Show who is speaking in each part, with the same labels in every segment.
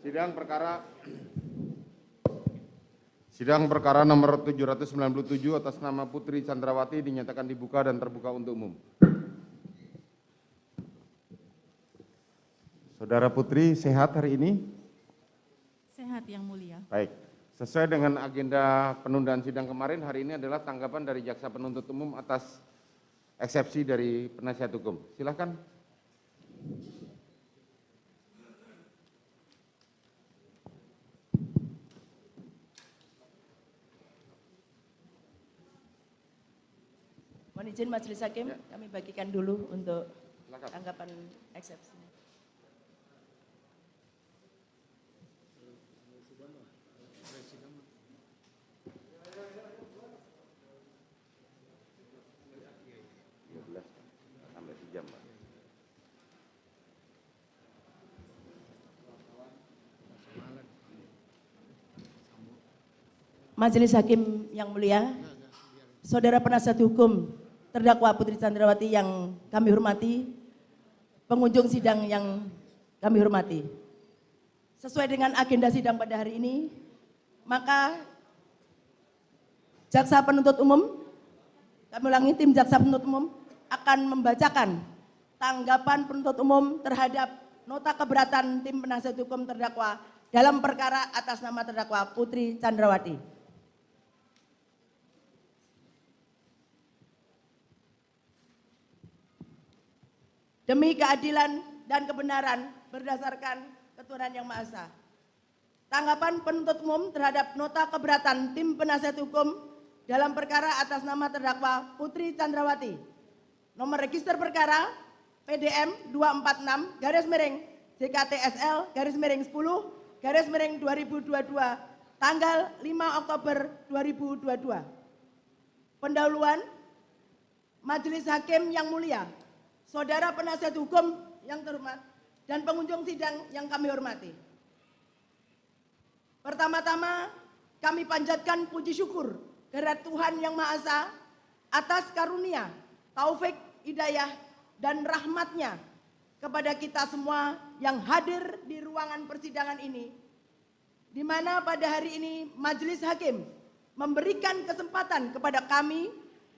Speaker 1: Sidang perkara nomor 797 atas nama Putri Chandrawati dinyatakan dibuka dan terbuka untuk umum. Saudara Putri, sehat hari ini?
Speaker 2: Sehat, Yang Mulia.
Speaker 1: Baik. Sesuai dengan agenda penundaan sidang kemarin, hari ini adalah tanggapan dari Jaksa Penuntut Umum atas eksepsi dari penasihat hukum. Silakan.
Speaker 3: Mohon izin Majelis Hakim, kami bagikan dulu untuk tanggapan eksepsi. Majelis Hakim yang mulia, Saudara Penasihat Hukum terdakwa Putri Chandrawati yang kami hormati, pengunjung sidang yang kami hormati. Sesuai dengan agenda sidang pada hari ini, maka Jaksa Penuntut Umum, kami ulangi, tim Jaksa Penuntut Umum akan membacakan tanggapan penuntut umum terhadap nota keberatan tim penasihat hukum terdakwa dalam perkara atas nama terdakwa Putri Chandrawati. Demi keadilan dan kebenaran berdasarkan ketuhanan Yang Maha Esa. Tanggapan penuntut umum terhadap nota keberatan tim penasihat hukum dalam perkara atas nama terdakwa Putri Chandrawati. Nomor register perkara PDM 246-JKTSL-10-2022 tanggal 5 Oktober 2022. Pendahuluan Majelis Hakim yang mulia, Saudara Penasihat Hukum yang terhormat, dan pengunjung sidang yang kami hormati. Pertama-tama kami panjatkan puji syukur kehadirat Tuhan Yang Maha Esa atas karunia, taufik, hidayah, dan rahmatnya kepada kita semua yang hadir di ruangan persidangan ini, di mana pada hari ini Majelis Hakim memberikan kesempatan kepada kami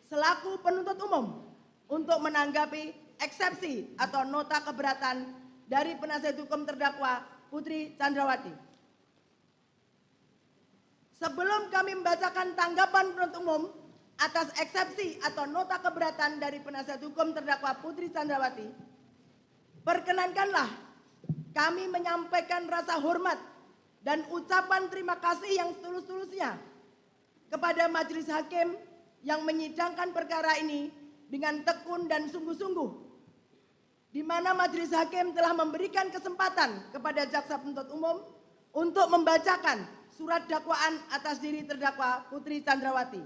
Speaker 3: selaku penuntut umum untuk menanggapi eksepsi atau nota keberatan dari penasihat hukum terdakwa Putri Chandrawati. Sebelum kami membacakan tanggapan penuntut umum atas eksepsi atau nota keberatan dari penasihat hukum terdakwa Putri Chandrawati, perkenankanlah kami menyampaikan rasa hormat dan ucapan terima kasih yang setulus-tulusnya kepada Majelis Hakim yang menyidangkan perkara ini dengan tekun dan sungguh-sungguh, di mana Majelis Hakim telah memberikan kesempatan kepada Jaksa Penuntut Umum untuk membacakan surat dakwaan atas diri terdakwa Putri Chandrawati.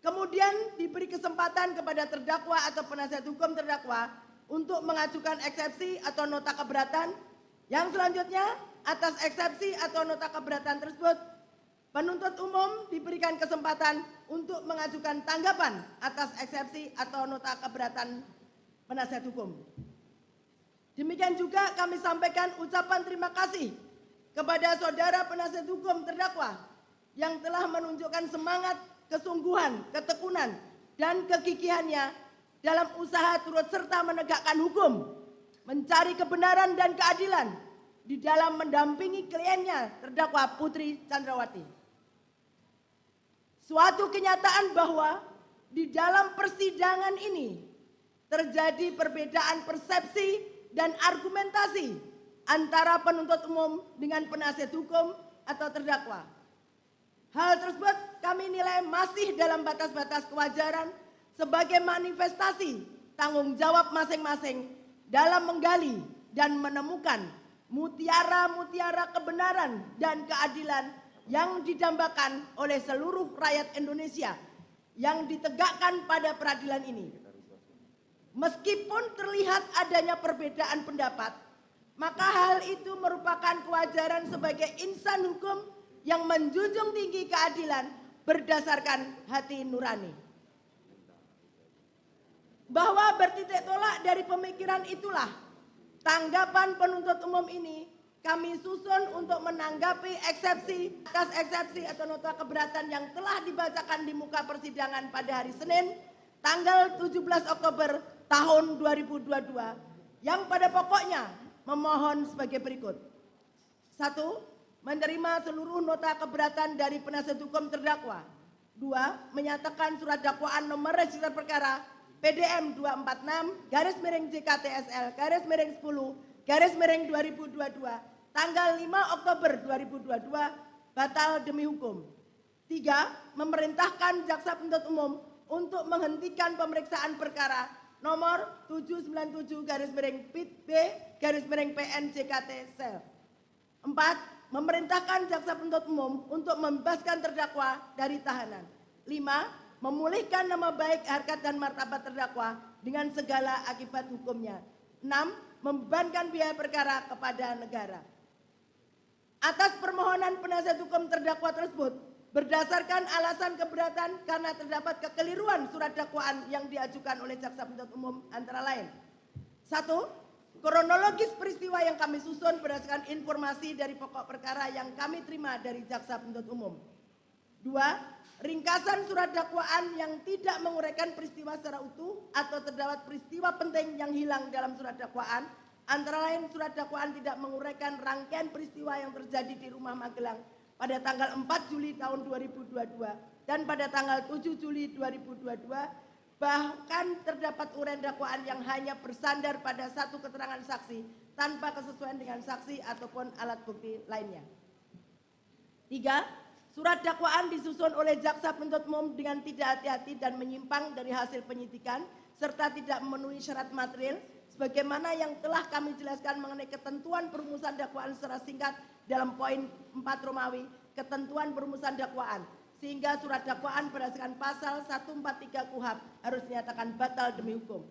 Speaker 3: Kemudian diberi kesempatan kepada terdakwa atau penasihat hukum terdakwa untuk mengajukan eksepsi atau nota keberatan. Yang selanjutnya atas eksepsi atau nota keberatan tersebut, penuntut umum diberikan kesempatan untuk mengajukan tanggapan atas eksepsi atau nota keberatan penasihat hukum. Demikian juga kami sampaikan ucapan terima kasih kepada saudara penasihat hukum terdakwa yang telah menunjukkan semangat, kesungguhan, ketekunan, dan kegigihannya dalam usaha turut serta menegakkan hukum, mencari kebenaran dan keadilan di dalam mendampingi kliennya terdakwa Putri Chandrawati. Suatu kenyataan bahwa di dalam persidangan ini terjadi perbedaan persepsi dan argumentasi antara penuntut umum dengan penasihat hukum atau terdakwa. Hal tersebut kami nilai masih dalam batas-batas kewajaran sebagai manifestasi tanggung jawab masing-masing dalam menggali dan menemukan mutiara-mutiara kebenaran dan keadilan yang didambakan oleh seluruh rakyat Indonesia yang ditegakkan pada peradilan ini. Meskipun terlihat adanya perbedaan pendapat, maka hal itu merupakan kewajaran sebagai insan hukum yang menjunjung tinggi keadilan berdasarkan hati nurani. Bahwa bertitik tolak dari pemikiran itulah tanggapan penuntut umum ini kami susun untuk menanggapi eksepsi atas eksepsi atau nota keberatan yang telah dibacakan di muka persidangan pada hari Senin tanggal 17 Oktober tahun 2022 yang pada pokoknya memohon sebagai berikut. 1. Menerima seluruh nota keberatan dari penasihat hukum terdakwa. 2. Menyatakan surat dakwaan nomor register perkara PDM 246-JKTSL-10-2022 tanggal 5 Oktober 2022 batal demi hukum. 3. Memerintahkan jaksa penuntut umum untuk menghentikan pemeriksaan perkara nomor 797-PIT-B-PN-JKT-SEL. 4. Memerintahkan jaksa penuntut umum untuk membebaskan terdakwa dari tahanan. 5. Memulihkan nama baik, harkat dan martabat terdakwa dengan segala akibat hukumnya. 6. Membebankan biaya perkara kepada negara. Atas permohonan penasihat hukum terdakwa tersebut, berdasarkan alasan keberatan karena terdapat kekeliruan surat dakwaan yang diajukan oleh jaksa penuntut umum antara lain. 1. Kronologis peristiwa yang kami susun berdasarkan informasi dari pokok perkara yang kami terima dari jaksa penuntut umum. 2. Ringkasan surat dakwaan yang tidak menguraikan peristiwa secara utuh atau terdapat peristiwa penting yang hilang dalam surat dakwaan. Antara lain surat dakwaan tidak menguraikan rangkaian peristiwa yang terjadi di Rumah Magelang pada tanggal 4 Juli tahun 2022 dan pada tanggal 7 Juli 2022. Bahkan terdapat uraian dakwaan yang hanya bersandar pada satu keterangan saksi tanpa kesesuaian dengan saksi ataupun alat bukti lainnya. 3. Surat dakwaan disusun oleh jaksa penuntut umum dengan tidak hati-hati dan menyimpang dari hasil penyidikan serta tidak memenuhi syarat material sebagaimana yang telah kami jelaskan mengenai ketentuan perumusan dakwaan secara singkat dalam poin 4 Romawi, ketentuan perumusan dakwaan, sehingga surat dakwaan berdasarkan pasal 143 KUHP harus dinyatakan batal demi hukum.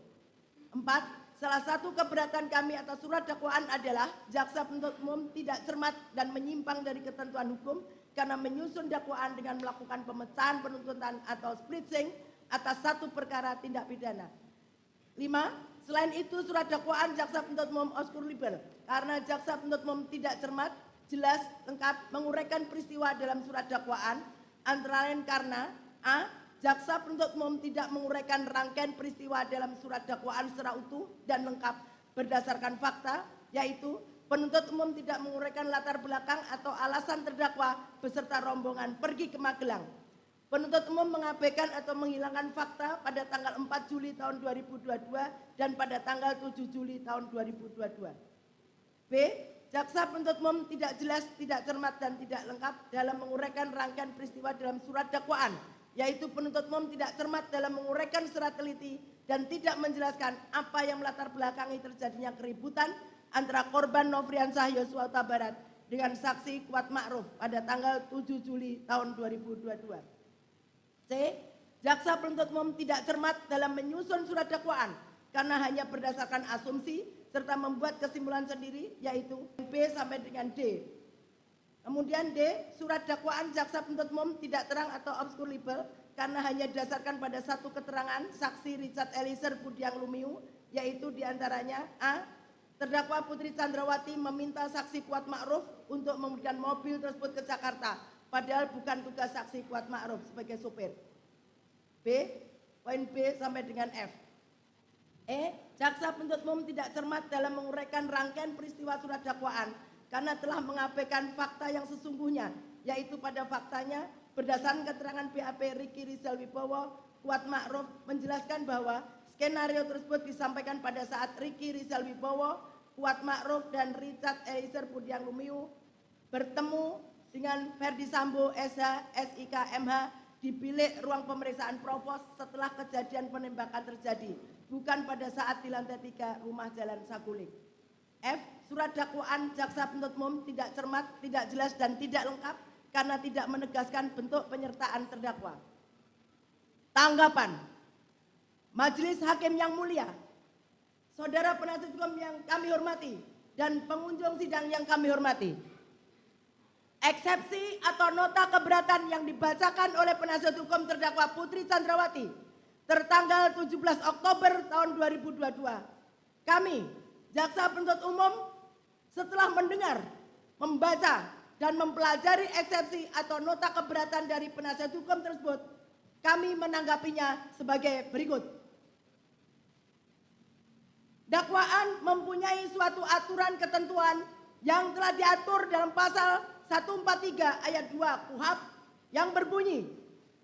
Speaker 3: 4. Salah satu keberatan kami atas surat dakwaan adalah jaksa penuntut umum tidak cermat dan menyimpang dari ketentuan hukum karena menyusun dakwaan dengan melakukan pemecahan penuntutan atau splitsing atas satu perkara tindak pidana. 5. Selain itu surat dakwaan jaksa penuntut umum obskur libel karena jaksa penuntut umum tidak cermat, jelas, lengkap menguraikan peristiwa dalam surat dakwaan antara lain karena a. Jaksa penuntut umum tidak menguraikan rangkaian peristiwa dalam surat dakwaan secara utuh dan lengkap berdasarkan fakta, yaitu penuntut umum tidak menguraikan latar belakang atau alasan terdakwa beserta rombongan pergi ke Magelang. Penuntut umum mengabaikan atau menghilangkan fakta pada tanggal 4 Juli tahun 2022 dan pada tanggal 7 Juli tahun 2022. B. Jaksa penuntut umum tidak jelas, tidak cermat dan tidak lengkap dalam menguraikan rangkaian peristiwa dalam surat dakwaan, yaitu penuntut umum tidak cermat dalam menguraikan secara teliti dan tidak menjelaskan apa yang melatar belakangi terjadinya keributan antara korban Nofriansah Yosua Huta Barat dengan saksi Kuat Ma'ruf pada tanggal 7 Juli tahun 2022. C. Jaksa penuntut umum tidak cermat dalam menyusun surat dakwaan karena hanya berdasarkan asumsi serta membuat kesimpulan sendiri, yaitu B sampai dengan D. Kemudian D. Surat dakwaan jaksa penuntut umum tidak terang atau obskur libel karena hanya didasarkan pada satu keterangan saksi Richard Eliezer Budiang Lumiu, yaitu diantaranya A. Terdakwa Putri Chandrawati meminta saksi Kuat Ma'ruf untuk memberikan mobil tersebut ke Jakarta, padahal bukan tugas saksi Kuat Ma'ruf sebagai sopir. B. Poin B sampai dengan F. E. Jaksa penuntut umum tidak cermat dalam menguraikan rangkaian peristiwa surat dakwaan karena telah mengabaikan fakta yang sesungguhnya, yaitu pada faktanya berdasarkan keterangan BAP Ricky Rizal Wibowo, Kuat Ma'ruf menjelaskan bahwa skenario tersebut disampaikan pada saat Ricky Rizal Wibowo, Kuat Ma'ruf dan Richard Eliezer Budiang Lumiu bertemu dengan Ferdi Sambo SH SIK MH di bilik ruang pemeriksaan Provos setelah kejadian penembakan terjadi, bukan pada saat di lantai 3 rumah Jalan Saguling. F. Surat dakwaan jaksa penuntut umum tidak cermat, tidak jelas dan tidak lengkap karena tidak menegaskan bentuk penyertaan terdakwa. Tanggapan. Majelis Hakim yang mulia, saudara penasihat hukum yang kami hormati dan pengunjung sidang yang kami hormati. Eksepsi atau nota keberatan yang dibacakan oleh penasihat hukum terdakwa Putri Chandrawati tertanggal 17 Oktober tahun 2022. Kami, jaksa penuntut umum, setelah mendengar membaca dan mempelajari eksepsi atau nota keberatan dari penasihat hukum tersebut, kami menanggapinya sebagai berikut. Dakwaan mempunyai suatu aturan ketentuan yang telah diatur dalam pasal 143 ayat 2 KUHP yang berbunyi,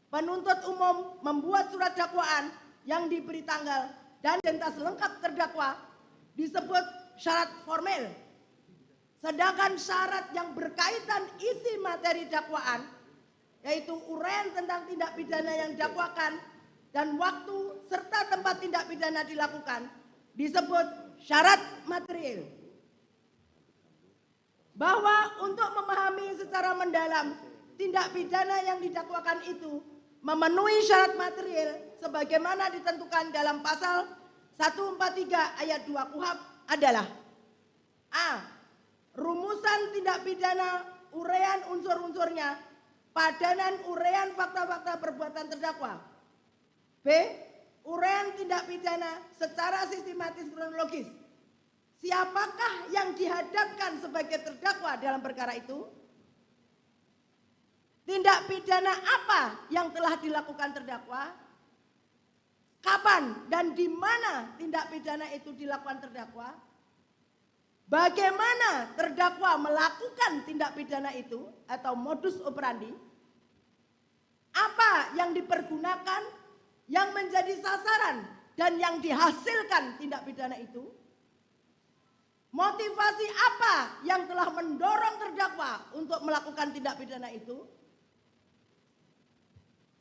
Speaker 3: penuntut umum membuat surat dakwaan yang diberi tanggal dan identitas lengkap terdakwa disebut syarat formil. Sedangkan syarat yang berkaitan isi materi dakwaan, yaitu uraian tentang tindak pidana yang didakwakan dan waktu serta tempat tindak pidana dilakukan, disebut syarat material. Bahwa untuk memahami secara mendalam tindak pidana yang didakwakan itu memenuhi syarat material sebagaimana ditentukan dalam pasal 143 ayat 2 KUHP adalah: A. Rumusan tindak pidana, uraian unsur-unsurnya, padanan uraian fakta-fakta perbuatan terdakwa. B. Uraian tindak pidana secara sistematis kronologis. Siapakah yang dihadapkan sebagai terdakwa dalam perkara itu? Tindak pidana apa yang telah dilakukan terdakwa? Kapan dan di mana tindak pidana itu dilakukan terdakwa? Bagaimana terdakwa melakukan tindak pidana itu atau modus operandi? Apa yang dipergunakan, yang menjadi sasaran dan yang dihasilkan tindak pidana itu? Motivasi apa yang telah mendorong terdakwa untuk melakukan tindak pidana itu?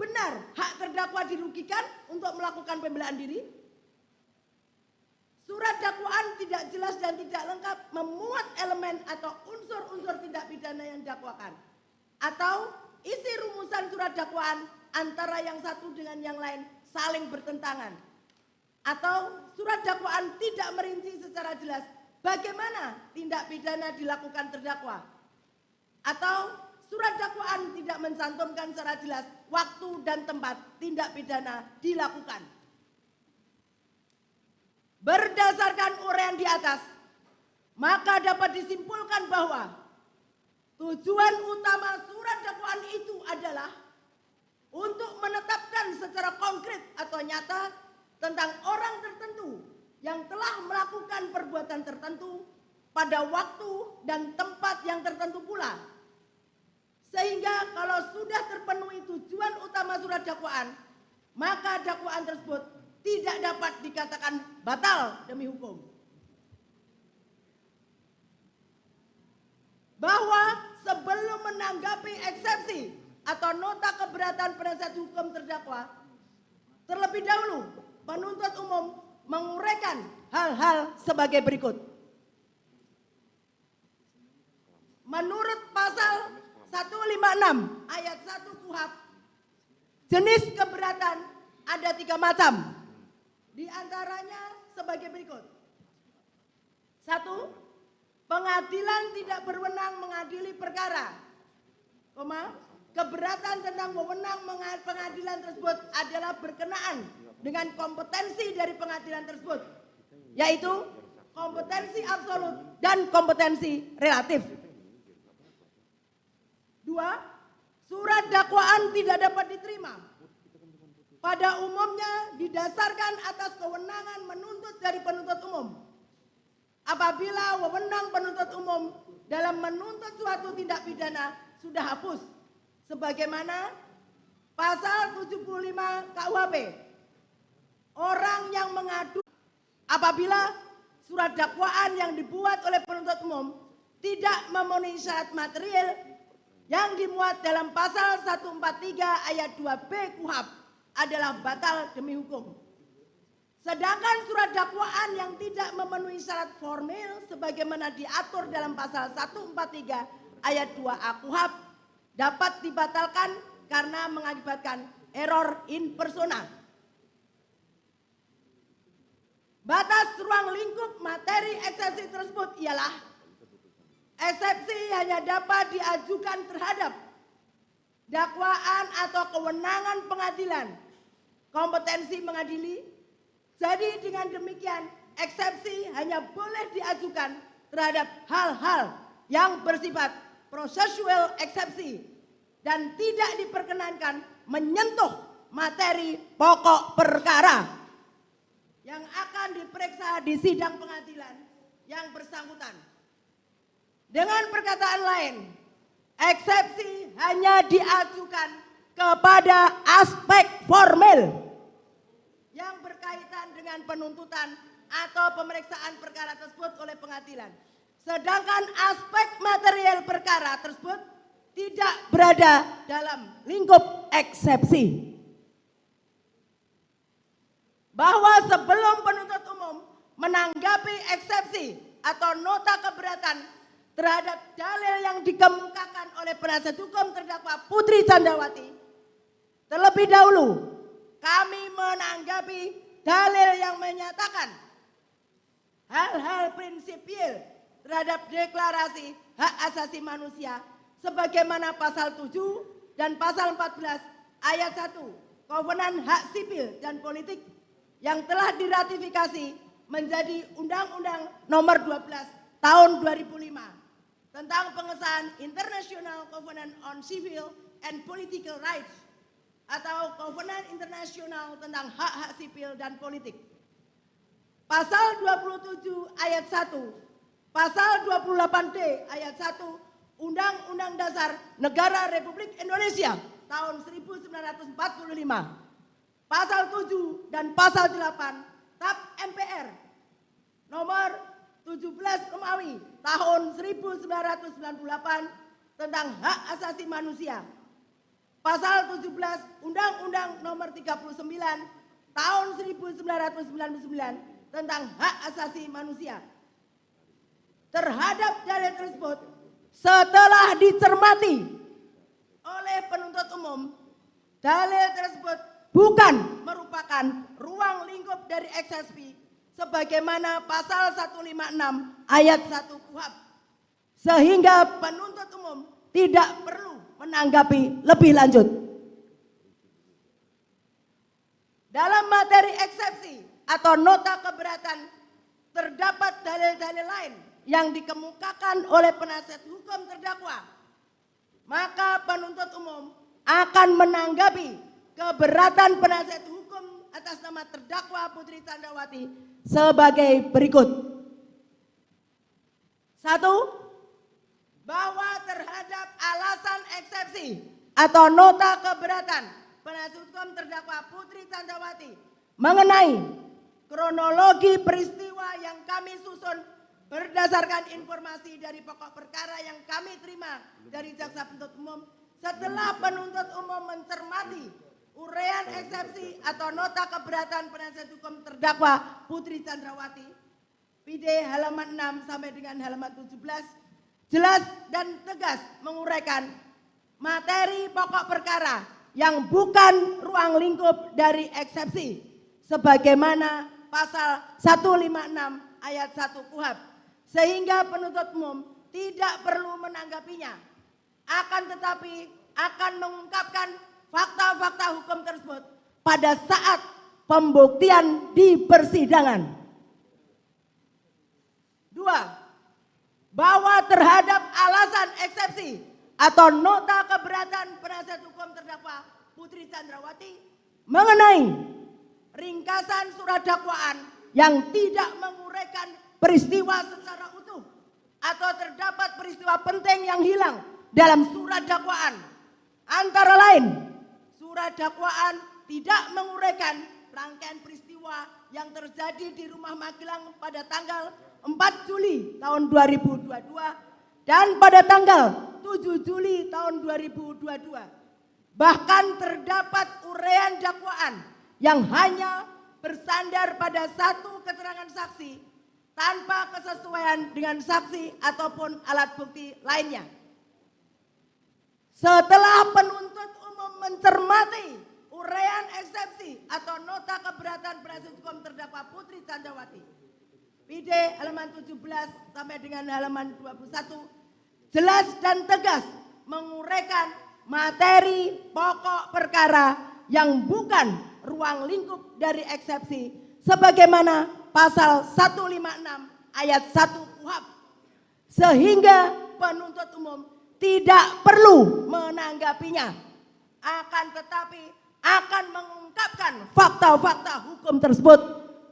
Speaker 3: Benar hak terdakwa dirugikan untuk melakukan pembelaan diri? Surat dakwaan tidak jelas dan tidak lengkap memuat elemen atau unsur-unsur tindak pidana yang didakwakan. Atau isi rumusan surat dakwaan antara yang satu dengan yang lain saling bertentangan. Atau surat dakwaan tidak merinci secara jelas bagaimana tindak pidana dilakukan terdakwa. Atau surat dakwaan tidak mencantumkan secara jelas waktu dan tempat tindak pidana dilakukan. Berdasarkan uraian di atas, maka dapat disimpulkan bahwa tujuan utama surat dakwaan itu adalah untuk menetapkan secara konkret atau nyata tentang orang tertentu yang telah melakukan perbuatan tertentu pada waktu dan tempat yang tertentu pula. Sehingga kalau sudah terpenuhi tujuan utama surat dakwaan, maka dakwaan tersebut tidak dapat dikatakan batal demi hukum. Bahwa sebelum menanggapi eksepsi atau nota keberatan penasihat hukum terdakwa, terlebih dahulu penuntut umum menguraikan hal-hal sebagai berikut. Menurut pasal 156 ayat 1 KUHP, jenis keberatan ada 3 macam. Di antaranya sebagai berikut. 1. Pengadilan tidak berwenang mengadili perkara. Keberatan tentang wewenang pengadilan tersebut adalah berkenaan dengan kompetensi dari pengadilan tersebut, yaitu kompetensi absolut dan kompetensi relatif. 2. Surat dakwaan tidak dapat diterima. Pada umumnya didasarkan atas kewenangan menuntut dari penuntut umum. Apabila wewenang penuntut umum dalam menuntut suatu tindak pidana sudah hapus, sebagaimana pasal 75 KUHP. Orang yang mengadu apabila surat dakwaan yang dibuat oleh penuntut umum tidak memenuhi syarat material yang dimuat dalam pasal 143 ayat 2B KUHP adalah batal demi hukum. Sedangkan surat dakwaan yang tidak memenuhi syarat formil sebagaimana diatur dalam pasal 143 ayat 2A KUHP dapat dibatalkan karena mengakibatkan error in persona. Batas ruang lingkup materi eksepsi tersebut ialah eksepsi hanya dapat diajukan terhadap dakwaan atau kewenangan pengadilan, kompetensi mengadili. Jadi dengan demikian eksepsi hanya boleh diajukan terhadap hal-hal yang bersifat prosesual eksepsi dan tidak diperkenankan menyentuh materi pokok perkara yang akan diperiksa di sidang pengadilan yang bersangkutan. Dengan perkataan lain, eksepsi hanya diajukan kepada aspek formil yang berkaitan dengan penuntutan atau pemeriksaan perkara tersebut oleh pengadilan. Sedangkan aspek material perkara tersebut tidak berada dalam lingkup eksepsi. Bahwa sebelum penuntut umum menanggapi eksepsi atau nota keberatan terhadap dalil yang dikemukakan oleh penasihat hukum terdakwa Putri Candrawati, terlebih dahulu kami menanggapi dalil yang menyatakan hal-hal prinsipil terhadap deklarasi hak asasi manusia sebagaimana pasal 7 dan pasal 14 ayat 1 Kovenan Hak Sipil dan Politik yang telah diratifikasi menjadi Undang-Undang Nomor 12 Tahun 2005 tentang pengesahan International Covenant on Civil and Political Rights atau Covenant Internasional tentang hak-hak sipil dan politik. Pasal 27 ayat 1, pasal 28D ayat 1 Undang-Undang Dasar Negara Republik Indonesia tahun 1945, pasal 7 dan pasal 8 TAP MPR nomor 17 Romawi tahun 1998 tentang hak asasi manusia. Pasal 17 Undang-Undang Nomor 39 tahun 1999 tentang hak asasi manusia. Terhadap dalil tersebut setelah dicermati oleh penuntut umum, dalil tersebut bukan merupakan ruang lingkup dari eksepsi sebagaimana pasal 156 ayat 1 KUHP, sehingga penuntut umum tidak perlu menanggapi lebih lanjut. Dalam materi eksepsi atau nota keberatan terdapat dalil-dalil lain yang dikemukakan oleh penasihat hukum terdakwa, maka penuntut umum akan menanggapi keberatan penasihat hukum atas nama terdakwa Putri Candrawati sebagai berikut. 1. Bahwa terhadap alasan eksepsi atau nota keberatan penasihat hukum terdakwa Putri Candrawati mengenai kronologi peristiwa yang kami susun berdasarkan informasi dari pokok perkara yang kami terima dari jaksa penuntut umum setelah penuntut umum mencermati uraian eksepsi atau nota keberatan penasihat hukum terdakwa Putri Candrawati PD halaman 6 sampai dengan halaman 17 jelas dan tegas menguraikan materi pokok perkara yang bukan ruang lingkup dari eksepsi sebagaimana pasal 156 ayat 1 KUHP, sehingga penuntut umum tidak perlu menanggapinya, akan tetapi akan mengungkapkan fakta-fakta hukum tersebut pada saat pembuktian di persidangan. 2. Bahwa terhadap alasan eksepsi atau nota keberatan penasihat hukum terdakwa Putri Candrawati mengenai ringkasan surat dakwaan yang tidak menguraikan peristiwa secara utuh atau terdapat peristiwa penting yang hilang dalam surat dakwaan, antara lain surat dakwaan tidak menguraikan rangkaian peristiwa yang terjadi di Rumah Magelang pada tanggal 4 Juli tahun 2022 dan pada tanggal 7 Juli tahun 2022. Bahkan terdapat uraian dakwaan yang hanya bersandar pada satu keterangan saksi tanpa kesesuaian dengan saksi ataupun alat bukti lainnya. Setelah penuntut umum mencermati uraian eksepsi atau nota keberatan penasihat hukum terdakwa Putri Candrawati PD halaman 17 sampai dengan halaman 21 jelas dan tegas menguraikan materi pokok perkara yang bukan ruang lingkup dari eksepsi sebagaimana pasal 156 ayat 1 KUHP, sehingga penuntut umum tidak perlu menanggapinya. Akan tetapi akan mengungkapkan fakta-fakta hukum tersebut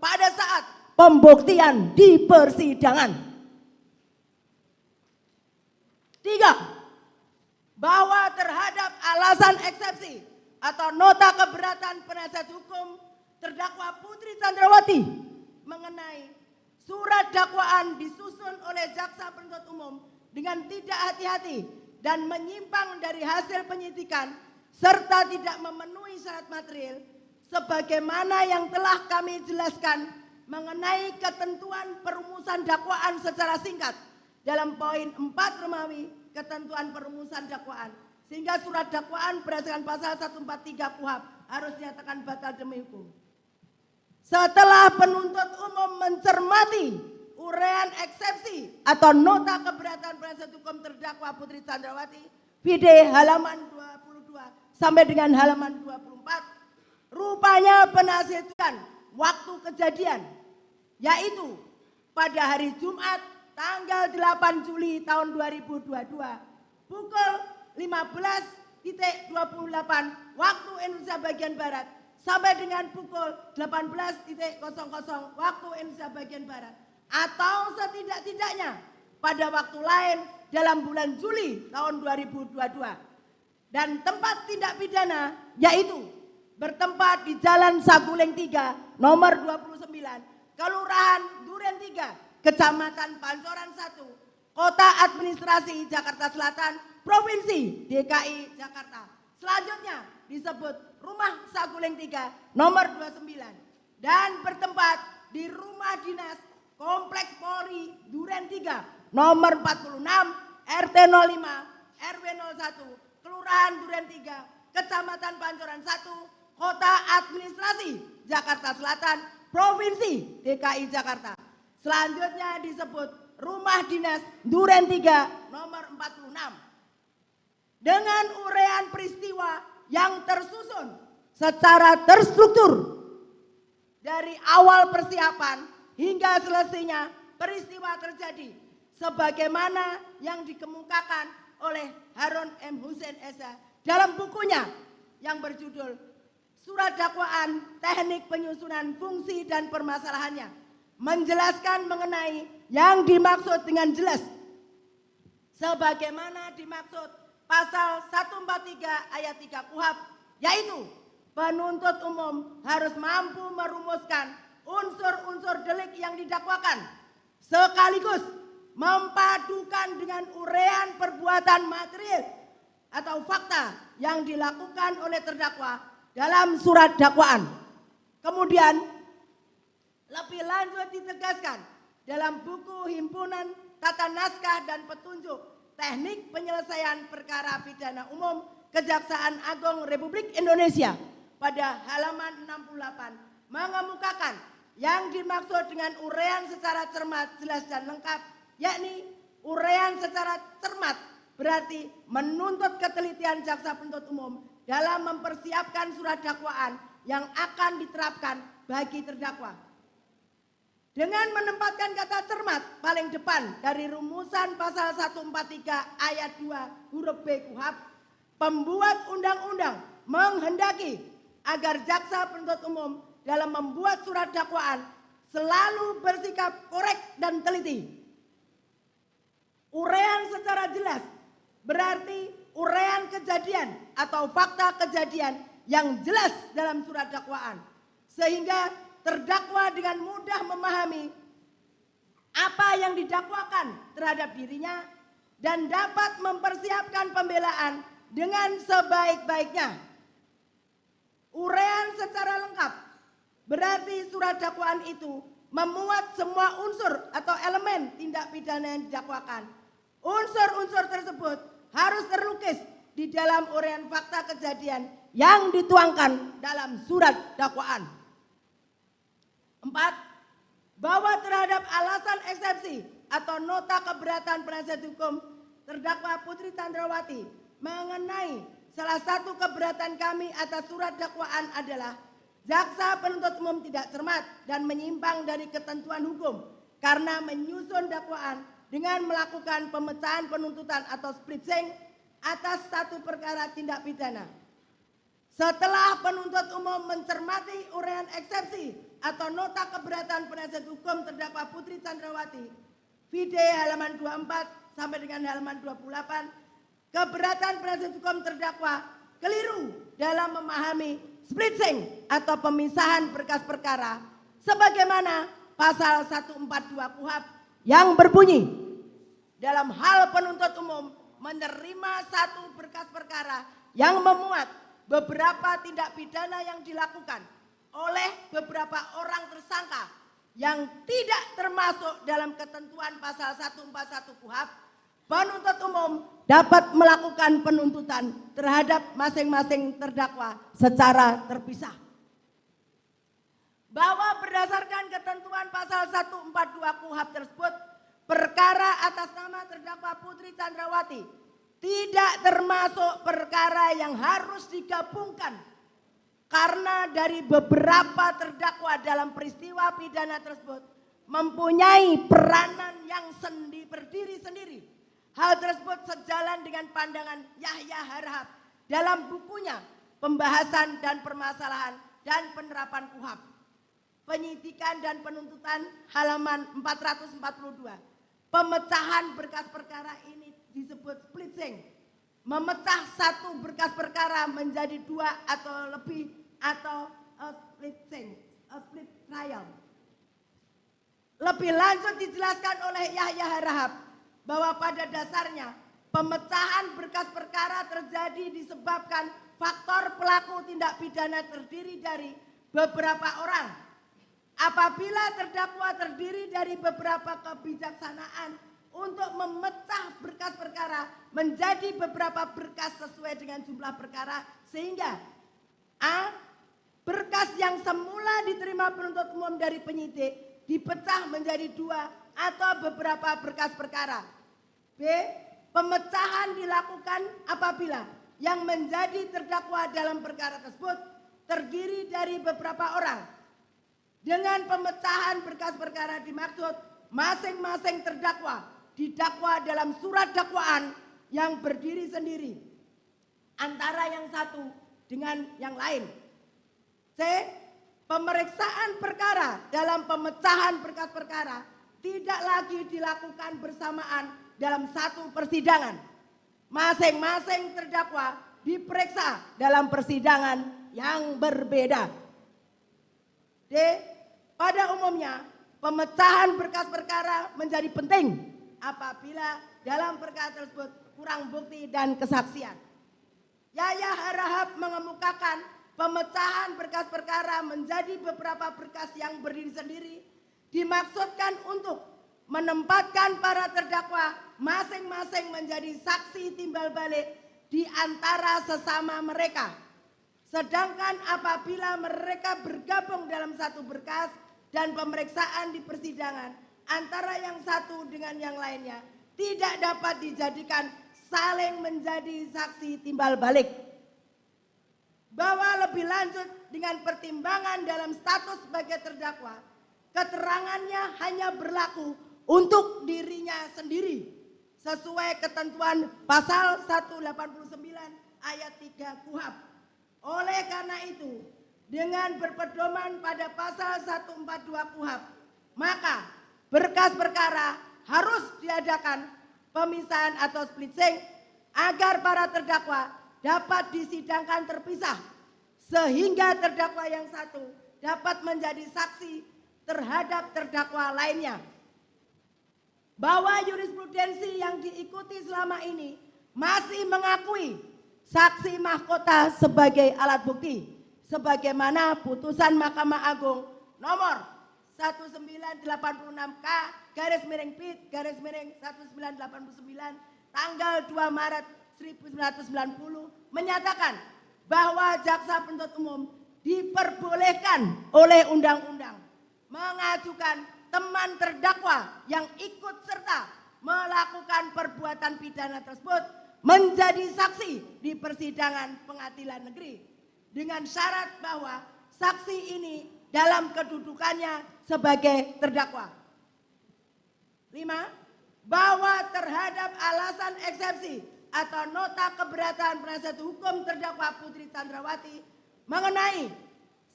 Speaker 3: pada saat pembuktian di persidangan. 3. Bahwa terhadap alasan eksepsi atau nota keberatan penasihat hukum terdakwa Putri Chandrawati mengenai surat dakwaan disusun oleh jaksa penuntut umum dengan tidak hati-hati dan menyimpang dari hasil penyidikan serta tidak memenuhi syarat material sebagaimana yang telah kami jelaskan mengenai ketentuan perumusan dakwaan secara singkat dalam poin 4 Romawi ketentuan perumusan dakwaan, sehingga surat dakwaan berdasarkan pasal 143 KUHP harus dinyatakan batal demi hukum. Setelah penuntut umum mencermati uraian eksepsi atau nota keberatan penasihat hukum terdakwa Putri Chandrawati, PD halaman 22 sampai dengan halaman 24, rupanya penasihat waktu kejadian, yaitu pada hari Jumat tanggal 8 Juli tahun 2022 pukul 15.28 waktu Indonesia bagian Barat sampai dengan pukul 18.00 waktu Indonesia bagian Barat atau setidak-tidaknya pada waktu lain dalam bulan Juli tahun 2022, dan tempat tindak pidana yaitu bertempat di Jalan Saguling 3 nomor 29 Kelurahan Duren 3 Kecamatan Pancoran 1, Kota Administrasi Jakarta Selatan, Provinsi DKI Jakarta. Selanjutnya disebut Rumah Saguling 3 nomor 29 dan bertempat di Rumah Dinas Kompleks Polri Duren 3 nomor 46 RT 05 RW 01 Kelurahan Duren 3 Kecamatan Pancoran 1, Kota Administrasi Jakarta Selatan, Provinsi DKI Jakarta. Selanjutnya disebut Rumah Dinas Duren 3 nomor 46. Dengan uraian peristiwa yang tersusun secara terstruktur dari awal persiapan hingga selesainya peristiwa terjadi sebagaimana yang dikemukakan oleh Harun M. Hussein Esa dalam bukunya yang berjudul Surat Dakwaan Teknik Penyusunan Fungsi dan Permasalahannya, menjelaskan mengenai yang dimaksud dengan jelas sebagaimana dimaksud pasal 143 ayat 3 KUHP, yaitu penuntut umum harus mampu merumuskan unsur-unsur delik yang didakwakan sekaligus mempadukan dengan uraian perbuatan material atau fakta yang dilakukan oleh terdakwa dalam surat dakwaan. Kemudian lebih lanjut ditegaskan dalam buku Himpunan Tata Naskah dan Petunjuk Teknik Penyelesaian Perkara Pidana Umum Kejaksaan Agung Republik Indonesia pada halaman 68 mengemukakan yang dimaksud dengan uraian secara cermat, jelas dan lengkap, yakni uraian secara cermat berarti menuntut ketelitian jaksa penuntut umum dalam mempersiapkan surat dakwaan yang akan diterapkan bagi terdakwa. Dengan menempatkan kata cermat paling depan dari rumusan pasal 143 ayat 2 huruf B KUHP, pembuat undang-undang menghendaki agar jaksa penuntut umum dalam membuat surat dakwaan selalu bersikap korek dan teliti. Uraian secara jelas berarti uraian kejadian atau fakta kejadian yang jelas dalam surat dakwaan, sehingga terdakwa dengan mudah memahami apa yang didakwakan terhadap dirinya dan dapat mempersiapkan pembelaan dengan sebaik-baiknya. Uraian secara lengkap berarti surat dakwaan itu memuat semua unsur atau elemen tindak pidana yang didakwakan. Unsur-unsur tersebut harus terlukis di dalam uraian fakta kejadian yang dituangkan dalam surat dakwaan. 4. Bahwa terhadap alasan eksepsi atau nota keberatan penasihat hukum terdakwa Putri Chandrawati mengenai salah satu keberatan kami atas surat dakwaan adalah jaksa penuntut umum tidak cermat dan menyimpang dari ketentuan hukum karena menyusun dakwaan dengan melakukan pemecahan penuntutan atau splitsing atas satu perkara tindak pidana. Setelah penuntut umum mencermati uraian eksepsi atau nota keberatan penasihat hukum terdakwa Putri Chandrawati, vide halaman 24 sampai dengan halaman 28, keberatan penasihat hukum terdakwa keliru dalam memahami splitsing atau pemisahan berkas perkara sebagaimana pasal 142 KUHP yang berbunyi, dalam hal penuntut umum menerima satu berkas perkara yang memuat beberapa tindak pidana yang dilakukan oleh beberapa orang tersangka yang tidak termasuk dalam ketentuan pasal 141 KUHP, penuntut umum dapat melakukan penuntutan terhadap masing-masing terdakwa secara terpisah. Bahwa berdasarkan ketentuan pasal 142 KUHP tersebut, perkara atas nama terdakwa Putri Chandrawati tidak termasuk perkara yang harus digabungkan karena dari beberapa terdakwa dalam peristiwa pidana tersebut mempunyai peranan yang berdiri sendiri. Hal tersebut sejalan dengan pandangan Yahya Harahap dalam bukunya Pembahasan dan Permasalahan dan Penerapan KUHP, Penyidikan dan Penuntutan, halaman 442. Pemecahan berkas perkara ini disebut splitsing. Memecah satu berkas perkara menjadi dua atau lebih atau splitsing, split trial. Lebih lanjut dijelaskan oleh Yahya Harahap bahwa pada dasarnya pemecahan berkas perkara terjadi disebabkan faktor pelaku tindak pidana terdiri dari beberapa orang. Apabila terdakwa terdiri dari beberapa kebijaksanaan untuk memecah berkas perkara menjadi beberapa berkas sesuai dengan jumlah perkara, sehingga A. Berkas yang semula diterima penuntut umum dari penyidik dipecah menjadi dua atau beberapa berkas perkara. B. Pemecahan dilakukan apabila yang menjadi terdakwa dalam perkara tersebut terdiri dari beberapa orang. Dengan pemecahan berkas perkara dimaksud masing-masing terdakwa didakwa dalam surat dakwaan yang berdiri sendiri antara yang satu dengan yang lain. C. Pemeriksaan perkara dalam pemecahan berkas perkara tidak lagi dilakukan bersamaan dalam satu persidangan. Masing-masing terdakwa diperiksa dalam persidangan yang berbeda. D. Pada umumnya pemecahan berkas perkara menjadi penting apabila dalam perkara tersebut kurang bukti dan kesaksian. Yahya Harahap mengemukakan pemecahan berkas perkara menjadi beberapa berkas yang berdiri sendiri dimaksudkan untuk menempatkan para terdakwa masing-masing menjadi saksi timbal balik di antara sesama mereka. Sedangkan apabila mereka bergabung dalam satu berkas dan pemeriksaan di persidangan antara yang satu dengan yang lainnya tidak dapat dijadikan saling menjadi saksi timbal balik. Bahwa lebih lanjut dengan pertimbangan dalam status sebagai terdakwa, keterangannya hanya berlaku untuk dirinya sendiri sesuai ketentuan pasal 189 ayat 3 KUHP. Oleh karena itu, dengan berpedoman pada pasal 142 KUHP, maka berkas perkara harus diadakan pemisahan atau splitsing agar para terdakwa dapat disidangkan terpisah sehingga terdakwa yang satu dapat menjadi saksi terhadap terdakwa lainnya. Bahwa jurisprudensi yang diikuti selama ini masih mengakui saksi mahkota sebagai alat bukti, sebagaimana putusan Mahkamah Agung nomor 1986K/PIT/1989 tanggal 2 Maret 1990 menyatakan bahwa jaksa penuntut umum diperbolehkan oleh undang-undang mengajukan teman terdakwa yang ikut serta melakukan perbuatan pidana tersebut menjadi saksi di persidangan pengadilan negeri dengan syarat bahwa saksi ini dalam kedudukannya sebagai terdakwa. 5. bahwa terhadap alasan eksepsi atau nota keberatan penasihat hukum terdakwa Putri Chandrawati mengenai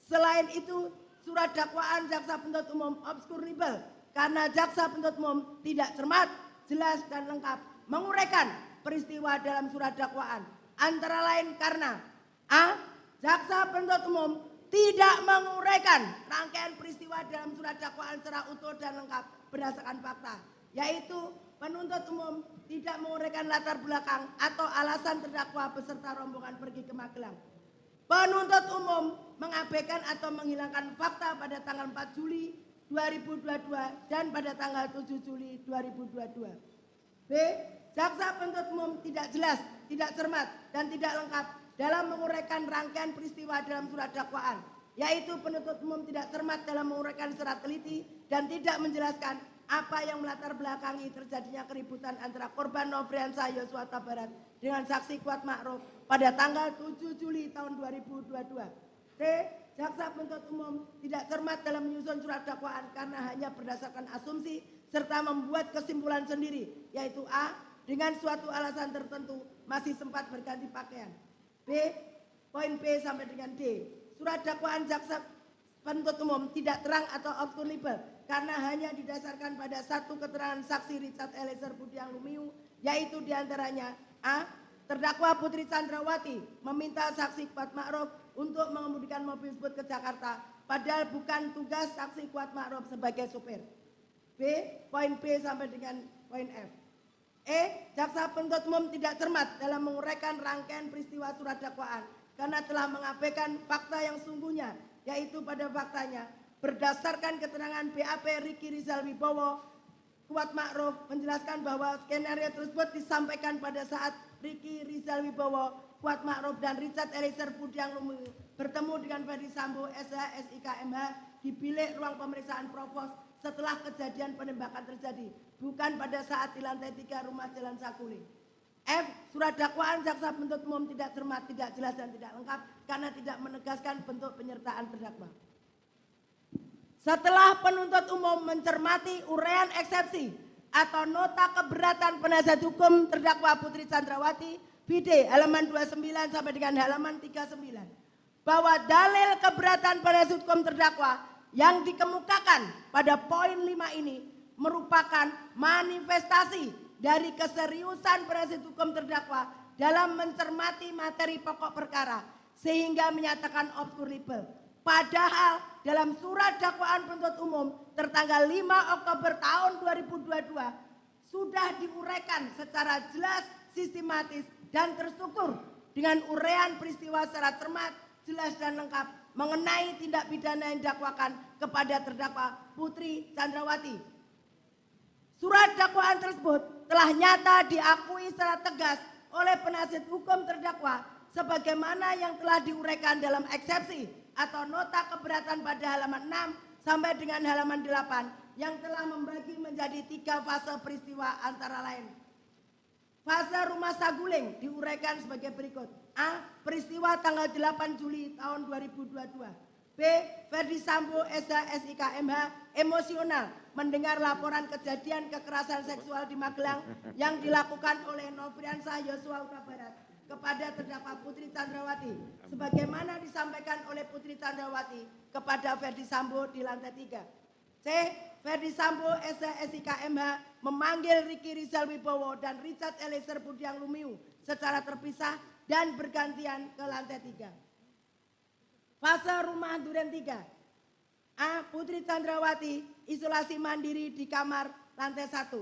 Speaker 3: selain itu surat dakwaan jaksa penuntut umum obskurable karena jaksa penuntut umum tidak cermat, jelas dan lengkap menguraikan peristiwa dalam surat dakwaan, antara lain karena a. Jaksa penuntut umum tidak menguraikan rangkaian peristiwa dalam surat dakwaan secara utuh dan lengkap berdasarkan fakta, yaitu penuntut umum tidak menguraikan latar belakang atau alasan terdakwa beserta rombongan pergi ke Magelang. Penuntut umum mengabaikan atau menghilangkan fakta pada tanggal 4 Juli 2022 dan pada tanggal 7 Juli 2022. B. Jaksa penuntut umum tidak jelas, tidak cermat, dan tidak lengkap dalam menguraikan rangkaian peristiwa dalam surat dakwaan, yaitu penuntut umum tidak cermat dalam menguraikan secara teliti dan tidak menjelaskan apa yang melatar belakangi terjadinya keributan antara korban Nofriansah Yosua Huta Barat dengan saksi Kuat Ma'ruf pada tanggal 7 Juli tahun 2022. C. Jaksa penuntut umum tidak cermat dalam menyusun surat dakwaan karena hanya berdasarkan asumsi serta membuat kesimpulan sendiri, yaitu a. dengan suatu alasan tertentu masih sempat berganti pakaian. B. Poin B sampai dengan D. Surat dakwaan jaksa penuntut umum tidak terang atau obskurable karena hanya didasarkan pada satu keterangan saksi Richard Eliezer Budiang Lumiu, yaitu diantaranya a. Terdakwa Putri Chandrawati meminta saksi Kuat Ma'ruf untuk mengemudikan mobil tersebut ke Jakarta, padahal bukan tugas saksi Kuat Ma'ruf sebagai supir. B. Poin B sampai dengan poin F. E. Jaksa penuntut umum tidak cermat dalam menguraikan rangkaian peristiwa surat dakwaan karena telah mengabaikan fakta yang sungguhnya, yaitu pada faktanya berdasarkan keterangan BAP Ricky Rizal Wibowo, Kuat Ma'ruf menjelaskan bahwa skenario tersebut disampaikan pada saat Ricky Rizal Wibowo, Kuat Ma'ruf dan Richard Eliezer Budiang Lumiu bertemu dengan Ferdi Sambo SH SIK MH di bilik ruang pemeriksaan Provos setelah kejadian penembakan terjadi, bukan pada saat di lantai 3 rumah Jalan Saguling. F. Surat dakwaan jaksa penuntut umum tidak cermat, tidak jelas dan tidak lengkap karena tidak menegaskan bentuk penyertaan terdakwa. Setelah penuntut umum mencermati uraian eksepsi atau nota keberatan penasihat hukum terdakwa Putri Chandrawati BD halaman 29 sampai dengan halaman 39 bahwa dalil keberatan penasihat hukum terdakwa yang dikemukakan pada poin 5 ini merupakan manifestasi dari keseriusan penasihat hukum terdakwa dalam mencermati materi pokok perkara sehingga menyatakan obskurable. Padahal dalam surat dakwaan penuntut umum tertanggal 5 Oktober tahun 2022 sudah diuraikan secara jelas, sistematis dan terstruktur dengan uraian peristiwa secara cermat, jelas dan lengkap mengenai tindak pidana yang didakwakan kepada terdakwa Putri Chandrawati. Surat dakwaan tersebut telah nyata diakui secara tegas oleh penasihat hukum terdakwa sebagaimana yang telah diuraikan dalam eksepsi atau nota keberatan pada halaman 6 sampai dengan halaman 8 yang telah membagi menjadi 3 fase peristiwa antara lain. Fase rumah Saguling diuraikan sebagai berikut. A. Peristiwa tanggal 8 Juli tahun 2022. B. Ferdi Sambo SH SIK MH emosional mendengar laporan kejadian kekerasan seksual di Magelang yang dilakukan oleh Nofriansah Yosua Huta Barat kepada terdakwa Putri Chandrawati sebagaimana disampaikan oleh Putri Chandrawati kepada Ferdi Sambo di lantai 3. C. Ferdi Sambo SH SIK MH memanggil Ricky Rizal Wibowo dan Richard Eliezer Budiang Lumiu secara terpisah dan bergantian ke lantai 3. Fase rumah Duren 3. A. Putri Chandrawati isolasi mandiri di kamar lantai 1.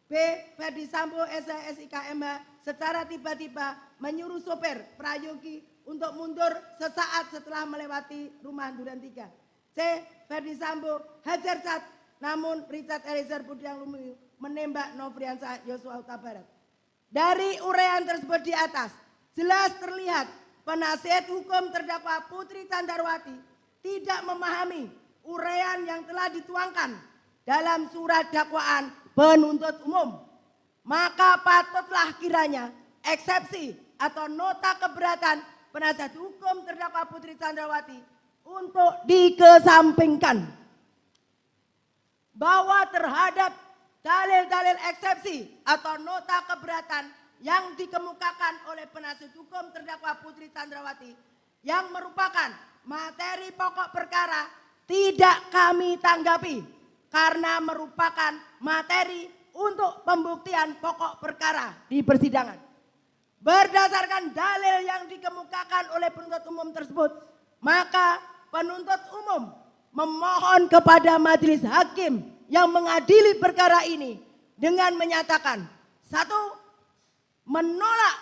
Speaker 3: B. Ferdi Sambo SH SIK MH secara tiba-tiba menyuruh sopir Prayogi untuk mundur sesaat setelah melewati rumah Duren 3. C. Ferdi Sambo hajar cat, namun Richard Eliezer Budiang Lumiu menembak Nofriansah Yosua Huta Barat. Dari uraian tersebut di atas, jelas terlihat penasihat hukum terdakwa Putri Chandrawati tidak memahami uraian yang telah dituangkan dalam surat dakwaan penuntut umum. Maka patutlah kiranya eksepsi atau nota keberatan penasihat hukum terdakwa Putri Chandrawati untuk dikesampingkan. Bahwa terhadap dalil-dalil eksepsi atau nota keberatan yang dikemukakan oleh penasihat hukum terdakwa Putri Chandrawati yang merupakan materi pokok perkara tidak kami tanggapi karena merupakan materi untuk pembuktian pokok perkara di persidangan. Berdasarkan dalil yang dikemukakan oleh penuntut umum tersebut, maka penuntut umum memohon kepada majelis hakim yang mengadili perkara ini dengan menyatakan, satu, menolak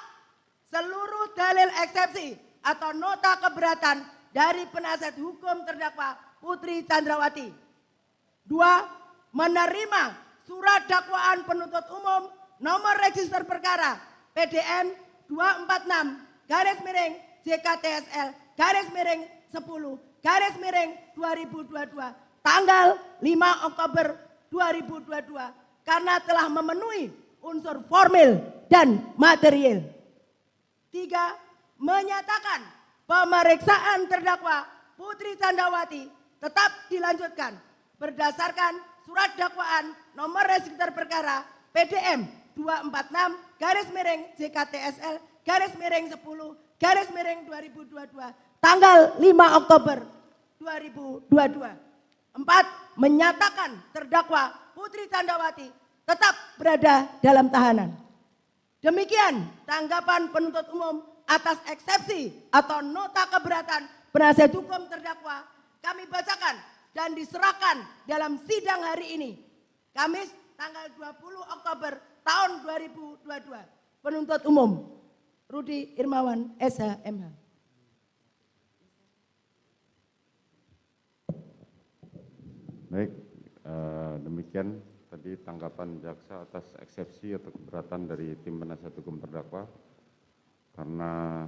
Speaker 3: seluruh dalil eksepsi atau nota keberatan dari penasihat hukum terdakwa Putri Chandrawati. Dua, menerima surat dakwaan penuntut umum nomor register perkara PDN 246-JKTSL-10-2022 tanggal 5 Oktober 2022 karena telah memenuhi unsur formil dan material. Tiga, menyatakan pemeriksaan terdakwa Putri Chandrawati tetap dilanjutkan berdasarkan surat dakwaan nomor register perkara PDM 246-JKTSL-10-2022 tanggal 5 Oktober 2022. Empat, menyatakan terdakwa Putri Chandrawati tetap berada dalam tahanan. Demikian tanggapan penuntut umum atas eksepsi atau nota keberatan penasihat hukum terdakwa kami bacakan dan diserahkan dalam sidang hari ini, Kamis tanggal 20 Oktober tahun 2022. Penuntut umum Rudi Irmawan SH.MH.
Speaker 1: Baik, demikian tadi tanggapan jaksa atas eksepsi atau keberatan dari tim penasihat hukum terdakwa. Karena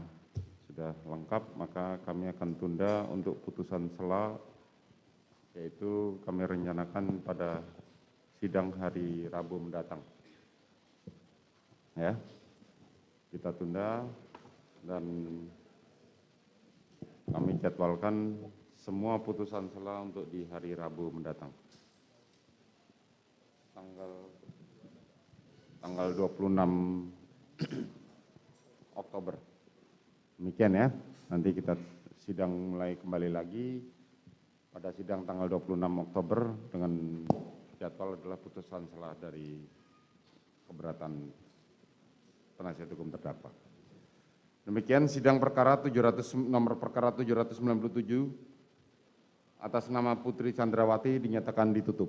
Speaker 1: sudah lengkap, maka kami akan tunda untuk putusan sela, yaitu kami rencanakan pada sidang hari Rabu mendatang. Ya, kita tunda dan kami jadwalkan semua putusan sela untuk di hari Rabu mendatang. Tanggal 26 Oktober. Demikian ya. Nanti kita sidang mulai kembali lagi pada sidang tanggal 26 Oktober dengan jadwal adalah putusan sela dari keberatan penasihat hukum terdakwa. Demikian sidang perkara nomor perkara 797 atas nama Putri Chandrawati dinyatakan ditutup.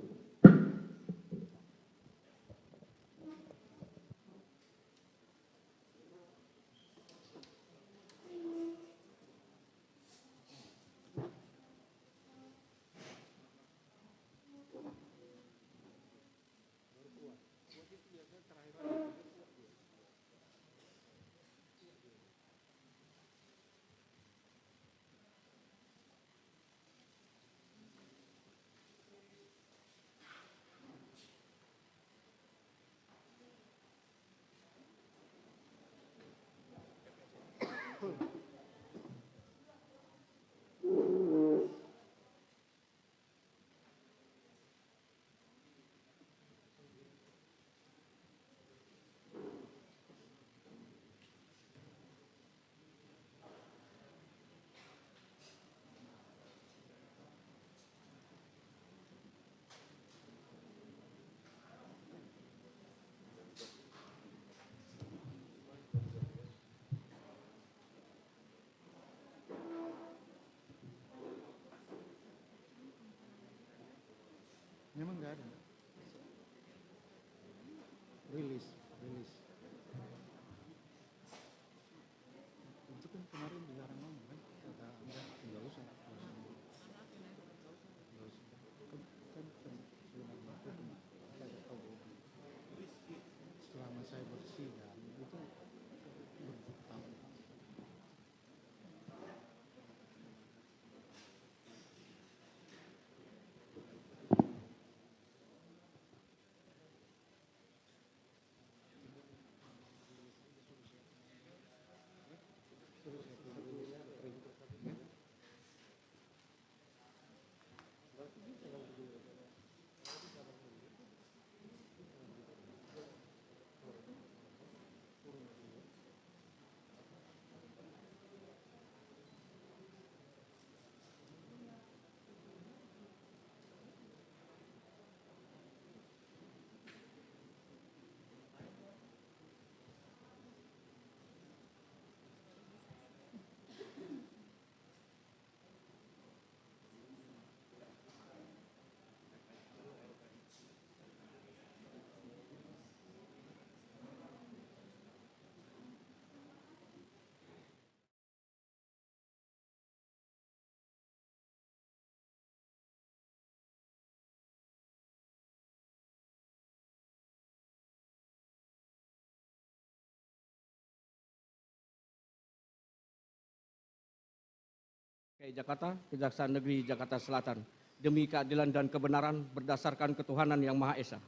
Speaker 4: DKI Jakarta, Kejaksaan Negeri Jakarta Selatan, demi keadilan dan kebenaran berdasarkan ketuhanan yang Maha Esa.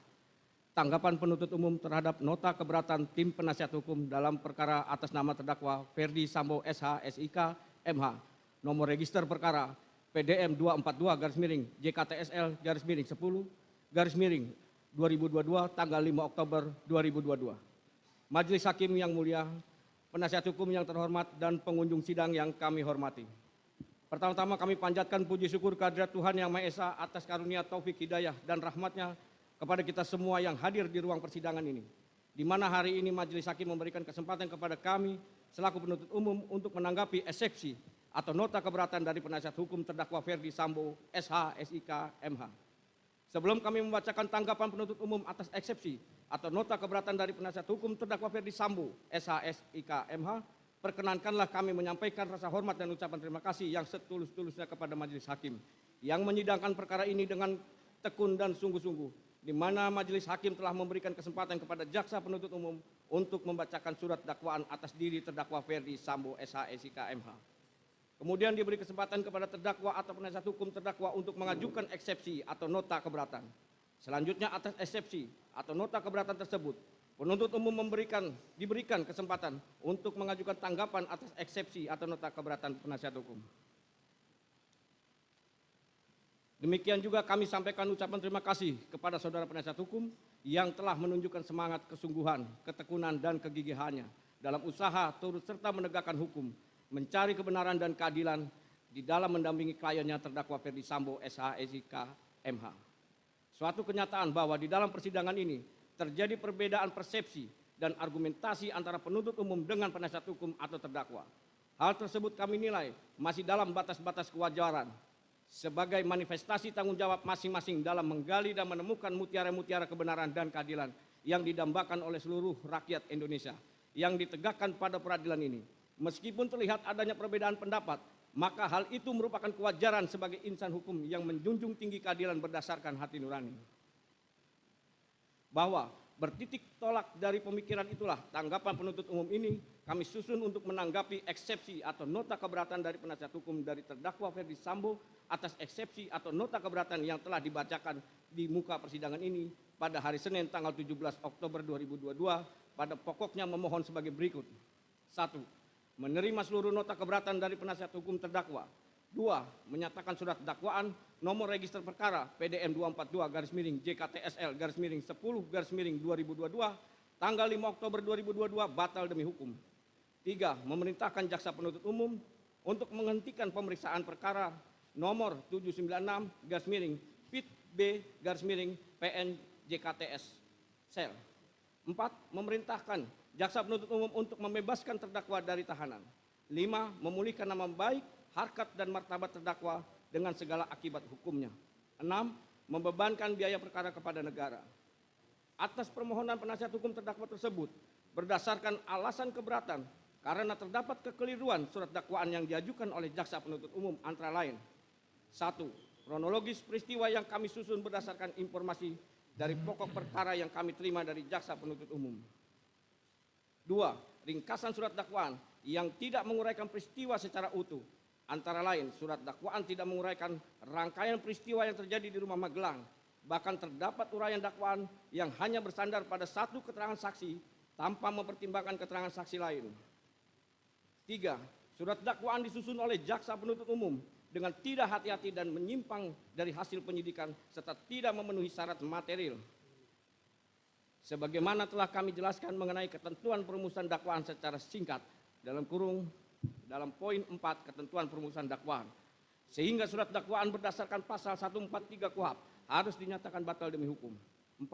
Speaker 4: Tanggapan penuntut umum terhadap nota keberatan tim penasihat hukum dalam perkara atas nama terdakwa Ferdi Sambo SH SIK MH, nomor register perkara PDM 242-10-JKTSL-10-2022 tanggal 5 Oktober 2022. Majelis Hakim yang mulia, penasihat hukum yang terhormat, dan pengunjung sidang yang kami hormati. Pertama-tama kami panjatkan puji syukur kehadirat Tuhan Yang Maha Esa atas karunia taufik hidayah dan rahmatnya kepada kita semua yang hadir di ruang persidangan ini, di mana hari ini Majelis Hakim memberikan kesempatan kepada kami selaku penuntut umum untuk menanggapi eksepsi atau nota keberatan dari penasihat hukum terdakwa Ferdi Sambo SH SIK MH. Sebelum kami membacakan tanggapan penuntut umum atas eksepsi atau nota keberatan dari penasihat hukum terdakwa Ferdi Sambo SH SIK MH, perkenankanlah kami menyampaikan rasa hormat dan ucapan terima kasih yang setulus-tulusnya kepada Majelis Hakim yang menyidangkan perkara ini dengan tekun dan sungguh-sungguh, di mana Majelis Hakim telah memberikan kesempatan kepada jaksa penuntut umum untuk membacakan surat dakwaan atas diri terdakwa Ferdi Sambo SH SIK MH. Kemudian diberi kesempatan kepada terdakwa atau penasihat hukum terdakwa untuk mengajukan eksepsi atau nota keberatan. Selanjutnya atas eksepsi atau nota keberatan tersebut, penuntut umum diberikan kesempatan untuk mengajukan tanggapan atas eksepsi atau nota keberatan penasihat hukum. Demikian juga kami sampaikan ucapan terima kasih kepada saudara penasihat hukum yang telah menunjukkan semangat, kesungguhan, ketekunan, dan kegigihannya dalam usaha turut serta menegakkan hukum, mencari kebenaran dan keadilan di dalam mendampingi kliennya terdakwa Ferdi Sambo SH SIK MH. Suatu kenyataan bahwa di dalam persidangan ini terjadi perbedaan persepsi dan argumentasi antara penuntut umum dengan penasihat hukum atau terdakwa. Hal tersebut kami nilai masih dalam batas-batas kewajaran sebagai manifestasi tanggung jawab masing-masing dalam menggali dan menemukan mutiara-mutiara kebenaran dan keadilan yang didambakan oleh seluruh rakyat Indonesia yang ditegakkan pada peradilan ini. Meskipun terlihat adanya perbedaan pendapat, maka hal itu merupakan kewajaran sebagai insan hukum yang menjunjung tinggi keadilan berdasarkan hati nurani. Bahwa bertitik tolak dari pemikiran itulah tanggapan penuntut umum ini kami susun untuk menanggapi eksepsi atau nota keberatan dari penasihat hukum dari terdakwa Ferdi Sambo atas eksepsi atau nota keberatan yang telah dibacakan di muka persidangan ini pada hari Senin tanggal 17 Oktober 2022 pada pokoknya memohon sebagai berikut. 1. Menerima seluruh nota keberatan dari penasihat hukum terdakwa. 2. Menyatakan surat dakwaan nomor register perkara PDM 242-JKTSL-10-2022 tanggal 5 Oktober 2022 batal demi hukum. 3. Memerintahkan jaksa penuntut umum untuk menghentikan pemeriksaan perkara nomor 796-B-PN-JKTS-Sel. 4. Memerintahkan jaksa penuntut umum untuk membebaskan terdakwa dari tahanan. 5. Memulihkan nama baik, harkat dan martabat terdakwa dengan segala akibat hukumnya. 6. Membebankan biaya perkara kepada negara. Atas permohonan penasihat hukum terdakwa tersebut, berdasarkan alasan keberatan karena terdapat kekeliruan surat dakwaan yang diajukan oleh jaksa penuntut umum antara lain. 1. Kronologis peristiwa yang kami susun berdasarkan informasi dari pokok perkara yang kami terima dari jaksa penuntut umum. 2. Ringkasan surat dakwaan yang tidak menguraikan peristiwa secara utuh. Antara lain, surat dakwaan tidak menguraikan rangkaian peristiwa yang terjadi di rumah Magelang. Bahkan terdapat uraian dakwaan yang hanya bersandar pada satu keterangan saksi tanpa mempertimbangkan keterangan saksi lain. 3. Surat dakwaan disusun oleh jaksa penuntut umum dengan tidak hati-hati dan menyimpang dari hasil penyidikan serta tidak memenuhi syarat material. Sebagaimana telah kami jelaskan mengenai ketentuan perumusan dakwaan secara singkat dalam poin 4 ketentuan perumusan dakwaan. Sehingga surat dakwaan berdasarkan pasal 143 KUHP harus dinyatakan batal demi hukum. 4.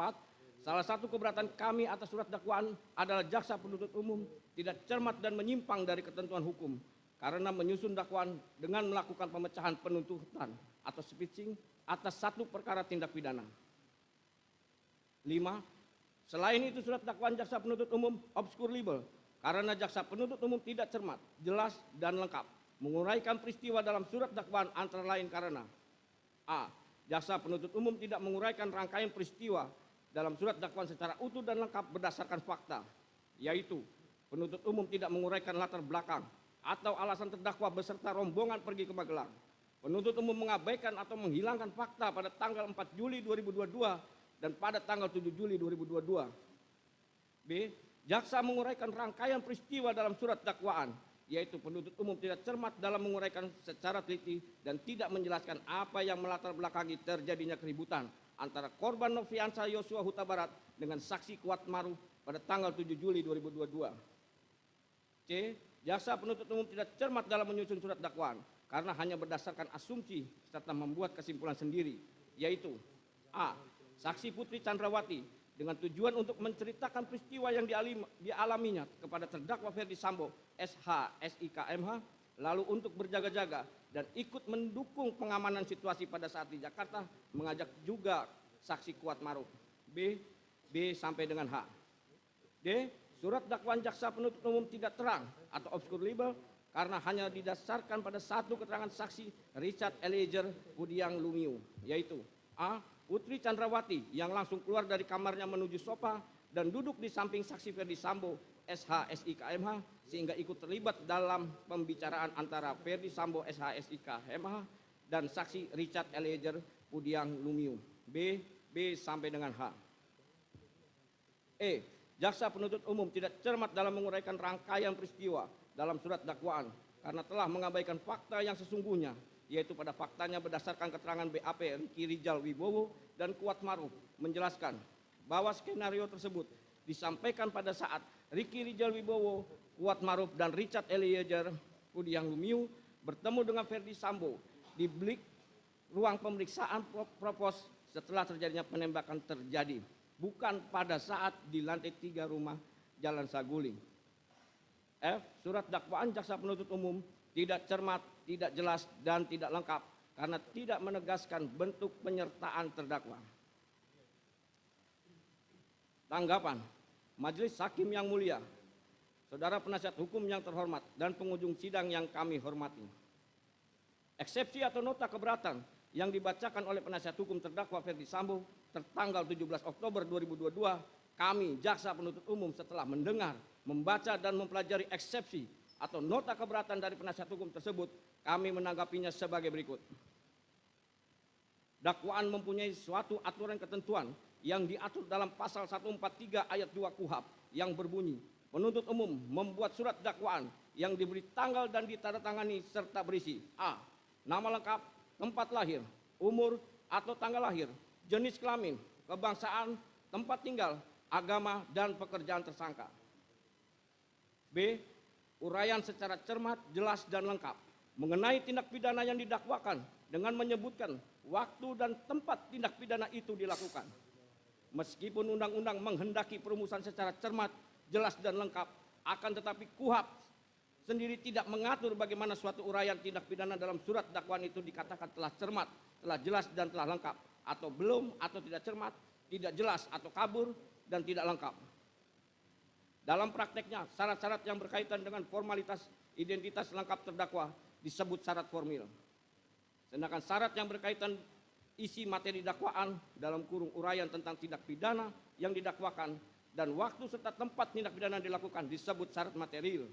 Speaker 4: Salah satu keberatan kami atas surat dakwaan adalah jaksa penuntut umum tidak cermat dan menyimpang dari ketentuan hukum karena menyusun dakwaan dengan melakukan pemecahan penuntutan atau switching atas satu perkara tindak pidana. 5. Selain itu surat dakwaan jaksa penuntut umum obskur libel karena jaksa penuntut umum tidak cermat, jelas, dan lengkap menguraikan peristiwa dalam surat dakwaan antara lain karena A. Jaksa penuntut umum tidak menguraikan rangkaian peristiwa dalam surat dakwaan secara utuh dan lengkap berdasarkan fakta, yaitu penuntut umum tidak menguraikan latar belakang, atau alasan terdakwa beserta rombongan pergi ke Magelang. Penuntut umum mengabaikan atau menghilangkan fakta pada tanggal 4 Juli 2022 dan pada tanggal 7 Juli 2022. B. Jaksa menguraikan rangkaian peristiwa dalam surat dakwaan, yaitu penuntut umum tidak cermat dalam menguraikan secara teliti dan tidak menjelaskan apa yang melatar belakangi terjadinya keributan antara korban Nofriansah Yosua Huta Barat dengan saksi Kuat Maruf pada tanggal 7 Juli 2022. C. Jaksa penuntut umum tidak cermat dalam menyusun surat dakwaan karena hanya berdasarkan asumsi serta membuat kesimpulan sendiri, yaitu A. Saksi Putri Chandrawati dengan tujuan untuk menceritakan peristiwa yang dialaminya kepada terdakwa Ferdi Sambo, SH, SIK, MH, lalu untuk berjaga-jaga dan ikut mendukung pengamanan situasi pada saat di Jakarta, mengajak juga saksi Kuat Maruf. B sampai dengan H. D. Surat dakwaan jaksa penuntut umum tidak terang atau obscure libel karena hanya didasarkan pada satu keterangan saksi Richard Eliezer Budiang Lumiu, yaitu A. Putri Chandrawati yang langsung keluar dari kamarnya menuju sofa dan duduk di samping saksi Ferdi Sambo, SH, SIK, MH, sehingga ikut terlibat dalam pembicaraan antara Ferdi Sambo, SH, SIK, MH, dan saksi Richard Eliezer Budiang Lumiu. B sampai dengan H. E. Jaksa penuntut umum tidak cermat dalam menguraikan rangkaian peristiwa dalam surat dakwaan karena telah mengabaikan fakta yang sesungguhnya, yaitu pada faktanya berdasarkan keterangan BAP Ricky Rijal Wibowo dan Kuat Maruf menjelaskan bahwa skenario tersebut disampaikan pada saat Ricky Rijal Wibowo, Kuat Maruf, dan Richard Eliezer Budiang Lumiu bertemu dengan Ferdi Sambo di bilik ruang pemeriksaan propos setelah terjadinya penembakan terjadi, bukan pada saat di lantai 3 rumah Jalan Saguling. F. Surat dakwaan jaksa penuntut umum tidak cermat, tidak jelas, dan tidak lengkap karena tidak menegaskan bentuk penyertaan terdakwa. Tanggapan Majelis Hakim yang mulia, saudara penasihat hukum yang terhormat, dan pengunjung sidang yang kami hormati. Eksepsi atau nota keberatan yang dibacakan oleh penasihat hukum terdakwa Ferdi Sambo tertanggal 17 Oktober 2022, kami jaksa penuntut umum setelah mendengar, membaca, dan mempelajari eksepsi atau nota keberatan dari penasihat hukum tersebut, kami menanggapinya sebagai berikut. Dakwaan mempunyai suatu aturan ketentuan yang diatur dalam pasal 143 ayat 2 KUHP yang berbunyi, penuntut umum membuat surat dakwaan yang diberi tanggal dan ditandatangani serta berisi A. Nama lengkap, tempat lahir, umur atau tanggal lahir, jenis kelamin, kebangsaan, tempat tinggal, agama, dan pekerjaan tersangka. B. Uraian secara cermat, jelas, dan lengkap mengenai tindak pidana yang didakwakan dengan menyebutkan waktu dan tempat tindak pidana itu dilakukan. Meskipun undang-undang menghendaki perumusan secara cermat, jelas, dan lengkap, akan tetapi KUHP sendiri tidak mengatur bagaimana suatu uraian tindak pidana dalam surat dakwaan itu dikatakan telah cermat, telah jelas, dan telah lengkap, atau belum, atau tidak cermat, tidak jelas, atau kabur, dan tidak lengkap. Dalam prakteknya, syarat-syarat yang berkaitan dengan formalitas identitas lengkap terdakwa disebut syarat formil. Sedangkan syarat yang berkaitan isi materi dakwaan dalam kurung uraian tentang tindak pidana yang didakwakan dan waktu serta tempat tindak pidana dilakukan disebut syarat material.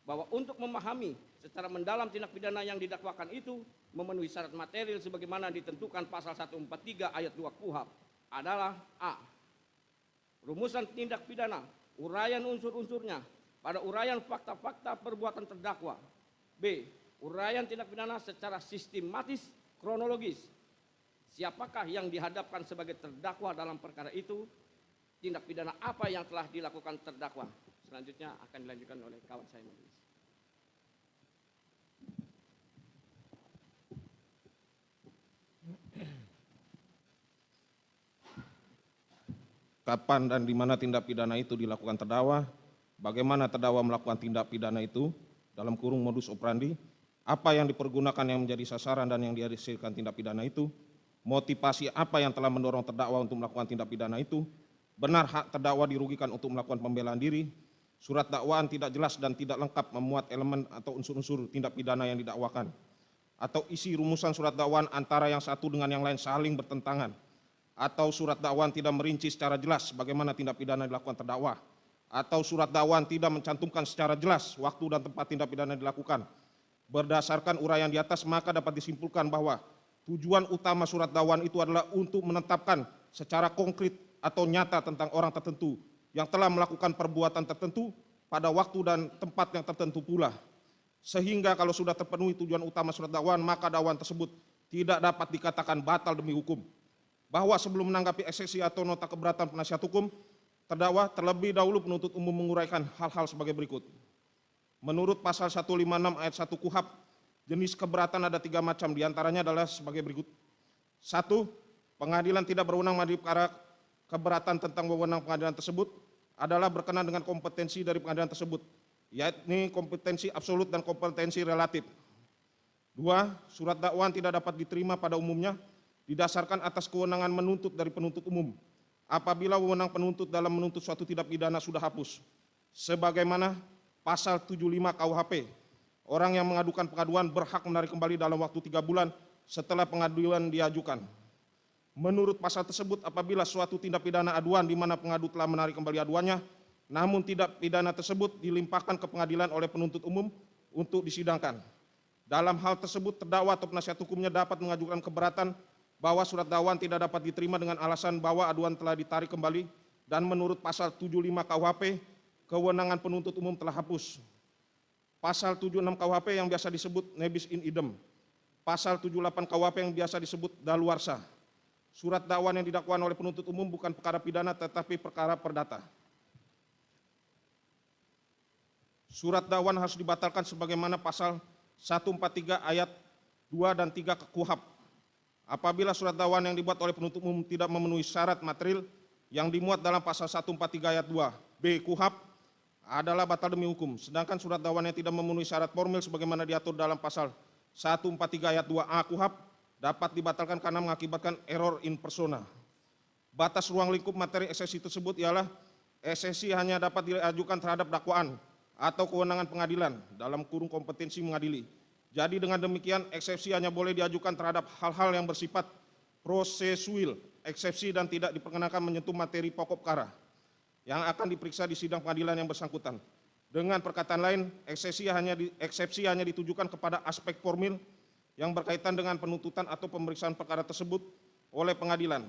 Speaker 4: Bahwa untuk memahami secara mendalam tindak pidana yang didakwakan itu memenuhi syarat material sebagaimana ditentukan pasal 143 ayat 2 KUHP adalah A. Rumusan tindak pidana, uraian unsur-unsurnya pada uraian fakta-fakta perbuatan terdakwa. B. Uraian tindak pidana secara sistematis, kronologis. Siapakah yang dihadapkan sebagai terdakwa dalam perkara itu? Tindak pidana apa yang telah dilakukan terdakwa? Selanjutnya akan dilanjutkan oleh kawan saya majelis.
Speaker 5: Kapan dan di mana tindak pidana itu dilakukan terdakwa, bagaimana terdakwa melakukan tindak pidana itu, dalam kurung modus operandi, apa yang dipergunakan yang menjadi sasaran dan yang dihasilkan tindak pidana itu, motivasi apa yang telah mendorong terdakwa untuk melakukan tindak pidana itu, benar hak terdakwa dirugikan untuk melakukan pembelaan diri, surat dakwaan tidak jelas dan tidak lengkap memuat elemen atau unsur-unsur tindak pidana yang didakwakan, atau isi rumusan surat dakwaan antara yang satu dengan yang lain saling bertentangan, atau surat dakwaan tidak merinci secara jelas bagaimana tindak pidana dilakukan terdakwa, atau surat dakwaan tidak mencantumkan secara jelas waktu dan tempat tindak pidana dilakukan. Berdasarkan uraian di atas, maka dapat disimpulkan bahwa tujuan utama surat dakwaan itu adalah untuk menetapkan secara konkret atau nyata tentang orang tertentu yang telah melakukan perbuatan tertentu pada waktu dan tempat yang tertentu pula. Sehingga kalau sudah terpenuhi tujuan utama surat dakwaan, maka dakwaan tersebut tidak dapat dikatakan batal demi hukum. Bahwa sebelum menanggapi eksepsi atau nota keberatan penasihat hukum, terdakwa terlebih dahulu penuntut umum menguraikan hal-hal sebagai berikut. Menurut pasal 156 ayat 1 KUHP, jenis keberatan ada 3 macam, diantaranya adalah sebagai berikut. 1. Pengadilan tidak berwenang mengadili perkara keberatan tentang wewenang pengadilan tersebut adalah berkenaan dengan kompetensi dari pengadilan tersebut, yakni kompetensi absolut dan kompetensi relatif. 2. Surat dakwaan tidak dapat diterima pada umumnya didasarkan atas kewenangan menuntut dari penuntut umum apabila wewenang penuntut dalam menuntut suatu tindak pidana sudah hapus. Sebagaimana pasal 75 KUHP, orang yang mengadukan pengaduan berhak menarik kembali dalam waktu 3 bulan setelah pengaduan diajukan. Menurut pasal tersebut, apabila suatu tindak pidana aduan di mana pengadu telah menarik kembali aduannya, namun tindak pidana tersebut dilimpahkan ke pengadilan oleh penuntut umum untuk disidangkan. Dalam hal tersebut, terdakwa atau penasihat hukumnya dapat mengajukan keberatan bahwa surat dakwaan tidak dapat diterima dengan alasan bahwa aduan telah ditarik kembali dan menurut pasal 75 KUHP, kewenangan penuntut umum telah hapus. Pasal 76 KUHP yang biasa disebut nebis in idem. Pasal 78 KUHP yang biasa disebut daluarsa. Surat dakwaan yang didakwakan oleh penuntut umum bukan perkara pidana tetapi perkara perdata. Surat dakwaan harus dibatalkan sebagaimana pasal 143 ayat 2 dan 3 KUHP. Apabila surat dakwaan yang dibuat oleh penuntut umum tidak memenuhi syarat material yang dimuat dalam pasal 143 ayat 2b KUHP adalah batal demi hukum. Sedangkan surat dakwaan yang tidak memenuhi syarat formil sebagaimana diatur dalam pasal 143 ayat 2a KUHP dapat dibatalkan karena mengakibatkan error in persona. Batas ruang lingkup materi eksepsi tersebut ialah eksepsi hanya dapat diajukan terhadap dakwaan atau kewenangan pengadilan dalam kurung kompetensi mengadili. Jadi dengan demikian eksepsi hanya boleh diajukan terhadap hal-hal yang bersifat prosesual, eksepsi dan tidak diperkenakan menyentuh materi pokok perkara yang akan diperiksa di sidang pengadilan yang bersangkutan. Dengan perkataan lain, eksepsi hanya ditujukan kepada aspek formil yang berkaitan dengan penuntutan atau pemeriksaan perkara tersebut oleh pengadilan.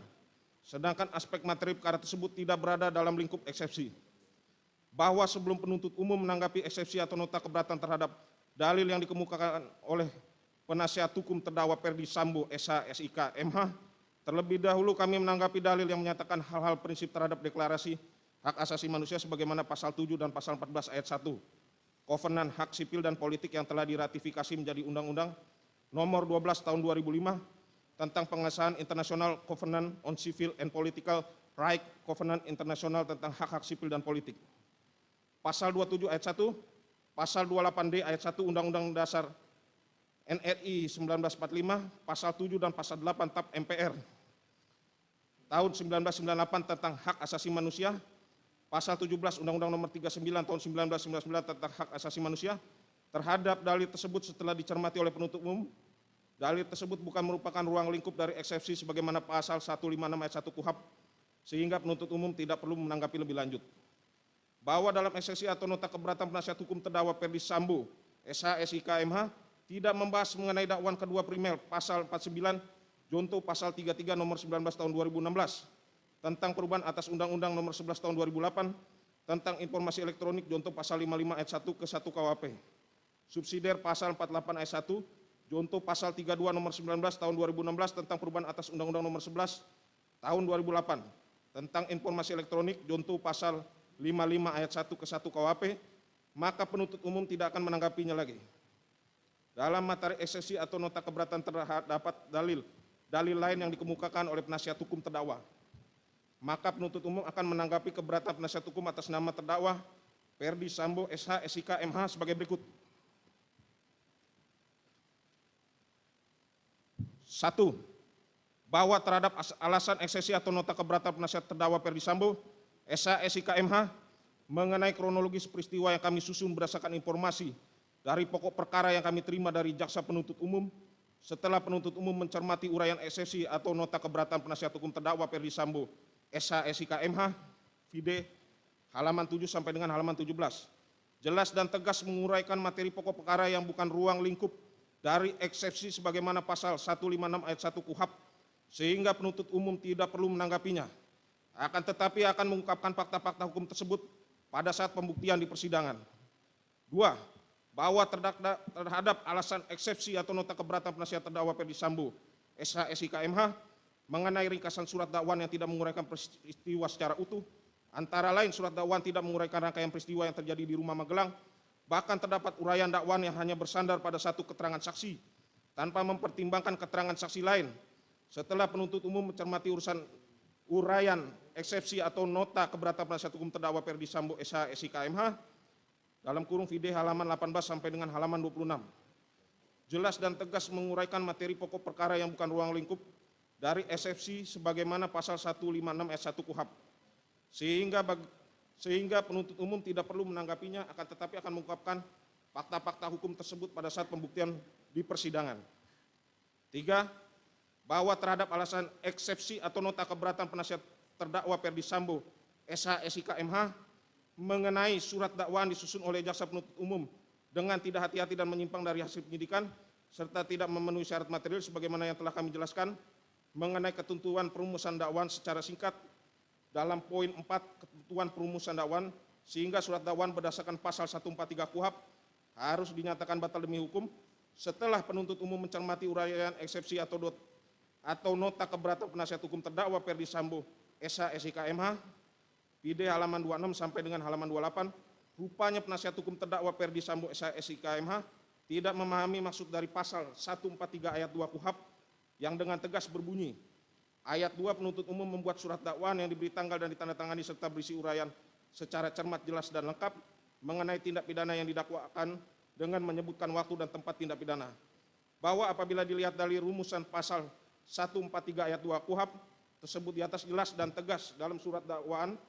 Speaker 5: Sedangkan aspek materi perkara tersebut tidak berada dalam lingkup eksepsi. Bahwa sebelum penuntut umum menanggapi eksepsi atau nota keberatan terhadap dalil yang dikemukakan oleh penasihat hukum terdakwa Ferdi Sambo SH SIK MH, terlebih dahulu kami menanggapi dalil yang menyatakan hal-hal prinsip terhadap deklarasi hak asasi manusia sebagaimana pasal 7 dan pasal 14 ayat 1. Kovenan hak sipil dan politik yang telah diratifikasi menjadi undang-undang nomor 12 tahun 2005 tentang pengesahan International Covenant on Civil and Political Right, Covenant Internasional tentang hak-hak sipil dan politik. Pasal 27 ayat 1, pasal 28D ayat 1 Undang-Undang Dasar NRI 1945, pasal 7 dan pasal 8 TAP MPR tahun 1998 tentang hak asasi manusia, pasal 17 Undang-Undang nomor 39 tahun 1999 tentang hak asasi manusia. Terhadap dalil tersebut setelah dicermati oleh penuntut umum, dalil tersebut bukan merupakan ruang lingkup dari eksepsi sebagaimana pasal 156 ayat 1 KUHP, sehingga penuntut umum tidak perlu menanggapi lebih lanjut. Bahwa dalam eksepsi atau nota keberatan penasihat hukum terdakwa Ferdi Sambo SH SIK MH tidak membahas mengenai dakwaan kedua primer pasal 49 Jonto pasal 33 nomor 19 tahun 2016 tentang perubahan atas Undang-Undang nomor 11 tahun 2008 tentang informasi elektronik Jonto pasal 55 ayat 1 ke 1 KUHP. Subsidiar pasal 48 ayat 1, Jonto pasal 32 nomor 19 tahun 2016 tentang perubahan atas Undang-Undang nomor 11 tahun 2008 tentang informasi elektronik, Jonto pasal 55 ayat 1 ke 1 KUHP, maka penuntut umum tidak akan menanggapinya lagi. Dalam materi eksepsi atau nota keberatan terdapat dalil lain yang dikemukakan oleh penasihat hukum terdakwa. Maka penuntut umum akan menanggapi keberatan penasihat hukum atas nama terdakwa Ferdi Sambo SH SIK MH sebagai berikut. 1. Bahwa terhadap alasan eksepsi atau nota keberatan penasihat terdakwa Ferdi Sambo SH SIK MH mengenai kronologis peristiwa yang kami susun berdasarkan informasi dari pokok perkara yang kami terima dari jaksa penuntut umum setelah penuntut umum mencermati uraian eksepsi atau nota keberatan penasihat hukum terdakwa Ferdi Sambo SH SIK MH vide halaman 7 sampai dengan halaman 17. Jelas dan tegas menguraikan materi pokok perkara yang bukan ruang lingkup dari eksepsi sebagaimana pasal 156 ayat 1 KUHP, sehingga penuntut umum tidak perlu menanggapinya. Akan tetapi akan mengungkapkan fakta-fakta hukum tersebut pada saat pembuktian di persidangan. 2. Bahwa terhadap alasan eksepsi atau nota keberatan penasihat terdakwa Ferdi Sambo SH SIK MH mengenai ringkasan surat dakwaan yang tidak menguraikan peristiwa secara utuh, antara lain surat dakwaan tidak menguraikan rangkaian peristiwa yang terjadi di rumah Magelang, bahkan terdapat uraian dakwaan yang hanya bersandar pada satu keterangan saksi tanpa mempertimbangkan keterangan saksi lain. Setelah penuntut umum mencermati uraian eksepsi atau nota keberatan penasihat hukum terdakwa Ferdi Sambo SH SIK MH dalam kurung VD halaman 18 sampai dengan halaman 26. Jelas dan tegas menguraikan materi pokok perkara yang bukan ruang lingkup dari eksepsi sebagaimana pasal 156 ayat 1 KUHP. Sehingga penuntut umum tidak perlu menanggapinya, akan tetapi akan mengungkapkan fakta-fakta hukum tersebut pada saat pembuktian di persidangan. 3. Bahwa terhadap alasan eksepsi atau nota keberatan penasihat terdakwa Ferdi Sambo SH SIK MH mengenai surat dakwaan disusun oleh jaksa penuntut umum dengan tidak hati-hati dan menyimpang dari hasil penyidikan serta tidak memenuhi syarat material sebagaimana yang telah kami jelaskan mengenai ketentuan perumusan dakwaan secara singkat dalam poin 4 ketentuan perumusan dakwaan, sehingga surat dakwaan berdasarkan pasal 143 KUHP harus dinyatakan batal demi hukum setelah penuntut umum mencermati uraian eksepsi atau nota keberatan penasihat hukum terdakwa Ferdi Sambo SH SIK MH PD halaman 26 sampai dengan halaman 28. Rupanya penasihat hukum terdakwa Ferdi Sambo SH SIK MH tidak memahami maksud dari pasal 143 ayat 2 KUHP yang dengan tegas berbunyi, ayat 2 penuntut umum membuat surat dakwaan yang diberi tanggal dan ditandatangani serta berisi uraian secara cermat, jelas dan lengkap mengenai tindak pidana yang didakwakan dengan menyebutkan waktu dan tempat tindak pidana. Bahwa apabila dilihat dari rumusan pasal 143 ayat 2 KUHP tersebut di atas jelas dan tegas dalam surat dakwaan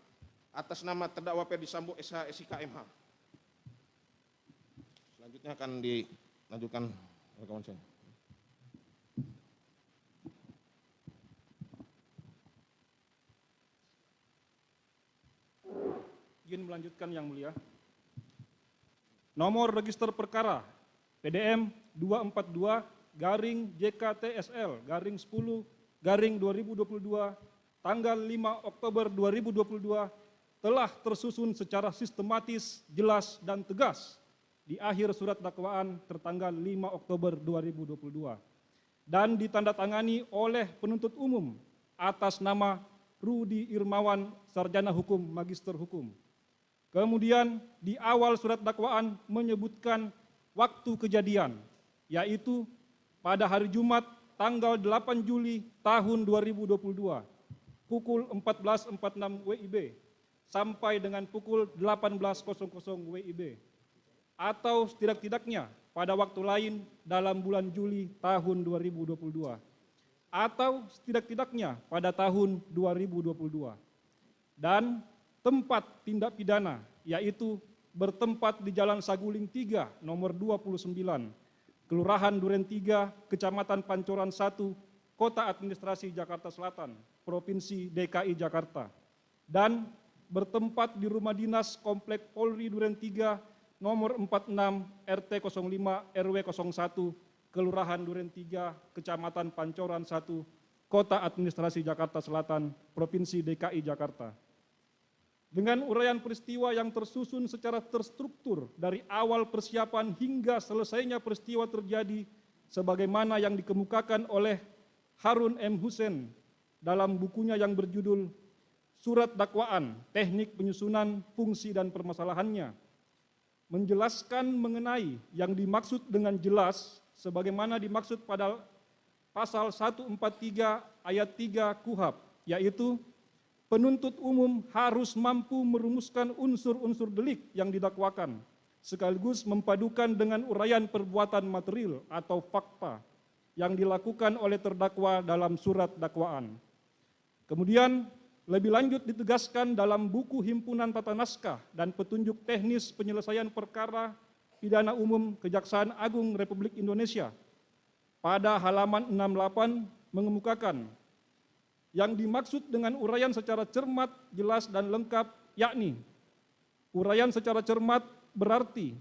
Speaker 5: atas nama terdakwa Ferdi Sambo SH SIK MH. Selanjutnya akan dilanjutkan oleh kawan saya.
Speaker 6: Izin melanjutkan yang mulia. Nomor register perkara PDM 242-JKTSL-10-2022 tanggal 5 Oktober 2022 telah tersusun secara sistematis, jelas dan tegas di akhir surat dakwaan tertanggal 5 Oktober 2022 dan ditandatangani oleh penuntut umum atas nama Rudi Irmawan, Sarjana Hukum, Magister Hukum. Kemudian di awal surat dakwaan menyebutkan waktu kejadian, yaitu pada hari Jumat tanggal 8 Juli tahun 2022 pukul 14.46 WIB sampai dengan pukul 18.00 WIB atau setidak-tidaknya pada waktu lain dalam bulan Juli tahun 2022 atau setidak-tidaknya pada tahun 2022. Dan tempat tindak pidana yaitu bertempat di Jalan Saguling 3 nomor 29, Kelurahan Duren 3, Kecamatan Pancoran 1, Kota Administrasi Jakarta Selatan, Provinsi DKI Jakarta, dan bertempat di Rumah Dinas Komplek Polri Duren 3 nomor 46 RT 05 RW 01, Kelurahan Duren 3, Kecamatan Pancoran 1, Kota Administrasi Jakarta Selatan, Provinsi DKI Jakarta. Dengan uraian peristiwa yang tersusun secara terstruktur dari awal persiapan hingga selesainya peristiwa terjadi sebagaimana yang dikemukakan oleh Harun M. Hussein dalam bukunya yang berjudul Surat Dakwaan, Teknik Penyusunan, Fungsi dan Permasalahannya, menjelaskan mengenai yang dimaksud dengan jelas sebagaimana dimaksud pada pasal 143 ayat 3 KUHP, yaitu penuntut umum harus mampu merumuskan unsur-unsur delik yang didakwakan, sekaligus mempadukan dengan uraian perbuatan material atau fakta yang dilakukan oleh terdakwa dalam surat dakwaan. Kemudian, lebih lanjut ditegaskan dalam buku Himpunan Tata Naskah dan Petunjuk Teknis Penyelesaian Perkara Pidana Umum Kejaksaan Agung Republik Indonesia pada halaman 68 mengemukakan yang dimaksud dengan uraian secara cermat, jelas dan lengkap yakni Uraian secara cermat berarti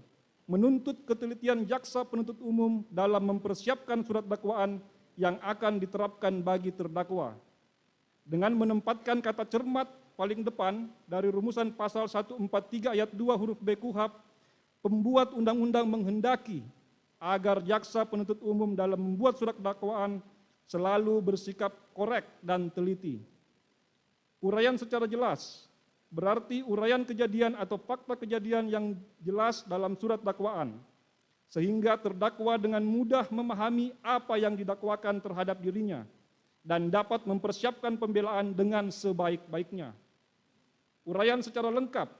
Speaker 6: menuntut ketelitian jaksa penuntut umum dalam mempersiapkan surat dakwaan yang akan diterapkan bagi terdakwa. Dengan menempatkan kata cermat paling depan dari rumusan pasal 143 ayat 2 huruf B KUHP, pembuat undang-undang menghendaki agar jaksa penuntut umum dalam membuat surat dakwaan selalu bersikap korek dan teliti. Uraian secara jelas berarti uraian kejadian atau fakta kejadian yang jelas dalam surat dakwaan, sehingga terdakwa dengan mudah memahami apa yang didakwakan terhadap dirinya dan dapat mempersiapkan pembelaan dengan sebaik-baiknya. Uraian secara lengkap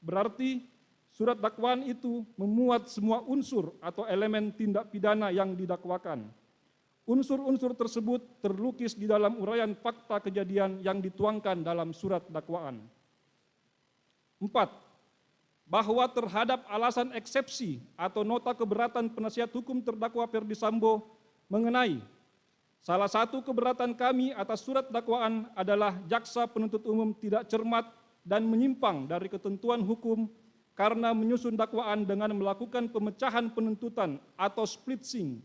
Speaker 6: berarti surat dakwaan itu memuat semua unsur atau elemen tindak pidana yang didakwakan. Unsur-unsur tersebut terlukis di dalam uraian fakta kejadian yang dituangkan dalam surat dakwaan. 4. Bahwa terhadap alasan eksepsi atau nota keberatan penasihat hukum terdakwa Ferdi Sambo mengenai salah satu keberatan kami atas surat dakwaan adalah jaksa penuntut umum tidak cermat dan menyimpang dari ketentuan hukum karena menyusun dakwaan dengan melakukan pemecahan penuntutan atau splitsing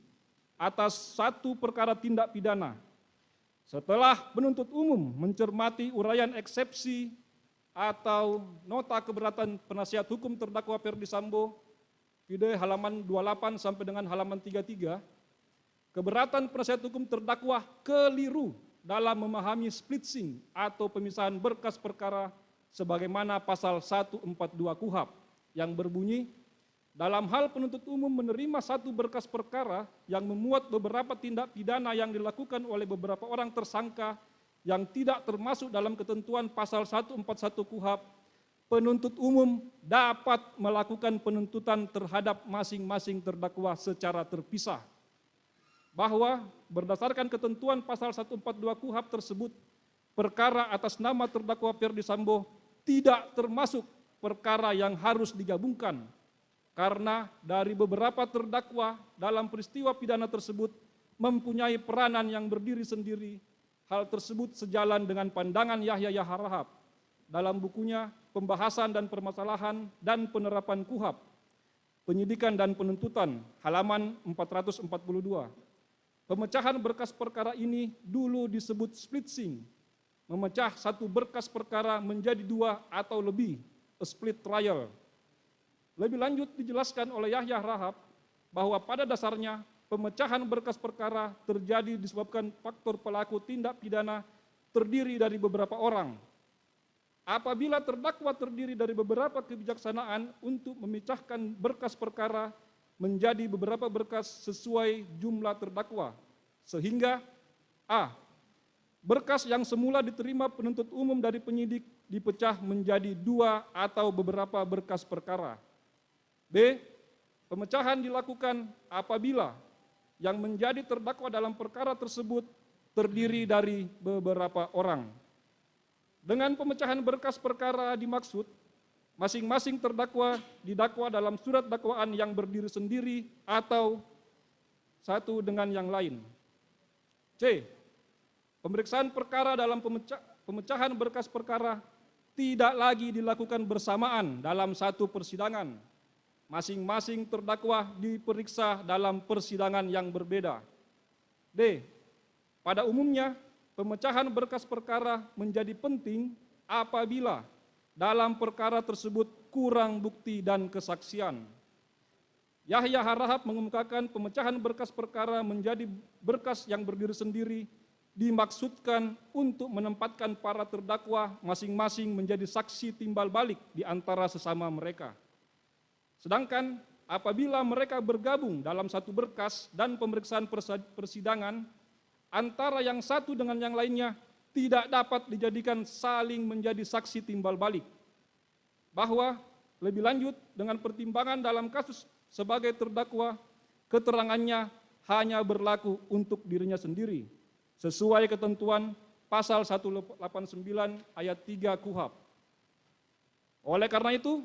Speaker 6: atas satu perkara tindak pidana. Setelah penuntut umum mencermati uraian eksepsi atau nota keberatan penasihat hukum terdakwa Ferdi Sambo, video halaman 28 sampai dengan halaman 33, keberatan penasihat hukum terdakwa keliru dalam memahami splitsing atau pemisahan berkas perkara sebagaimana pasal 142 KUHP yang berbunyi, dalam hal penuntut umum menerima satu berkas perkara yang memuat beberapa tindak pidana yang dilakukan oleh beberapa orang tersangka yang tidak termasuk dalam ketentuan pasal 141 KUHP, penuntut umum dapat melakukan penuntutan terhadap masing-masing terdakwa secara terpisah. Bahwa berdasarkan ketentuan pasal 142 KUHP tersebut, perkara atas nama terdakwa Ferdi Sambo tidak termasuk perkara yang harus digabungkan, karena dari beberapa terdakwa dalam peristiwa pidana tersebut mempunyai peranan yang berdiri sendiri. Hal tersebut sejalan dengan pandangan Yahya Harahap dalam bukunya Pembahasan dan Permasalahan dan Penerapan KUHP, Penyidikan dan Penuntutan, halaman 442. Pemecahan berkas perkara ini dulu disebut splitsing, memecah satu berkas perkara menjadi dua atau lebih, a split trial. Lebih lanjut dijelaskan oleh Yahya Harahap bahwa pada dasarnya pemecahan berkas perkara terjadi disebabkan faktor pelaku tindak pidana terdiri dari beberapa orang. Apabila terdakwa terdiri dari beberapa kebijaksanaan untuk memecahkan berkas perkara menjadi beberapa berkas sesuai jumlah terdakwa, sehingga a. berkas yang semula diterima penuntut umum dari penyidik dipecah menjadi dua atau beberapa berkas perkara. B. Pemecahan dilakukan apabila yang menjadi terdakwa dalam perkara tersebut terdiri dari beberapa orang. Dengan pemecahan berkas perkara dimaksud, masing-masing terdakwa didakwa dalam surat dakwaan yang berdiri sendiri atau satu dengan yang lain. C. Pemeriksaan perkara dalam pemecahan berkas perkara tidak lagi dilakukan bersamaan dalam satu persidangan. Masing-masing terdakwa diperiksa dalam persidangan yang berbeda. D. Pada umumnya, pemecahan berkas perkara menjadi penting apabila dalam perkara tersebut kurang bukti dan kesaksian. Yahya Harahap mengemukakan pemecahan berkas perkara menjadi berkas yang berdiri sendiri dimaksudkan untuk menempatkan para terdakwa masing-masing menjadi saksi timbal balik di antara sesama mereka. Sedangkan apabila mereka bergabung dalam satu berkas dan pemeriksaan persidangan, antara yang satu dengan yang lainnya tidak dapat dijadikan saling menjadi saksi timbal balik. Bahwa lebih lanjut dengan pertimbangan dalam kasus sebagai terdakwa, keterangannya hanya berlaku untuk dirinya sendiri, sesuai ketentuan pasal 189 ayat 3 KUHP. Oleh karena itu,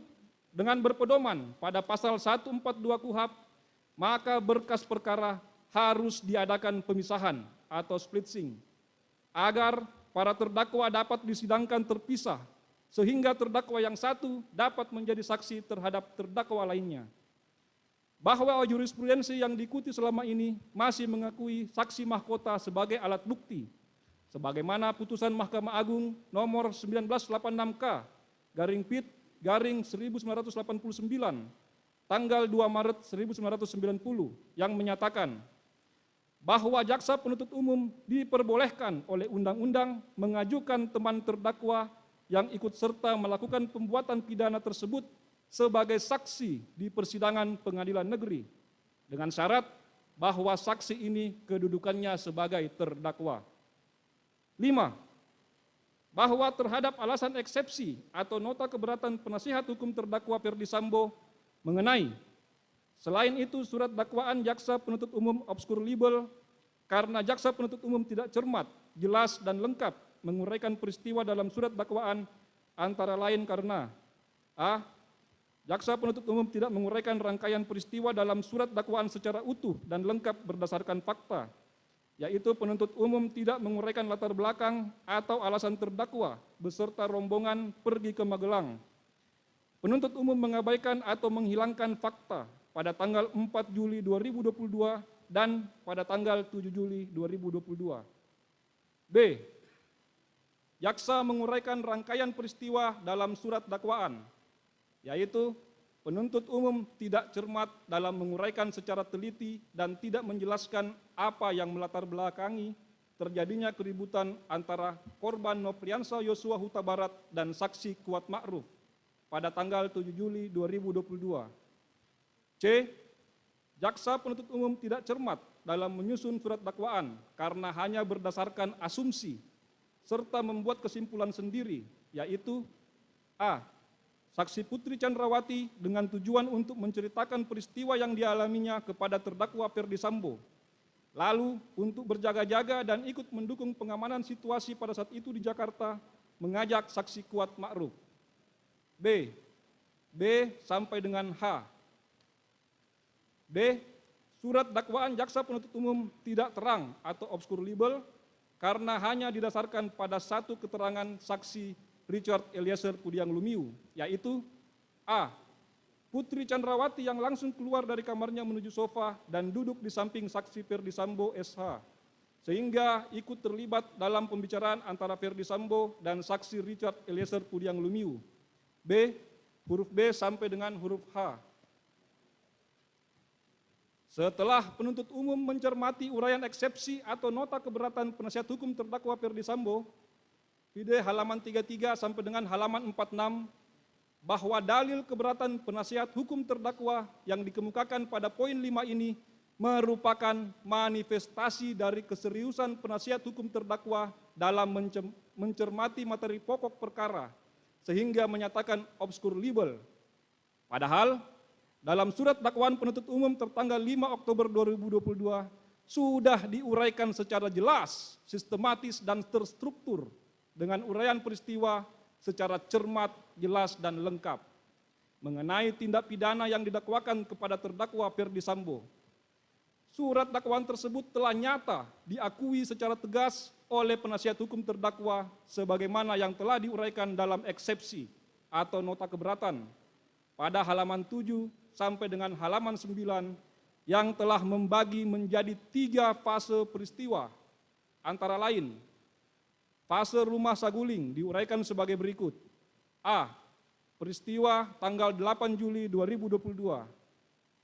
Speaker 6: dengan berpedoman pada pasal 142 KUHP, maka berkas perkara harus diadakan pemisahan atau splitsing, agar para terdakwa dapat disidangkan terpisah sehingga terdakwa yang satu dapat menjadi saksi terhadap terdakwa lainnya. Bahwa jurisprudensi yang diikuti selama ini masih mengakui saksi mahkota sebagai alat bukti, sebagaimana putusan Mahkamah Agung nomor 1986/PIT/1989 tanggal 2 Maret 1990 yang menyatakan bahwa jaksa penuntut umum diperbolehkan oleh undang-undang mengajukan teman terdakwa yang ikut serta melakukan pembuatan pidana tersebut sebagai saksi di persidangan pengadilan negeri dengan syarat bahwa saksi ini kedudukannya sebagai terdakwa. 5. Bahwa terhadap alasan eksepsi atau nota keberatan penasihat hukum terdakwa Ferdi Sambo mengenai selain itu surat dakwaan jaksa penuntut umum obskur libel karena jaksa penuntut umum tidak cermat, jelas dan lengkap menguraikan peristiwa dalam surat dakwaan antara lain karena a. Jaksa penuntut umum tidak menguraikan rangkaian peristiwa dalam surat dakwaan secara utuh dan lengkap berdasarkan fakta, yaitu penuntut umum tidak menguraikan latar belakang atau alasan terdakwa beserta rombongan pergi ke Magelang. Penuntut umum mengabaikan atau menghilangkan fakta pada tanggal 4 Juli 2022 dan pada tanggal 7 Juli 2022. B. Jaksa menguraikan rangkaian peristiwa dalam surat dakwaan, yaitu penuntut umum tidak cermat dalam menguraikan secara teliti dan tidak menjelaskan apa yang melatar belakangi terjadinya keributan antara korban Nofriansah Yosua Huta Barat dan saksi Kuat Ma'ruf pada tanggal 7 Juli 2022. C. Jaksa penuntut umum tidak cermat dalam menyusun surat dakwaan karena hanya berdasarkan asumsi serta membuat kesimpulan sendiri, yaitu a. Saksi Putri Chandrawati dengan tujuan untuk menceritakan peristiwa yang dialaminya kepada terdakwa Ferdi Sambo, lalu untuk berjaga-jaga dan ikut mendukung pengamanan situasi pada saat itu di Jakarta, mengajak saksi Kuat Ma'ruf. B sampai dengan H. B. Surat dakwaan jaksa penuntut umum tidak terang atau obskur libel karena hanya didasarkan pada satu keterangan saksi Richard Eliezer Pudiang Lumiu, yaitu a. Putri Chandrawati yang langsung keluar dari kamarnya menuju sofa dan duduk di samping saksi Ferdi Sambo SH, sehingga ikut terlibat dalam pembicaraan antara Ferdi Sambo dan saksi Richard Eliezer Pudiang Lumiu. B. Huruf B sampai dengan huruf H. Setelah penuntut umum mencermati uraian eksepsi atau nota keberatan penasihat hukum terdakwa Ferdi Sambo, PD halaman 33 sampai dengan halaman 46, bahwa dalil keberatan penasihat hukum terdakwa yang dikemukakan pada poin 5 ini merupakan manifestasi dari keseriusan penasihat hukum terdakwa dalam mencermati materi pokok perkara, sehingga menyatakan obskur libel. Padahal, dalam surat dakwaan penuntut umum tertanggal 5 Oktober 2022 sudah diuraikan secara jelas, sistematis dan terstruktur dengan uraian peristiwa secara cermat, jelas dan lengkap mengenai tindak pidana yang didakwakan kepada terdakwa Ferdi Sambo. Surat dakwaan tersebut telah nyata diakui secara tegas oleh penasihat hukum terdakwa sebagaimana yang telah diuraikan dalam eksepsi atau nota keberatan pada halaman 7 sampai dengan halaman 9 yang telah membagi menjadi 3 fase peristiwa, antara lain fase rumah saguling diuraikan sebagai berikut. A. Peristiwa tanggal 8 Juli 2022.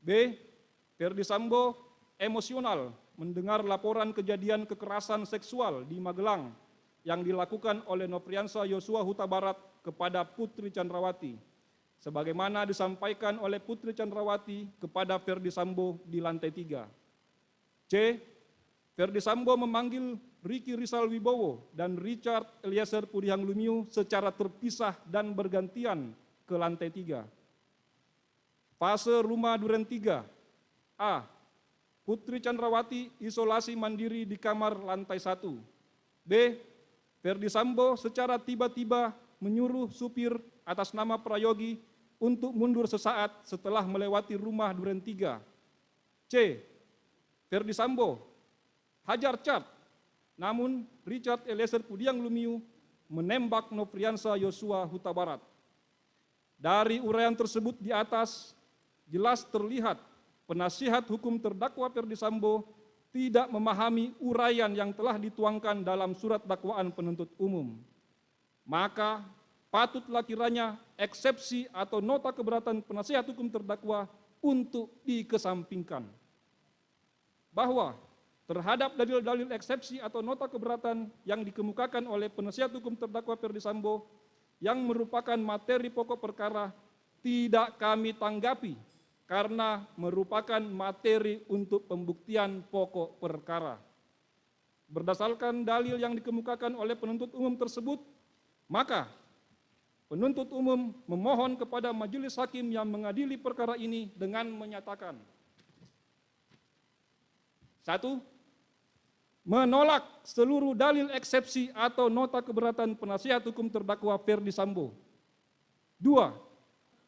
Speaker 6: B. Ferdi Sambo emosional mendengar laporan kejadian kekerasan seksual di Magelang yang dilakukan oleh Nofriansah Yosua Huta Barat kepada Putri Chandrawati, sebagaimana disampaikan oleh Putri Chandrawati kepada Ferdi Sambo di lantai 3. C. Ferdi Sambo memanggil Ricky Rizal Wibowo dan Richard Eliezer Pudiang Lumiu secara terpisah dan bergantian ke lantai 3. Fase rumah duren 3. A. Putri Chandrawati isolasi mandiri di kamar lantai 1. B. Ferdi Sambo secara tiba-tiba menyuruh supir atas nama Prayogi untuk mundur sesaat setelah melewati rumah duren 3. C. Ferdi Sambo hajar cat, namun Richard Eliezer Pudiang Lumiu menembak Nofriansa Yosua Huta Barat. Dari uraian tersebut di atas, jelas terlihat penasihat hukum terdakwa Ferdi Sambo tidak memahami uraian yang telah dituangkan dalam surat dakwaan penuntut umum. Maka patutlah kiranya eksepsi atau nota keberatan penasihat hukum terdakwa untuk dikesampingkan. Bahwa terhadap dalil-dalil eksepsi atau nota keberatan yang dikemukakan oleh penasihat hukum terdakwa Ferdi Sambo yang merupakan materi pokok perkara tidak kami tanggapi karena merupakan materi untuk pembuktian pokok perkara. Berdasarkan dalil yang dikemukakan oleh penuntut umum tersebut, maka penuntut umum memohon kepada majelis hakim yang mengadili perkara ini dengan menyatakan: 1. Menolak seluruh dalil eksepsi atau nota keberatan penasihat hukum terdakwa Ferdi Sambo. 2.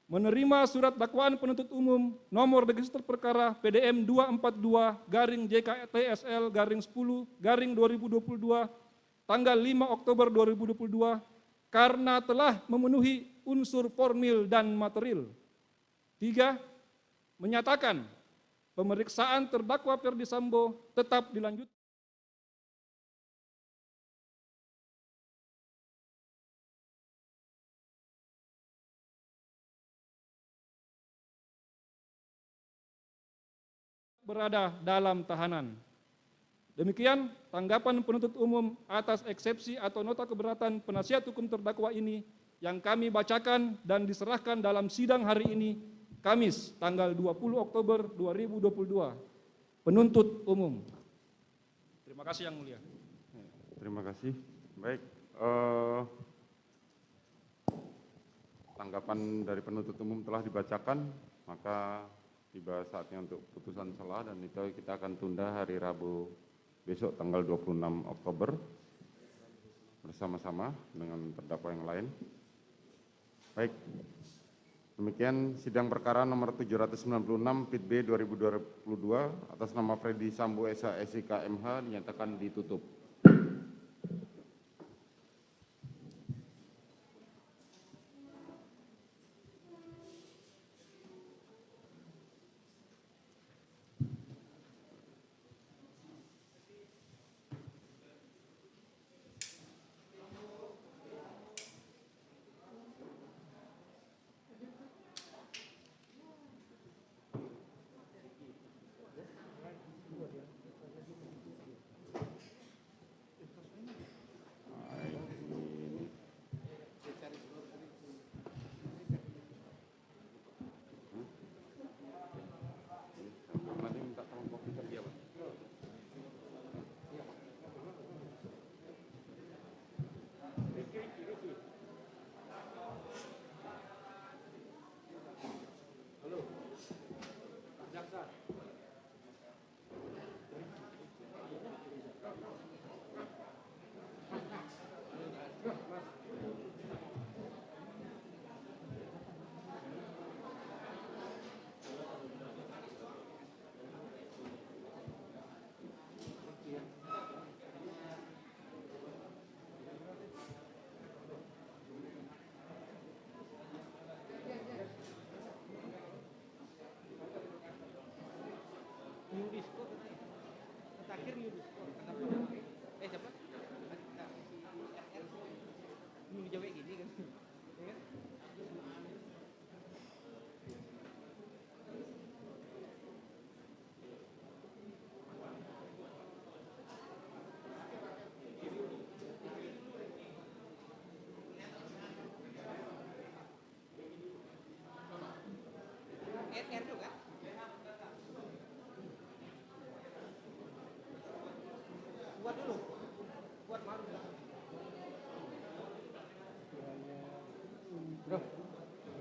Speaker 6: Menerima surat dakwaan penuntut umum nomor register perkara PDM 242-JKTSL-10-2022 tanggal 5 Oktober 2022 karena telah memenuhi unsur formil dan material. 3. Menyatakan pemeriksaan terdakwa Ferdi Sambo tetap dilanjutkan. Berada dalam tahanan. Demikian tanggapan penuntut umum atas eksepsi atau nota keberatan penasihat hukum terdakwa ini yang kami bacakan dan diserahkan dalam sidang hari ini, Kamis, tanggal 20 Oktober 2022. Penuntut umum. Terima kasih Yang Mulia.
Speaker 1: Terima kasih. Baik, tanggapan dari penuntut umum telah dibacakan, maka tiba saatnya untuk putusan selah dan itu kita akan tunda hari Rabu besok tanggal 26 Oktober bersama-sama dengan terdakwa yang lain. Baik, demikian sidang perkara nomor 796 PIT B 2022 atas nama Ferdi Sambo SH SIK MH dinyatakan ditutup.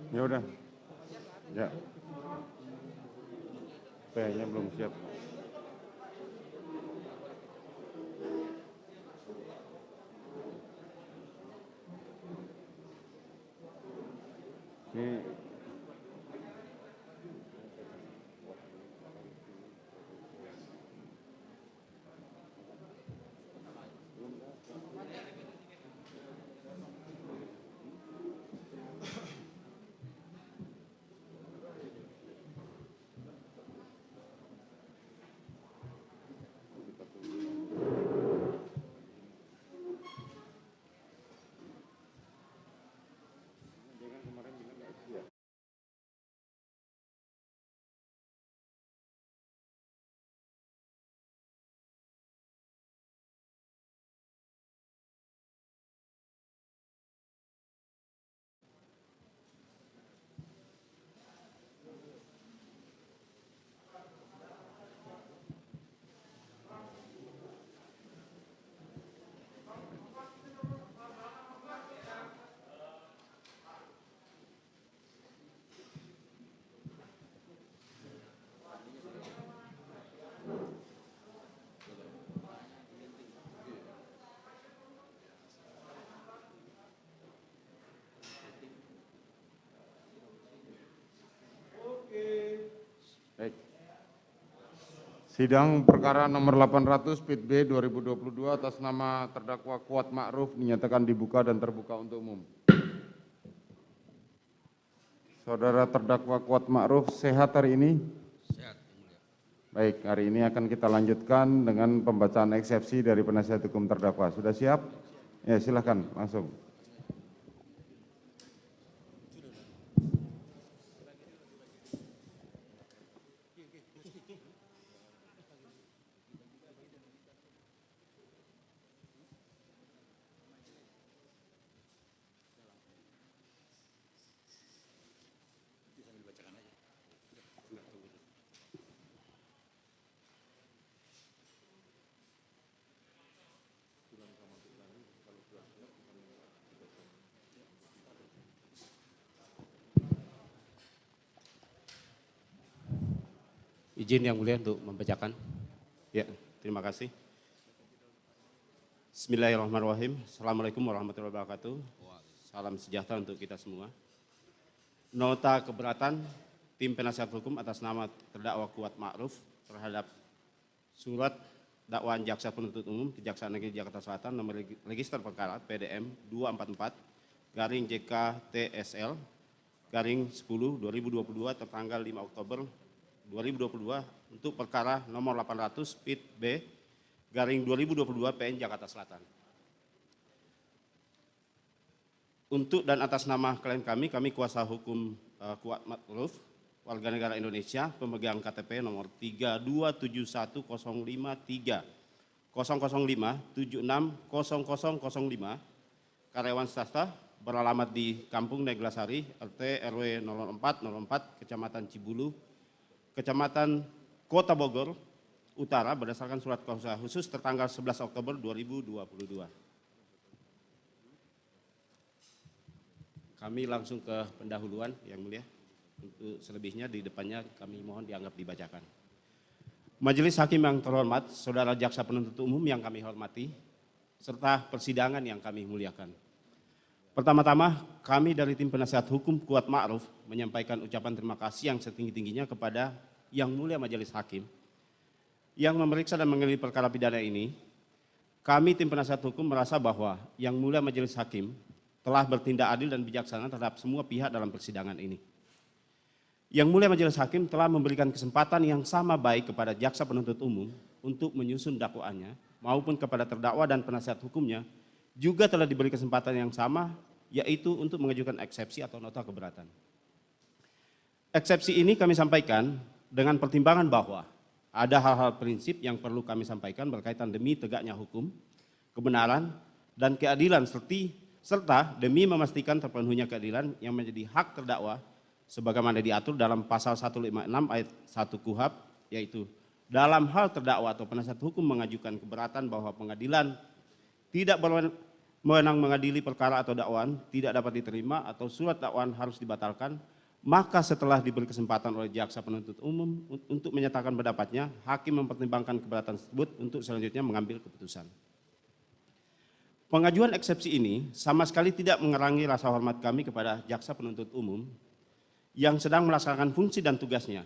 Speaker 1: Ya udah. Ya. P-nya belum siap. Ini Sidang perkara nomor 800 PIT B 2022 atas nama terdakwa Kuat Ma'ruf dinyatakan dibuka dan terbuka untuk umum. Saudara terdakwa Kuat Ma'ruf sehat hari ini?
Speaker 7: Sehat, Yang Mulia.
Speaker 1: Baik, hari ini akan kita lanjutkan dengan pembacaan eksepsi dari penasihat hukum terdakwa. Sudah siap? Ya, silakan langsung.
Speaker 7: Izin Yang Mulia untuk membacakan. Ya, terima kasih. Bismillahirrahmanirrahim. Assalamualaikum warahmatullahi wabarakatuh. Salam sejahtera untuk kita semua. Nota keberatan tim penasihat hukum atas nama terdakwa Kuat Ma'ruf terhadap surat dakwaan jaksa penuntut umum Kejaksaan Negeri Jakarta Selatan nomor register perkara PDM 244-JK-TSL-10/2022 tertanggal 5 Oktober 2022 untuk perkara nomor 800 PIT B 2022 PN Jakarta Selatan. Untuk dan atas nama klien kami kuasa hukum Kuat Ma'ruf, warga negara Indonesia, pemegang KTP nomor 3271053005760005, karyawan swasta, beralamat di Kampung Neglasari, RT RW 0404, Kecamatan Cibulu, Kecamatan Kota Bogor Utara berdasarkan surat kuasa khusus tertanggal 11 Oktober 2022. Kami langsung ke pendahuluan Yang Mulia. Untuk selebihnya di depannya kami mohon dianggap dibacakan. Majelis Hakim yang terhormat, Saudara Jaksa Penuntut Umum yang kami hormati, serta persidangan yang kami muliakan. Pertama-tama, kami dari tim penasihat hukum Kuat Ma'ruf menyampaikan ucapan terima kasih yang setinggi-tingginya kepada Yang Mulia Majelis Hakim yang memeriksa dan mengadili perkara pidana ini. Kami tim penasihat hukum merasa bahwa Yang Mulia Majelis Hakim telah bertindak adil dan bijaksana terhadap semua pihak dalam persidangan ini. Yang Mulia Majelis Hakim telah memberikan kesempatan yang sama baik kepada jaksa penuntut umum untuk menyusun dakwaannya maupun kepada terdakwa dan penasihat hukumnya juga telah diberi kesempatan yang sama, yaitu untuk mengajukan eksepsi atau nota keberatan. Eksepsi ini kami sampaikan dengan pertimbangan bahwa ada hal-hal prinsip yang perlu kami sampaikan berkaitan demi tegaknya hukum, kebenaran, dan keadilan serta demi memastikan terpenuhinya keadilan yang menjadi hak terdakwa sebagaimana diatur dalam pasal 156 ayat 1 KUHP, yaitu dalam hal terdakwa atau penasihat hukum mengajukan keberatan bahwa pengadilan tidak berwenang mengadili perkara atau dakwaan tidak dapat diterima atau surat dakwaan harus dibatalkan, maka setelah diberi kesempatan oleh jaksa penuntut umum untuk menyatakan pendapatnya, hakim mempertimbangkan keberatan tersebut untuk selanjutnya mengambil keputusan. Pengajuan eksepsi ini sama sekali tidak mengurangi rasa hormat kami kepada jaksa penuntut umum yang sedang melaksanakan fungsi dan tugasnya.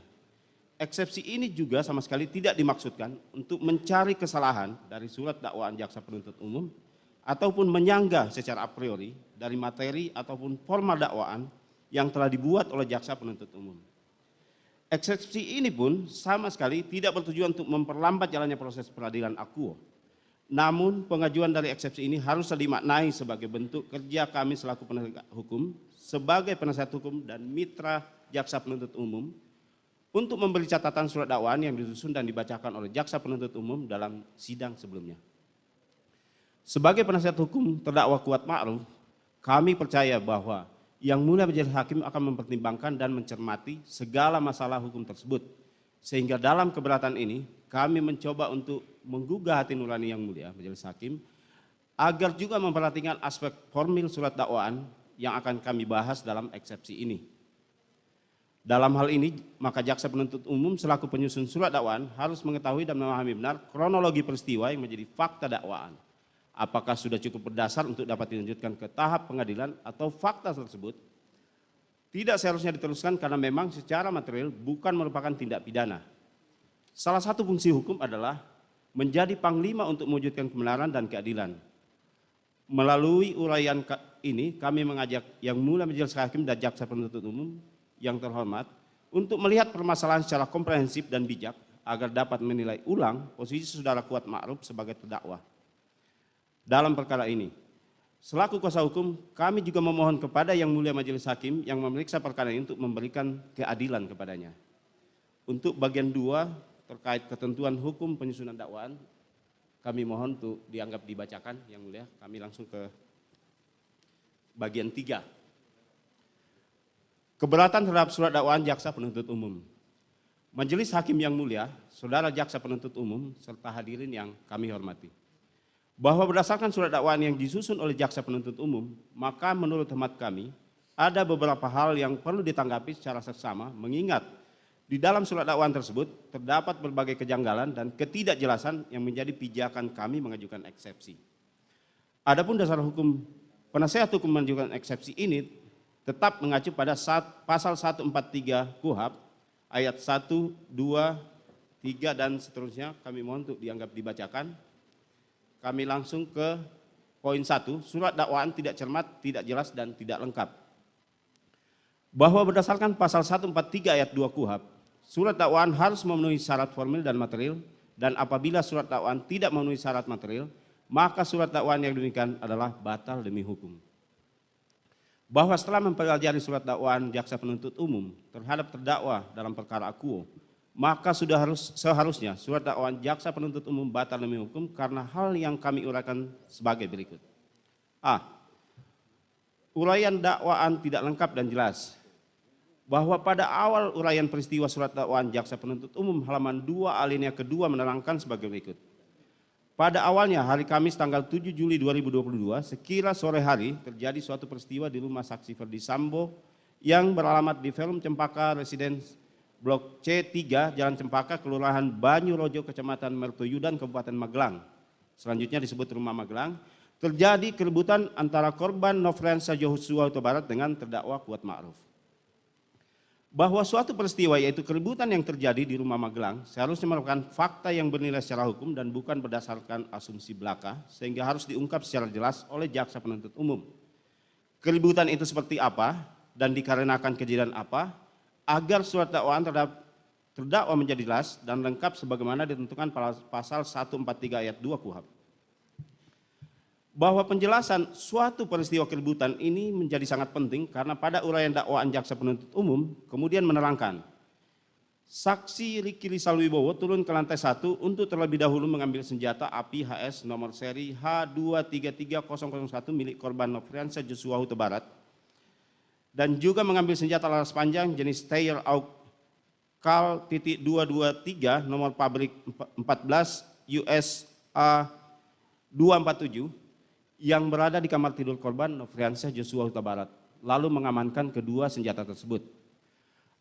Speaker 7: Eksepsi ini juga sama sekali tidak dimaksudkan untuk mencari kesalahan dari surat dakwaan jaksa penuntut umum ataupun menyanggah secara a priori dari materi ataupun formal dakwaan yang telah dibuat oleh jaksa penuntut umum. Eksepsi ini pun sama sekali tidak bertujuan untuk memperlambat jalannya proses peradilan akuo. Namun pengajuan dari eksepsi ini harus dimaknai sebagai bentuk kerja kami selaku penegak hukum, sebagai penasihat hukum dan mitra jaksa penuntut umum untuk memberi catatan surat dakwaan yang disusun dan dibacakan oleh jaksa penuntut umum dalam sidang sebelumnya. Sebagai penasihat hukum terdakwa Kuat Ma'ruf, kami percaya bahwa Yang Mulia Majelis Hakim akan mempertimbangkan dan mencermati segala masalah hukum tersebut, sehingga dalam keberatan ini kami mencoba untuk menggugah hati nurani Yang Mulia Majelis Hakim agar juga memperhatikan aspek formil surat dakwaan yang akan kami bahas dalam eksepsi ini. Dalam hal ini, maka jaksa penuntut umum selaku penyusun surat dakwaan harus mengetahui dan memahami benar kronologi peristiwa yang menjadi fakta dakwaan. Apakah sudah cukup berdasar untuk dapat dilanjutkan ke tahap pengadilan atau fakta tersebut tidak seharusnya diteruskan karena memang secara material bukan merupakan tindak pidana. Salah satu fungsi hukum adalah menjadi panglima untuk mewujudkan kebenaran dan keadilan. Melalui uraian ini kami mengajak Yang Mulia Majelis Hakim dan Jaksa Penuntut Umum yang terhormat untuk melihat permasalahan secara komprehensif dan bijak agar dapat menilai ulang posisi Saudara Kuat Ma'ruf sebagai terdakwa dalam perkara ini. Selaku kuasa hukum, kami juga memohon kepada Yang Mulia Majelis Hakim yang memeriksa perkara ini untuk memberikan keadilan kepadanya. Untuk bagian 2 terkait ketentuan hukum penyusunan dakwaan, kami mohon untuk dianggap dibacakan, Yang Mulia. Kami langsung ke bagian 3. Keberatan terhadap surat dakwaan Jaksa Penuntut Umum. Majelis Hakim yang mulia, Saudara Jaksa Penuntut Umum, serta hadirin yang kami hormati. Bahwa berdasarkan surat dakwaan yang disusun oleh Jaksa Penuntut Umum, maka menurut hemat kami, ada beberapa hal yang perlu ditanggapi secara seksama, mengingat di dalam surat dakwaan tersebut terdapat berbagai kejanggalan dan ketidakjelasan yang menjadi pijakan kami mengajukan eksepsi. Adapun dasar hukum penasihat hukum mengajukan eksepsi ini tetap mengacu pada pasal 143 KUHP ayat 1, 2, 3 dan seterusnya. Kami mohon untuk dianggap dibacakan. Kami langsung ke poin 1, surat dakwaan tidak cermat, tidak jelas dan tidak lengkap. Bahwa berdasarkan pasal 143 ayat 2 KUHP, surat dakwaan harus memenuhi syarat formil dan material, dan apabila surat dakwaan tidak memenuhi syarat material, maka surat dakwaan yang demikian adalah batal demi hukum. Bahwa setelah mempelajari surat dakwaan Jaksa Penuntut Umum terhadap terdakwa dalam perkara akuo, maka seharusnya surat dakwaan Jaksa Penuntut Umum batal demi hukum karena hal yang kami uraikan sebagai berikut. A. Uraian dakwaan tidak lengkap dan jelas. Bahwa pada awal uraian peristiwa surat dakwaan Jaksa Penuntut Umum halaman 2 alinea kedua menerangkan sebagai berikut. Pada awalnya hari Kamis tanggal 7 Juli 2022, sekira sore hari terjadi suatu peristiwa di rumah saksi Ferdi Sambo yang beralamat di Velum Cempaka Residence Blok C3 Jalan Cempaka, Kelurahan Banyurojo, Kecamatan Mertoyudan, Kabupaten Magelang. Selanjutnya disebut Rumah Magelang. Terjadi keributan antara korban Nofriansah Joshua Huta Barat dengan terdakwa Kuat Ma'ruf. Bahwa suatu peristiwa yaitu keributan yang terjadi di Rumah Magelang seharusnya merupakan fakta yang bernilai secara hukum dan bukan berdasarkan asumsi belaka, sehingga harus diungkap secara jelas oleh Jaksa Penuntut Umum. Keributan itu seperti apa dan dikarenakan kejadian apa, agar surat dakwaan terhadap terdakwa menjadi jelas dan lengkap sebagaimana ditentukan pasal 143 ayat 2 KUHP. Bahwa penjelasan suatu peristiwa keributan ini menjadi sangat penting karena pada uraian dakwaan Jaksa Penuntut Umum kemudian menerangkan saksi Riki Rizal Wibowo turun ke lantai 1 untuk terlebih dahulu mengambil senjata api HS nomor seri H233001 milik korban Nofriansah Joshua Huta Barat dan juga mengambil senjata laras panjang jenis Steyr AUK Kal .223 nomor pabrik 14 USA 247 yang berada di kamar tidur korban Nofriansah Joshua Huta Barat, lalu mengamankan kedua senjata tersebut.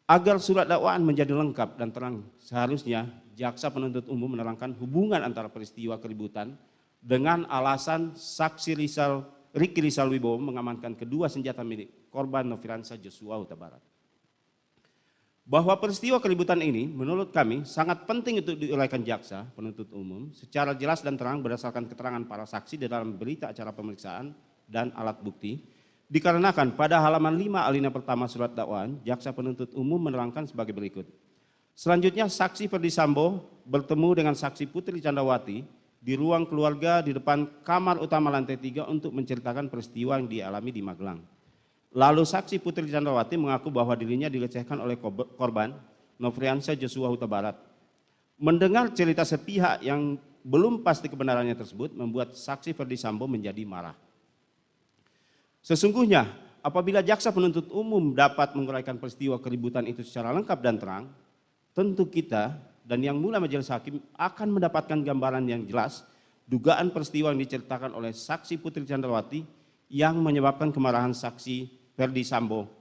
Speaker 7: Agar surat dakwaan menjadi lengkap dan terang, seharusnya Jaksa Penuntut Umum menerangkan hubungan antara peristiwa keributan dengan alasan saksi Riki Rizal Wibowo mengamankan kedua senjata milik korban Nofriansah Joshua Huta Barat. Bahwa peristiwa keributan ini menurut kami sangat penting untuk diuraikan Jaksa Penuntut Umum secara jelas dan terang berdasarkan keterangan para saksi di dalam berita acara pemeriksaan dan alat bukti, dikarenakan pada halaman 5 alinea pertama surat dakwaan Jaksa Penuntut Umum menerangkan sebagai berikut. Selanjutnya saksi Ferdi Sambo bertemu dengan saksi Putri Candrawati di ruang keluarga di depan kamar utama lantai 3 untuk menceritakan peristiwa yang dialami di Magelang. Lalu saksi Putri Candrawati mengaku bahwa dirinya dilecehkan oleh korban Nofriansah Joshua Huta Barat. Mendengar cerita sepihak yang belum pasti kebenarannya tersebut membuat saksi Ferdi Sambo menjadi marah. Sesungguhnya apabila Jaksa Penuntut Umum dapat menguraikan peristiwa keributan itu secara lengkap dan terang, tentu kita dan Yang Mulia Majelis Hakim akan mendapatkan gambaran yang jelas dugaan peristiwa yang diceritakan oleh saksi Putri Candrawati yang menyebabkan kemarahan saksi Ferdi Sambo.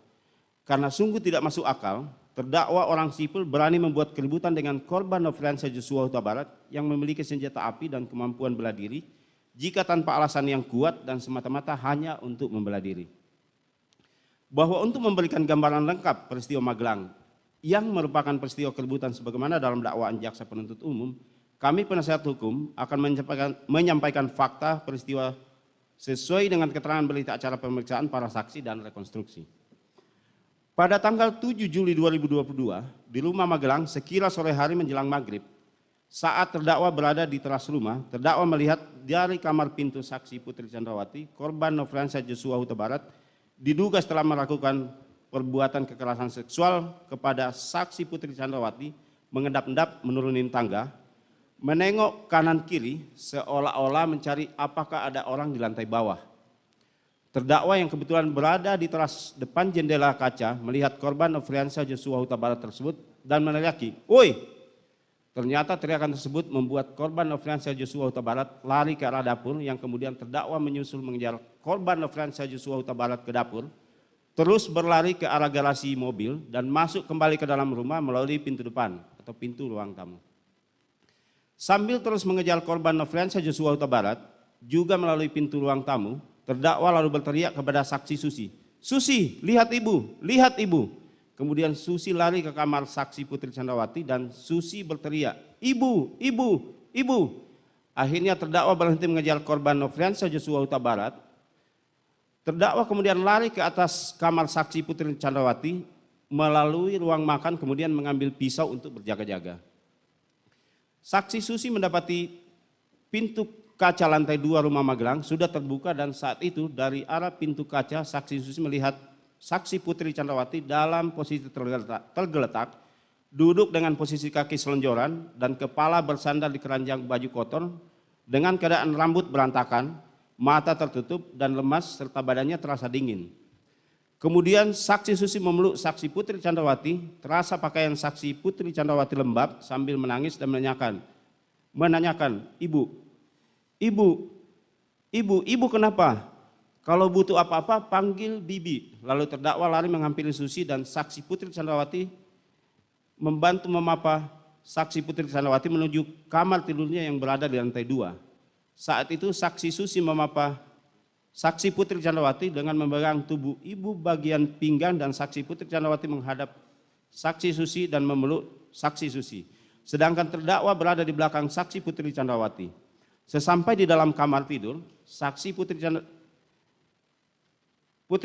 Speaker 7: Karena sungguh tidak masuk akal, terdakwa orang sipil berani membuat keributan dengan korban Nofriansah Joshua Huta Barat yang memiliki senjata api dan kemampuan bela diri jika tanpa alasan yang kuat dan semata-mata hanya untuk membela diri. Bahwa untuk memberikan gambaran lengkap peristiwa Magelang yang merupakan peristiwa keributan sebagaimana dalam dakwaan jaksa penuntut umum, kami penasihat hukum akan menyampaikan fakta peristiwa sesuai dengan keterangan berita acara pemeriksaan para saksi dan rekonstruksi. Pada tanggal 7 Juli 2022 di rumah Magelang sekira sore hari menjelang maghrib, saat terdakwa berada di teras rumah, terdakwa melihat dari kamar pintu saksi Putri Chandrawati, korban Nofriansyah Joshua Huta Barat, diduga setelah melakukan perbuatan kekerasan seksual kepada saksi Putri Chandrawati, mengendap-endap menurunin tangga, menengok kanan kiri seolah-olah mencari apakah ada orang di lantai bawah. Terdakwa yang kebetulan berada di teras depan jendela kaca melihat korban Nofriansyah Joshua Huta Barat tersebut dan meneriaki, "Woi!" Ternyata teriakan tersebut membuat korban Nofriansyah Joshua Huta Barat lari ke arah dapur, yang kemudian terdakwa menyusul mengejar korban Nofriansyah Joshua Huta Barat ke dapur, terus berlari ke arah garasi mobil dan masuk kembali ke dalam rumah melalui pintu depan atau pintu ruang tamu. Sambil terus mengejar korban Nofriansyah Joshua Huta Barat juga melalui pintu ruang tamu, terdakwa lalu berteriak kepada saksi Susi, "Susi, lihat ibu, lihat ibu." Kemudian Susi lari ke kamar saksi Putri Chandrawati dan Susi berteriak, "Ibu, ibu, ibu." Akhirnya terdakwa berhenti mengejar korban Nofriansyah Joshua Huta Barat. Terdakwa kemudian lari ke atas kamar saksi Putri Chandrawati melalui ruang makan, kemudian mengambil pisau untuk berjaga-jaga. Saksi Susi mendapati pintu kaca lantai 2 rumah Magelang sudah terbuka dan saat itu dari arah pintu kaca saksi Susi melihat saksi Putri Chandrawati dalam posisi tergeletak, duduk dengan posisi kaki selonjoran dan kepala bersandar di keranjang baju kotor dengan keadaan rambut berantakan, mata tertutup dan lemas serta badannya terasa dingin. Kemudian saksi Susi memeluk saksi Putri Chandrawati, terasa pakaian saksi Putri Chandrawati lembab sambil menangis dan menanyakan, "Ibu, ibu, ibu, ibu kenapa? Kalau butuh apa-apa panggil bibi." Lalu terdakwa lari menghampiri Susi dan saksi Putri Chandrawati membantu memapa saksi Putri Chandrawati menuju kamar tidurnya yang berada di lantai 2. Saat itu saksi Susi memapa saksi Putri Chandrawati dengan memegang tubuh ibu bagian pinggang dan saksi Putri Chandrawati menghadap saksi Susi dan memeluk saksi Susi. Sedangkan terdakwa berada di belakang saksi Putri Chandrawati. Sesampai di dalam kamar tidur, saksi Putri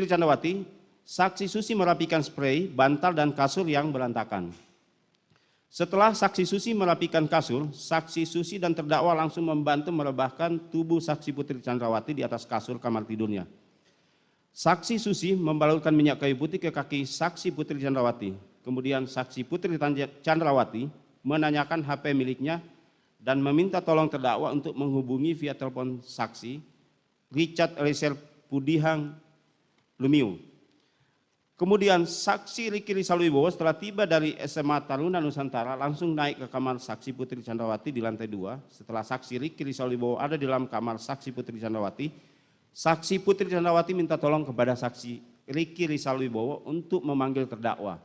Speaker 7: Chandrawati, saksi Susi merapikan sprei, bantal dan kasur yang berantakan. Setelah saksi Susi merapikan kasur, saksi Susi dan terdakwa langsung membantu merebahkan tubuh saksi Putri Chandrawati di atas kasur kamar tidurnya. Saksi Susi membalurkan minyak kayu putih ke kaki saksi Putri Chandrawati. Kemudian saksi Putri Chandrawati menanyakan HP miliknya dan meminta tolong terdakwa untuk menghubungi via telepon saksi Richard Eliezer Pudihang Lumiu. Kemudian saksi Riki Rizalwibowo setelah tiba dari SMA Taruna Nusantara langsung naik ke kamar saksi Putri Chandrawati di lantai 2. Setelah saksi Riki Rizalwibowo ada di dalam kamar saksi Putri Chandrawati, saksi Putri Chandrawati minta tolong kepada saksi Riki Rizalwibowo untuk memanggil terdakwa.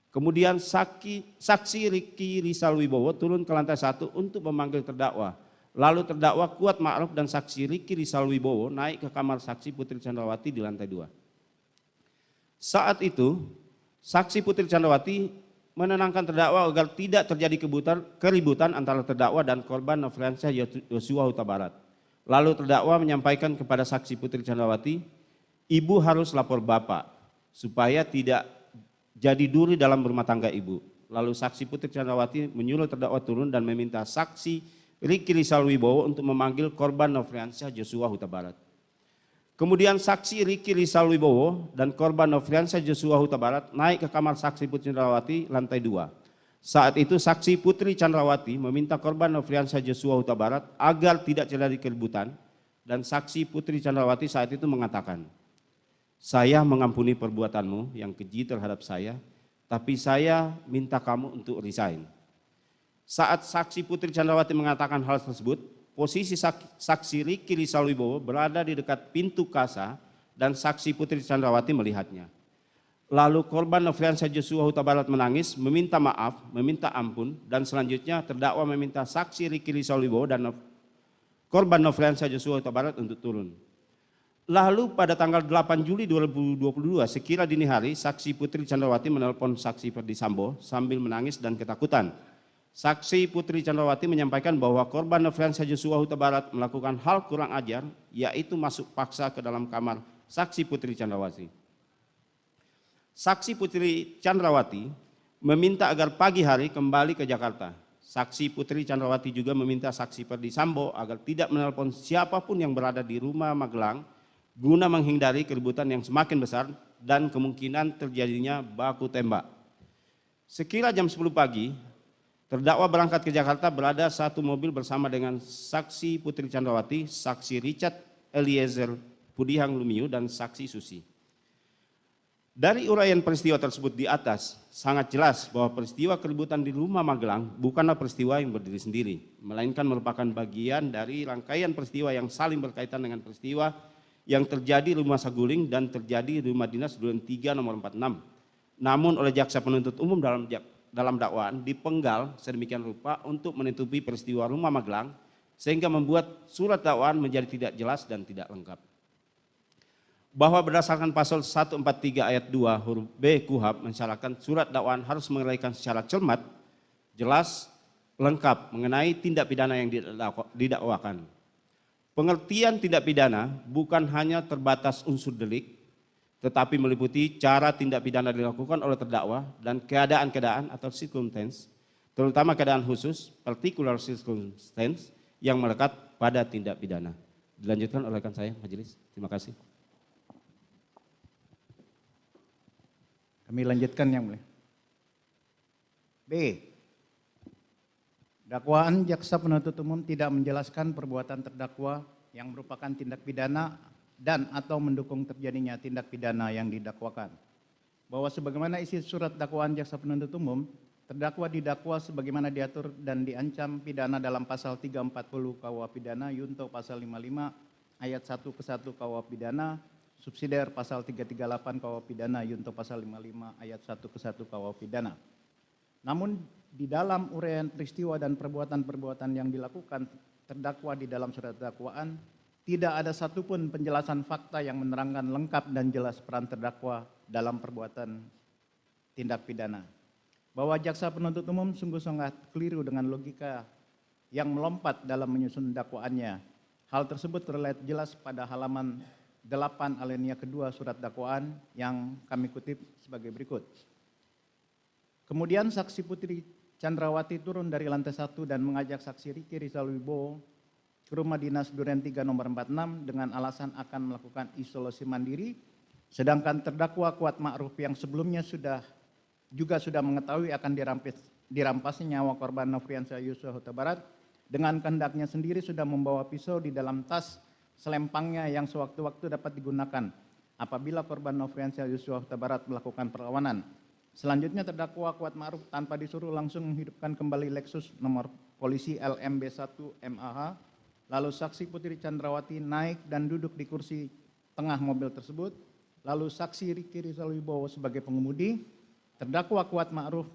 Speaker 7: Kemudian saksi Riki Rizalwibowo turun ke lantai 1 untuk memanggil terdakwa. Lalu terdakwa Kuat Ma'ruf dan saksi Riki Rizalwibowo naik ke kamar saksi Putri Chandrawati di lantai 2. Saat itu, saksi Putri Chandrawati menenangkan terdakwa agar tidak terjadi keributan antara terdakwa dan korban Nofriansyah Joshua Huta Barat. Lalu terdakwa menyampaikan kepada saksi Putri Chandrawati, "Ibu harus lapor bapak supaya tidak jadi duri dalam rumah tangga ibu." Lalu saksi Putri Chandrawati menyuruh terdakwa turun dan meminta saksi Riki Rizalwibowo untuk memanggil korban Nofriansyah Joshua Huta Barat. Kemudian saksi Riki Rizalwibowo dan korban Nofriansyah Joshua Huta Barat naik ke kamar saksi Putri Chandrawati lantai 2. Saat itu saksi Putri Chandrawati meminta korban Nofriansyah Joshua Huta Barat agar tidak terjadi keributan dan saksi Putri Chandrawati saat itu mengatakan, "Saya mengampuni perbuatanmu yang keji terhadap saya, tapi saya minta kamu untuk resign." Saat saksi Putri Chandrawati mengatakan hal tersebut, posisi saksi Riki Rizalwibowo berada di dekat pintu kasa dan saksi Putri Chandrawati melihatnya. Lalu korban Nofriansyah Joshua Huta Barat menangis, meminta maaf, meminta ampun, dan selanjutnya terdakwa meminta saksi Riki Rizalwibowo dan korban Nofriansyah Joshua Huta Barat untuk turun. Lalu pada tanggal 8 Juli 2022, sekira dini hari, saksi Putri Chandrawati menelpon saksi Ferdisambo sambil menangis dan ketakutan. Saksi Putri Chandrawati menyampaikan bahwa korban Nofriansah Joshua Huta Barat melakukan hal kurang ajar, yaitu masuk paksa ke dalam kamar saksi Putri Chandrawati. Saksi Putri Chandrawati meminta agar pagi hari kembali ke Jakarta. Saksi Putri Chandrawati juga meminta saksi Ferdisambo agar tidak menelpon siapapun yang berada di rumah Magelang guna menghindari keributan yang semakin besar dan kemungkinan terjadinya baku tembak. Sekira jam 10 pagi, terdakwa berangkat ke Jakarta berada satu mobil bersama dengan saksi Putri Chandrawati, saksi Richard Eliezer Pudihang Lumiu, dan saksi Susi. Dari uraian peristiwa tersebut di atas, sangat jelas bahwa peristiwa keributan di rumah Magelang bukanlah peristiwa yang berdiri sendiri, melainkan merupakan bagian dari rangkaian peristiwa yang saling berkaitan dengan peristiwa yang terjadi di rumah Saguling dan terjadi di rumah dinas Duren 3 nomor 46. Namun oleh jaksa penuntut umum dalam dakwaan dipenggal sedemikian rupa untuk menutupi peristiwa rumah Magelang sehingga membuat surat dakwaan menjadi tidak jelas dan tidak lengkap. Bahwa berdasarkan pasal 143 ayat 2 huruf B KUHP mensyaratkan surat dakwaan harus menguraikan secara cermat, jelas, lengkap mengenai tindak pidana yang didakwakan. Pengertian tindak pidana bukan hanya terbatas unsur delik, tetapi meliputi cara tindak pidana dilakukan oleh terdakwa dan keadaan-keadaan atau circumstance, terutama keadaan khusus, particular circumstance yang melekat pada tindak pidana. Dilanjutkan oleh rekan saya, majelis. Terima kasih.
Speaker 8: Kami lanjutkan yang mulia. B. Dakwaan jaksa penuntut umum tidak menjelaskan perbuatan terdakwa yang merupakan tindak pidana dan atau mendukung terjadinya tindak pidana yang didakwakan. Bahwa sebagaimana isi surat dakwaan jaksa penuntut umum, terdakwa didakwa sebagaimana diatur dan diancam pidana dalam pasal 340 KUH pidana Yunto pasal 55 ayat 1 ke 1 KUH pidana, subsidiar pasal 338 KUH pidana Yunto pasal 55 ayat 1 ke 1 KUH pidana. Namun di dalam uraian peristiwa dan perbuatan-perbuatan yang dilakukan terdakwa di dalam surat dakwaan, tidak ada satupun penjelasan fakta yang menerangkan lengkap dan jelas peran terdakwa dalam perbuatan tindak pidana. Bahwa jaksa penuntut umum sungguh sangat keliru dengan logika yang melompat dalam menyusun dakwaannya. Hal tersebut terlihat jelas pada halaman 8 alinea kedua surat dakwaan yang kami kutip sebagai berikut. Kemudian saksi Putri Chandrawati turun dari lantai 1 dan mengajak saksi Riki Rizal Wibowo ke rumah dinas Duren 3 nomor 46 dengan alasan akan melakukan isolasi mandiri, sedangkan terdakwa Kuat Ma'ruf yang sebelumnya sudah mengetahui akan dirampasnya nyawa korban Nofriansah Joshua Huta Barat, dengan kehendaknya sendiri sudah membawa pisau di dalam tas selempangnya yang sewaktu-waktu dapat digunakan apabila korban Nofriansah Joshua Huta Barat melakukan perlawanan. Selanjutnya terdakwa Kuat Ma'ruf tanpa disuruh langsung menghidupkan kembali Lexus nomor polisi LMB1 MAH. Lalu saksi Putri Chandrawati naik dan duduk di kursi tengah mobil tersebut. Lalu saksi Riki Rizal Wibowo sebagai pengemudi, terdakwa Kuat Ma'ruf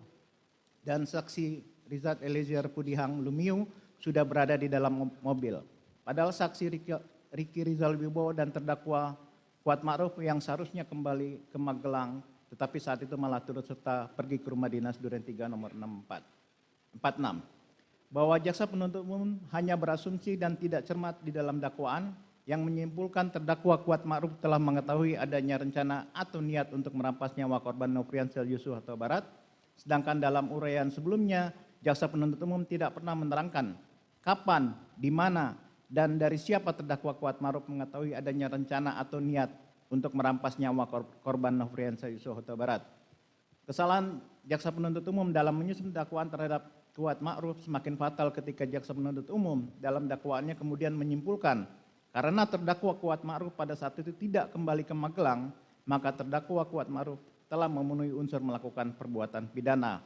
Speaker 8: dan saksi Richard Eliezer Pudihang Lumiu sudah berada di dalam mobil. Padahal saksi Riki Rizal Wibowo dan terdakwa Kuat Ma'ruf yang seharusnya kembali ke Magelang, tetapi saat itu malah turut serta pergi ke rumah dinas Duren 3 nomor 46. Bahwa jaksa penuntut umum hanya berasumsi dan tidak cermat di dalam dakwaan yang menyimpulkan terdakwa Kuat Ma'ruf telah mengetahui adanya rencana atau niat untuk merampas nyawa korban Nofriansah Joshua Huta Barat, sedangkan dalam uraian sebelumnya jaksa penuntut umum tidak pernah menerangkan kapan, di mana, dan dari siapa terdakwa Kuat Ma'ruf mengetahui adanya rencana atau niat untuk merampas nyawa korban Nofriansah Joshua Huta Barat. Kesalahan jaksa penuntut umum dalam menyusun dakwaan terhadap Kuat Ma'ruf semakin fatal ketika jaksa penuntut umum dalam dakwaannya kemudian menyimpulkan karena terdakwa Kuat Ma'ruf pada saat itu tidak kembali ke Magelang, maka terdakwa Kuat Ma'ruf telah memenuhi unsur melakukan perbuatan pidana.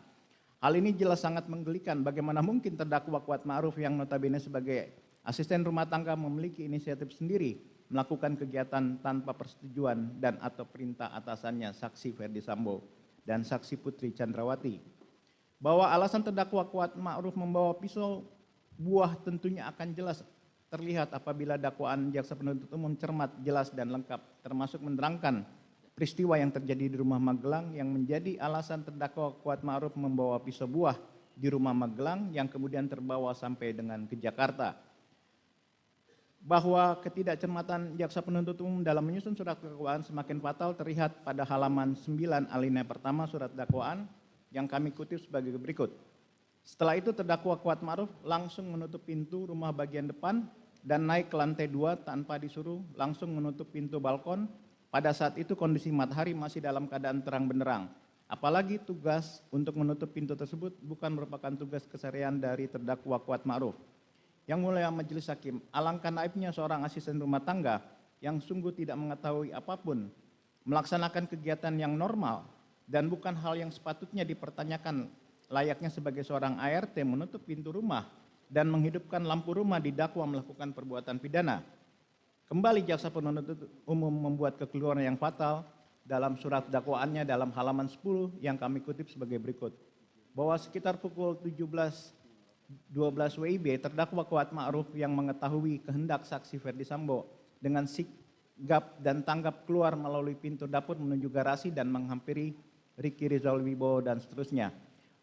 Speaker 8: Hal ini jelas sangat menggelikan. Bagaimana mungkin terdakwa Kuat Ma'ruf yang notabene sebagai asisten rumah tangga memiliki inisiatif sendiri melakukan kegiatan tanpa persetujuan dan atau perintah atasannya saksi Ferdisambo dan saksi Putri Chandrawati. Bahwa alasan terdakwa Kuat Ma'ruf membawa pisau buah tentunya akan jelas terlihat apabila dakwaan jaksa penuntut umum cermat, jelas, dan lengkap, termasuk menerangkan peristiwa yang terjadi di rumah Magelang yang menjadi alasan terdakwa Kuat Ma'ruf membawa pisau buah di rumah Magelang yang kemudian terbawa sampai dengan ke Jakarta. Bahwa ketidakcermatan jaksa penuntut umum dalam menyusun surat dakwaan semakin fatal terlihat pada halaman 9 alinea pertama surat dakwaan yang kami kutip sebagai berikut. Setelah itu terdakwa Kuat Ma'ruf langsung menutup pintu rumah bagian depan dan naik ke lantai 2 tanpa disuruh, langsung menutup pintu balkon. Pada saat itu kondisi matahari masih dalam keadaan terang benderang. Apalagi tugas untuk menutup pintu tersebut bukan merupakan tugas keseharian dari terdakwa Kuat Ma'ruf. Yang Mulia Majelis Hakim, alangkah naibnya seorang asisten rumah tangga yang sungguh tidak mengetahui apapun, melaksanakan kegiatan yang normal dan bukan hal yang sepatutnya dipertanyakan layaknya sebagai seorang ART menutup pintu rumah dan menghidupkan lampu rumah didakwa melakukan perbuatan pidana. Kembali jaksa penuntut umum membuat kekeliruan yang fatal dalam surat dakwaannya dalam halaman 10 yang kami kutip sebagai berikut. Bahwa sekitar pukul 17.12 WIB terdakwa Kuat Ma'ruf yang mengetahui kehendak saksi Ferdi Sambo dengan sigap dan tanggap keluar melalui pintu dapur menuju garasi dan menghampiri Ricky Rizal Wibowo dan seterusnya.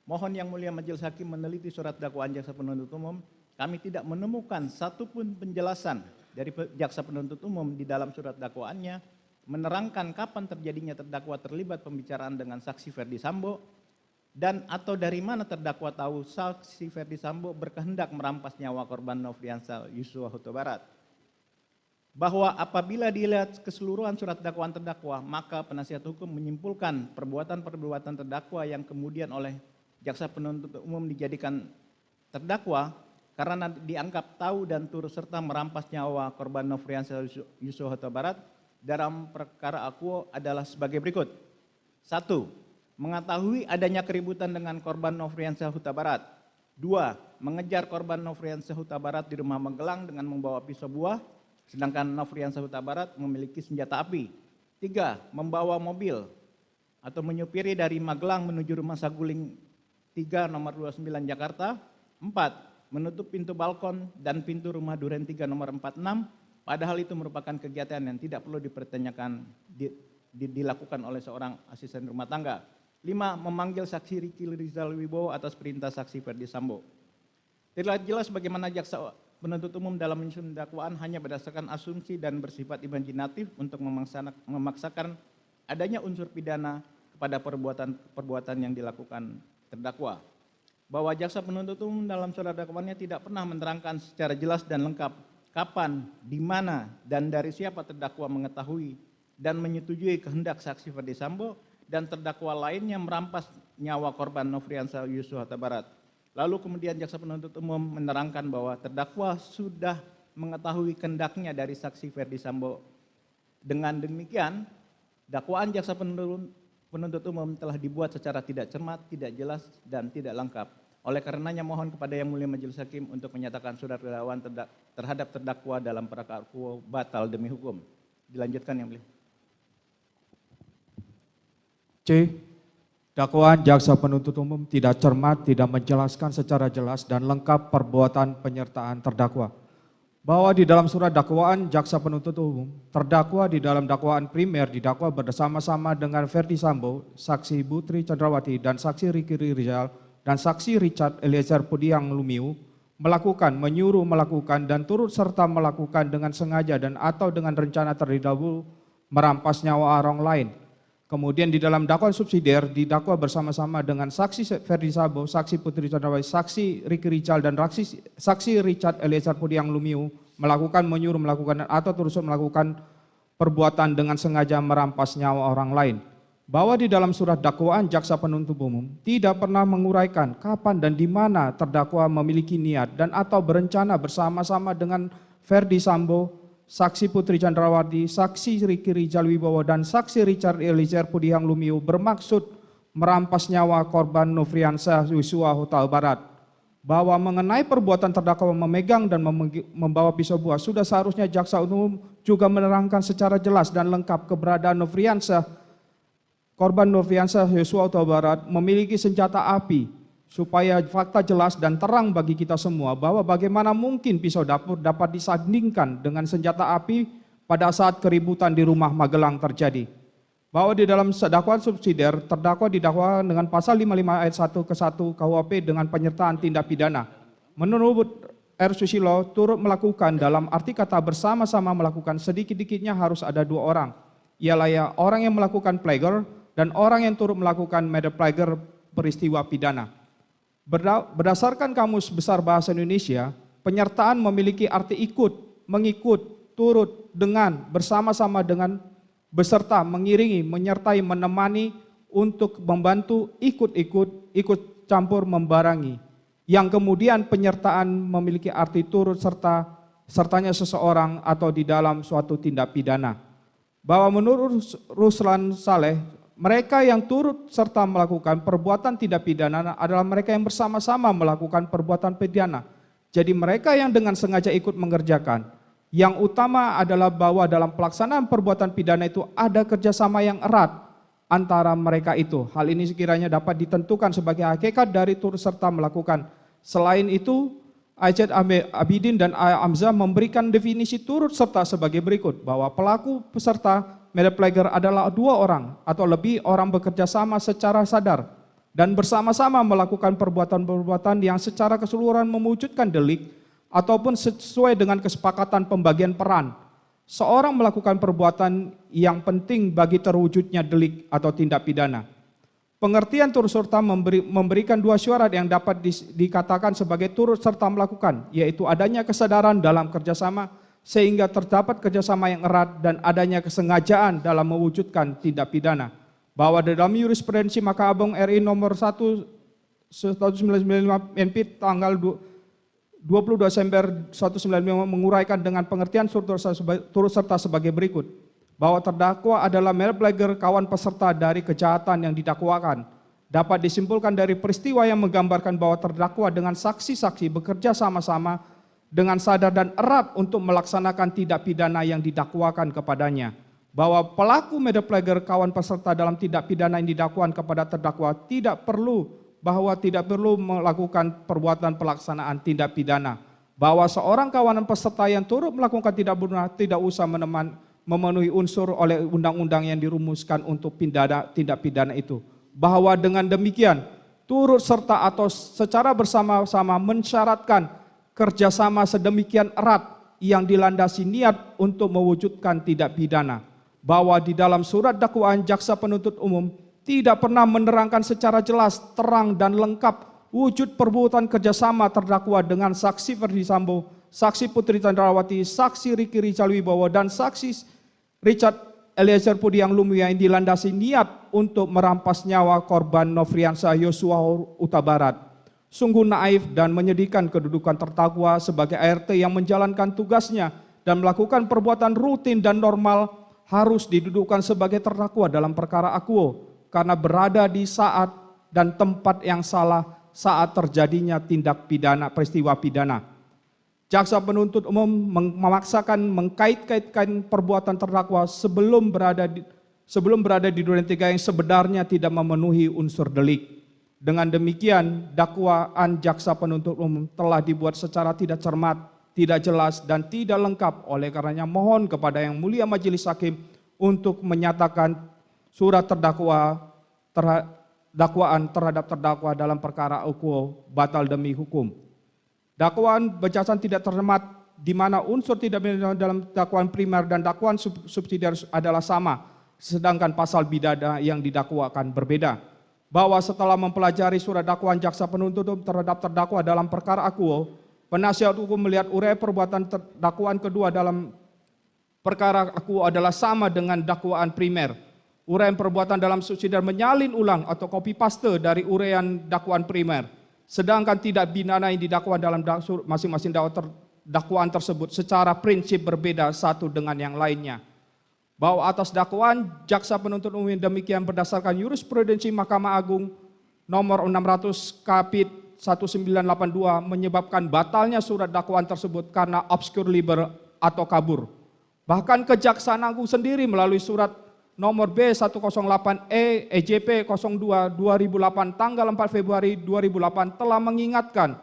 Speaker 8: Mohon Yang Mulia Majelis Hakim meneliti surat dakwaan jaksa penuntut umum. Kami tidak menemukan satupun penjelasan dari jaksa penuntut umum di dalam surat dakwaannya menerangkan kapan terjadinya terdakwa terlibat pembicaraan dengan saksi Ferdi Sambo dan atau dari mana terdakwa tahu saksi Ferdi Sambo berkehendak merampas nyawa korban Nofriansah Yosua Huta Barat. Bahwa apabila dilihat keseluruhan surat dakwaan terdakwa, maka penasihat hukum menyimpulkan perbuatan-perbuatan terdakwa yang kemudian oleh jaksa penuntut umum dijadikan terdakwa karena dianggap tahu dan turut serta merampas nyawa korban Nofriansah Yosua Huta Barat dalam perkara akuo adalah sebagai berikut. 1. Mengetahui adanya keributan dengan korban Nofriansah Huta Barat. 2. Mengejar korban Nofriansah Huta Barat di rumah Magelang dengan membawa pisau buah, sedangkan Nofriansah Huta Barat memiliki senjata api. 3. Membawa mobil atau menyupiri dari Magelang menuju rumah Saguling 3 nomor 29 Jakarta. 4. Menutup pintu balkon dan pintu rumah Duren 3 nomor 46, padahal itu merupakan kegiatan yang tidak perlu dipertanyakan dilakukan oleh seorang asisten rumah tangga. 5. Memanggil saksi Ricky Rizal Wibowo atas perintah saksi Ferdi Sambo. Terlihat jelas bagaimana jaksa penuntut umum dalam menyusun dakwaan hanya berdasarkan asumsi dan bersifat imajinatif untuk memaksakan adanya unsur pidana kepada perbuatan yang dilakukan terdakwa. Bahwa jaksa penuntut umum dalam surat dakwaannya tidak pernah menerangkan secara jelas dan lengkap kapan, di mana, dan dari siapa terdakwa mengetahui dan menyetujui kehendak saksi Ferdi Sambo dan terdakwa lainnya merampas nyawa korban Nofriansah Yosua Huta Barat. Lalu kemudian jaksa penuntut umum menerangkan bahwa terdakwa sudah mengetahui kehendaknya dari saksi Ferdi Sambo. Dengan demikian, dakwaan jaksa penuntut umum telah dibuat secara tidak cermat, tidak jelas, dan tidak lengkap. Oleh karenanya mohon kepada Yang Mulia Majelis Hakim untuk menyatakan surat dakwaan terhadap terdakwa dalam perkara akuo batal demi hukum. Dilanjutkan Yang Mulia.
Speaker 9: C. Dakwaan jaksa penuntut umum tidak cermat, tidak menjelaskan secara jelas dan lengkap perbuatan penyertaan terdakwa. Bahwa di dalam surat dakwaan jaksa penuntut umum, terdakwa di dalam dakwaan primer didakwa bersama-sama dengan Ferdi Sambo, saksi Putri Chandrawati dan saksi Ricky Rizal dan saksi Richard Eliezer Pudiang Lumiu melakukan, menyuruh melakukan dan turut serta melakukan dengan sengaja dan atau dengan rencana terlebih dahulu merampas nyawa orang lain. Kemudian di dalam dakwaan subsidiar didakwa bersama-sama dengan saksi Ferdi Sambo, saksi Putri Chandrawati, saksi Ricky Rizal dan saksi Richard Eliezer Pudiang Lumiu melakukan, menyuruh melakukan atau turut melakukan perbuatan dengan sengaja merampas nyawa orang lain. Bahwa di dalam surat dakwaan jaksa penuntut umum tidak pernah menguraikan kapan dan di mana terdakwa memiliki niat dan atau berencana bersama-sama dengan Ferdi Sambo, saksi Putri Chandrawati, saksi Ricky Rizal Wibowo dan saksi Richard Eliezer Pudiang Lumiu bermaksud merampas nyawa korban Nofriansah Yosua Huta Barat. Bahwa mengenai perbuatan terdakwa memegang dan membawa pisau buah, sudah seharusnya jaksa umum juga menerangkan secara jelas dan lengkap keberadaan Nofriansah, korban Nofriansah Yosua Huta Barat memiliki senjata api supaya fakta jelas dan terang bagi kita semua bahwa bagaimana mungkin pisau dapur dapat disandingkan dengan senjata api pada saat keributan di rumah Magelang terjadi. Bahwa di dalam dakwaan subsidiar terdakwa didakwa dengan pasal 55 ayat 1 ke 1 KUHP dengan penyertaan tindak pidana. Menurut R. Susilo turut melakukan dalam arti kata bersama-sama melakukan sedikit-dikitnya harus ada dua orang. Ialah orang yang melakukan plagiar dan orang yang turut melakukan plagiar peristiwa pidana. Berdasarkan Kamus Besar Bahasa Indonesia, penyertaan memiliki arti ikut, mengikut, turut, dengan, bersama-sama dengan, beserta, mengiringi, menyertai, menemani, untuk membantu, ikut-ikut, ikut campur, membarengi. Yang kemudian penyertaan memiliki arti turut sertanya seseorang atau di dalam suatu tindak pidana. Bahwa menurut Ruslan Saleh, mereka yang turut serta melakukan perbuatan tindak pidana adalah mereka yang bersama-sama melakukan perbuatan pidana. Jadi mereka yang dengan sengaja ikut mengerjakan. Yang utama adalah bahwa dalam pelaksanaan perbuatan pidana itu ada kerjasama yang erat antara mereka itu. Hal ini sekiranya dapat ditentukan sebagai hakikat dari turut serta melakukan. Selain itu, Aijat Abidin dan Amzah memberikan definisi turut serta sebagai berikut, bahwa pelaku peserta plagiar adalah dua orang atau lebih orang bekerja sama secara sadar dan bersama-sama melakukan perbuatan-perbuatan yang secara keseluruhan mewujudkan delik ataupun sesuai dengan kesepakatan pembagian peran. Seorang melakukan perbuatan yang penting bagi terwujudnya delik atau tindak pidana. Pengertian turut serta memberikan dua syarat yang dapat dikatakan sebagai turut serta melakukan, yaitu adanya kesadaran dalam kerjasama sehingga terdapat kerjasama yang erat dan adanya kesengajaan dalam mewujudkan tindak pidana. Bahwa dalam jurisprudensi Mahkamah Agung RI nomor 1 1995 NP tanggal 20 Desember 1995 menguraikan dengan pengertian turut serta sebagai berikut. Bahwa terdakwa adalah plagiar kawan peserta dari kejahatan yang didakwakan. Dapat disimpulkan dari peristiwa yang menggambarkan bahwa terdakwa dengan saksi-saksi bekerja sama-sama dengan sadar dan erat untuk melaksanakan tindak pidana yang didakwakan kepadanya. Bahwa pelaku plagiar kawan peserta dalam tindak pidana yang didakwakan kepada terdakwa tidak perlu melakukan perbuatan pelaksanaan tindak pidana. Bahwa seorang kawanan peserta yang turut melakukan tidak usah memenuhi unsur oleh undang-undang yang dirumuskan untuk tindak pidana itu. Bahwa dengan demikian turut serta atau secara bersama-sama mensyaratkan kerjasama sedemikian erat yang dilandasi niat untuk mewujudkan tindak pidana. Bahwa di dalam surat dakwaan jaksa penuntut umum tidak pernah menerangkan secara jelas, terang dan lengkap wujud perbuatan kerjasama terdakwa dengan saksi Ferdi Sambo, saksi Putri Candrawati, saksi Riki Rizal Wibowo dan saksi Richard Eliezer Pudiang Lumiu yang dilandasi niat untuk merampas nyawa korban Nofriansah Yosua Huta Barat. Sungguh naif dan menyedihkan kedudukan terdakwa sebagai ART yang menjalankan tugasnya dan melakukan perbuatan rutin dan normal harus didudukkan sebagai terdakwa dalam perkara akuo karena berada di saat dan tempat yang salah saat terjadinya tindak pidana peristiwa pidana. Jaksa penuntut umum memaksakan mengkait-kaitkan perbuatan terdakwa sebelum berada di duren tiga yang sebenarnya tidak memenuhi unsur delik. Dengan demikian, dakwaan jaksa penuntut umum telah dibuat secara tidak cermat, tidak jelas dan tidak lengkap. Oleh karenanya mohon kepada Yang Mulia Majelis Hakim untuk menyatakan surat dakwaan terhadap terdakwa dalam perkara akuo batal demi hukum. Dakwaan berdasarkan tidak terhemat di mana unsur tidak pidana dalam dakwaan primer dan dakwaan subsidiar adalah sama, sedangkan pasal pidana yang didakwakan berbeda. Bahwa setelah mempelajari surat dakwaan jaksa penuntut umum terhadap terdakwa dalam perkara akuo, penasihat hukum melihat uraian perbuatan dakwaan kedua dalam perkara akuo adalah sama dengan dakwaan primer. Uraian perbuatan dalam subsidiar menyalin ulang atau copy paste dari uraian dakwaan primer. Sedangkan tindak pidana yang didakwa dalam masing-masing dakwaan tersebut secara prinsip berbeda satu dengan yang lainnya. Bahwa atas dakwaan jaksa penuntut umum demikian berdasarkan jurisprudensi Mahkamah Agung nomor 600 Kapit 1982 menyebabkan batalnya surat dakwaan tersebut karena obscur liber atau kabur. Bahkan Kejaksaan Agung sendiri melalui surat nomor B108E EJP 02 2008 tanggal 4 Februari 2008 telah mengingatkan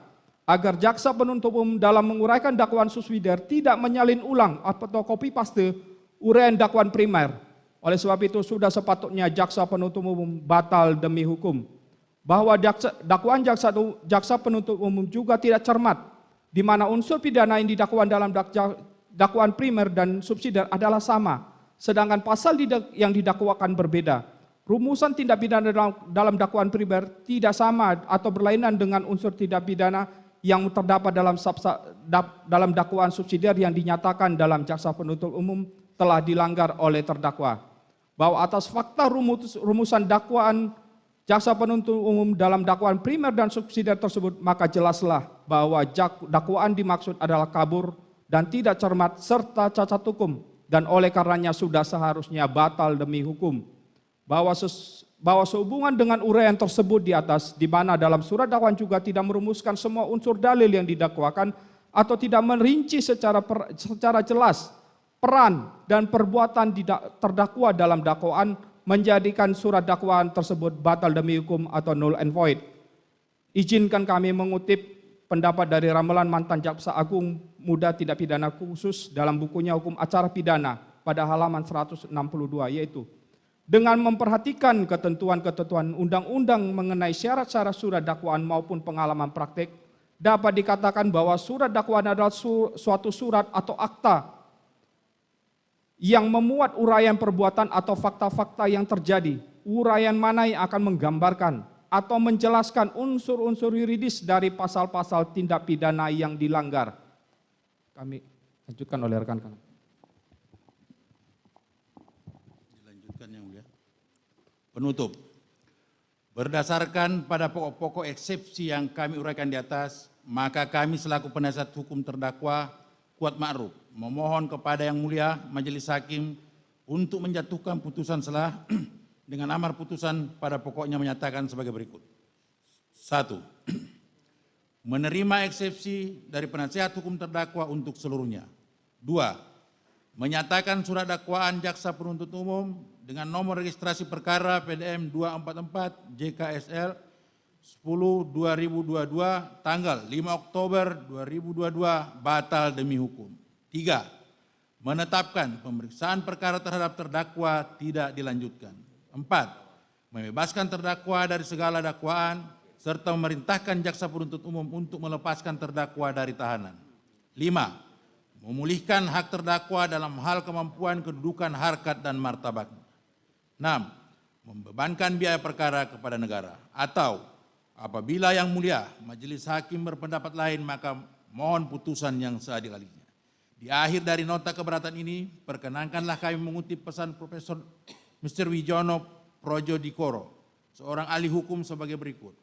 Speaker 9: agar jaksa penuntut umum dalam menguraikan dakwaan subsidiar tidak menyalin ulang atau copy paste uraian dakwaan primer. Oleh sebab itu sudah sepatutnya jaksa penuntut umum batal demi hukum. Bahwa dakwaan jaksa penuntut umum juga tidak cermat, di mana unsur pidana yang didakwakan dalam dakwaan primer dan subsidiar adalah sama. Sedangkan pasal yang didakwakan berbeda. Rumusan tindak pidana dalam dakwaan primer tidak sama atau berlainan dengan unsur tindak pidana yang terdapat dalam dakwaan subsidiar yang dinyatakan dalam jaksa penuntut umum telah dilanggar oleh terdakwa. Bahwa atas fakta rumusan dakwaan jaksa penuntut umum dalam dakwaan primer dan subsidiar tersebut, maka jelaslah bahwa dakwaan dimaksud adalah kabur dan tidak cermat serta cacat hukum, dan oleh karenanya sudah seharusnya batal demi hukum. Bahwa sehubungan dengan uraian tersebut di atas, di mana dalam surat dakwaan juga tidak merumuskan semua unsur dalil yang didakwakan atau tidak merinci secara jelas peran dan perbuatan terdakwa dalam dakwaan, menjadikan surat dakwaan tersebut batal demi hukum atau null and void. Izinkan kami mengutip pendapat dari Ramalan mantan Jaksa Agung Muda Tindak Pidana Khusus dalam bukunya Hukum Acara Pidana pada halaman 162, yaitu dengan memperhatikan ketentuan-ketentuan undang-undang mengenai syarat-syarat surat dakwaan maupun pengalaman praktik, dapat dikatakan bahwa surat dakwaan adalah suatu surat atau akta yang memuat uraian perbuatan atau fakta-fakta yang terjadi, uraian mana yang akan menggambarkan atau menjelaskan unsur-unsur yuridis dari pasal-pasal tindak pidana yang dilanggar. Kami lanjutkan oleh rekan-rekan.
Speaker 10: Dilanjutkan yang mulia. Penutup. Berdasarkan pada pokok-pokok eksepsi yang kami uraikan di atas, maka kami selaku penasihat hukum terdakwa Kuat Ma'ruf memohon kepada Yang Mulia Majelis Hakim untuk menjatuhkan putusan selah dengan amar putusan pada pokoknya menyatakan sebagai berikut. 1. Menerima eksepsi dari penasihat hukum terdakwa untuk seluruhnya. 2. Menyatakan surat dakwaan jaksa penuntut umum dengan nomor registrasi perkara PDM 244 JKSL 10/2022 tanggal 5 Oktober 2022 batal demi hukum. 3. Menetapkan pemeriksaan perkara terhadap terdakwa tidak dilanjutkan. 4. Membebaskan terdakwa dari segala dakwaan serta memerintahkan jaksa penuntut umum untuk melepaskan terdakwa dari tahanan. 5. Memulihkan hak terdakwa dalam hal kemampuan, kedudukan, harkat, dan martabatnya. 6. Membebankan biaya perkara kepada negara. Atau apabila Yang Mulia Majelis Hakim berpendapat lain, maka mohon putusan yang seadil-adilnya. Di akhir dari nota keberatan ini, perkenankanlah kami mengutip pesan Profesor Mr. Wijono Projodikoro, seorang ahli hukum sebagai berikut.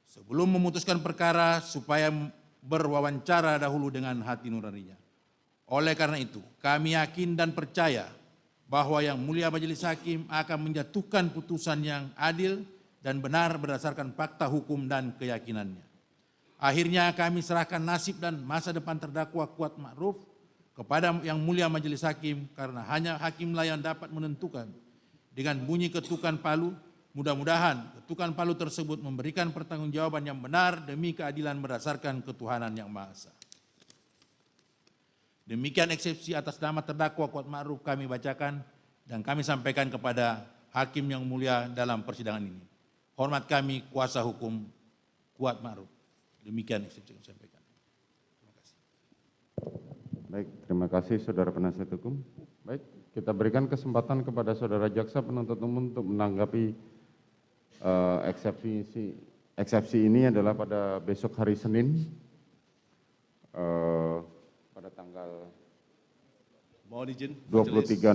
Speaker 10: Sebelum memutuskan perkara, supaya berwawancara dahulu dengan hati nuraninya. Oleh karena itu, kami yakin dan percaya bahwa Yang Mulia Majelis Hakim akan menjatuhkan putusan yang adil dan benar berdasarkan fakta hukum dan keyakinannya. Akhirnya kami serahkan nasib dan masa depan terdakwa Kuat Ma'ruf kepada Yang Mulia Majelis Hakim, karena hanya hakimlah yang dapat menentukan. Dengan bunyi ketukan palu, mudah-mudahan ketukan palu tersebut memberikan pertanggungjawaban yang benar demi keadilan berdasarkan ketuhanan yang Maha Esa. Demikian eksepsi atas nama terdakwa Kuat Ma'ruf kami bacakan dan kami sampaikan kepada Hakim yang mulia dalam persidangan ini. Hormat kami kuasa hukum Kuat Ma'ruf. Demikian eksepsi yang saya sampaikan. Terima kasih.
Speaker 1: Baik, terima kasih saudara penasihat hukum. Baik, kita berikan kesempatan kepada saudara jaksa penuntut umum untuk menanggapi eksepsi ini adalah pada besok hari Senin pada tanggal
Speaker 11: mohon izin
Speaker 1: 23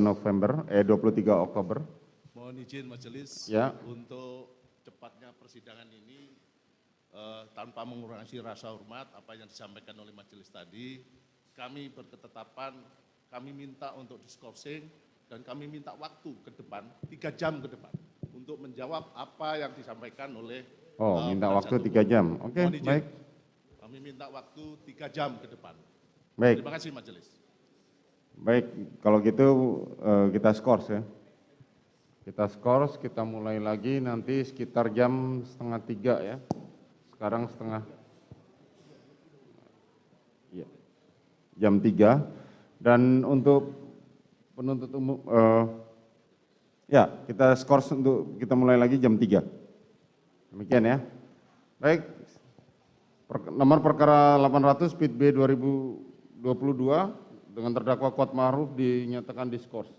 Speaker 1: Oktober.
Speaker 11: Mohon izin majelis
Speaker 1: ya,
Speaker 11: untuk cepatnya persidangan ini tanpa mengurangi rasa hormat apa yang disampaikan oleh majelis tadi, kami berketetapan, kami minta untuk diskorsing dan kami minta waktu ke depan 3 jam ke depan untuk menjawab apa yang disampaikan oleh
Speaker 1: minta waktu 3 jam. Oke, baik.
Speaker 11: Kami minta waktu 3 jam ke depan.
Speaker 1: Baik.
Speaker 11: Terima kasih majelis.
Speaker 1: Baik, kalau gitu kita skors ya. Kita skors, kita mulai lagi nanti sekitar jam 2:30 ya. Sekarang ya, jam 3. Dan untuk penuntut umum, ya kita skors untuk kita mulai lagi jam 3. Demikian ya. Baik, nomor perkara 800 PIT B 2022 dengan terdakwa Kuat Ma'ruf dinyatakan diskors.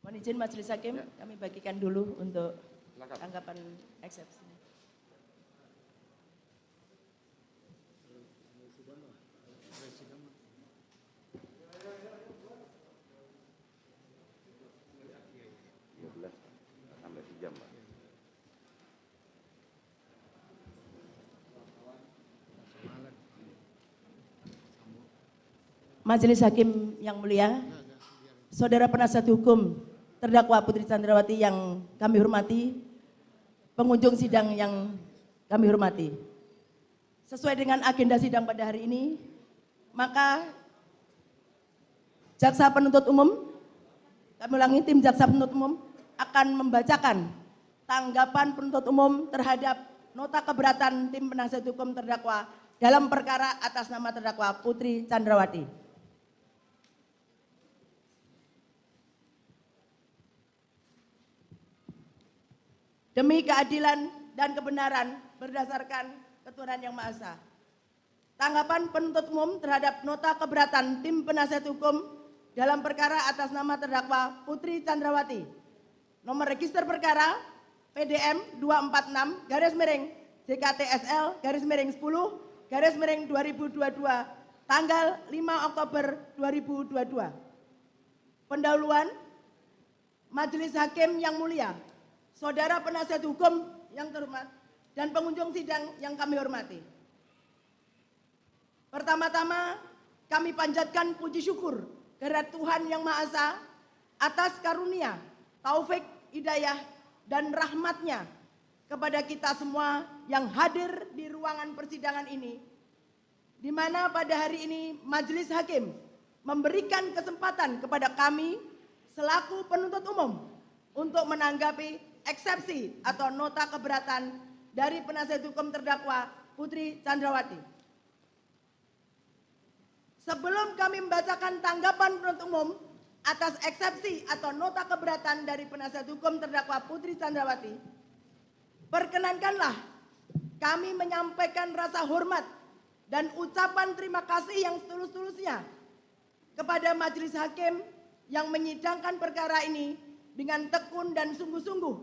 Speaker 3: Mohon izin Majelis Hakim, kami bagikan dulu untuk tanggapan eksepsi. Majelis Hakim yang mulia, Saudara penasihat hukum terdakwa Putri Chandrawati yang kami hormati, pengunjung sidang yang kami hormati. Sesuai dengan agenda sidang pada hari ini, maka Jaksa Penuntut Umum, kami ulangi, tim Jaksa Penuntut Umum akan membacakan tanggapan penuntut umum terhadap nota keberatan tim penasihat hukum terdakwa dalam perkara atas nama terdakwa Putri Chandrawati. Demi keadilan dan kebenaran berdasarkan ketuhanan yang Maha Esa. Tanggapan penuntut umum terhadap nota keberatan tim penasihat hukum dalam perkara atas nama terdakwa Putri Chandrawati. Nomor register perkara PDM 246-JKTSL-10-2022 tanggal 5 Oktober 2022. Pendahuluan Majelis Hakim yang mulia, Saudara penasihat hukum yang terhormat, dan pengunjung sidang yang kami hormati. Pertama-tama kami panjatkan puji syukur kehadirat Tuhan Yang Maha Esa atas karunia, taufik, hidayah, dan rahmatnya kepada kita semua yang hadir di ruangan persidangan ini, di mana pada hari ini Majelis Hakim memberikan kesempatan kepada kami selaku penuntut umum untuk menanggapi eksepsi atau nota keberatan dari penasihat hukum terdakwa Putri Chandrawati. Sebelum kami membacakan tanggapan penuntut umum atas eksepsi atau nota keberatan dari penasihat hukum terdakwa Putri Chandrawati, perkenankanlah kami menyampaikan rasa hormat dan ucapan terima kasih yang setulus-tulusnya kepada majelis hakim yang menyidangkan perkara ini dengan tekun dan sungguh-sungguh,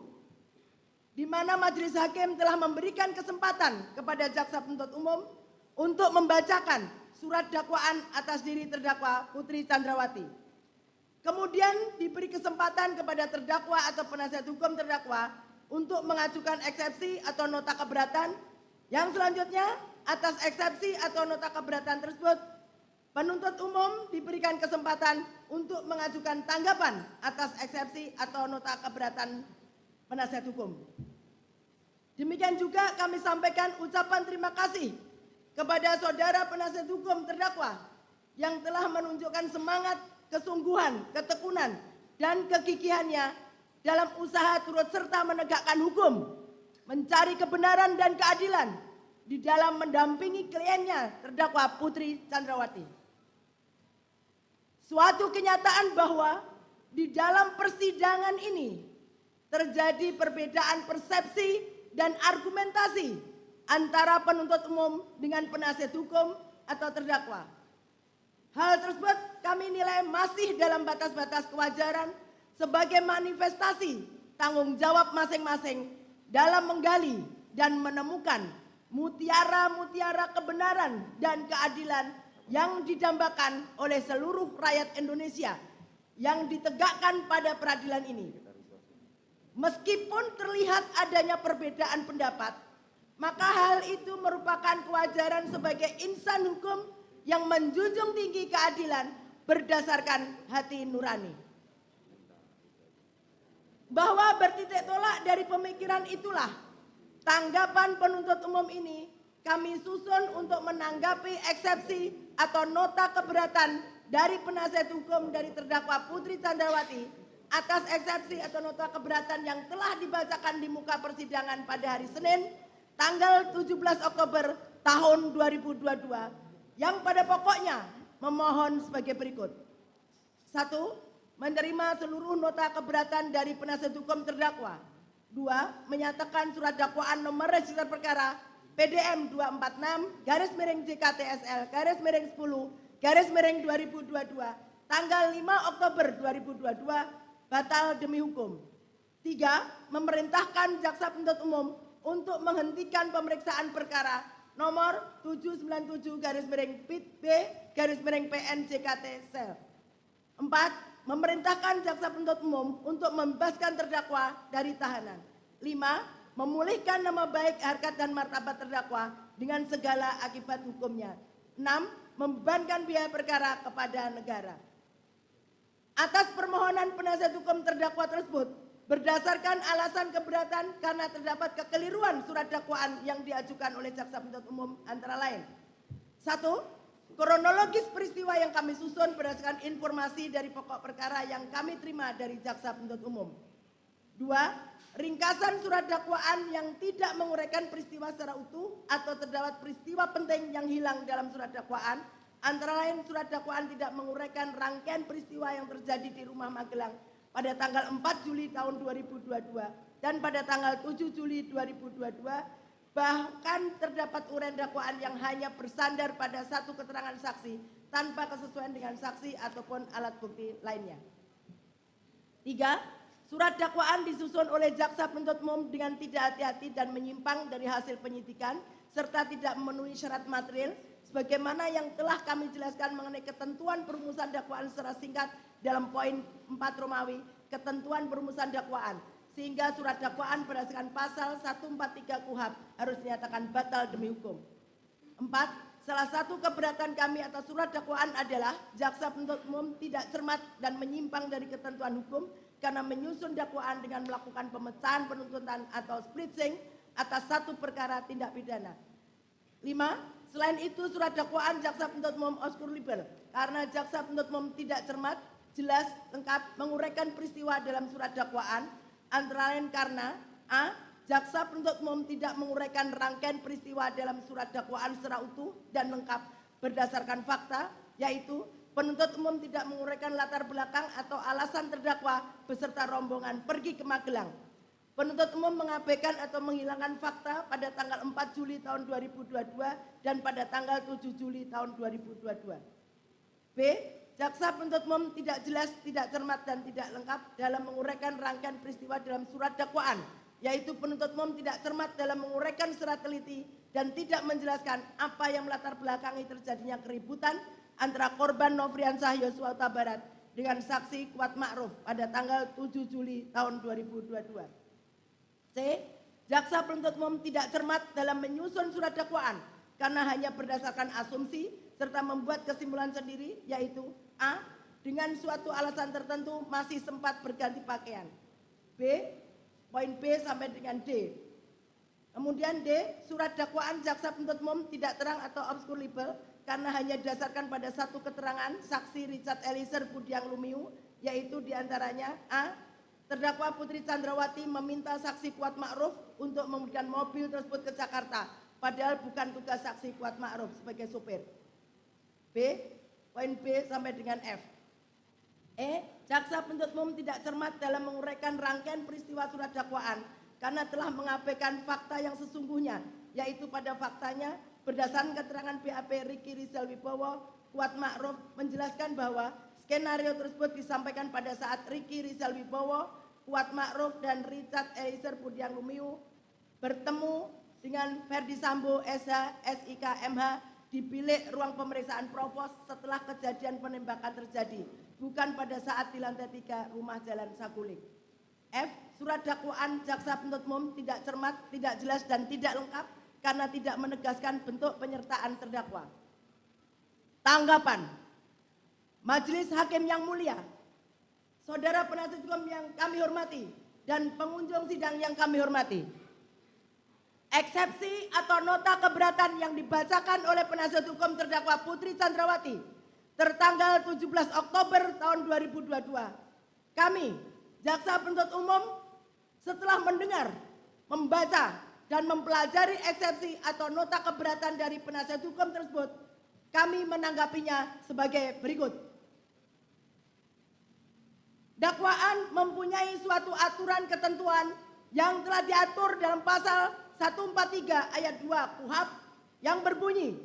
Speaker 3: di mana majelis hakim telah memberikan kesempatan kepada jaksa penuntut umum untuk membacakan surat dakwaan atas diri terdakwa Putri Chandrawati. Kemudian diberi kesempatan kepada terdakwa atau penasihat hukum terdakwa untuk mengajukan eksepsi atau nota keberatan. Yang selanjutnya, atas eksepsi atau nota keberatan tersebut, penuntut umum diberikan kesempatan untuk mengajukan tanggapan atas eksepsi atau nota keberatan penasihat hukum. Demikian juga kami sampaikan ucapan terima kasih kepada saudara penasihat hukum terdakwa yang telah menunjukkan semangat, kesungguhan, ketekunan, dan kegigihannya dalam usaha turut serta menegakkan hukum, mencari kebenaran dan keadilan di dalam mendampingi kliennya terdakwa Putri Chandrawati. Suatu kenyataan bahwa di dalam persidangan ini terjadi perbedaan persepsi dan argumentasi antara penuntut umum dengan penasihat hukum atau terdakwa. Hal tersebut kami nilai masih dalam batas-batas kewajaran sebagai manifestasi tanggung jawab masing-masing dalam menggali dan menemukan mutiara-mutiara kebenaran dan keadilan yang didambakan oleh seluruh rakyat Indonesia yang ditegakkan pada peradilan ini. Meskipun terlihat adanya perbedaan pendapat, maka hal itu merupakan kewajaran sebagai insan hukum yang menjunjung tinggi keadilan berdasarkan hati nurani. Bahwa bertitik tolak dari pemikiran itulah tanggapan penuntut umum ini kami susun untuk menanggapi eksepsi atau nota keberatan dari penasihat hukum dari terdakwa Putri Chandrawati atas eksepsi atau nota keberatan yang telah dibacakan di muka persidangan pada hari Senin tanggal 17 Oktober tahun 2022 yang pada pokoknya memohon sebagai berikut. 1. Menerima seluruh nota keberatan dari penasihat hukum terdakwa. 2. Menyatakan surat dakwaan nomor register perkara PDM 246-JKTSL-10-2022 tanggal 5 Oktober 2022 batal demi hukum. 3. Memerintahkan jaksa penuntut umum untuk menghentikan pemeriksaan perkara nomor 797-B-PN-JKT-Sel. 4. Memerintahkan jaksa penuntut umum untuk membebaskan terdakwa dari tahanan. 5. Memulihkan nama baik, harkat, dan martabat terdakwa dengan segala akibat hukumnya. 6. Membebankan biaya perkara kepada negara. Atas permohonan penasihat hukum terdakwa tersebut, berdasarkan alasan keberatan karena terdapat kekeliruan surat dakwaan yang diajukan oleh jaksa penuntut umum antara lain. 1. Kronologis peristiwa yang kami susun berdasarkan informasi dari pokok perkara yang kami terima dari jaksa penuntut umum. 2. Ringkasan surat dakwaan yang tidak menguraikan peristiwa secara utuh atau terdapat peristiwa penting yang hilang dalam surat dakwaan. Antara lain surat dakwaan tidak menguraikan rangkaian peristiwa yang terjadi di Rumah Magelang pada tanggal 4 Juli tahun 2022 dan pada tanggal 7 Juli 2022. Bahkan terdapat uraian dakwaan yang hanya bersandar pada satu keterangan saksi tanpa kesesuaian dengan saksi ataupun alat bukti lainnya. 3. Surat dakwaan disusun oleh jaksa penuntut umum dengan tidak hati-hati dan menyimpang dari hasil penyidikan serta tidak memenuhi syarat material sebagaimana yang telah kami jelaskan mengenai ketentuan perumusan dakwaan secara singkat dalam poin 4 Romawi ketentuan perumusan dakwaan. Sehingga surat dakwaan berdasarkan pasal 143 KUHP harus dinyatakan batal demi hukum. 4. Salah satu keberatan kami atas surat dakwaan adalah jaksa penuntut umum tidak cermat dan menyimpang dari ketentuan hukum karena menyusun dakwaan dengan melakukan pemecahan penuntutan atau splitsing atas satu perkara tindak pidana. 5. Selain itu surat dakwaan jaksa penuntut umum obskur libel karena jaksa penuntut umum tidak cermat, jelas, lengkap menguraikan peristiwa dalam surat dakwaan. Antara lain karena A. jaksa penuntut umum tidak menguraikan rangkaian peristiwa dalam surat dakwaan secara utuh dan lengkap berdasarkan fakta, yaitu penuntut umum tidak menguraikan latar belakang atau alasan terdakwa beserta rombongan pergi ke Magelang. Penuntut umum mengabaikan atau menghilangkan fakta pada tanggal 4 Juli tahun 2022 dan pada tanggal 7 Juli tahun 2022. B. Jaksa penuntut umum tidak jelas, tidak cermat, dan tidak lengkap dalam menguraikan rangkaian peristiwa dalam surat dakwaan, yaitu penuntut umum tidak cermat dalam menguraikan secara teliti dan tidak menjelaskan apa yang melatar belakangi terjadinya keributan antara korban Nofriansah Yosua Huta Barat dengan saksi Kuat Ma'ruf pada tanggal 7 Juli tahun 2022. C. Jaksa penuntut umum tidak cermat dalam menyusun surat dakwaan karena hanya berdasarkan asumsi serta membuat kesimpulan sendiri, yaitu A. Dengan suatu alasan tertentu masih sempat berganti pakaian. B. Poin B sampai dengan D. Kemudian D. Surat dakwaan jaksa penuntut umum tidak terang atau obskur libel karena hanya didasarkan pada satu keterangan saksi Richard Eliezer Budiang Lumiu, yaitu diantaranya A. Terdakwa Putri Chandrawati meminta saksi Kuat Ma'ruf untuk memudikan mobil tersebut ke Jakarta, padahal bukan tugas saksi Kuat Ma'ruf sebagai supir. B. Poin B sampai dengan F. E. Jaksa penuntut umum tidak cermat dalam menguraikan rangkaian peristiwa surat dakwaan karena telah mengabaikan fakta yang sesungguhnya, yaitu pada faktanya berdasarkan keterangan BAP Ricky Rizal Wibowo, Kuat Ma'ruf menjelaskan bahwa skenario tersebut disampaikan pada saat Ricky Rizal Wibowo, Kuat Ma'ruf, dan Richard Eliezer Budiang Lumiu bertemu dengan Ferdi Sambo SH, SIK, MH di bilik ruang pemeriksaan Provos setelah kejadian penembakan terjadi, bukan pada saat di lantai 3 rumah Jalan Saguling. F. Surat dakwaan jaksa penuntut umum tidak cermat, tidak jelas, dan tidak lengkap karena tidak menegaskan bentuk penyertaan terdakwa. Tanggapan. Majelis Hakim yang mulia, saudara penasihat hukum yang kami hormati, dan pengunjung sidang yang kami hormati. Eksepsi atau nota keberatan yang dibacakan oleh penasihat hukum terdakwa Putri Chandrawati tertanggal 17 Oktober tahun 2022. Kami, jaksa penuntut umum, setelah mendengar, membaca, dan mempelajari eksepsi atau nota keberatan dari penasihat hukum tersebut, kami menanggapinya sebagai berikut. Dakwaan mempunyai suatu aturan ketentuan yang telah diatur dalam pasal 143 ayat 2 KUHP yang berbunyi,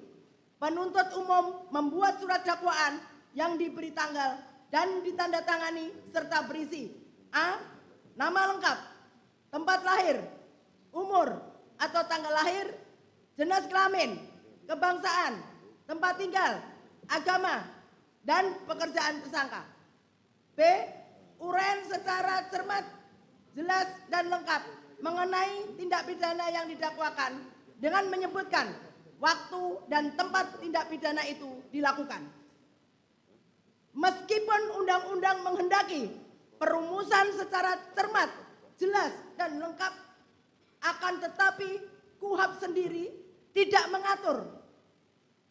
Speaker 3: penuntut umum membuat surat dakwaan yang diberi tanggal dan ditandatangani serta berisi A. Nama lengkap, tempat lahir, umur atau tanggal lahir, jenis kelamin, kebangsaan, tempat tinggal, agama, dan pekerjaan tersangka. B. Uraian secara cermat, jelas, dan lengkap mengenai tindak pidana yang didakwakan dengan menyebutkan waktu dan tempat tindak pidana itu dilakukan. Meskipun undang-undang menghendaki perumusan secara cermat, jelas, dan lengkap, akan tetapi KUHP sendiri tidak mengatur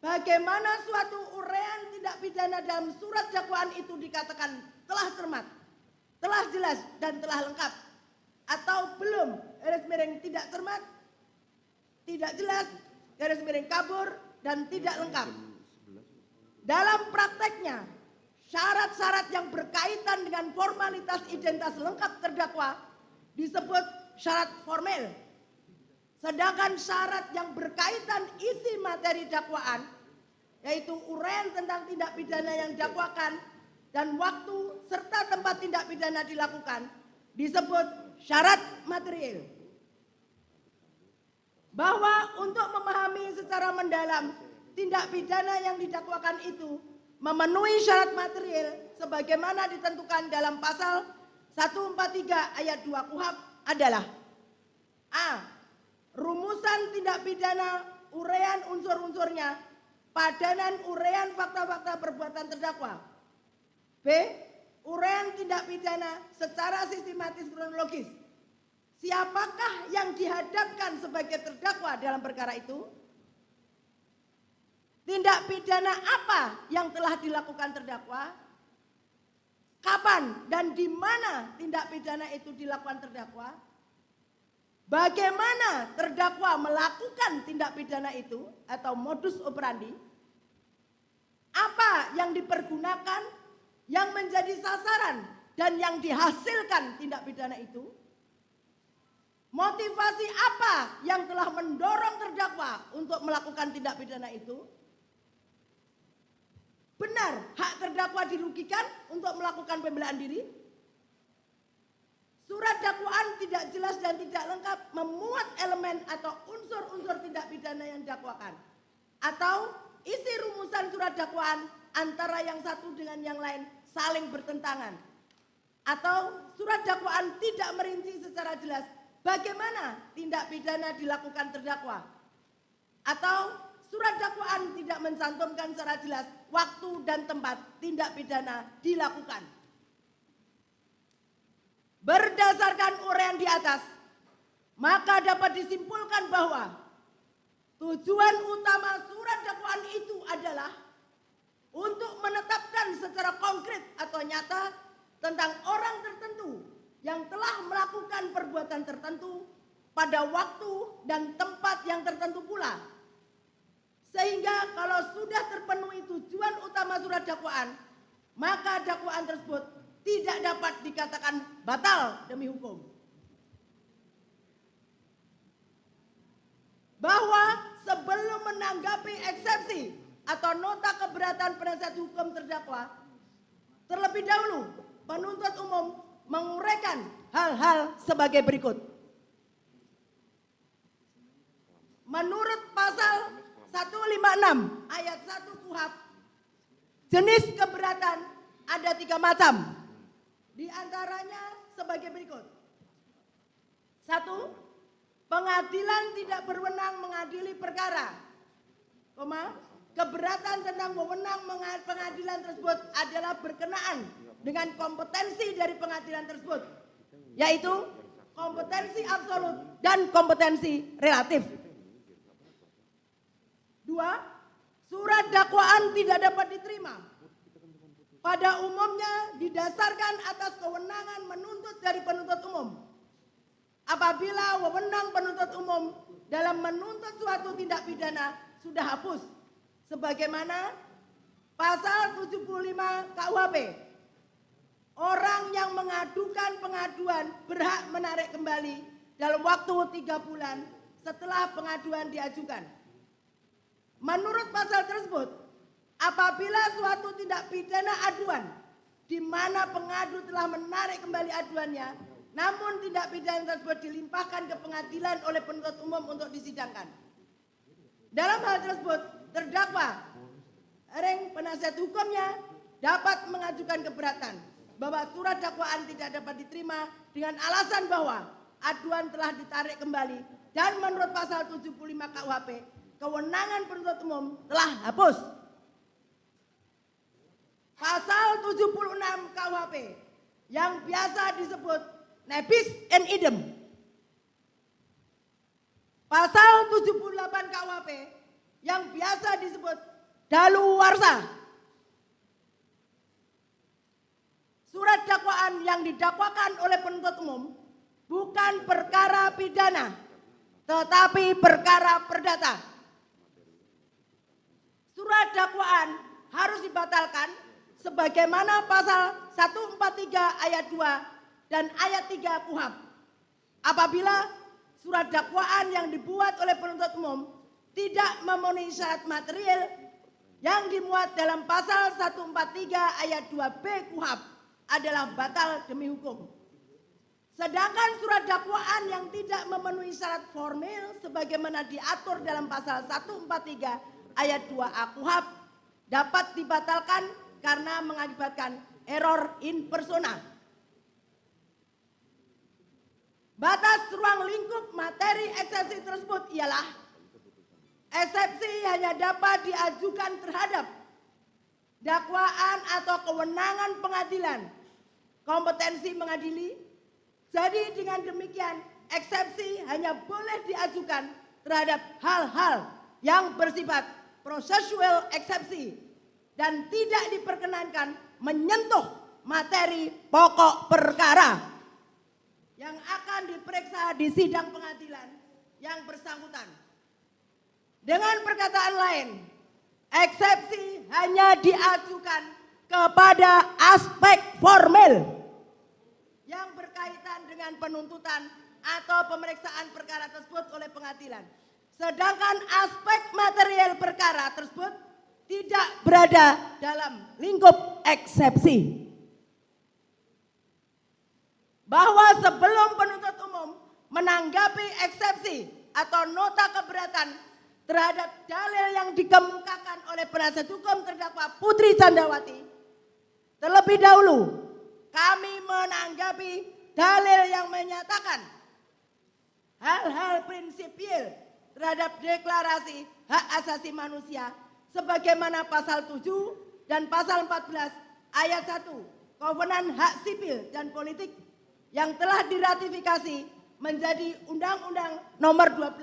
Speaker 3: bagaimana suatu uraian tindak pidana dalam surat dakwaan itu dikatakan telah cermat, telah jelas, dan telah lengkap, atau belum, garis miring tidak cermat, tidak jelas, garis miring kabur, dan tidak lengkap. Dalam prakteknya, syarat-syarat yang berkaitan dengan formalitas identitas lengkap terdakwa disebut syarat formel. Sedangkan syarat yang berkaitan isi materi dakwaan, yaitu uraian tentang tindak pidana yang didakwakan dan waktu serta tempat tindak pidana dilakukan, disebut syarat material. Bahwa untuk memahami secara mendalam tindak pidana yang didakwakan itu memenuhi syarat material sebagaimana ditentukan dalam pasal 143 ayat 2 KUHP adalah A. Rumusan tindak pidana, uraian unsur-unsurnya, padanan uraian fakta-fakta perbuatan terdakwa. B. Uraian tindak pidana secara sistematis kronologis. Siapakah yang dihadapkan sebagai terdakwa dalam perkara itu? Tindak pidana apa yang telah dilakukan terdakwa? Kapan dan di mana tindak pidana itu dilakukan terdakwa? bagaimana terdakwa melakukan tindak pidana itu atau modus operandi, apa yang dipergunakan, yang menjadi sasaran dan yang dihasilkan tindak pidana itu, motivasi apa yang telah mendorong terdakwa untuk melakukan tindak pidana itu, benar hak terdakwa dirugikan untuk melakukan pembelaan diri, surat dakwaan tidak jelas dan tidak lengkap memuat elemen atau unsur-unsur tindak pidana yang didakwakan, atau isi rumusan surat dakwaan antara yang satu dengan yang lain saling bertentangan, atau surat dakwaan tidak merinci secara jelas bagaimana tindak pidana dilakukan terdakwa, atau surat dakwaan tidak mencantumkan secara jelas waktu dan tempat tindak pidana dilakukan. Berdasarkan uraian di atas, maka dapat disimpulkan bahwa tujuan utama surat dakwaan itu adalah untuk menetapkan secara konkret atau nyata tentang orang tertentu yang telah melakukan perbuatan tertentu pada waktu dan tempat yang tertentu pula. Sehingga kalau sudah terpenuhi tujuan utama surat dakwaan, maka dakwaan tersebut tidak dapat dikatakan batal demi hukum. Bahwa sebelum menanggapi eksepsi atau nota keberatan penasihat hukum terdakwa, terlebih dahulu penuntut umum menguraikan hal-hal sebagai berikut. Menurut pasal 156 ayat 1 KUHP, jenis keberatan ada 3 macam. Di antaranya sebagai berikut. 1. Pengadilan tidak berwenang mengadili perkara. Keberatan tentang wewenang pengadilan tersebut adalah berkenaan dengan kompetensi dari pengadilan tersebut, yaitu kompetensi absolut dan kompetensi relatif. 2. Surat dakwaan tidak dapat diterima. Pada umumnya didasarkan atas kewenangan menuntut dari penuntut umum. Apabila wewenang penuntut umum dalam menuntut suatu tindak pidana sudah hapus, sebagaimana pasal 75 KUHP, orang yang mengadukan pengaduan berhak menarik kembali dalam waktu 3 bulan setelah pengaduan diajukan. Menurut pasal tersebut, apabila suatu tindak pidana aduan di mana pengadu telah menarik kembali aduannya, namun tindak pidana tersebut dilimpahkan ke pengadilan oleh penuntut umum untuk disidangkan. Dalam hal tersebut, terdakwa penasihat hukumnya dapat mengajukan keberatan bahwa surat dakwaan tidak dapat diterima dengan alasan bahwa aduan telah ditarik kembali dan menurut pasal 75 KUHP, kewenangan penuntut umum telah hapus. Pasal 76 KUHP yang biasa disebut nebis in idem. Pasal 78 KUHP yang biasa disebut daluwarsa. Surat dakwaan yang didakwakan oleh penuntut umum bukan perkara pidana, tetapi perkara perdata. Surat dakwaan harus dibatalkan sebagaimana pasal 143 ayat 2 dan ayat 3 KUHP. Apabila surat dakwaan yang dibuat oleh penuntut umum tidak memenuhi syarat material yang dimuat dalam pasal 143 ayat 2B KUHP adalah batal demi hukum. Sedangkan surat dakwaan yang tidak memenuhi syarat formil sebagaimana diatur dalam pasal 143 ayat 2A KUHP dapat dibatalkan karena mengakibatkan error in persona. Batas ruang lingkup materi eksepsi tersebut ialah eksepsi hanya dapat diajukan terhadap dakwaan atau kewenangan pengadilan, kompetensi mengadili. Jadi dengan demikian eksepsi hanya boleh diajukan terhadap hal-hal yang bersifat prosesual eksepsi dan tidak diperkenankan menyentuh materi pokok perkara. yang akan diperiksa di sidang pengadilan yang bersangkutan. Dengan perkataan lain, eksepsi hanya diajukan kepada aspek formil yang berkaitan dengan penuntutan atau pemeriksaan perkara tersebut oleh pengadilan. Sedangkan aspek material perkara tersebut tidak berada dalam lingkup eksepsi. Bahwa sebelum penuntut umum menanggapi eksepsi atau nota keberatan terhadap dalil yang dikemukakan oleh penasihat hukum terdakwa Putri Candrawati, terlebih dahulu kami menanggapi dalil yang menyatakan hal-hal prinsipil terhadap deklarasi hak asasi manusia sebagaimana pasal 7 dan pasal 14 ayat 1 Kovenan Hak Sipil dan Politik yang telah diratifikasi menjadi Undang-Undang Nomor 12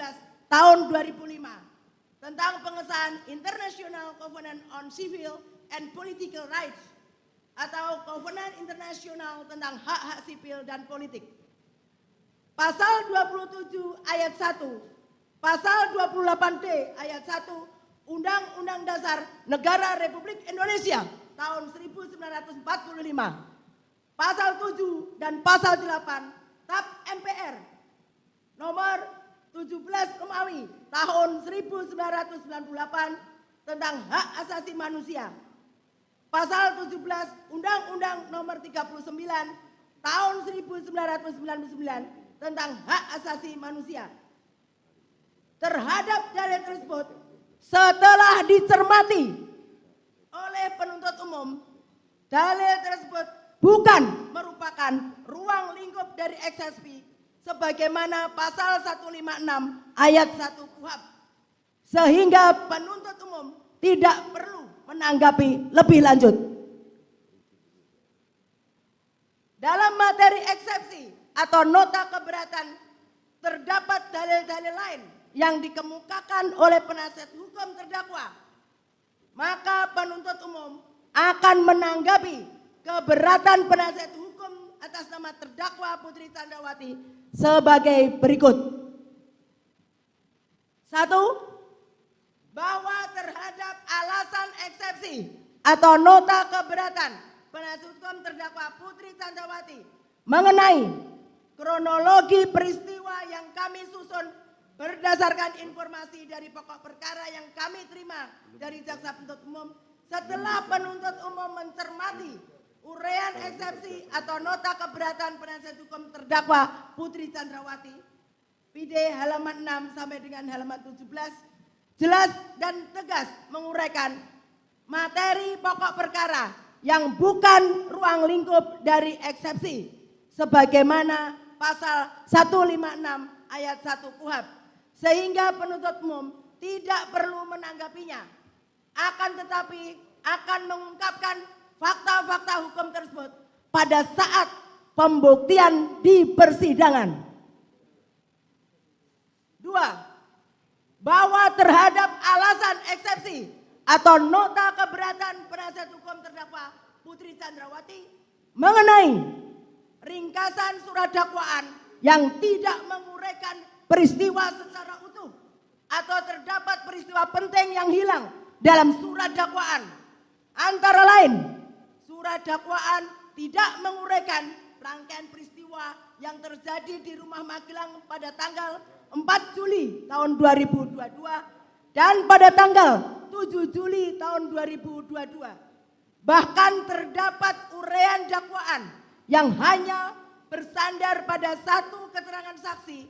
Speaker 3: Tahun 2005 tentang pengesahan International Covenant on Civil and Political Rights atau Covenant Internasional tentang hak-hak sipil dan politik. Pasal 27 ayat 1, pasal 28D ayat 1 Undang-Undang Dasar Negara Republik Indonesia tahun 1945, pasal 7 dan pasal 8 TAP MPR nomor 17 Romawi tahun 1998 tentang hak asasi manusia, pasal 17 Undang-Undang nomor 39 tahun 1999 tentang hak asasi manusia. Terhadap dalil tersebut, setelah dicermati oleh penuntut umum, dalil tersebut bukan merupakan ruang lingkup dari eksepsi sebagaimana pasal 156 ayat 1 KUHP, sehingga penuntut umum tidak perlu menanggapi lebih lanjut. Dalam materi eksepsi atau nota keberatan terdapat dalil-dalil lain yang dikemukakan oleh penasihat hukum terdakwa, maka penuntut umum akan menanggapi keberatan penasihat hukum atas nama terdakwa Putri Candrawati sebagai berikut. 1. Bahwa terhadap alasan eksepsi atau nota keberatan penasihat hukum terdakwa Putri Candrawati mengenai kronologi peristiwa yang kami susun berdasarkan informasi dari pokok perkara yang kami terima dari jaksa penuntut umum setelah penuntut umum mencermati uraian eksepsi atau nota keberatan penasihat hukum terdakwa Putri Candrawati PD halaman 6 sampai dengan halaman 17 jelas dan tegas menguraikan materi pokok perkara yang bukan ruang lingkup dari eksepsi sebagaimana pasal 156 ayat 1 KUHP, sehingga penuntut umum tidak perlu menanggapinya, akan tetapi akan mengungkapkan fakta-fakta hukum tersebut pada saat pembuktian di persidangan. 2. Bahwa terhadap alasan eksepsi atau nota keberatan penasihat hukum terdakwa Putri Candrawati mengenai ringkasan surat dakwaan yang tidak menguraikan peristiwa secara utuh atau terdapat peristiwa penting yang hilang dalam surat dakwaan. Antara lain, surat dakwaan tidak menguraikan rangkaian peristiwa yang terjadi di Rumah Magelang pada tanggal 4 Juli tahun 2022 dan pada tanggal 7 Juli tahun 2022. Bahkan terdapat uraian dakwaan yang hanya bersandar pada satu keterangan saksi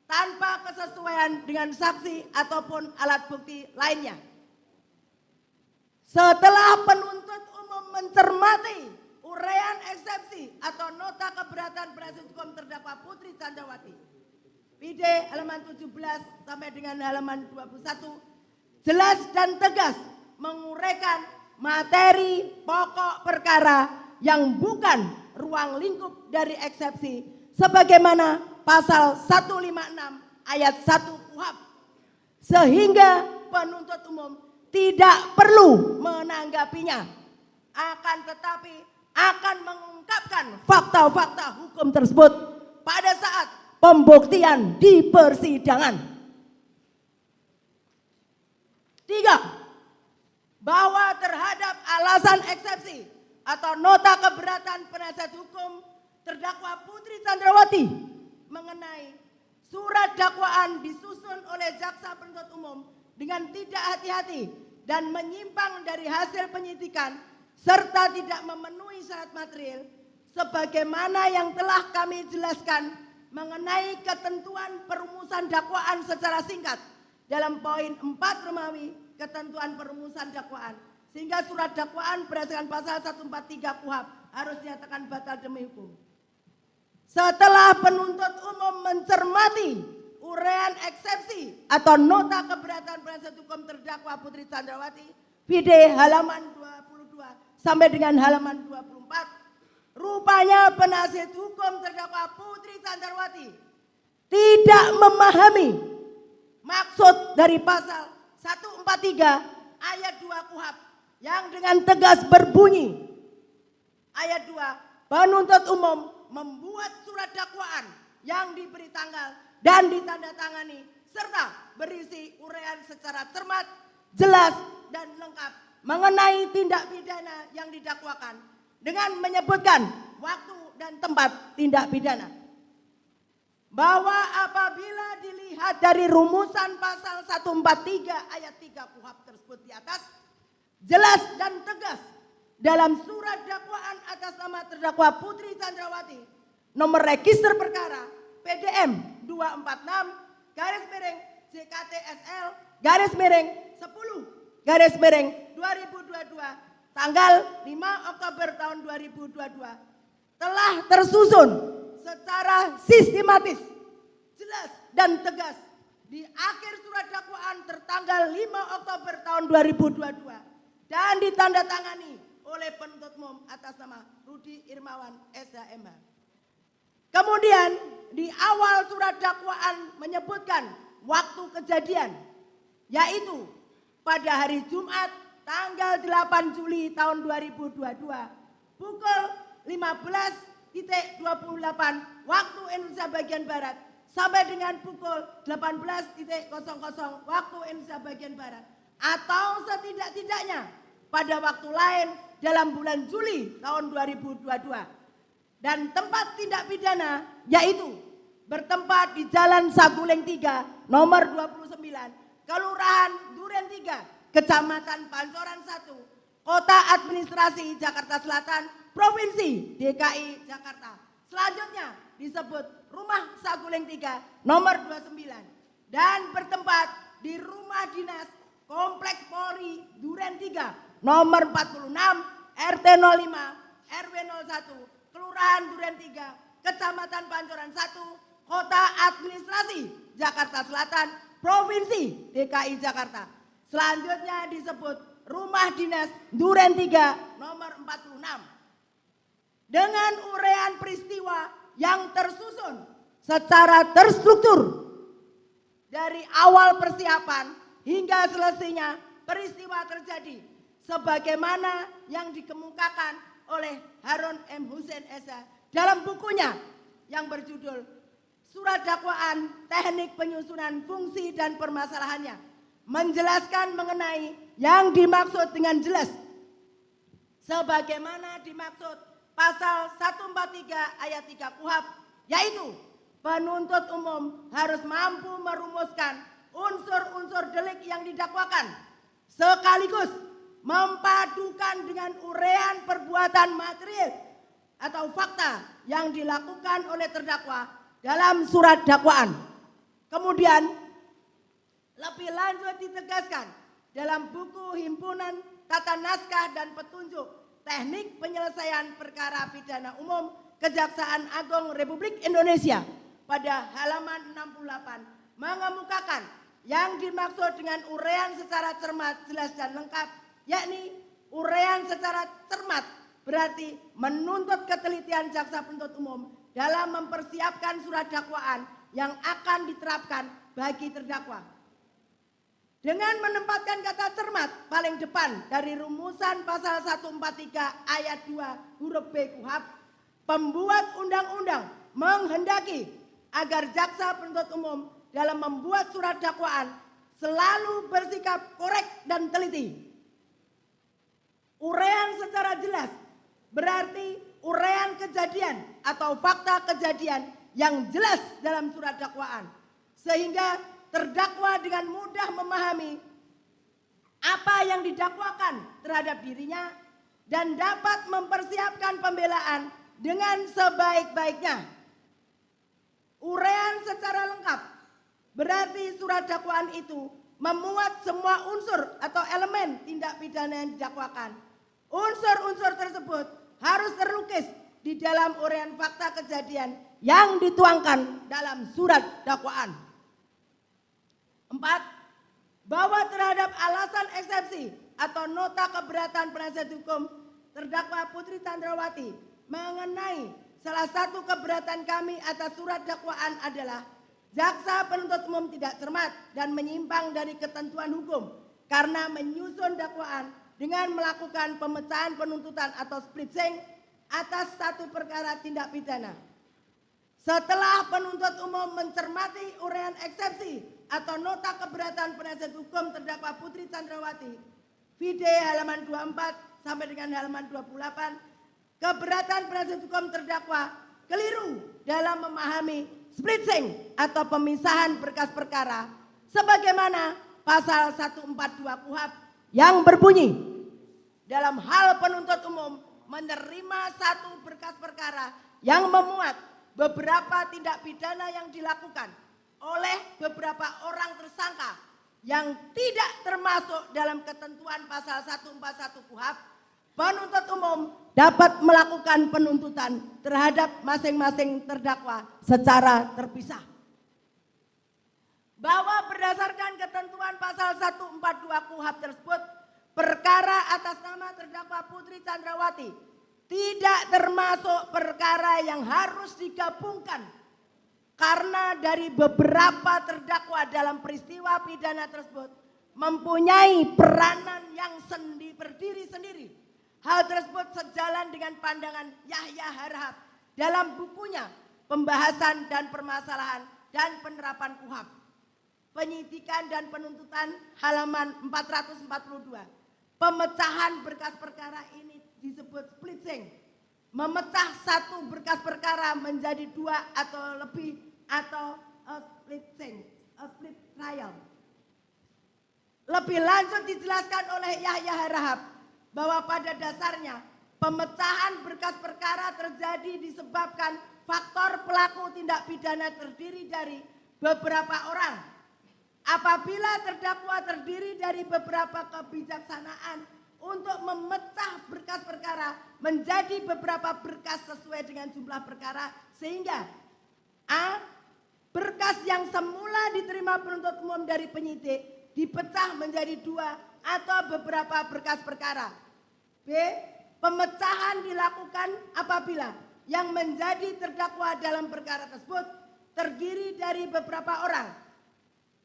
Speaker 3: tanpa kesesuaian dengan saksi ataupun alat bukti lainnya. Setelah penuntut umum mencermati uraian eksepsi atau nota keberatan penasihat hukum terdakwa Putri Candrawati PD halaman 17 sampai dengan halaman 21 jelas dan tegas menguraikan materi pokok perkara yang bukan ruang lingkup dari eksepsi sebagaimana pasal 156 ayat 1 KUHP, sehingga penuntut umum tidak perlu menanggapinya, akan tetapi akan mengungkapkan fakta-fakta hukum tersebut pada saat pembuktian di persidangan. 3. Bahwa terhadap alasan eksepsi atau nota keberatan penasihat hukum terdakwa Putri Chandrawati mengenai surat dakwaan disusun oleh jaksa penuntut umum dengan tidak hati-hati dan menyimpang dari hasil penyidikan serta tidak memenuhi syarat material sebagaimana yang telah kami jelaskan mengenai ketentuan perumusan dakwaan secara singkat dalam poin 4 Romawi ketentuan perumusan dakwaan, sehingga surat dakwaan berdasarkan pasal 143 KUHP harus dinyatakan batal demi hukum. Setelah penuntut umum mencermati uraian eksepsi atau nota keberatan penasihat hukum terdakwa Putri Chandrawati, PD halaman 22 sampai dengan halaman 24, rupanya penasihat hukum terdakwa Putri Chandrawati tidak memahami maksud dari pasal 143 ayat 2 KUHP yang dengan tegas berbunyi, ayat 2, penuntut umum membuat surat dakwaan yang diberi tanggal dan ditandatangani serta berisi uraian secara cermat, jelas dan lengkap mengenai tindak pidana yang didakwakan dengan menyebutkan waktu dan tempat tindak pidana. Bahwa apabila dilihat dari rumusan pasal 143 ayat 3 KUHP tersebut di atas, jelas dan tegas dalam surat dakwaan atas nama terdakwa Putri Chandrawati, nomor register perkara PDM 246-JKTSL-10-2022 tanggal 5 Oktober tahun 2022 telah tersusun secara sistematis, jelas dan tegas di akhir surat dakwaan tertanggal 5 Oktober tahun 2022 dan ditandatangani oleh penuntut umum atas nama Rudi Irmawan SHMH. Kemudian di awal surat dakwaan menyebutkan waktu kejadian, yaitu pada hari Jumat tanggal 8 Juli tahun 2022 pukul 15.28 waktu Indonesia bagian Barat sampai dengan pukul 18.00 waktu Indonesia bagian Barat atau setidak-tidaknya pada waktu lain dalam bulan Juli tahun 2022. Dan tempat tindak pidana yaitu bertempat di Jalan Saguling 3 nomor 29 Kelurahan Duren 3 Kecamatan Pancoran 1 Kota Administrasi Jakarta Selatan Provinsi DKI Jakarta. Selanjutnya disebut Rumah Saguling 3 nomor 29 dan bertempat di Rumah Dinas Kompleks Polri Duren 3 nomor 46 RT 05 RW 01 Kelurahan Duren 3 Kecamatan Pancoran 1 Kota Administrasi Jakarta Selatan Provinsi DKI Jakarta. Selanjutnya disebut Rumah Dinas Duren 3 nomor 46. Dengan uraian peristiwa yang tersusun secara terstruktur dari awal persiapan hingga selesainya peristiwa terjadi sebagaimana yang dikemukakan oleh Harun M. Hussein Esa dalam bukunya yang berjudul Surat Dakwaan Teknik Penyusunan Fungsi dan Permasalahannya, menjelaskan mengenai yang dimaksud dengan jelas sebagaimana dimaksud pasal 143 ayat 3 KUHP, yaitu penuntut umum harus mampu merumuskan unsur-unsur delik yang didakwakan sekaligus mempadukan dengan uraian perbuatan material atau fakta yang dilakukan oleh terdakwa dalam surat dakwaan. Kemudian lebih lanjut ditegaskan dalam buku Himpunan Tata Naskah dan Petunjuk Teknik Penyelesaian Perkara Pidana Umum Kejaksaan Agung Republik Indonesia pada halaman 68 mengemukakan yang dimaksud dengan uraian secara cermat, jelas dan lengkap, yakni uraian secara cermat berarti menuntut ketelitian jaksa penuntut umum dalam mempersiapkan surat dakwaan yang akan diterapkan bagi terdakwa. Dengan menempatkan kata cermat paling depan dari rumusan pasal 143 ayat 2 huruf B KUHP, pembuat undang-undang menghendaki agar jaksa penuntut umum dalam membuat surat dakwaan selalu bersikap korek dan teliti. Uraian secara jelas berarti uraian kejadian atau fakta kejadian yang jelas dalam surat dakwaan, sehingga terdakwa dengan mudah memahami apa yang didakwakan terhadap dirinya dan dapat mempersiapkan pembelaan dengan sebaik-baiknya. Uraian secara lengkap berarti surat dakwaan itu memuat semua unsur atau elemen tindak pidana yang didakwakan. Unsur-unsur tersebut harus terlukis di dalam uraian fakta kejadian yang dituangkan dalam surat dakwaan. 4. Bahwa terhadap alasan eksepsi atau nota keberatan penasihat hukum terdakwa Putri Chandrawati mengenai salah satu keberatan kami atas surat dakwaan adalah jaksa penuntut umum tidak cermat dan menyimpang dari ketentuan hukum karena menyusun dakwaan dengan melakukan pemecahan penuntutan atau splitsing atas satu perkara tindak pidana. Setelah penuntut umum mencermati uraian eksepsi atau nota keberatan penasihat hukum terdakwa Putri Chandrawati, vide halaman 24 sampai dengan halaman 28, keberatan penasihat hukum terdakwa keliru dalam memahami splitsing atau pemisahan berkas perkara sebagaimana pasal 142 KUHP yang berbunyi dalam hal penuntut umum menerima satu berkas perkara yang memuat beberapa tindak pidana yang dilakukan oleh beberapa orang tersangka yang tidak termasuk dalam ketentuan pasal 141 KUHP, penuntut umum dapat melakukan penuntutan terhadap masing-masing terdakwa secara terpisah. Bahwa berdasarkan ketentuan pasal 142 KUHP tersebut, perkara atas nama terdakwa Putri Chandrawati tidak termasuk perkara yang harus digabungkan karena dari beberapa terdakwa dalam peristiwa pidana tersebut mempunyai peranan yang berdiri sendiri. Hal tersebut sejalan dengan pandangan Yahya Harahap dalam bukunya Pembahasan dan Permasalahan dan Penerapan KUHP. Penyidikan dan penuntutan halaman 442. Pemecahan berkas perkara ini disebut splitsing. Memecah satu berkas perkara menjadi dua atau lebih atau splitsing, split trial. Lebih lanjut dijelaskan oleh Yahya Harahap bahwa pada dasarnya pemecahan berkas perkara terjadi disebabkan faktor pelaku tindak pidana terdiri dari beberapa orang. Apabila terdakwa terdiri dari beberapa kebijaksanaan untuk memecah berkas perkara menjadi beberapa berkas sesuai dengan jumlah perkara sehingga A. Berkas yang semula diterima penuntut umum dari penyidik dipecah menjadi dua atau beberapa berkas perkara. B. Pemecahan dilakukan apabila yang menjadi terdakwa dalam perkara tersebut terdiri dari beberapa orang.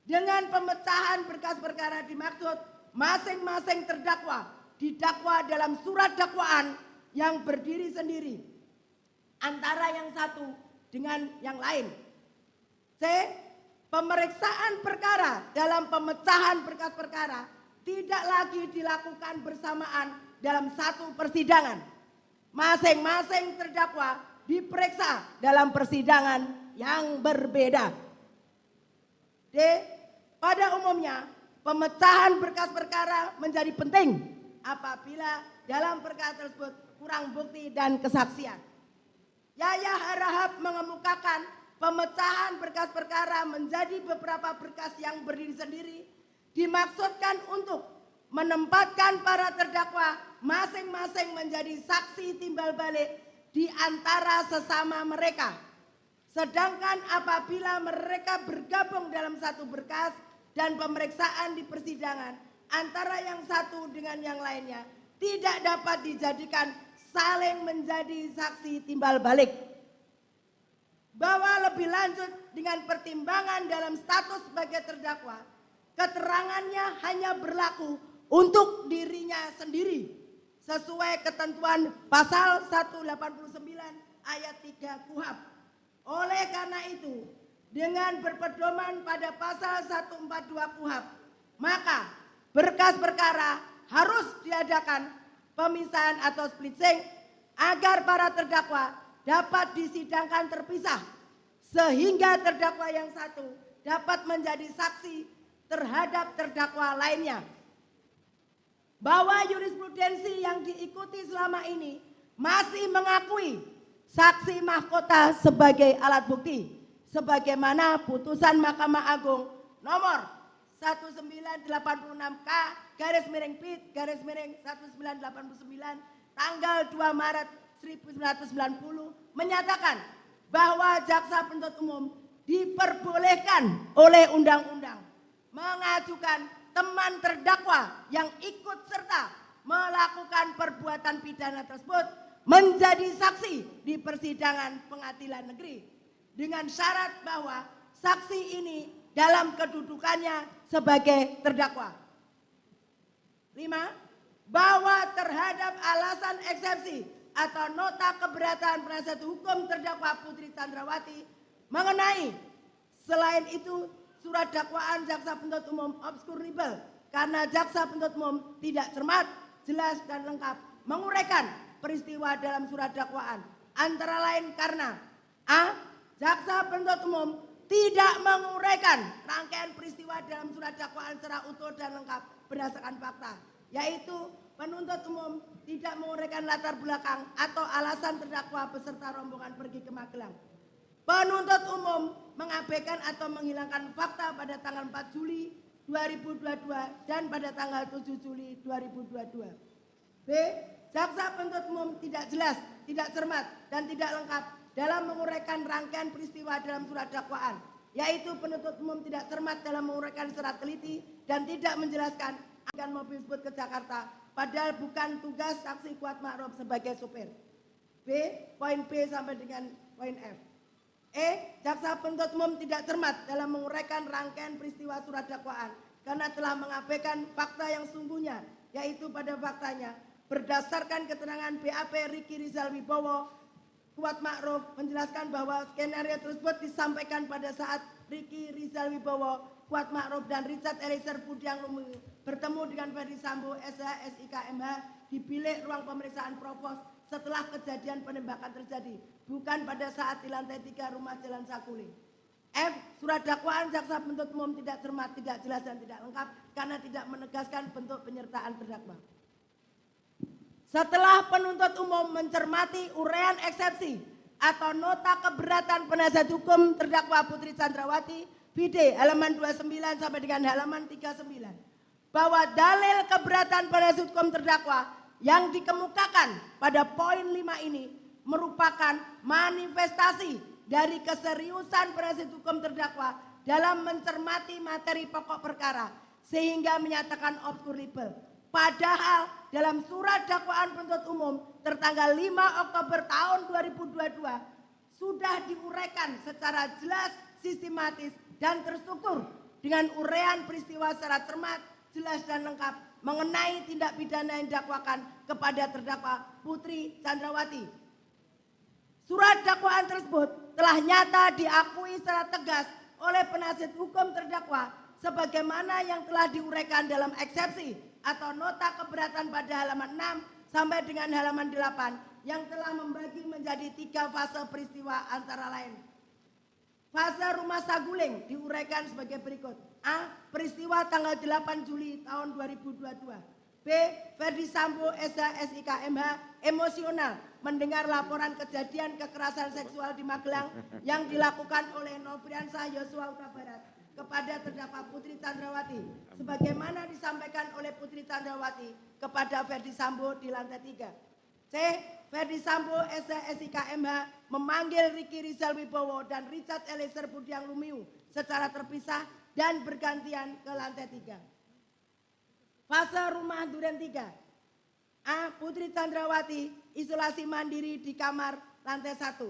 Speaker 3: Dengan pemecahan berkas perkara dimaksud masing-masing terdakwa didakwa dalam surat dakwaan yang berdiri sendiri antara yang satu dengan yang lain. C. Pemeriksaan perkara dalam pemecahan berkas perkara tidak lagi dilakukan bersamaan dalam satu persidangan. Masing-masing terdakwa diperiksa dalam persidangan yang berbeda. D. Pada umumnya pemecahan berkas perkara menjadi penting apabila dalam perkara tersebut kurang bukti dan kesaksian. Yahya Harahap mengemukakan pemecahan berkas perkara menjadi beberapa berkas yang berdiri sendiri dimaksudkan untuk menempatkan para terdakwa masing-masing menjadi saksi timbal balik di antara sesama mereka. Sedangkan apabila mereka bergabung dalam satu berkas dan pemeriksaan di persidangan antara yang satu dengan yang lainnya tidak dapat dijadikan saling menjadi saksi timbal balik. Bahwa lebih lanjut dengan pertimbangan dalam status sebagai terdakwa, keterangannya hanya berlaku untuk dirinya sendiri sesuai ketentuan pasal 189 ayat 3 KUHP. Oleh karena itu, dengan berpedoman pada pasal 142 KUHP, maka berkas perkara harus diadakan pemisahan atau splitsing agar para terdakwa dapat disidangkan terpisah sehingga terdakwa yang satu dapat menjadi saksi terhadap terdakwa lainnya. Bahwa jurisprudensi yang diikuti selama ini masih mengakui saksi mahkota sebagai alat bukti sebagaimana putusan Mahkamah Agung nomor 1989K/PIT/1989 tanggal 2 Maret 1990 menyatakan bahwa jaksa penuntut umum diperbolehkan oleh undang-undang mengajukan teman terdakwa yang ikut serta melakukan perbuatan pidana tersebut menjadi saksi di persidangan pengadilan negeri dengan syarat bahwa saksi ini dalam kedudukannya sebagai terdakwa. 5. Bahwa terhadap alasan eksepsi atau nota keberatan penasihat hukum terdakwa Putri Chandrawati mengenai selain itu surat dakwaan jaksa penuntut umum obscurable karena jaksa penuntut umum tidak cermat, jelas dan lengkap menguraikan peristiwa dalam surat dakwaan antara lain karena a. Jaksa penuntut umum tidak menguraikan rangkaian peristiwa dalam surat dakwaan secara utuh dan lengkap berdasarkan fakta, yaitu penuntut umum tidak menguraikan latar belakang atau alasan terdakwa beserta rombongan pergi ke Magelang. Penuntut umum mengabaikan atau menghilangkan fakta pada tanggal 4 Juli 2022 dan pada tanggal 7 Juli 2022. B. Jaksa penuntut umum tidak jelas, tidak cermat, dan tidak lengkap dalam menguraikan rangkaian peristiwa dalam surat dakwaan, yaitu penuntut umum tidak cermat dalam menguraikan secara teliti dan tidak menjelaskan akan mobil tersebut ke Jakarta, padahal bukan tugas saksi Kuat Ma'ruf sebagai sopir. B. Poin B sampai dengan poin F. E. Jaksa penuntut umum tidak cermat dalam menguraikan rangkaian peristiwa surat dakwaan karena telah mengabaikan fakta yang sungguhnya, yaitu pada faktanya berdasarkan keterangan BAP Riki Rizal Wibowo, Kuat Ma'ruf menjelaskan bahwa skenario tersebut disampaikan pada saat Riki Rizal Wibowo, Kuat Ma'ruf dan Richard Eliezer Budiang Lumiu bertemu dengan Ferdi Sambo, SH, SIK, MH di bilik ruang pemeriksaan Provos setelah kejadian penembakan terjadi, bukan pada saat di lantai 3 rumah Jalan Saguling. F. Surat dakwaan jaksa penuntut umum tidak cermat, tidak jelas dan tidak lengkap karena tidak menegaskan bentuk penyertaan terdakwa. Setelah penuntut umum mencermati uraian eksepsi atau nota keberatan penasihat hukum terdakwa Putri Chandrawati, BD halaman 29 sampai dengan halaman 39, bahwa dalil keberatan penasihat hukum terdakwa yang dikemukakan pada poin 5 ini merupakan manifestasi dari keseriusan penasihat hukum terdakwa dalam mencermati materi pokok perkara sehingga menyatakan obscurable. Padahal dalam surat dakwaan penuntut umum tertanggal 5 Oktober tahun 2022 sudah diuraikan secara jelas, sistematis dan terstruktur dengan uraian peristiwa secara cermat, jelas dan lengkap mengenai tindak pidana yang didakwakan kepada terdakwa Putri Chandrawati. Surat dakwaan tersebut telah nyata diakui secara tegas oleh penasihat hukum terdakwa sebagaimana yang telah diuraikan dalam eksepsi atau nota keberatan pada halaman 6 sampai dengan halaman 8 yang telah membagi menjadi 3 fase peristiwa antara lain. Fase rumah Saguling diuraikan sebagai berikut. A. Peristiwa tanggal 8 Juli tahun 2022. B. Ferdi Sambo, SH, SIK, MH emosional mendengar laporan kejadian kekerasan seksual di Magelang yang dilakukan oleh Nofriansah Yosua Huta Barat kepada terdakwa Putri Chandrawati sebagaimana disampaikan oleh Putri Chandrawati kepada Ferdi Sambo di lantai 3. C. Ferdi Sambo, SH, SIK, MH memanggil Riki Rizal Wibowo dan Richard Eliezer Budiang Lumiu secara terpisah dan bergantian ke lantai 3. Fase rumah Duren 3. A. Putri Chandrawati isolasi mandiri di kamar lantai 1.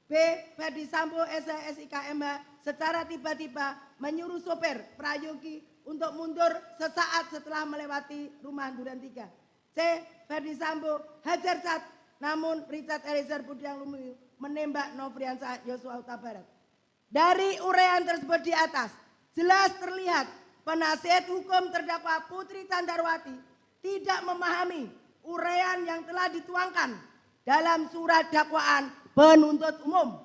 Speaker 3: B. Ferdi Sambo, SH, SIK, MH secara tiba-tiba menyuruh sopir Prayogi untuk mundur sesaat setelah melewati rumah Duren 3. C. Ferdi Sambo hajar cat namun Richard Eliezer Budiang Lumiu menembak Nofriansah Yosua Huta Barat. Dari uraian tersebut di atas, jelas terlihat penasihat hukum terdakwa Putri Candrawati tidak memahami uraian yang telah dituangkan dalam surat dakwaan penuntut umum.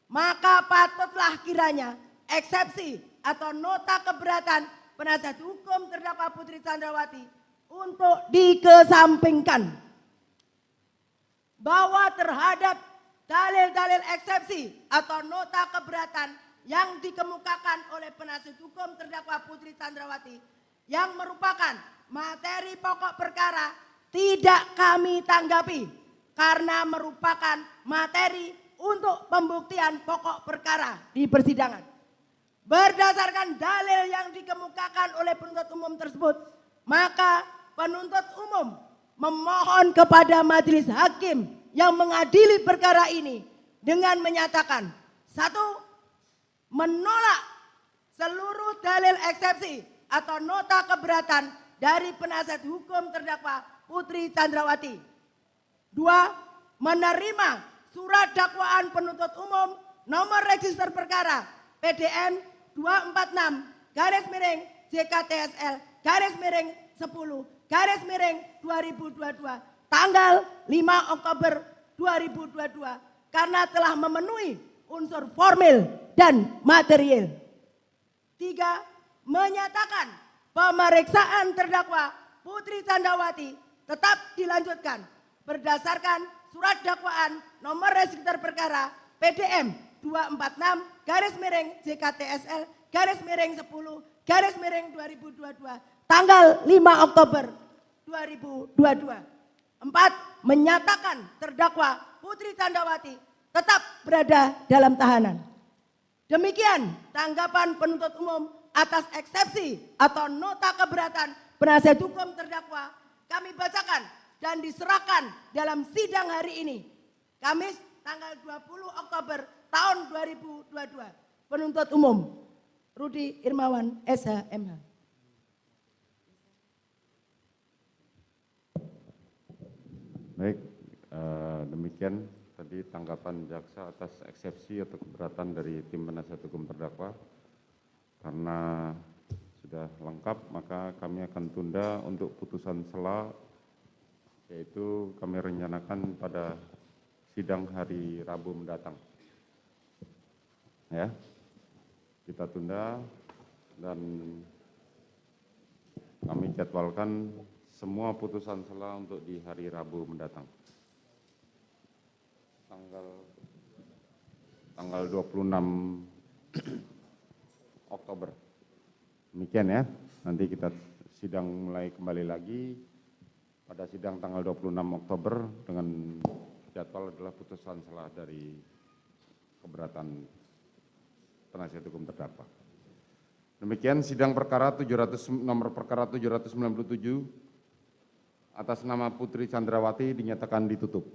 Speaker 3: Maka patutlah kiranya eksepsi atau nota keberatan penasihat hukum terdakwa Putri Candrawati untuk dikesampingkan. Bahwa terhadap dalil-dalil eksepsi atau nota keberatan yang dikemukakan oleh penasihat hukum terdakwa Putri Candrawati yang merupakan materi pokok perkara tidak kami tanggapi karena merupakan materi untuk pembuktian pokok perkara di persidangan. Berdasarkan dalil yang dikemukakan oleh penuntut umum tersebut, maka penuntut umum memohon kepada majelis hakim yang mengadili perkara ini dengan menyatakan, 1. Menolak seluruh dalil eksepsi atau nota keberatan dari penasihat hukum terdakwa Putri Candrawati. 2. Menerima surat dakwaan penuntut umum nomor register perkara PDN 246-JKTSL-10-2022 tanggal 5 Oktober 2022 karena telah memenuhi unsur formil dan material. 3. Menyatakan pemeriksaan terdakwa Putri Candrawati tetap dilanjutkan berdasarkan surat dakwaan nomor register perkara PDM 246-JKTSL-10-2022 tanggal 5 Oktober 2022. 4. Menyatakan terdakwa Putri Candrawati tetap berada dalam tahanan. Demikian tanggapan penuntut umum atas eksepsi atau nota keberatan penasihat hukum terdakwa kami bacakan dan diserahkan dalam sidang hari ini, Kamis tanggal 20 Oktober tahun 2022. Penuntut umum Rudi Irmawan SH.MH.
Speaker 1: Baik, demikian tadi tanggapan jaksa atas eksepsi atau keberatan dari tim penasihat hukum terdakwa. Karena sudah lengkap, maka kami akan tunda untuk putusan sela, yaitu kami rencanakan pada sidang hari Rabu mendatang. Ya, kita tunda dan kami jadwalkan semua putusan sela untuk di hari Rabu mendatang. Tanggal 26 Oktober. Demikian ya, nanti kita sidang mulai kembali lagi pada sidang tanggal 26 Oktober dengan jadwal adalah putusan sela dari keberatan penasihat hukum terdakwa. Demikian sidang perkara nomor perkara 797 atas nama Putri Candrawati dinyatakan ditutup.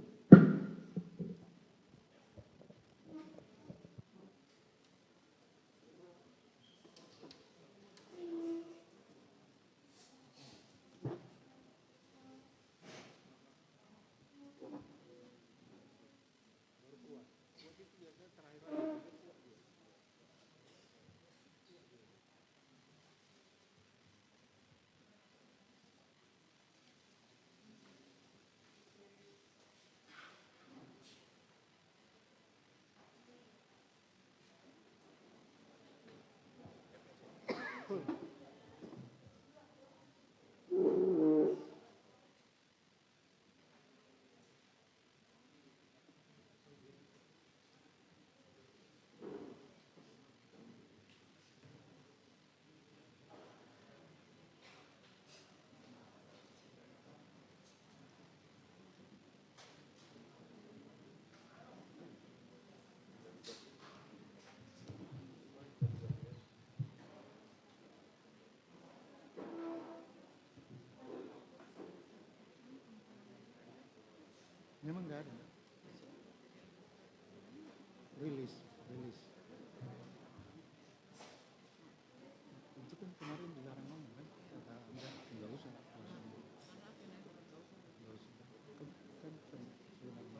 Speaker 8: Memang enggak ada. Rilis. Itu kan kemarin dilarang ngomong kan? Kata enggak usah. Kan sudah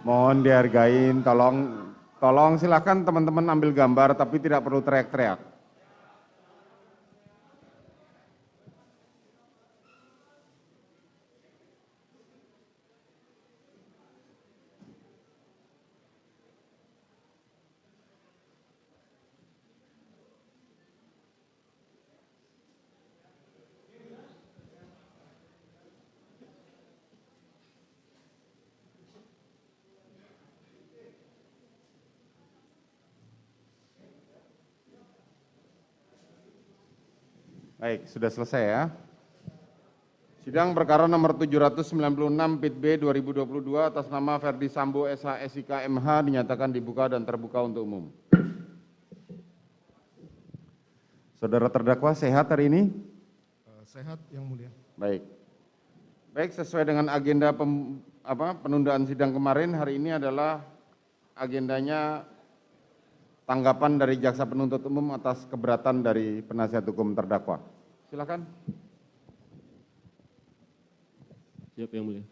Speaker 1: Mohon dihargain, tolong silakan teman-teman ambil gambar tapi tidak perlu teriak-teriak. Baik, sudah selesai ya. Sidang perkara nomor 796 PIT B 2022 atas nama Ferdi Sambo SH SIK MH dinyatakan dibuka dan terbuka untuk umum. Saudara terdakwa sehat hari ini?
Speaker 12: Sehat, Yang Mulia.
Speaker 1: Baik. Baik, sesuai dengan agenda penundaan sidang kemarin, hari ini adalah agendanya tanggapan dari jaksa penuntut umum atas keberatan dari penasihat hukum terdakwa. Silakan.
Speaker 13: Siap Yang Mulia.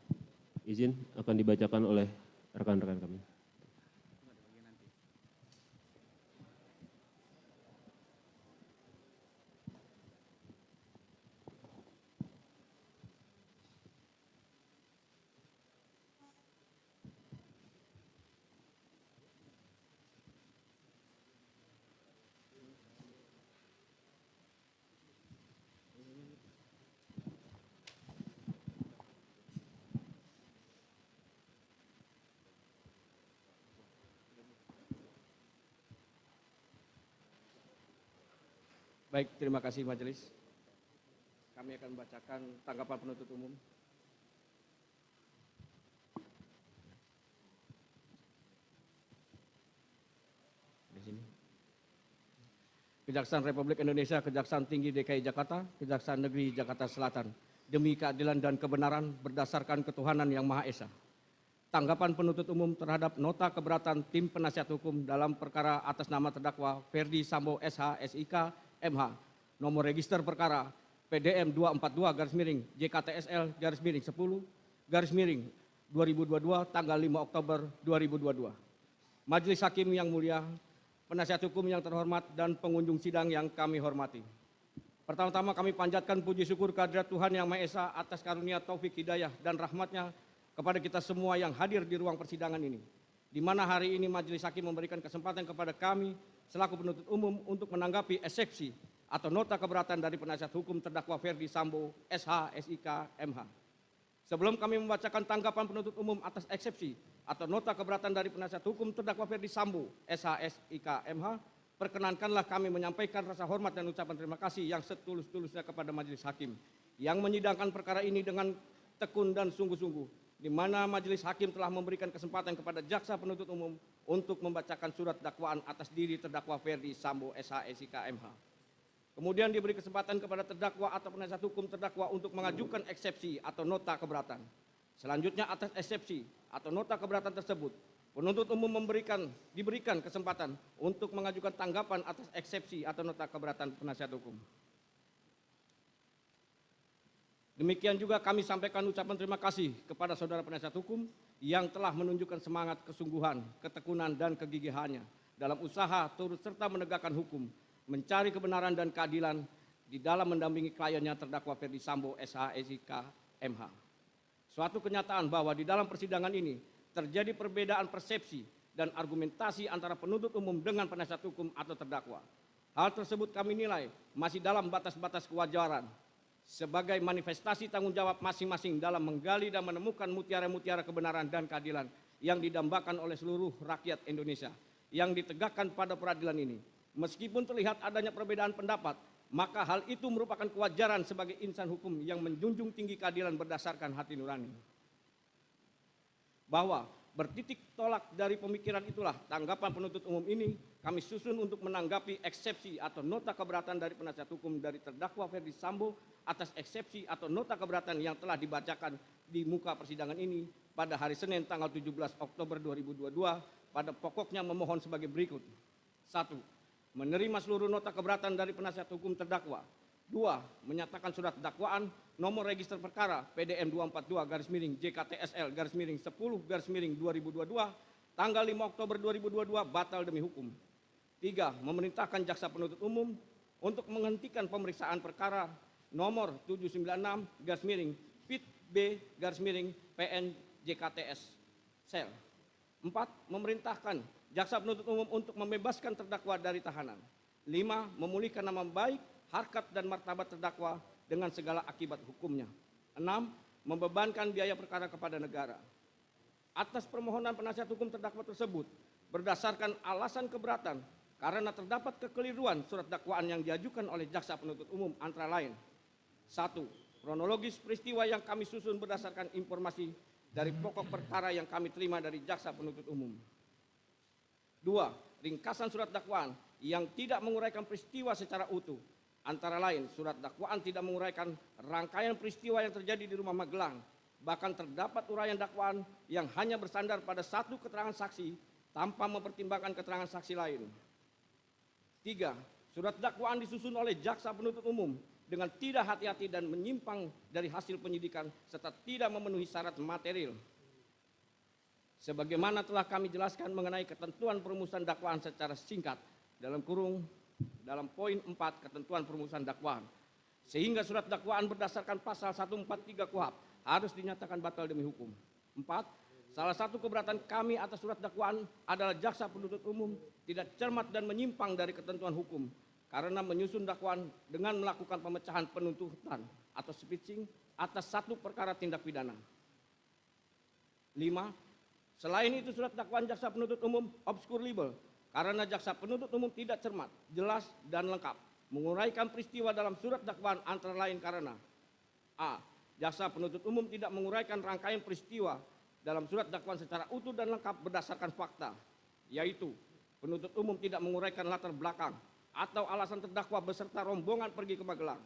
Speaker 13: Izin akan dibacakan oleh rekan-rekan kami.
Speaker 4: Baik, terima kasih majelis. Kami akan membacakan tanggapan penuntut umum. Di sini. Kejaksaan Republik Indonesia, Kejaksaan Tinggi DKI Jakarta, Kejaksaan Negeri Jakarta Selatan, demi keadilan dan kebenaran berdasarkan ketuhanan yang Maha Esa. Tanggapan penuntut umum terhadap nota keberatan tim penasihat hukum dalam perkara atas nama terdakwa Ferdi Sambo SH SIK MH, nomor register perkara PDM 242-10-JKTSL-10-2022 tanggal 5 Oktober 2022. Majelis Hakim yang mulia, penasihat hukum yang terhormat dan pengunjung sidang yang kami hormati. Pertama-tama kami panjatkan puji syukur kehadirat Tuhan Yang Maha Esa atas karunia taufik hidayah dan rahmatnya kepada kita semua yang hadir di ruang persidangan ini, di mana hari ini Majelis Hakim memberikan kesempatan kepada kami selaku penuntut umum untuk menanggapi eksepsi atau nota keberatan dari penasihat hukum terdakwa Ferdi Sambo SH SIK MH. Sebelum kami membacakan tanggapan penuntut umum atas eksepsi atau nota keberatan dari penasihat hukum terdakwa Ferdi Sambo SH SIK MH, perkenankanlah kami menyampaikan rasa hormat dan ucapan terima kasih yang setulus-tulusnya kepada Majelis Hakim yang menyidangkan perkara ini dengan tekun dan sungguh-sungguh, di mana Majelis Hakim telah memberikan kesempatan kepada jaksa penuntut umum untuk membacakan surat dakwaan atas diri terdakwa Ferdi Sambo SH SIK MH. Kemudian diberi kesempatan kepada terdakwa atau penasihat hukum terdakwa untuk mengajukan eksepsi atau nota keberatan. Selanjutnya atas eksepsi atau nota keberatan tersebut, penuntut umum diberikan kesempatan untuk mengajukan tanggapan atas eksepsi atau nota keberatan penasihat hukum. Demikian juga kami sampaikan ucapan terima kasih kepada saudara penasihat hukum yang telah menunjukkan semangat, kesungguhan, ketekunan, dan kegigihannya dalam usaha turut serta menegakkan hukum, mencari kebenaran dan keadilan di dalam mendampingi kliennya terdakwa Ferdi Sambo SH SIK MH. Suatu kenyataan bahwa di dalam persidangan ini terjadi perbedaan persepsi dan argumentasi antara penuntut umum dengan penasihat hukum atau terdakwa. Hal tersebut kami nilai masih dalam batas-batas kewajaran sebagai manifestasi tanggung jawab masing-masing dalam menggali dan menemukan mutiara-mutiara kebenaran dan keadilan yang didambakan oleh seluruh rakyat Indonesia yang ditegakkan pada peradilan ini. Meskipun terlihat adanya perbedaan pendapat, maka hal itu merupakan kewajaran sebagai insan hukum yang menjunjung tinggi keadilan berdasarkan hati nurani. Bahwa Bertitik tolak dari pemikiran itulah tanggapan penuntut umum ini kami susun untuk menanggapi eksepsi atau nota keberatan dari penasihat hukum dari terdakwa Ferdi Sambo atas eksepsi atau nota keberatan yang telah dibacakan di muka persidangan ini pada hari Senin tanggal 17 Oktober 2022 pada pokoknya memohon sebagai berikut. 1. Menerima seluruh nota keberatan dari penasihat hukum terdakwa. 2. Menyatakan surat dakwaan nomor register perkara PDM 242-JKTSL-10-2022 tanggal 5 Oktober 2022 batal demi hukum. 3. Memerintahkan jaksa penuntut umum untuk menghentikan pemeriksaan perkara nomor 796-PIT-B-PN JKTS sel. 4. Memerintahkan jaksa penuntut umum untuk membebaskan terdakwa dari tahanan. 5. Memulihkan nama baik, harkat dan martabat terdakwa dengan segala akibat hukumnya. 6. Membebankan biaya perkara kepada negara. Atas permohonan penasihat hukum terdakwa tersebut, berdasarkan alasan keberatan karena terdapat kekeliruan surat dakwaan yang diajukan oleh jaksa penuntut umum antara lain. 1. Kronologis peristiwa yang kami susun berdasarkan informasi dari pokok perkara yang kami terima dari jaksa penuntut umum. 2. Ringkasan surat dakwaan yang tidak menguraikan peristiwa secara utuh. Antara lain, surat dakwaan tidak menguraikan rangkaian peristiwa yang terjadi di rumah Magelang. Bahkan terdapat uraian dakwaan yang hanya bersandar pada satu keterangan saksi tanpa mempertimbangkan keterangan saksi lain. 3. Surat dakwaan disusun oleh jaksa penuntut umum dengan tidak hati-hati dan menyimpang dari hasil penyidikan serta tidak memenuhi syarat material. Sebagaimana telah kami jelaskan mengenai ketentuan perumusan dakwaan secara singkat dalam poin 4 ketentuan perumusan dakwaan. Sehingga surat dakwaan berdasarkan pasal 143 KUHP harus dinyatakan batal demi hukum. 4. Salah satu keberatan kami atas surat dakwaan adalah jaksa penuntut umum tidak cermat dan menyimpang dari ketentuan hukum karena menyusun dakwaan dengan melakukan pemecahan penuntutan atau speeching atas satu perkara tindak pidana. 5. Selain itu surat dakwaan jaksa penuntut umum obscure libel karena jaksa penuntut umum tidak cermat, jelas, dan lengkap menguraikan peristiwa dalam surat dakwaan antara lain karena a. Jaksa penuntut umum tidak menguraikan rangkaian peristiwa dalam surat dakwaan secara utuh dan lengkap berdasarkan fakta, yaitu penuntut umum tidak menguraikan latar belakang atau alasan terdakwa beserta rombongan pergi ke Magelang.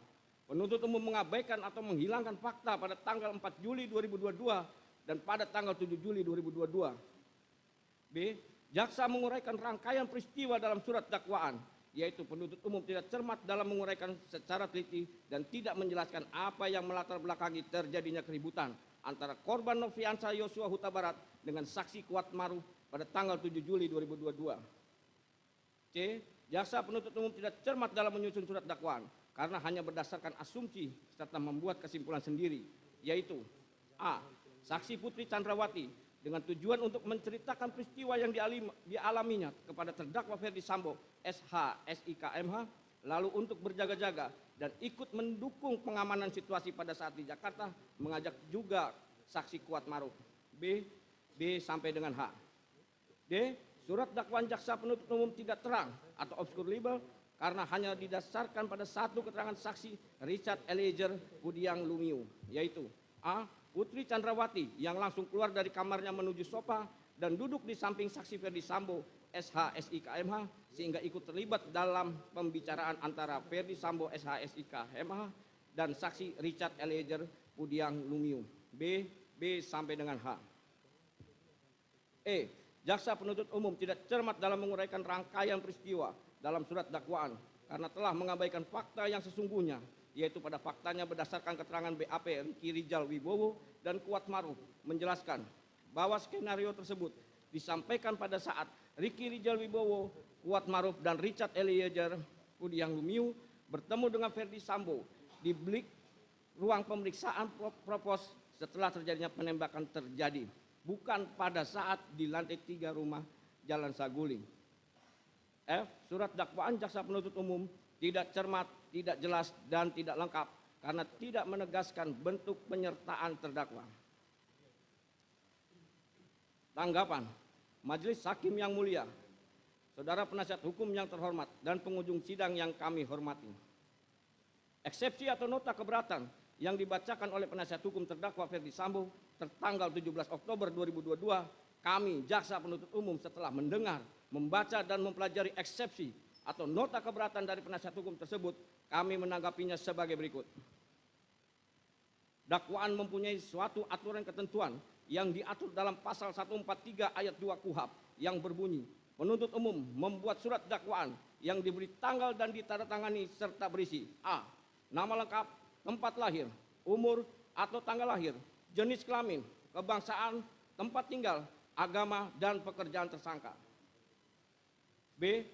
Speaker 4: Penuntut umum mengabaikan atau menghilangkan fakta pada tanggal 4 Juli 2022 dan pada tanggal 7 Juli 2022. B. Jaksa menguraikan rangkaian peristiwa dalam surat dakwaan, yaitu penuntut umum tidak cermat dalam menguraikan secara teliti dan tidak menjelaskan apa yang melatar belakangi terjadinya keributan antara korban Nofriansah Yosua Huta Barat dengan saksi Kuat Maruf pada tanggal 7 Juli 2022. C. Jaksa penuntut umum tidak cermat dalam menyusun surat dakwaan karena hanya berdasarkan asumsi serta membuat kesimpulan sendiri, yaitu a. Saksi Putri Chandrawati dengan tujuan untuk menceritakan peristiwa yang dialaminya kepada terdakwa Ferdi Sambo SH SIK MH, lalu untuk berjaga-jaga dan ikut mendukung pengamanan situasi pada saat di Jakarta, mengajak juga saksi Kuat Maruf. B sampai dengan H. D. Surat dakwaan jaksa penuntut umum tidak terang atau obscure libel karena hanya didasarkan pada satu keterangan saksi Richard Eliezer Budiang Lumiu, yaitu a. Putri Chandrawati yang langsung keluar dari kamarnya menuju sofa dan duduk di samping saksi Ferdi Sambo SH SIK MH sehingga ikut terlibat dalam pembicaraan antara Ferdi Sambo SH SIK MH dan saksi Richard Eliezer Budiang Lumiu. B sampai dengan H. E. Jaksa penuntut umum tidak cermat dalam menguraikan rangkaian peristiwa dalam surat dakwaan karena telah mengabaikan fakta yang sesungguhnya, yaitu pada faktanya berdasarkan keterangan BAP Ricky Rijal Wibowo dan Kuat Maruf menjelaskan bahwa skenario tersebut disampaikan pada saat Ricky Rijal Wibowo, Kuat Maruf dan Richard Eliezer Budiang Lumiu bertemu dengan Ferdi Sambo di bilik ruang pemeriksaan propos setelah terjadinya penembakan terjadi, bukan pada saat di lantai 3 rumah Jalan Saguling. F. Surat dakwaan jaksa penuntut umum tidak cermat, tidak jelas, dan tidak lengkap karena tidak menegaskan bentuk penyertaan terdakwa. Tanggapan Majelis Hakim yang mulia, saudara penasihat hukum yang terhormat, dan pengunjung sidang yang kami hormati. Eksepsi atau nota keberatan yang dibacakan oleh penasihat hukum terdakwa Ferdi Sambo tertanggal 17 Oktober 2022 kami, jaksa penuntut umum setelah mendengar, membaca dan mempelajari eksepsi atau nota keberatan dari penasihat hukum tersebut, kami menanggapinya sebagai berikut. Dakwaan mempunyai suatu aturan ketentuan yang diatur dalam pasal 143 ayat 2 KUHP yang berbunyi, penuntut umum membuat surat dakwaan yang diberi tanggal dan ditandatangani serta berisi A. Nama lengkap, tempat lahir, umur atau tanggal lahir, jenis kelamin, kebangsaan, tempat tinggal, agama, dan pekerjaan tersangka. B.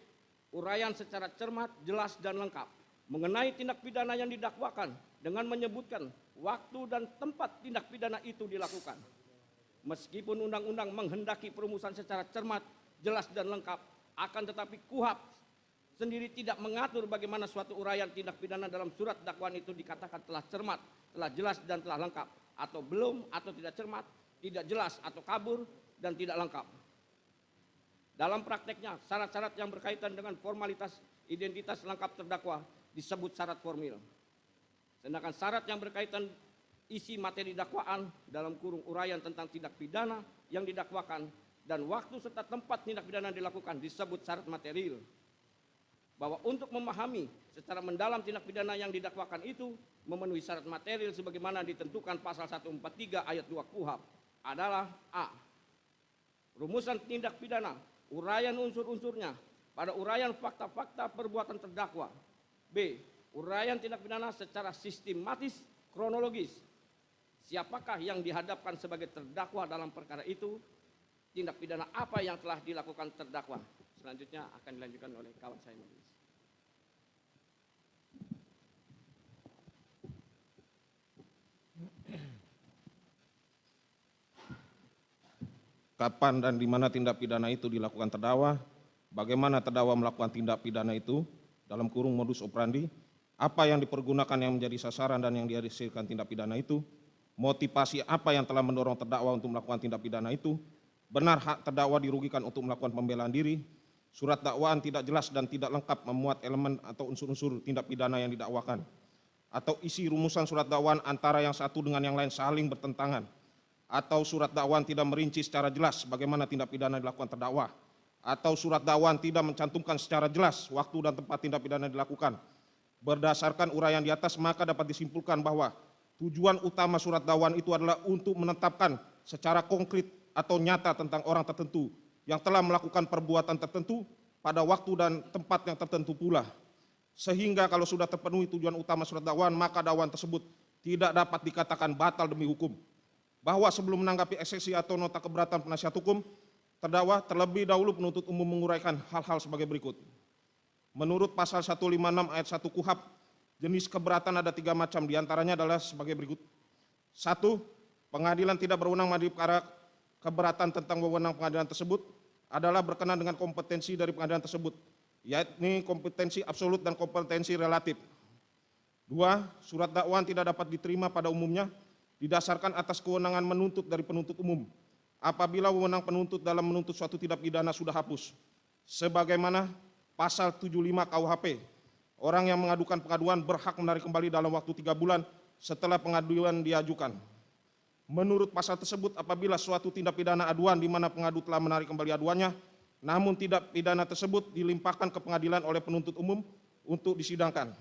Speaker 4: Uraian secara cermat, jelas, dan lengkap mengenai tindak pidana yang didakwakan dengan menyebutkan waktu dan tempat tindak pidana itu dilakukan. Meskipun undang-undang menghendaki perumusan secara cermat, jelas, dan lengkap, akan tetapi KUHP sendiri tidak mengatur bagaimana suatu uraian tindak pidana dalam surat dakwaan itu dikatakan telah cermat, telah jelas, dan telah lengkap, atau belum, atau tidak cermat, tidak jelas, atau kabur, dan tidak lengkap. Dalam prakteknya, syarat-syarat yang berkaitan dengan formalitas identitas lengkap terdakwa disebut syarat formil. Sedangkan syarat yang berkaitan isi materi dakwaan dalam kurung uraian tentang tindak pidana yang didakwakan dan waktu serta tempat tindak pidana dilakukan disebut syarat material. Bahwa untuk memahami secara mendalam tindak pidana yang didakwakan itu memenuhi syarat material sebagaimana ditentukan pasal 143 ayat 2 KUHP adalah A. Rumusan tindak pidana, uraian unsur-unsurnya pada uraian fakta-fakta perbuatan terdakwa. B. Uraian tindak pidana secara sistematis, kronologis. Siapakah yang dihadapkan sebagai terdakwa dalam perkara itu? Tindak pidana apa yang telah dilakukan terdakwa? Selanjutnya akan dilanjutkan oleh kawan saya.
Speaker 5: Kapan dan di mana tindak pidana itu dilakukan terdakwa, bagaimana terdakwa melakukan tindak pidana itu, dalam kurung modus operandi, apa yang dipergunakan yang menjadi sasaran dan yang dihasilkan tindak pidana itu, motivasi apa yang telah mendorong terdakwa untuk melakukan tindak pidana itu, benar hak terdakwa dirugikan untuk melakukan pembelaan diri, surat dakwaan tidak jelas dan tidak lengkap memuat elemen atau unsur-unsur tindak pidana yang didakwakan, atau isi rumusan surat dakwaan antara yang satu dengan yang lain saling bertentangan, atau surat dakwaan tidak merinci secara jelas bagaimana tindak pidana dilakukan terdakwa, atau surat dakwaan tidak mencantumkan secara jelas waktu dan tempat tindak pidana dilakukan. Berdasarkan uraian di atas, maka dapat disimpulkan bahwa tujuan utama surat dakwaan itu adalah untuk menetapkan secara konkret atau nyata tentang orang tertentu yang telah melakukan perbuatan tertentu pada waktu dan tempat yang tertentu pula. Sehingga kalau sudah terpenuhi tujuan utama surat dakwaan, maka dakwaan tersebut tidak dapat dikatakan batal demi hukum. Bahwa sebelum menanggapi eksepsi atau nota keberatan penasihat hukum, terdakwa terlebih dahulu penuntut umum menguraikan hal-hal sebagai berikut. Menurut pasal 156 ayat 1 KUHP, jenis keberatan ada 3 macam, diantaranya adalah sebagai berikut. 1. Pengadilan tidak berwenang mengadili perkara keberatan tentang wewenang pengadilan tersebut adalah berkenaan dengan kompetensi dari pengadilan tersebut, yakni kompetensi absolut dan kompetensi relatif. 2. Surat dakwaan tidak dapat diterima pada umumnya didasarkan atas kewenangan menuntut dari penuntut umum apabila wewenang penuntut dalam menuntut suatu tindak pidana sudah hapus. Sebagaimana pasal 75 KUHP, orang yang mengadukan pengaduan berhak menarik kembali dalam waktu 3 bulan setelah pengaduan diajukan. Menurut pasal tersebut, apabila suatu tindak pidana aduan di mana pengadu telah menarik kembali aduannya, namun tindak pidana tersebut dilimpahkan ke pengadilan oleh penuntut umum untuk disidangkan.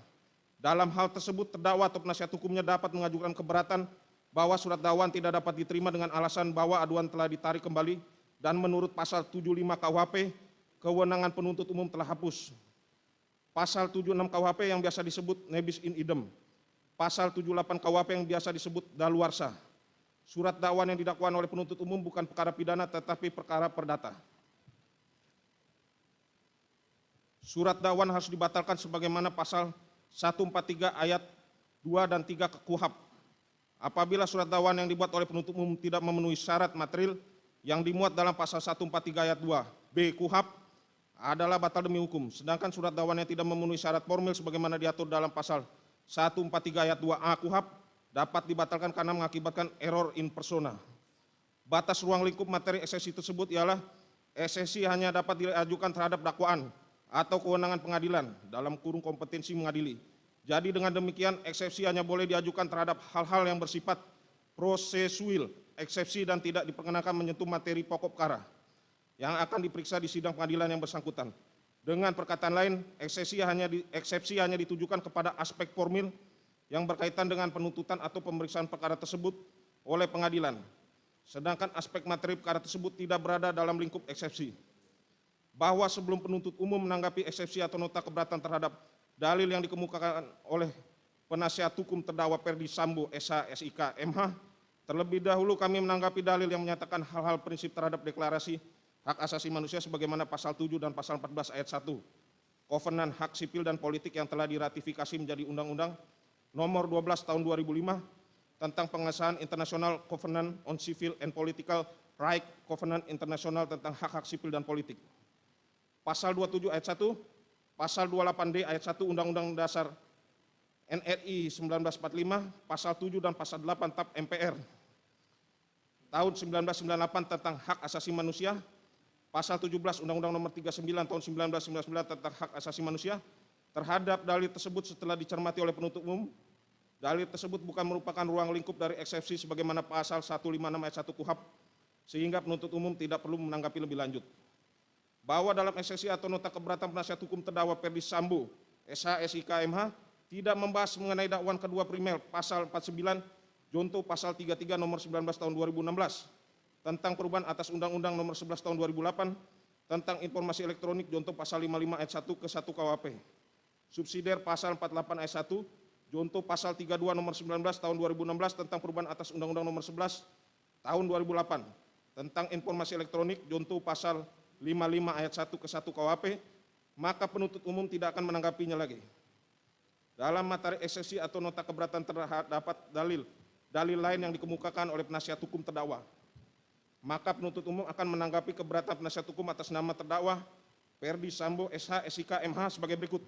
Speaker 5: Dalam hal tersebut, terdakwa atau penasihat hukumnya dapat mengajukan keberatan bahwa surat dakwaan tidak dapat diterima dengan alasan bahwa aduan telah ditarik kembali dan menurut pasal 75 KUHP, kewenangan penuntut umum telah hapus. Pasal 76 KUHP yang biasa disebut nebis in idem. Pasal 78 KUHP yang biasa disebut daluarsa. Surat dakwaan yang didakwakan oleh penuntut umum bukan perkara pidana tetapi perkara perdata. Surat dakwaan harus dibatalkan sebagaimana pasal 143 ayat 2 dan 3 KUHP. Apabila surat dakwaan yang dibuat oleh penuntut umum tidak memenuhi syarat material yang dimuat dalam pasal 143 ayat 2 B KUHP adalah batal demi hukum. Sedangkan surat dakwaan yang tidak memenuhi syarat formil sebagaimana diatur dalam pasal 143 ayat 2A KUHP dapat dibatalkan karena mengakibatkan error in persona. Batas ruang lingkup materi eksepsi tersebut ialah eksepsi hanya dapat diajukan terhadap dakwaan atau kewenangan pengadilan dalam kurung kompetensi mengadili. Jadi dengan demikian eksepsi hanya boleh diajukan terhadap hal-hal yang bersifat prosesual eksepsi dan tidak diperkenakan menyentuh materi pokok perkara yang akan diperiksa di sidang pengadilan yang bersangkutan. Dengan perkataan lain, eksepsi hanya ditujukan kepada aspek formil yang berkaitan dengan penuntutan atau pemeriksaan perkara tersebut oleh pengadilan. Sedangkan aspek materi perkara tersebut tidak berada dalam lingkup eksepsi. Bahwa sebelum penuntut umum menanggapi eksepsi atau nota keberatan terhadap dalil yang dikemukakan oleh penasihat hukum terdakwa Ferdi Sambo, SH, SIK, MH, terlebih dahulu kami menanggapi dalil yang menyatakan hal-hal prinsip terhadap deklarasi hak asasi manusia sebagaimana pasal 7 dan pasal 14 ayat 1, Kovenan Hak Sipil dan Politik yang telah diratifikasi menjadi Undang-Undang Nomor 12 Tahun 2005 tentang pengesahan International Covenant on Civil and Political Right, Covenant Internasional tentang hak-hak sipil dan politik. Pasal 27 ayat 1, pasal 28D ayat 1 Undang-Undang Dasar NRI 1945, pasal 7 dan pasal 8 TAP MPR tahun 1998 tentang hak asasi manusia, pasal 17 Undang-Undang Nomor 39 tahun 1999 tentang hak asasi manusia. Terhadap dalil tersebut setelah dicermati oleh penuntut umum, dalil tersebut bukan merupakan ruang lingkup dari eksepsi sebagaimana pasal 156 ayat 1 KUHP, sehingga penuntut umum tidak perlu menanggapi lebih lanjut. Bahwa dalam eksepsi atau nota keberatan penasihat hukum terdakwa Ferdi Sambo, SH, SIK, MH, tidak membahas mengenai dakwaan kedua primer pasal 49 Junto pasal 33 nomor 19 tahun 2016 tentang perubahan atas Undang-Undang Nomor 11 tahun 2008 tentang informasi elektronik Junto pasal 55 ayat 1 ke 1 KUHP. Subsidiar pasal 48 ayat 1 Junto pasal 32 nomor 19 tahun 2016 tentang perubahan atas Undang-Undang Nomor 11 tahun 2008 tentang informasi elektronik Junto pasal 55 ayat 1 ke 1 KUHP, maka penuntut umum tidak akan menanggapinya lagi. Dalam materi eksepsi atau nota keberatan terdapat dalil lain yang dikemukakan oleh penasihat hukum terdakwa, maka penuntut umum akan menanggapi keberatan penasihat hukum atas nama terdakwa Ferdi Sambo, SH, SIK, MH sebagai berikut.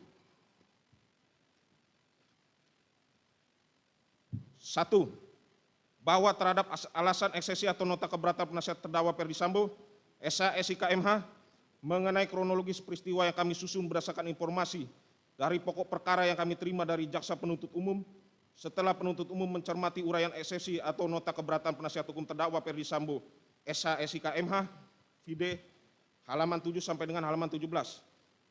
Speaker 5: 1. Bahwa terhadap alasan eksepsi atau nota keberatan penasihat terdakwa Ferdi Sambo, SH, SIK, MH mengenai kronologis peristiwa yang kami susun berdasarkan informasi dari pokok perkara yang kami terima dari jaksa penuntut umum setelah penuntut umum mencermati uraian eksepsi atau nota keberatan penasihat hukum terdakwa Ferdi Sambo, SH, SIK, MH, vide halaman 7 sampai dengan halaman 17.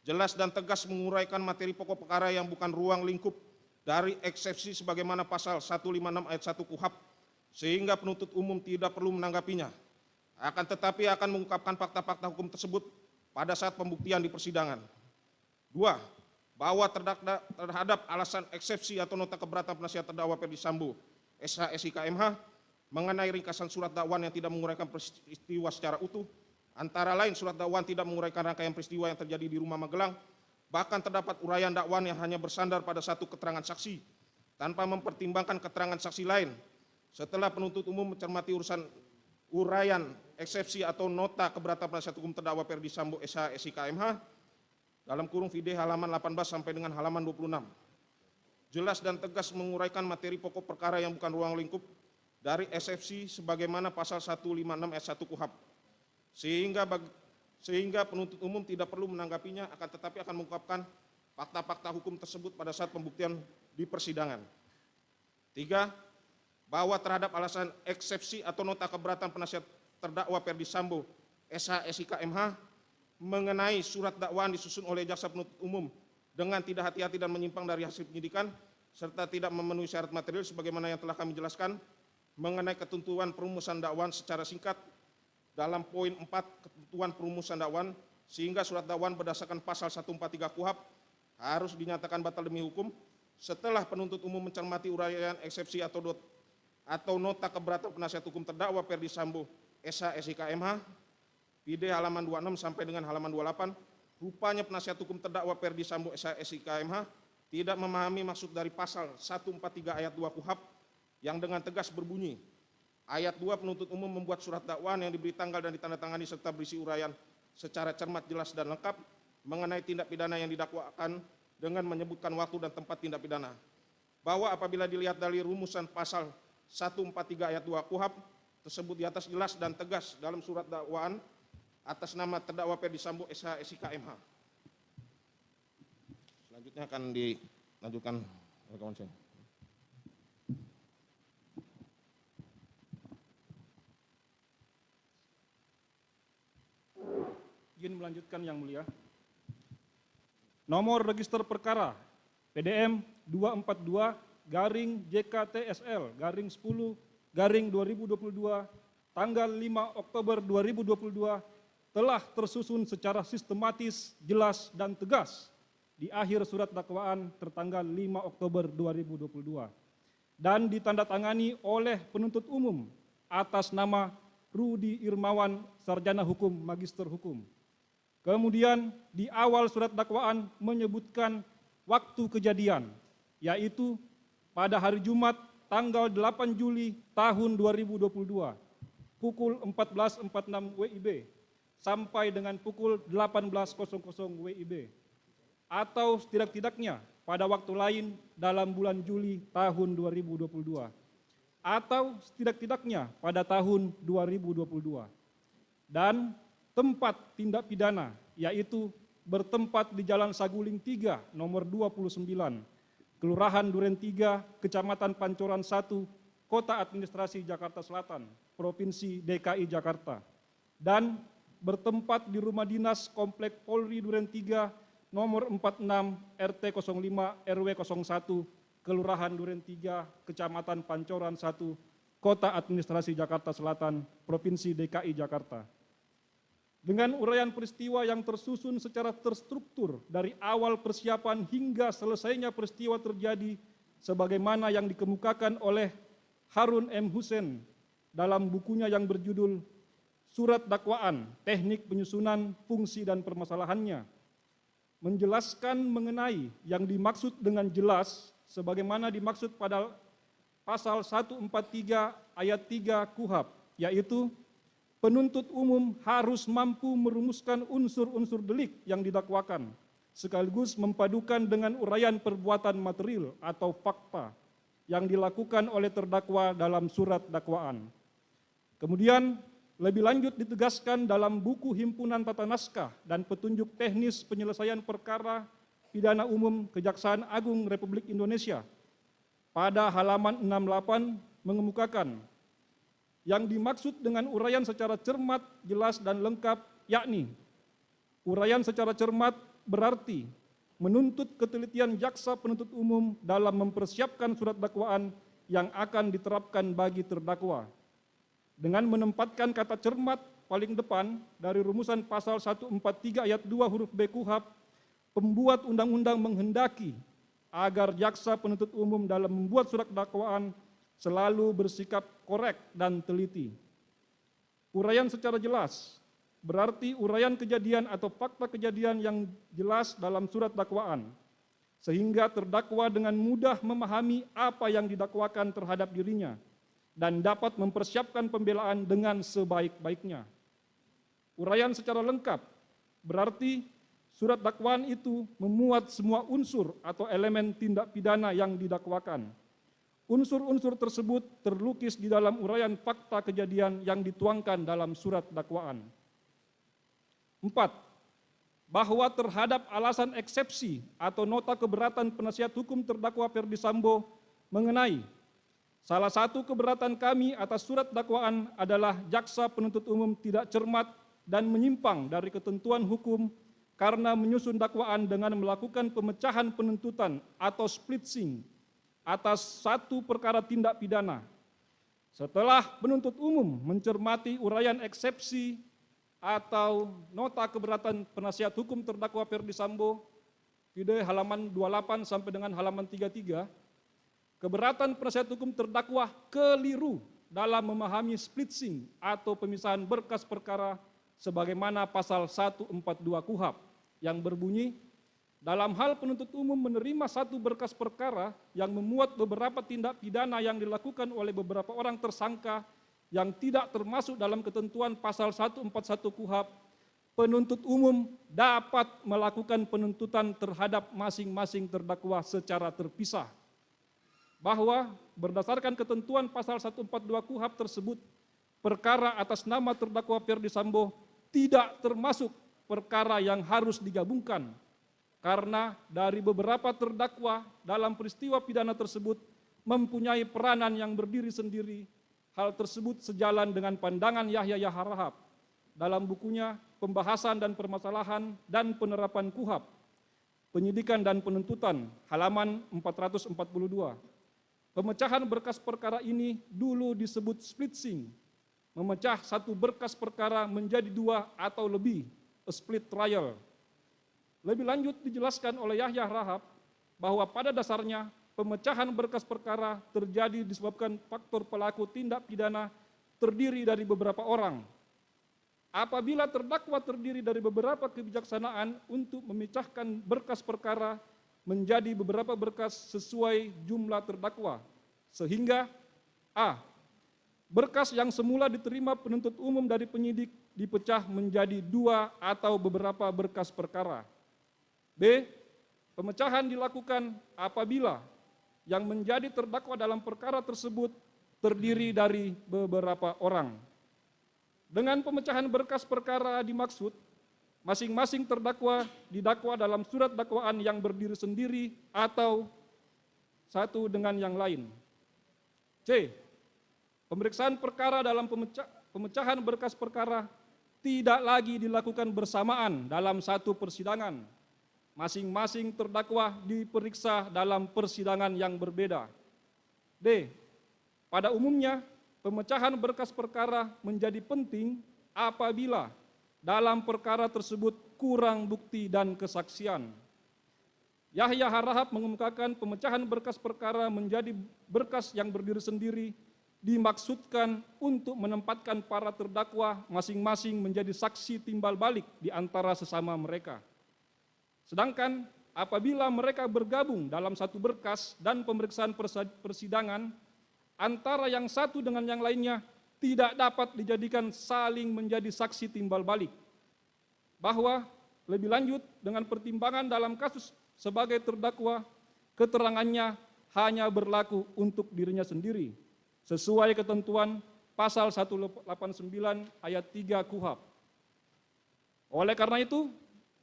Speaker 5: Jelas dan tegas menguraikan materi pokok perkara yang bukan ruang lingkup dari eksepsi sebagaimana pasal 156 ayat 1 KUHP, sehingga penuntut umum tidak perlu menanggapinya. Akan tetapi akan mengungkapkan fakta-fakta hukum tersebut pada saat pembuktian di persidangan. 2. Bahwa terhadap alasan eksepsi atau nota keberatan penasihat terdakwa Ferdi Sambo, SH, SIK, MH mengenai ringkasan surat dakwaan yang tidak menguraikan peristiwa secara utuh, antara lain surat dakwaan tidak menguraikan rangkaian peristiwa yang terjadi di Rumah Magelang, bahkan terdapat uraian dakwaan yang hanya bersandar pada satu keterangan saksi tanpa mempertimbangkan keterangan saksi lain. Setelah penuntut umum mencermati uraian eksepsi atau nota keberatan penasihat hukum terdakwa Ferdi Sambo, SH, SIK, MH dalam kurung vide halaman 18 sampai dengan halaman 26. Jelas dan tegas menguraikan materi pokok perkara yang bukan ruang lingkup dari eksepsi sebagaimana pasal 156 ayat 1 KUHP. Sehingga penuntut umum tidak perlu menanggapinya, akan tetapi akan mengungkapkan fakta-fakta hukum tersebut pada saat pembuktian di persidangan. 3. Bahwa terhadap alasan eksepsi atau nota keberatan penasihat terdakwa Ferdi Sambo, SH, SIK, MH mengenai surat dakwaan disusun oleh jaksa penuntut umum dengan tidak hati-hati dan menyimpang dari hasil penyidikan serta tidak memenuhi syarat material sebagaimana yang telah kami jelaskan mengenai ketentuan perumusan dakwaan secara singkat dalam poin 4 ketentuan perumusan dakwaan, sehingga surat dakwaan berdasarkan pasal 143 KUHP harus dinyatakan batal demi hukum setelah penuntut umum mencermati uraian eksepsi atau nota keberatan penasihat hukum terdakwa Ferdi Sambo, SH, SIK, MH vide halaman 26 sampai dengan halaman 28. Rupanya penasihat hukum terdakwa Ferdi Sambo, SH, SIK, MH tidak memahami maksud dari pasal 143 ayat 2 KUHP yang dengan tegas berbunyi, ayat 2 penuntut umum membuat surat dakwaan yang diberi tanggal dan ditandatangani serta berisi uraian secara cermat, jelas dan lengkap mengenai tindak pidana yang didakwakan dengan menyebutkan waktu dan tempat tindak pidana. Bahwa apabila dilihat dari rumusan pasal 143 ayat 2 KUHP tersebut di atas jelas dan tegas dalam surat dakwaan atas nama terdakwa Ferdi Sambo, SH, SIK, MH. Selanjutnya akan dilanjutkan rekaman saya.
Speaker 6: lanjutkan yang mulia. Nomor register perkara PDM 242-JKTSL-10-2022 tanggal 5 Oktober 2022 telah tersusun secara sistematis, jelas, dan tegas di akhir surat dakwaan tertanggal 5 Oktober 2022 dan ditandatangani oleh penuntut umum atas nama Rudi Irmawan, Sarjana Hukum, Magister Hukum. Kemudian di awal surat dakwaan menyebutkan waktu kejadian, yaitu pada hari Jumat tanggal 8 Juli tahun 2022, pukul 14.46 WIB sampai dengan pukul 18.00 WIB, atau setidak-tidaknya pada waktu lain dalam bulan Juli tahun 2022, atau setidak-tidaknya pada tahun 2022. Dan tempat tindak pidana, yaitu bertempat di Jalan Saguling 3, nomor 29, Kelurahan Duren 3, Kecamatan Pancoran 1, Kota Administrasi Jakarta Selatan, Provinsi DKI Jakarta. Dan bertempat di Rumah Dinas Komplek Polri Duren 3, nomor 46, RT 05, RW 01, Kelurahan Duren 3, Kecamatan Pancoran 1, Kota Administrasi Jakarta Selatan, Provinsi DKI Jakarta. Dengan uraian peristiwa yang tersusun secara terstruktur dari awal persiapan hingga selesainya peristiwa terjadi sebagaimana yang dikemukakan oleh Harun M. Hussein dalam bukunya yang berjudul Surat Dakwaan, Teknik Penyusunan, Fungsi dan Permasalahannya, menjelaskan mengenai yang dimaksud dengan jelas sebagaimana dimaksud pada pasal 143 ayat 3 KUHP, yaitu penuntut umum harus mampu merumuskan unsur-unsur delik yang didakwakan, sekaligus mempadukan dengan uraian perbuatan material atau fakta yang dilakukan oleh terdakwa dalam surat dakwaan. Kemudian, lebih lanjut ditegaskan dalam buku Himpunan Tata Naskah dan Petunjuk Teknis Penyelesaian Perkara Pidana Umum Kejaksaan Agung Republik Indonesia pada halaman 68 mengemukakan yang dimaksud dengan uraian secara cermat, jelas, dan lengkap, yakni uraian secara cermat berarti menuntut ketelitian jaksa penuntut umum dalam mempersiapkan surat dakwaan yang akan diterapkan bagi terdakwa. Dengan menempatkan kata cermat paling depan dari rumusan pasal 143 ayat 2 huruf B KUHP, pembuat undang-undang menghendaki agar jaksa penuntut umum dalam membuat surat dakwaan selalu bersikap korek dan teliti. Uraian secara jelas berarti uraian kejadian atau fakta kejadian yang jelas dalam surat dakwaan, sehingga terdakwa dengan mudah memahami apa yang didakwakan terhadap dirinya dan dapat mempersiapkan pembelaan dengan sebaik-baiknya. Uraian secara lengkap berarti surat dakwaan itu memuat semua unsur atau elemen tindak pidana yang didakwakan. Unsur-unsur tersebut terlukis di dalam uraian fakta kejadian yang dituangkan dalam surat dakwaan. 4. Bahwa terhadap alasan eksepsi atau nota keberatan penasihat hukum terdakwa Ferdy Sambo mengenai salah satu keberatan kami atas surat dakwaan adalah jaksa penuntut umum tidak cermat dan menyimpang dari ketentuan hukum karena menyusun dakwaan dengan melakukan pemecahan penuntutan atau splitsing atas satu perkara tindak pidana. Setelah penuntut umum mencermati uraian eksepsi atau nota keberatan penasihat hukum terdakwa Ferdy Sambo, video halaman 28 sampai dengan halaman 33, keberatan penasihat hukum terdakwa keliru dalam memahami splitsing atau pemisahan berkas perkara sebagaimana pasal 142 KUHP yang berbunyi, dalam hal penuntut umum menerima satu berkas perkara yang memuat beberapa tindak pidana yang dilakukan oleh beberapa orang tersangka yang tidak termasuk dalam ketentuan pasal 141 KUHP, penuntut umum dapat melakukan penuntutan terhadap masing-masing terdakwa secara terpisah. Bahwa berdasarkan ketentuan pasal 142 KUHP tersebut, perkara atas nama terdakwa Ferdy Sambo tidak termasuk perkara yang harus digabungkan, karena dari beberapa terdakwa dalam peristiwa pidana tersebut mempunyai peranan yang berdiri sendiri. Hal tersebut sejalan dengan pandangan Yahya Harahap dalam bukunya Pembahasan dan Permasalahan dan Penerapan KUHP, Penyidikan dan Penuntutan, halaman 442. Pemecahan berkas perkara ini dulu disebut splitsing, memecah satu berkas perkara menjadi dua atau lebih, a split trial. Lebih lanjut dijelaskan oleh Yahya Rahab bahwa pada dasarnya pemecahan berkas perkara terjadi disebabkan faktor pelaku tindak pidana terdiri dari beberapa orang. Apabila terdakwa terdiri dari beberapa kebijaksanaan untuk memecahkan berkas perkara menjadi beberapa berkas sesuai jumlah terdakwa, sehingga a. Berkas yang semula diterima penuntut umum dari penyidik dipecah menjadi dua atau beberapa berkas perkara. B. Pemecahan dilakukan apabila yang menjadi terdakwa dalam perkara tersebut terdiri dari beberapa orang. Dengan pemecahan berkas perkara dimaksud, masing-masing terdakwa didakwa dalam surat dakwaan yang berdiri sendiri atau satu dengan yang lain. C. Pemeriksaan perkara dalam pemecahan berkas perkara tidak lagi dilakukan bersamaan dalam satu persidangan. Masing-masing terdakwa diperiksa dalam persidangan yang berbeda. D. Pada umumnya, pemecahan berkas perkara menjadi penting apabila dalam perkara tersebut kurang bukti dan kesaksian. Yahya Rahab mengemukakan pemecahan berkas perkara menjadi berkas yang berdiri sendiri dimaksudkan untuk menempatkan para terdakwa masing-masing menjadi saksi timbal balik di antara sesama mereka. Sedangkan apabila mereka bergabung dalam satu berkas dan pemeriksaan persidangan, antara yang satu dengan yang lainnya tidak dapat dijadikan saling menjadi saksi timbal balik. Bahwa lebih lanjut dengan pertimbangan dalam kasus sebagai terdakwa, keterangannya hanya berlaku untuk dirinya sendiri, sesuai ketentuan pasal 189 ayat 3 KUHP. Oleh karena itu,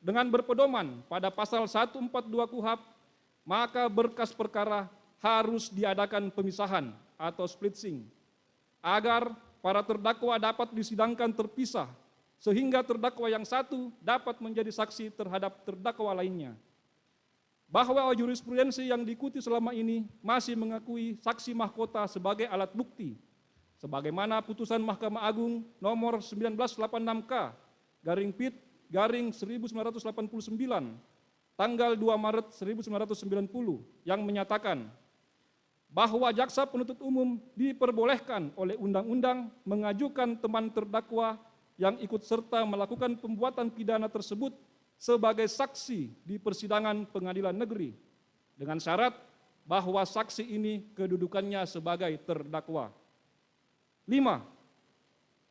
Speaker 6: dengan berpedoman pada pasal 142 KUHP, maka berkas perkara harus diadakan pemisahan atau splitsing, agar para terdakwa dapat disidangkan terpisah, sehingga terdakwa yang satu dapat menjadi saksi terhadap terdakwa lainnya. Bahwa jurisprudensi yang diikuti selama ini masih mengakui saksi mahkota sebagai alat bukti, sebagaimana putusan Mahkamah Agung nomor 1986/PIT/1989 tanggal 2 Maret 1990 yang menyatakan bahwa jaksa penuntut umum diperbolehkan oleh undang-undang mengajukan teman terdakwa yang ikut serta melakukan pembuatan pidana tersebut sebagai saksi di persidangan pengadilan negeri, dengan syarat bahwa saksi ini kedudukannya sebagai terdakwa. 5.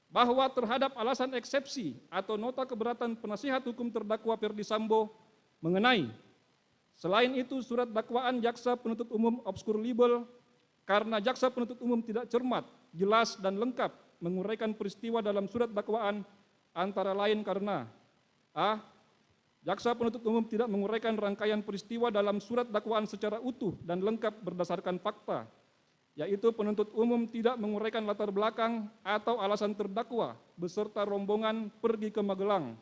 Speaker 6: Bahwa terhadap alasan eksepsi atau nota keberatan penasihat hukum terdakwa Ferdi Sambo mengenai selain itu surat dakwaan jaksa penuntut umum obskur libel karena jaksa penuntut umum tidak cermat, jelas dan lengkap menguraikan peristiwa dalam surat dakwaan, antara lain karena a. Jaksa penuntut umum tidak menguraikan rangkaian peristiwa dalam surat dakwaan secara utuh dan lengkap berdasarkan fakta, yaitu penuntut umum tidak menguraikan latar belakang atau alasan terdakwa beserta rombongan pergi ke Magelang.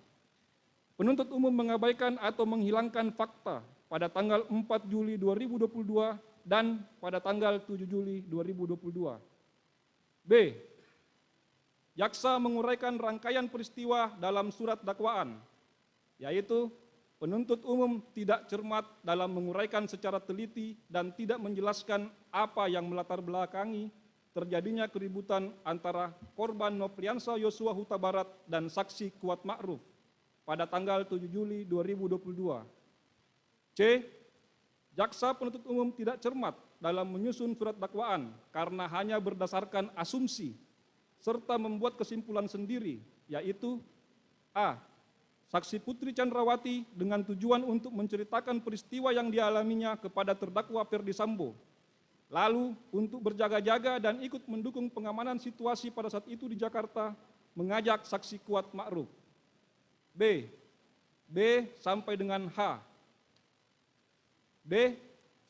Speaker 6: Penuntut umum mengabaikan atau menghilangkan fakta pada tanggal 4 Juli 2022 dan pada tanggal 7 Juli 2022. B. Jaksa menguraikan rangkaian peristiwa dalam surat dakwaan, yaitu penuntut umum tidak cermat dalam menguraikan secara teliti dan tidak menjelaskan apa yang melatar belakangi terjadinya keributan antara korban Nofriansah Yosua Huta Barat dan saksi Kuat Ma'ruf pada tanggal 7 Juli 2022. C. Jaksa penuntut umum tidak cermat dalam menyusun surat dakwaan karena hanya berdasarkan asumsi serta membuat kesimpulan sendiri, yaitu a. Saksi Putri Chandrawati dengan tujuan untuk menceritakan peristiwa yang dialaminya kepada terdakwa Ferdi Sambo, lalu untuk berjaga-jaga dan ikut mendukung pengamanan situasi pada saat itu di Jakarta, mengajak saksi Kuat Ma'ruf. B sampai dengan H. D.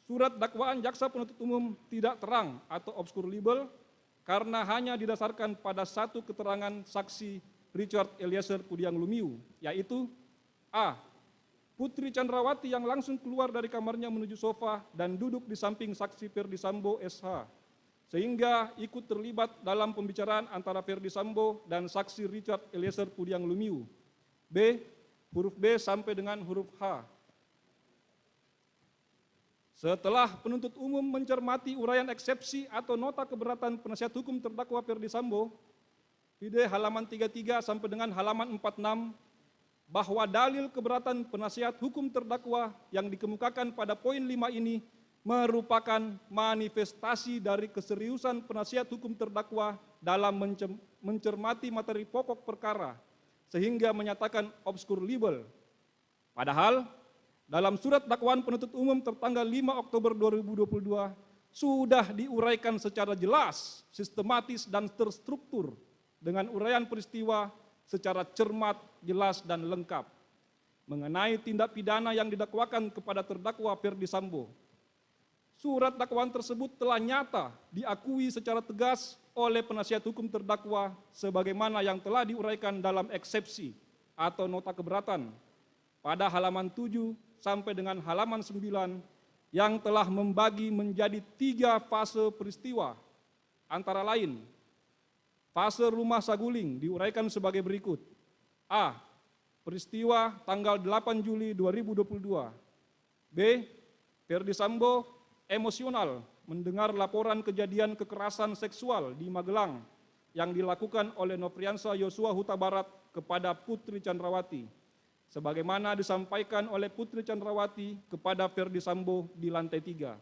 Speaker 6: Surat dakwaan jaksa penuntut umum tidak terang atau obskur libel karena hanya didasarkan pada satu keterangan saksi Richard Eliezer Pudiang Lumiu, yaitu A. Putri Chandrawati yang langsung keluar dari kamarnya menuju sofa dan duduk di samping saksi Ferdi Sambo SH, sehingga ikut terlibat dalam pembicaraan antara Ferdi Sambo dan saksi Richard Eliezer Pudiang Lumiu. B. Huruf B sampai dengan huruf H. Setelah penuntut umum mencermati uraian eksepsi atau nota keberatan penasihat hukum terdakwa Ferdi Sambo, PD halaman 33 sampai dengan halaman 46, bahwa dalil keberatan penasihat hukum terdakwa yang dikemukakan pada poin 5 ini merupakan manifestasi dari keseriusan penasihat hukum terdakwa dalam mencermati materi pokok perkara, sehingga menyatakan obskur libel. Padahal, dalam surat dakwaan penuntut umum tertanggal 5 Oktober 2022 sudah diuraikan secara jelas, sistematis, dan terstruktur dengan uraian peristiwa secara cermat, jelas, dan lengkap mengenai tindak pidana yang didakwakan kepada terdakwa Ferdi Sambo. Surat dakwaan tersebut telah nyata diakui secara tegas oleh penasihat hukum terdakwa sebagaimana yang telah diuraikan dalam eksepsi atau nota keberatan pada halaman 7 sampai dengan halaman 9 yang telah membagi menjadi 3 fase peristiwa, antara lain fase rumah saguling diuraikan sebagai berikut. A. Peristiwa tanggal 8 Juli 2022. B. Ferdi Sambo emosional mendengar laporan kejadian kekerasan seksual di Magelang yang dilakukan oleh Nofriansah Yosua Huta Barat kepada Putri Chandrawati, sebagaimana disampaikan oleh Putri Chandrawati kepada Ferdi Sambo di lantai 3.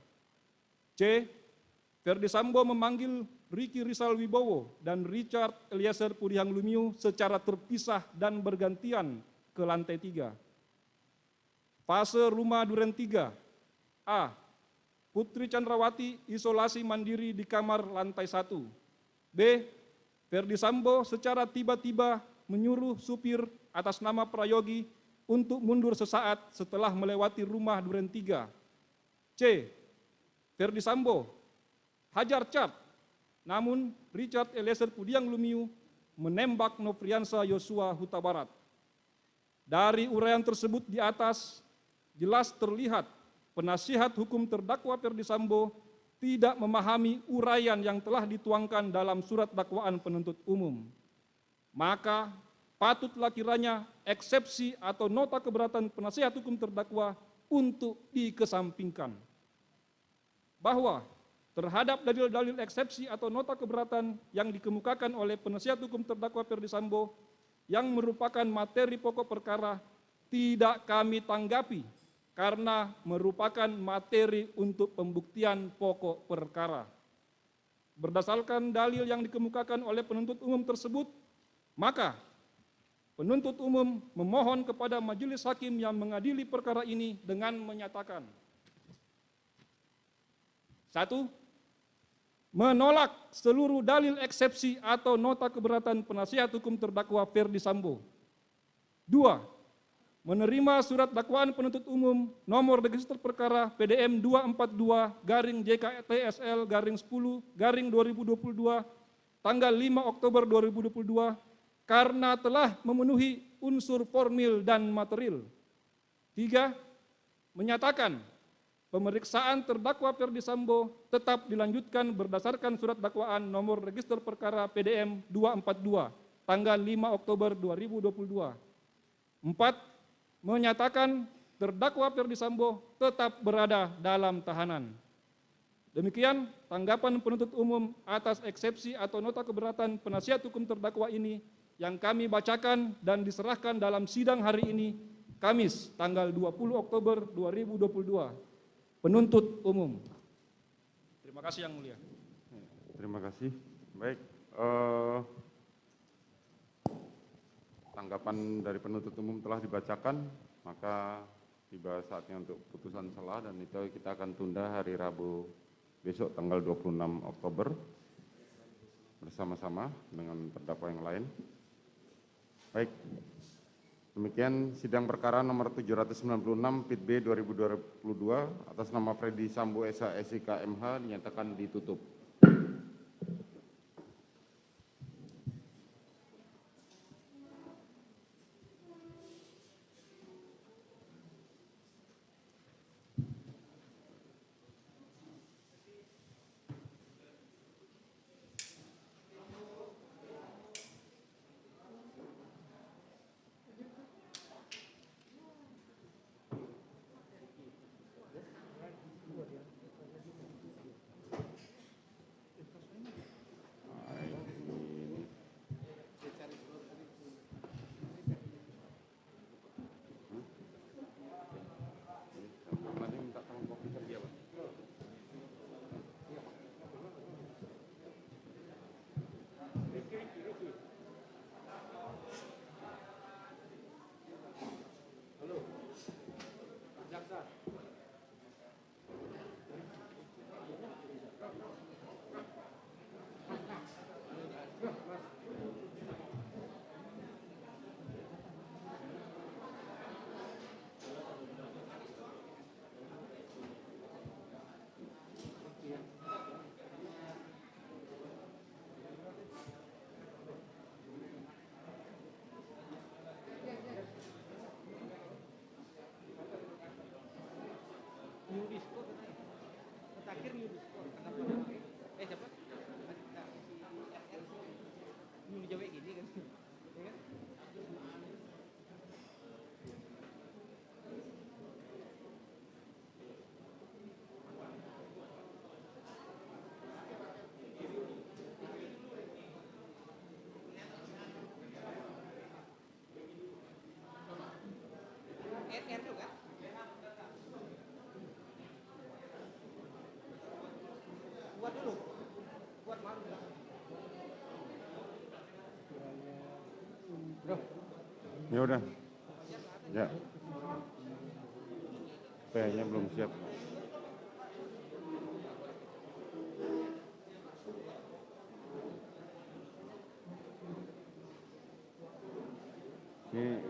Speaker 6: C. Ferdi Sambo memanggil Ricky Rizal Wibowo dan Richard Eliezer Pudiang Lumiu secara terpisah dan bergantian ke lantai 3. Fase rumah duren 3. A. Putri Chandrawati isolasi mandiri di kamar lantai 1. B. Ferdi Sambo secara tiba-tiba menyuruh supir atas nama Prayogi untuk mundur sesaat setelah melewati rumah duren 3. C. Ferdi Sambo hajar cat, namun Richard Eliezer Pudiang Lumiu menembak Nofriansah Yosua Huta Barat. Dari uraian tersebut di atas, jelas terlihat penasihat hukum terdakwa Ferdi Sambo tidak memahami uraian yang telah dituangkan dalam surat dakwaan penuntut umum. Maka patutlah kiranya eksepsi atau nota keberatan penasihat hukum terdakwa untuk dikesampingkan. Bahwa terhadap dalil-dalil eksepsi atau nota keberatan yang dikemukakan oleh penasihat hukum terdakwa Ferdi Sambo yang merupakan materi pokok perkara tidak kami tanggapi karena merupakan materi untuk pembuktian pokok perkara. Berdasarkan dalil yang dikemukakan oleh penuntut umum tersebut, maka penuntut umum memohon kepada majelis hakim yang mengadili perkara ini dengan menyatakan: 1. Menolak seluruh dalil eksepsi atau nota keberatan penasihat hukum terdakwa Ferdi Sambo. 2. Menerima surat dakwaan penuntut umum nomor register perkara PDM 242-JKTSL-10-2022 tanggal 5 Oktober 2022 karena telah memenuhi unsur formil dan material. 3. Menyatakan pemeriksaan terdakwa Ferdi Sambo tetap dilanjutkan berdasarkan surat dakwaan nomor register perkara PDM 242 tanggal 5 Oktober 2022. 4. Menyatakan terdakwa Ferdi Sambo tetap berada dalam tahanan. Demikian tanggapan penuntut umum atas eksepsi atau nota keberatan penasihat hukum terdakwa ini yang kami bacakan dan diserahkan dalam sidang hari ini, Kamis tanggal 20 Oktober 2022. Penuntut umum. Terima kasih Yang Mulia.
Speaker 1: Terima kasih. Baik, tanggapan dari penuntut umum telah dibacakan, maka tiba saatnya untuk putusan selah dan itu kita akan tunda hari Rabu besok tanggal 26 Oktober bersama-sama dengan terdakwa yang lain. Baik. Demikian sidang perkara nomor 796 PIT B 2022 atas nama Ferdi Sambo SH SIK MH dinyatakan ditutup. Ya udah. Ya. PH-nya belum siap. Ini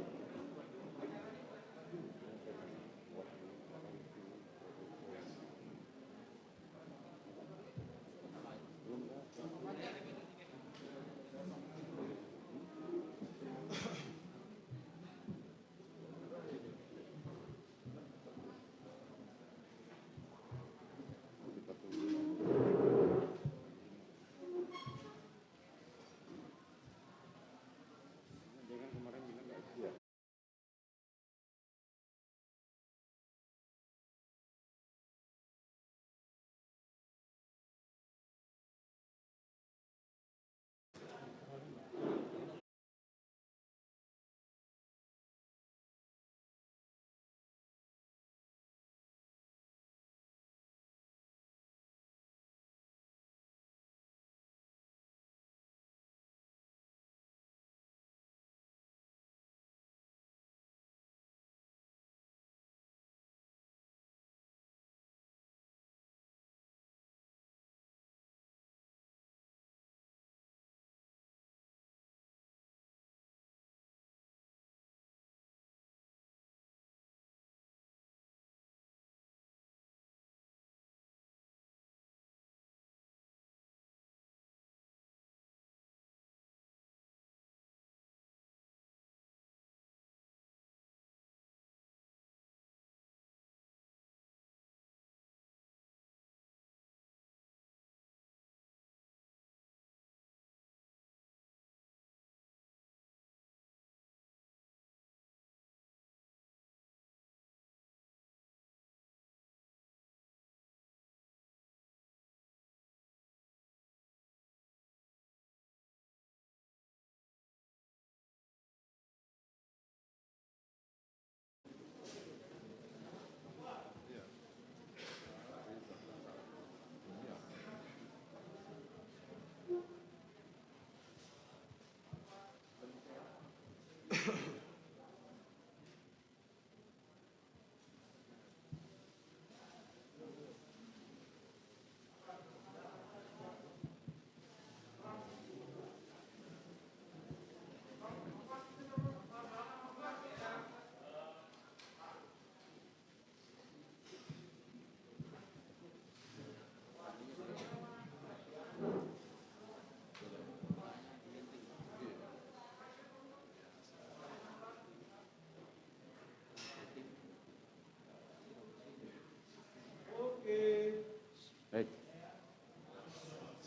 Speaker 1: baik.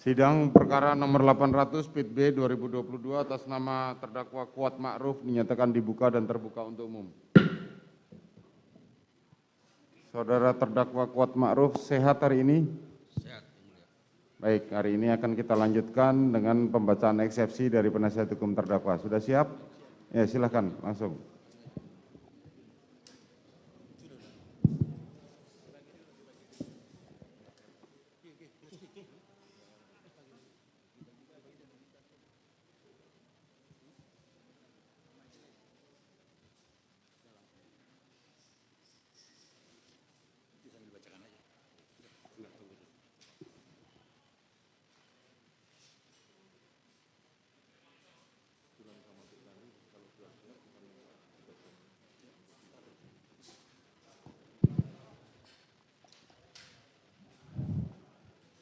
Speaker 1: Sidang perkara nomor 800 PIT B 2022 atas nama terdakwa Kuat Ma'ruf dinyatakan dibuka dan terbuka untuk umum. Saudara terdakwa Kuat Ma'ruf sehat hari ini?
Speaker 14: Sehat.
Speaker 1: Baik, hari ini akan kita lanjutkan dengan pembacaan eksepsi dari penasihat hukum terdakwa. Sudah siap? Ya, silakan langsung.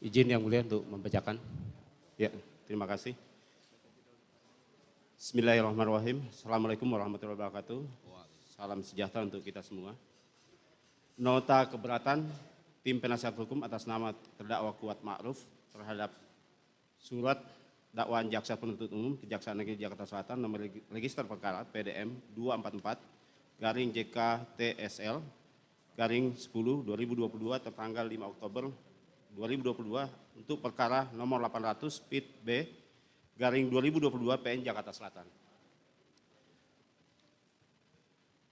Speaker 7: Izin Yang Mulia untuk membacakan. Ya, terima kasih. Bismillahirrahmanirrahim. Assalamualaikum warahmatullahi wabarakatuh. Salam sejahtera untuk kita semua. Nota keberatan tim penasihat hukum atas nama terdakwa Kuat Ma'ruf terhadap surat dakwaan jaksa penuntut umum Kejaksaan Negeri Jakarta Selatan nomor register perkara PDM 244-JK-TSL garing 10 2022 tertanggal 5 Oktober 2022 untuk perkara nomor 800 PIT B garing 2022 PN Jakarta Selatan.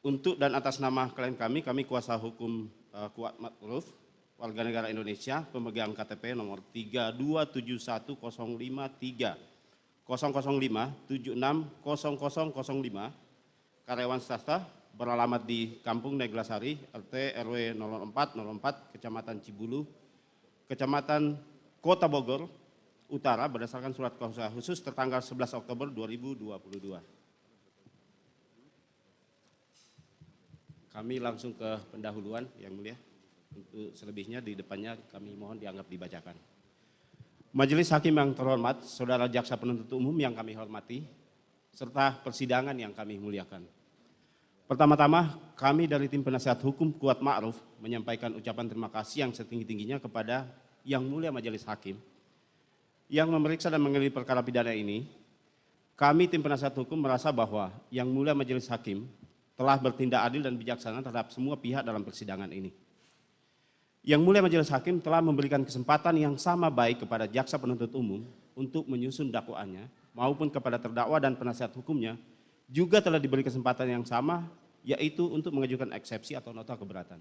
Speaker 7: Untuk dan atas nama klien kami kuasa hukum Kuat Ma'ruf, warga negara Indonesia, pemegang KTP nomor 3271053 005760005 karyawan swasta beralamat di Kampung Neglasari, RT RW 0404, Kecamatan Cibulu, Kecamatan Kota Bogor Utara berdasarkan surat kuasa khusus tertanggal 11 Oktober 2022. Kami langsung ke pendahuluan yang mulia. Untuk selebihnya di depannya kami mohon dianggap dibacakan. Majelis Hakim yang terhormat, Saudara Jaksa Penuntut Umum yang kami hormati, serta persidangan yang kami muliakan. Pertama-tama, kami dari tim penasihat hukum Kuat Ma'ruf menyampaikan ucapan terima kasih yang setinggi-tingginya kepada Yang Mulia Majelis Hakim yang memeriksa dan mengadili perkara pidana ini. Kami tim penasihat hukum merasa bahwa Yang Mulia Majelis Hakim telah bertindak adil dan bijaksana terhadap semua pihak dalam persidangan ini. Yang Mulia Majelis Hakim telah memberikan kesempatan yang sama baik kepada jaksa penuntut umum untuk menyusun dakwaannya maupun kepada terdakwa dan penasihat hukumnya juga telah diberi kesempatan yang sama, yaitu untuk mengajukan eksepsi atau nota keberatan.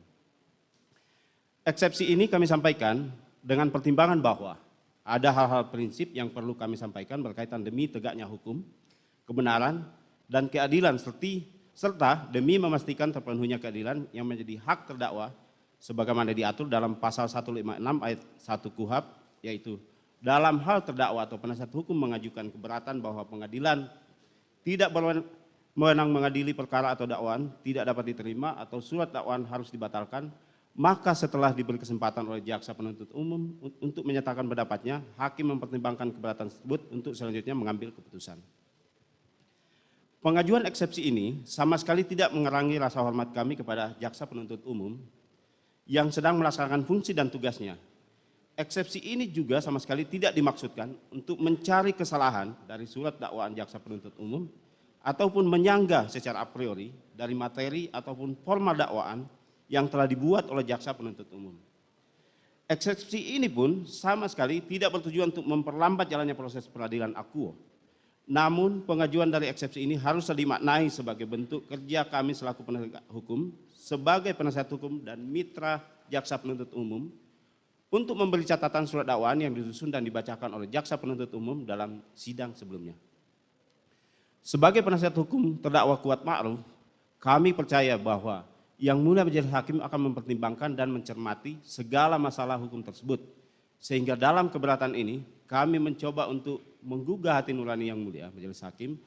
Speaker 7: Eksepsi ini kami sampaikan dengan pertimbangan bahwa ada hal-hal prinsip yang perlu kami sampaikan berkaitan demi tegaknya hukum, kebenaran, dan keadilan serta demi memastikan terpenuhinya keadilan yang menjadi hak terdakwa sebagaimana diatur dalam pasal 156 ayat 1 KUHP, yaitu dalam hal terdakwa atau penasihat hukum mengajukan keberatan bahwa pengadilan tidak berwenang mengadili perkara atau dakwaan tidak dapat diterima atau surat dakwaan harus dibatalkan, maka setelah diberi kesempatan oleh jaksa penuntut umum untuk menyatakan pendapatnya, hakim mempertimbangkan keberatan tersebut untuk selanjutnya mengambil keputusan. Pengajuan eksepsi ini sama sekali tidak mengurangi rasa hormat kami kepada jaksa penuntut umum yang sedang melaksanakan fungsi dan tugasnya. Eksepsi ini juga sama sekali tidak dimaksudkan untuk mencari kesalahan dari surat dakwaan jaksa penuntut umum ataupun menyanggah secara a priori dari materi ataupun formal dakwaan yang telah dibuat oleh jaksa penuntut umum. Eksepsi ini pun sama sekali tidak bertujuan untuk memperlambat jalannya proses peradilan akuo. Namun pengajuan dari eksepsi ini haruslah dimaknai sebagai bentuk kerja kami selaku penegak hukum, sebagai penasihat hukum dan mitra jaksa penuntut umum untuk memberi catatan surat dakwaan yang disusun dan dibacakan oleh jaksa penuntut umum dalam sidang sebelumnya. Sebagai penasihat hukum terdakwa Kuat Ma'ruf, kami percaya bahwa Yang Mulia Majelis Hakim akan mempertimbangkan dan mencermati segala masalah hukum tersebut. Sehingga dalam keberatan ini kami mencoba untuk menggugah hati nurani Yang Mulia Majelis Hakim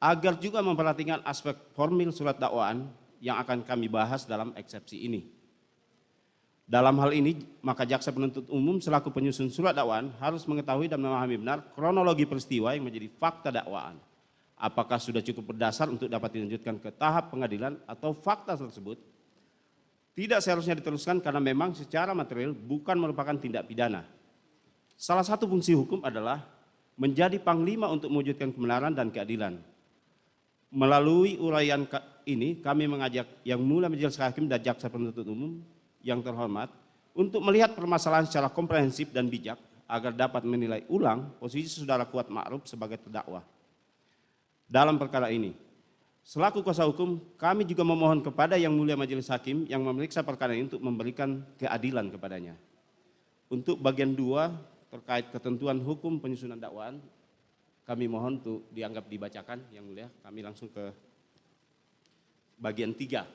Speaker 7: agar juga memperhatikan aspek formil surat dakwaan yang akan kami bahas dalam eksepsi ini. Dalam hal ini, maka jaksa penuntut umum selaku penyusun surat dakwaan harus mengetahui dan memahami benar kronologi peristiwa yang menjadi fakta dakwaan. Apakah sudah cukup berdasar untuk dapat dilanjutkan ke tahap pengadilan atau fakta tersebut tidak seharusnya diteruskan karena memang secara material bukan merupakan tindak pidana. Salah satu fungsi hukum adalah menjadi panglima untuk mewujudkan kebenaran dan keadilan. Melalui uraian ini kami mengajak Yang Mulia Majelis Hakim dan jaksa penuntut umum yang terhormat untuk melihat permasalahan secara komprehensif dan bijak agar dapat menilai ulang posisi saudara Kuat Ma'ruf sebagai terdakwa. Dalam perkara ini, selaku kuasa hukum, kami juga memohon kepada Yang Mulia Majelis Hakim yang memeriksa perkara ini untuk memberikan keadilan kepadanya. Untuk bagian 2 terkait ketentuan hukum penyusunan dakwaan, kami mohon untuk dianggap dibacakan Yang Mulia. Kami langsung ke bagian 3.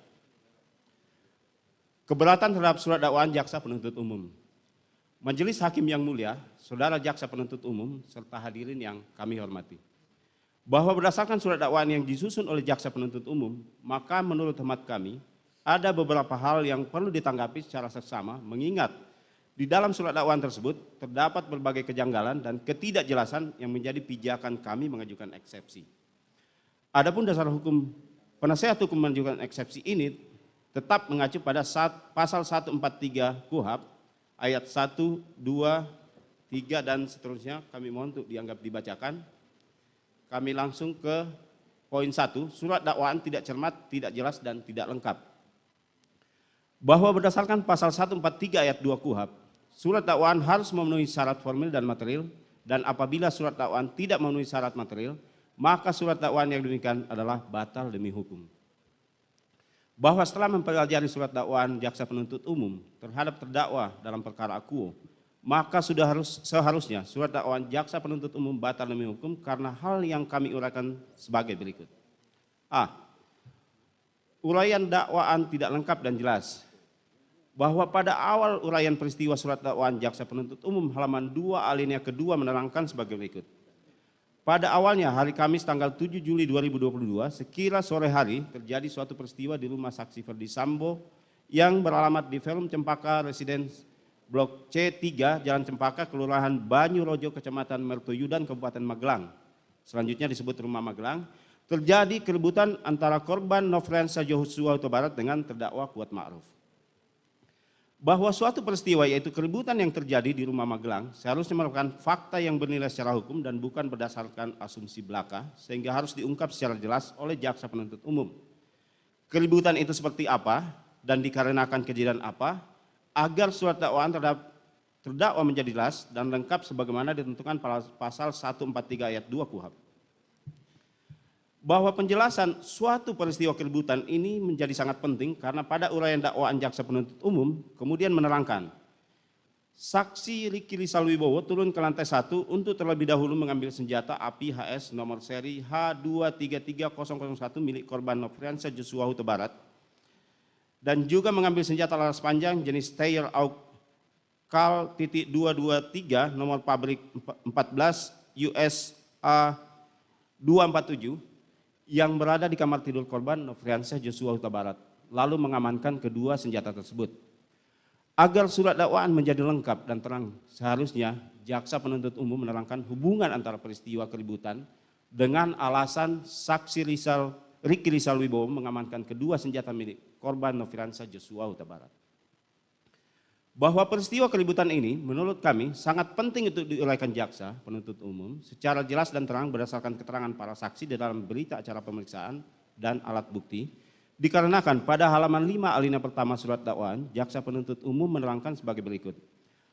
Speaker 7: Keberatan terhadap surat dakwaan jaksa penuntut umum. Majelis Hakim yang mulia, saudara jaksa penuntut umum, serta hadirin yang kami hormati. Bahwa berdasarkan surat dakwaan yang disusun oleh jaksa penuntut umum, maka menurut hemat kami, ada beberapa hal yang perlu ditanggapi secara seksama, mengingat di dalam surat dakwaan tersebut terdapat berbagai kejanggalan dan ketidakjelasan yang menjadi pijakan kami mengajukan eksepsi. Adapun dasar hukum penasihat hukum mengajukan eksepsi ini tetap mengacu pada pasal 143 KUHP ayat 1, 2, 3 dan seterusnya. Kami mohon untuk dianggap dibacakan. Kami langsung ke poin 1, surat dakwaan tidak cermat, tidak jelas dan tidak lengkap. Bahwa berdasarkan pasal 143 ayat 2 KUHP, surat dakwaan harus memenuhi syarat formil dan material, dan apabila surat dakwaan tidak memenuhi syarat material, maka surat dakwaan yang demikian adalah batal demi hukum. Bahwa setelah mempelajari surat dakwaan jaksa penuntut umum terhadap terdakwa dalam perkara akuo maka seharusnya surat dakwaan jaksa penuntut umum batal demi hukum karena hal yang kami uraikan sebagai berikut. A. Uraian dakwaan tidak lengkap dan jelas. Bahwa pada awal uraian peristiwa surat dakwaan jaksa penuntut umum halaman 2 alinea kedua menerangkan sebagai berikut. Pada awalnya hari Kamis tanggal 7 Juli 2022 sekira sore hari terjadi suatu peristiwa di rumah saksi Ferdi Sambo yang beralamat di Velum Cempaka Residence Blok C3 Jalan Cempaka Kelurahan Banyurojo Kecamatan Mertoyudan Kabupaten Magelang. Selanjutnya disebut Rumah Magelang. Terjadi keributan antara korban Nofriansah Joshua Huta Barat dengan terdakwa Kuat Ma'ruf. Bahwa suatu peristiwa yaitu keributan yang terjadi di Rumah Magelang seharusnya merupakan fakta yang bernilai secara hukum dan bukan berdasarkan asumsi belaka sehingga harus diungkap secara jelas oleh jaksa penuntut umum. Keributan itu seperti apa dan dikarenakan kejadian apa agar surat dakwaan terhadap terdakwa menjadi jelas dan lengkap sebagaimana ditentukan pasal 143 ayat 2 KUHP. Bahwa penjelasan suatu peristiwa keributan ini menjadi sangat penting karena pada uraian dakwaan jaksa penuntut umum kemudian menerangkan saksi Riki Rizal Wibowo turun ke lantai 1 untuk terlebih dahulu mengambil senjata api HS nomor seri H233001 milik korban Nofriansah Joshua Huta Barat dan juga mengambil senjata laras panjang jenis Steyr AUK Kal .223 nomor pabrik 14 USA 247 yang berada di kamar tidur korban Nofriansah Joshua Huta Barat, lalu mengamankan kedua senjata tersebut. Agar surat dakwaan menjadi lengkap dan terang, seharusnya jaksa penuntut umum menerangkan hubungan antara peristiwa keributan dengan alasan saksi Riki Rizal Wibowo mengamankan kedua senjata milik korban Nofriansah Joshua Huta Barat. Bahwa peristiwa keributan ini menurut kami sangat penting untuk diuraikan jaksa penuntut umum secara jelas dan terang berdasarkan keterangan para saksi di dalam berita acara pemeriksaan dan alat bukti. Dikarenakan pada halaman 5 alinea pertama surat dakwaan, jaksa penuntut umum menerangkan sebagai berikut.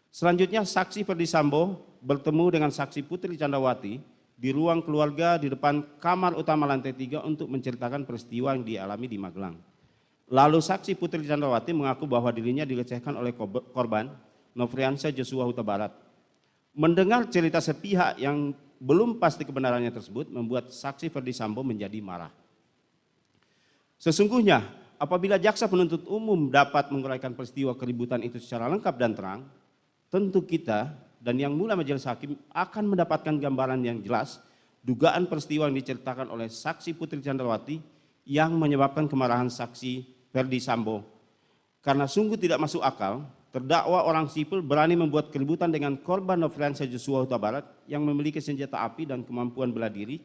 Speaker 7: Selanjutnya saksi Ferdi Sambo bertemu dengan saksi Putri Candrawati di ruang keluarga di depan kamar utama lantai 3 untuk menceritakan peristiwa yang dialami di Magelang. Lalu saksi Putri Candrawati mengaku bahwa dirinya dilecehkan oleh korban Nofriansah Joshua Huta Barat. Mendengar cerita sepihak yang belum pasti kebenarannya tersebut membuat saksi Ferdi Sambo menjadi marah. Sesungguhnya apabila jaksa penuntut umum dapat menguraikan peristiwa keributan itu secara lengkap dan terang, tentu kita dan yang mulia majelis hakim akan mendapatkan gambaran yang jelas dugaan peristiwa yang diceritakan oleh saksi Putri Candrawati yang menyebabkan kemarahan saksi Ferdi Sambo. Karena sungguh tidak masuk akal, terdakwa orang sipil berani membuat keributan dengan korban Nofriansah Joshua Huta Barat yang memiliki senjata api dan kemampuan bela diri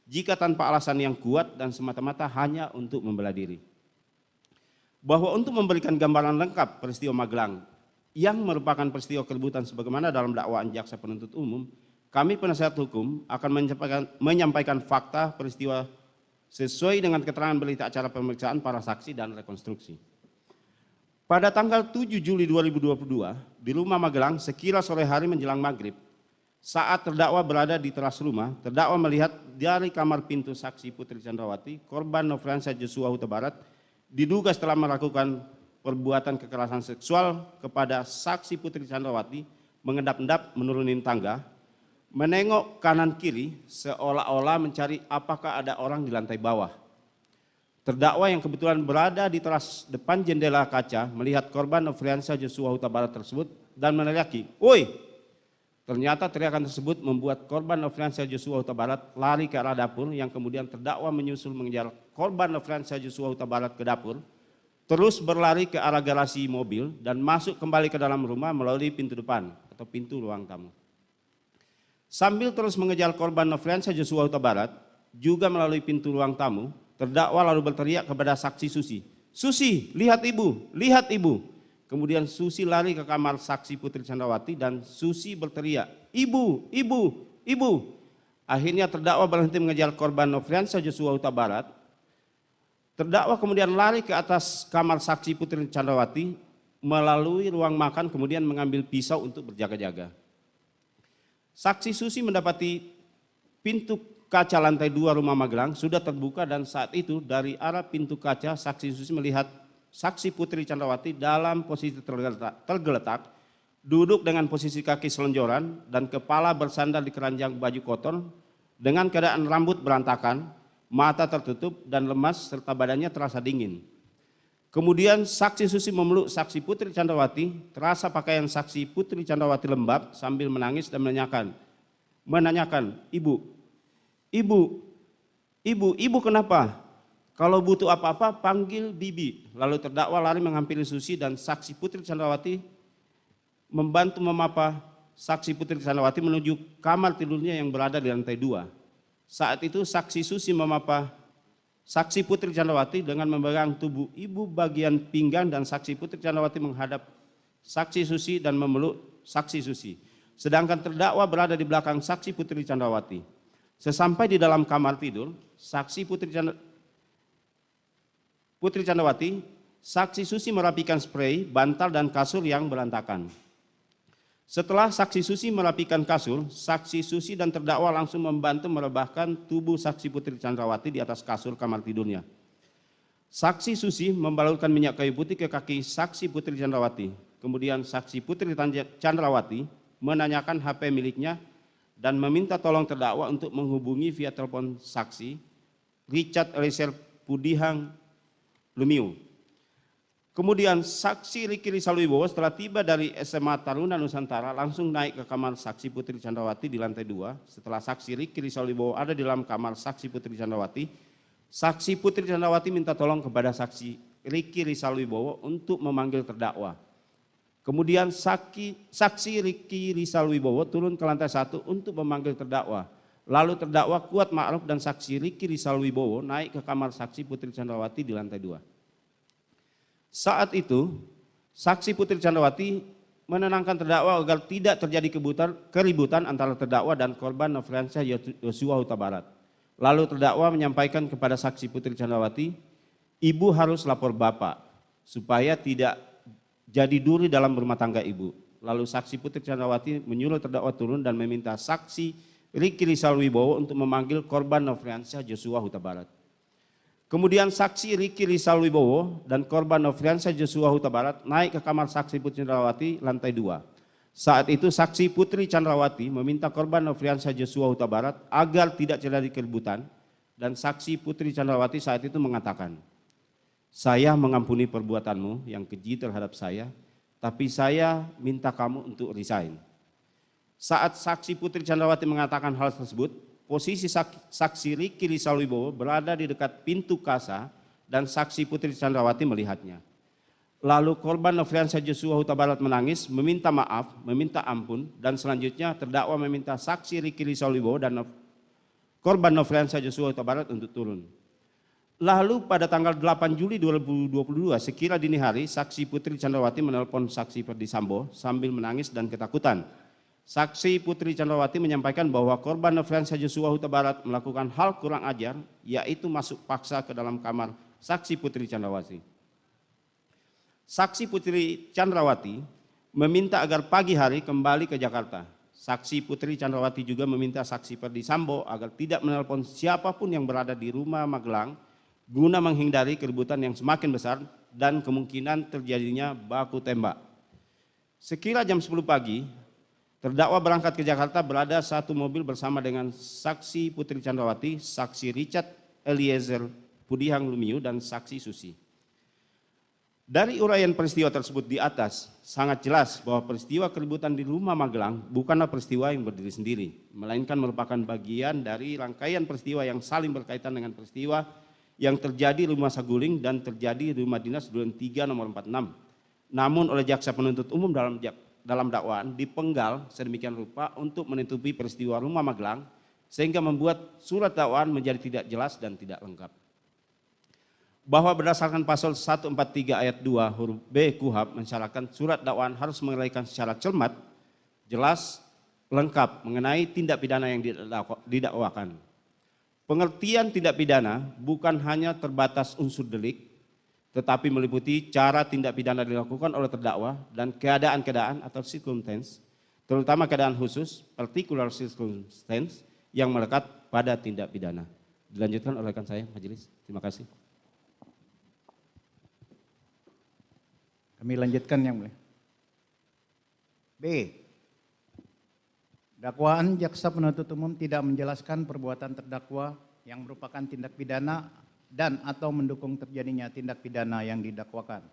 Speaker 7: jika tanpa alasan yang kuat dan semata-mata hanya untuk membela diri. Bahwa untuk memberikan gambaran lengkap peristiwa Magelang yang merupakan peristiwa keributan sebagaimana dalam dakwaan jaksa penuntut umum, kami penasihat hukum akan menyampaikan fakta peristiwa sesuai dengan keterangan berita acara pemeriksaan para saksi dan rekonstruksi. Pada tanggal 7 Juli 2022 di Rumah Magelang sekira sore hari menjelang maghrib, saat terdakwa berada di teras rumah, terdakwa melihat dari kamar pintu saksi Putri Candrawati, korban Nofriansah Joshua Huta Barat diduga setelah melakukan perbuatan kekerasan seksual kepada saksi Putri Candrawati mengendap-endap menurunin tangga, menengok kanan kiri seolah-olah mencari apakah ada orang di lantai bawah. Terdakwa yang kebetulan berada di teras depan jendela kaca melihat korban Nofriansah Joshua Huta Barat tersebut dan meneriaki, "Woi!" Ternyata teriakan tersebut membuat korban Nofriansah Joshua Huta Barat lari ke arah dapur yang kemudian terdakwa menyusul mengejar korban Nofriansah Joshua Huta Barat ke dapur, terus berlari ke arah garasi mobil dan masuk kembali ke dalam rumah melalui pintu depan atau pintu ruang tamu. Sambil terus mengejar korban Nofriansah Joshua Huta Barat, juga melalui pintu ruang tamu, terdakwa lalu berteriak kepada saksi Susi, "Susi, lihat ibu, lihat ibu." Kemudian Susi lari ke kamar saksi Putri Candrawati dan Susi berteriak, "Ibu, ibu, ibu." Akhirnya terdakwa berhenti mengejar korban Nofriansah Joshua Huta Barat. Terdakwa kemudian lari ke atas kamar saksi Putri Candrawati melalui ruang makan kemudian mengambil pisau untuk berjaga-jaga. Saksi Susi mendapati pintu kaca lantai 2 Rumah Magelang sudah terbuka dan saat itu dari arah pintu kaca saksi Susi melihat saksi Putri Candrawati dalam posisi tergeletak duduk dengan posisi kaki selonjoran dan kepala bersandar di keranjang baju kotor dengan keadaan rambut berantakan, mata tertutup dan lemas serta badannya terasa dingin. Kemudian saksi Susi memeluk saksi Putri Chandrawati, terasa pakaian saksi Putri Chandrawati lembab sambil menangis dan menanyakan, Ibu kenapa? Kalau butuh apa-apa panggil Bibi. Lalu terdakwa lari menghampiri Susi dan saksi Putri Chandrawati membantu memapa saksi Putri Chandrawati menuju kamar tidurnya yang berada di lantai 2. Saat itu saksi Susi memapa saksi Putri Chandrawati dengan memegang tubuh ibu bagian pinggang dan saksi Putri Chandrawati menghadap saksi Susi dan memeluk saksi Susi. Sedangkan terdakwa berada di belakang saksi Putri Chandrawati. Sesampai di dalam kamar tidur, saksi Putri Chandrawati, saksi Susi merapikan spray, bantal dan kasur yang berantakan. Setelah saksi Susi merapikan kasur, saksi Susi dan terdakwa langsung membantu merebahkan tubuh saksi Putri Chandrawati di atas kasur kamar tidurnya. Saksi Susi membalurkan minyak kayu putih ke kaki saksi Putri Chandrawati. Kemudian saksi Putri Chandrawati menanyakan HP miliknya dan meminta tolong terdakwa untuk menghubungi via telepon saksi Richard Eliezer Pudihang Lumiu. Kemudian saksi Riki Rizalwibowo setelah tiba dari SMA Taruna Nusantara langsung naik ke kamar saksi Putri Chandrawati di lantai 2. Setelah saksi Riki Rizalwibowo ada di dalam kamar saksi Putri Chandrawati, saksi Putri Chandrawati minta tolong kepada saksi Riki Rizalwibowo untuk memanggil terdakwa. Kemudian saksi Riki Rizalwibowo turun ke lantai 1 untuk memanggil terdakwa. Lalu terdakwa Kuat Ma'ruf dan saksi Riki Rizalwibowo naik ke kamar saksi Putri Chandrawati di lantai 2. Saat itu, saksi Putri Chandrawati menenangkan terdakwa agar tidak terjadi keributan antara terdakwa dan korban Nofriansyah Yosua Huta Barat. Lalu terdakwa menyampaikan kepada saksi Putri Chandrawati, ibu harus lapor bapak supaya tidak jadi duri dalam rumah tangga ibu. Lalu saksi Putri Chandrawati menyuruh terdakwa turun dan meminta saksi Riki Rizalwibowo untuk memanggil korban Nofriansyah Yosua Huta Barat. Kemudian saksi Riki Rizalwibowo dan korban Nofriansyah Yosua Huta Barat naik ke kamar saksi Putri Chandrawati lantai 2. Saat itu saksi Putri Chandrawati meminta korban Nofriansyah Yosua Huta Barat agar tidak terjadi keributan dan saksi Putri Chandrawati saat itu mengatakan, saya mengampuni perbuatanmu yang keji terhadap saya, tapi saya minta kamu untuk resign. Saat saksi Putri Chandrawati mengatakan hal tersebut, posisi saksi Riki Rizalwibowo berada di dekat pintu kasa dan saksi Putri Chandrawati melihatnya. Lalu korban Nofriansyah Yosua Huta Barat menangis, meminta maaf, meminta ampun, dan selanjutnya terdakwa meminta saksi Riki Rizalwibowo dan korban Nofriansyah Yosua Huta Barat untuk turun. Lalu pada tanggal 8 Juli 2022 sekira dini hari, saksi Putri Chandrawati menelpon saksi Ferdi Sambo sambil menangis dan ketakutan. Saksi Putri Chandrawati menyampaikan bahwa korban Nofriansyah Yosua Huta Barat melakukan hal kurang ajar, yaitu masuk paksa ke dalam kamar saksi Putri Chandrawati. Saksi Putri Chandrawati meminta agar pagi hari kembali ke Jakarta. Saksi Putri Chandrawati juga meminta saksi Ferdi Sambo agar tidak menelpon siapapun yang berada di rumah Magelang guna menghindari keributan yang semakin besar dan kemungkinan terjadinya baku tembak. Sekira jam 10 pagi, terdakwa berangkat ke Jakarta berada satu mobil bersama dengan saksi Putri Chandrawati, saksi Richard Eliezer Pudihang Lumiu, dan saksi Susi. Dari uraian peristiwa tersebut di atas, sangat jelas bahwa peristiwa keributan di rumah Magelang bukanlah peristiwa yang berdiri sendiri, melainkan merupakan bagian dari rangkaian peristiwa yang saling berkaitan dengan peristiwa yang terjadi di rumah Saguling dan terjadi di rumah dinas Duren 3 nomor 46. Namun oleh jaksa penuntut umum dalam dakwaan dipenggal sedemikian rupa untuk menutupi peristiwa rumah Magelang sehingga membuat surat dakwaan menjadi tidak jelas dan tidak lengkap. Bahwa berdasarkan pasal 143 ayat 2 huruf B KUHP mensyaratkan surat dakwaan harus menguraikan secara cermat, jelas, lengkap mengenai tindak pidana yang didakwakan. Pengertian tindak pidana bukan hanya terbatas unsur delik, tetapi meliputi cara tindak pidana dilakukan oleh terdakwa dan keadaan-keadaan atau circumstance, terutama keadaan khusus, particular circumstance yang melekat pada tindak pidana. Dilanjutkan oleh rekan saya, majelis. Terima kasih.
Speaker 8: Kami lanjutkan yang mulia. B. Dakwaan jaksa penuntut umum tidak menjelaskan perbuatan terdakwa yang merupakan tindak pidana dan atau mendukung terjadinya tindak pidana yang didakwakan.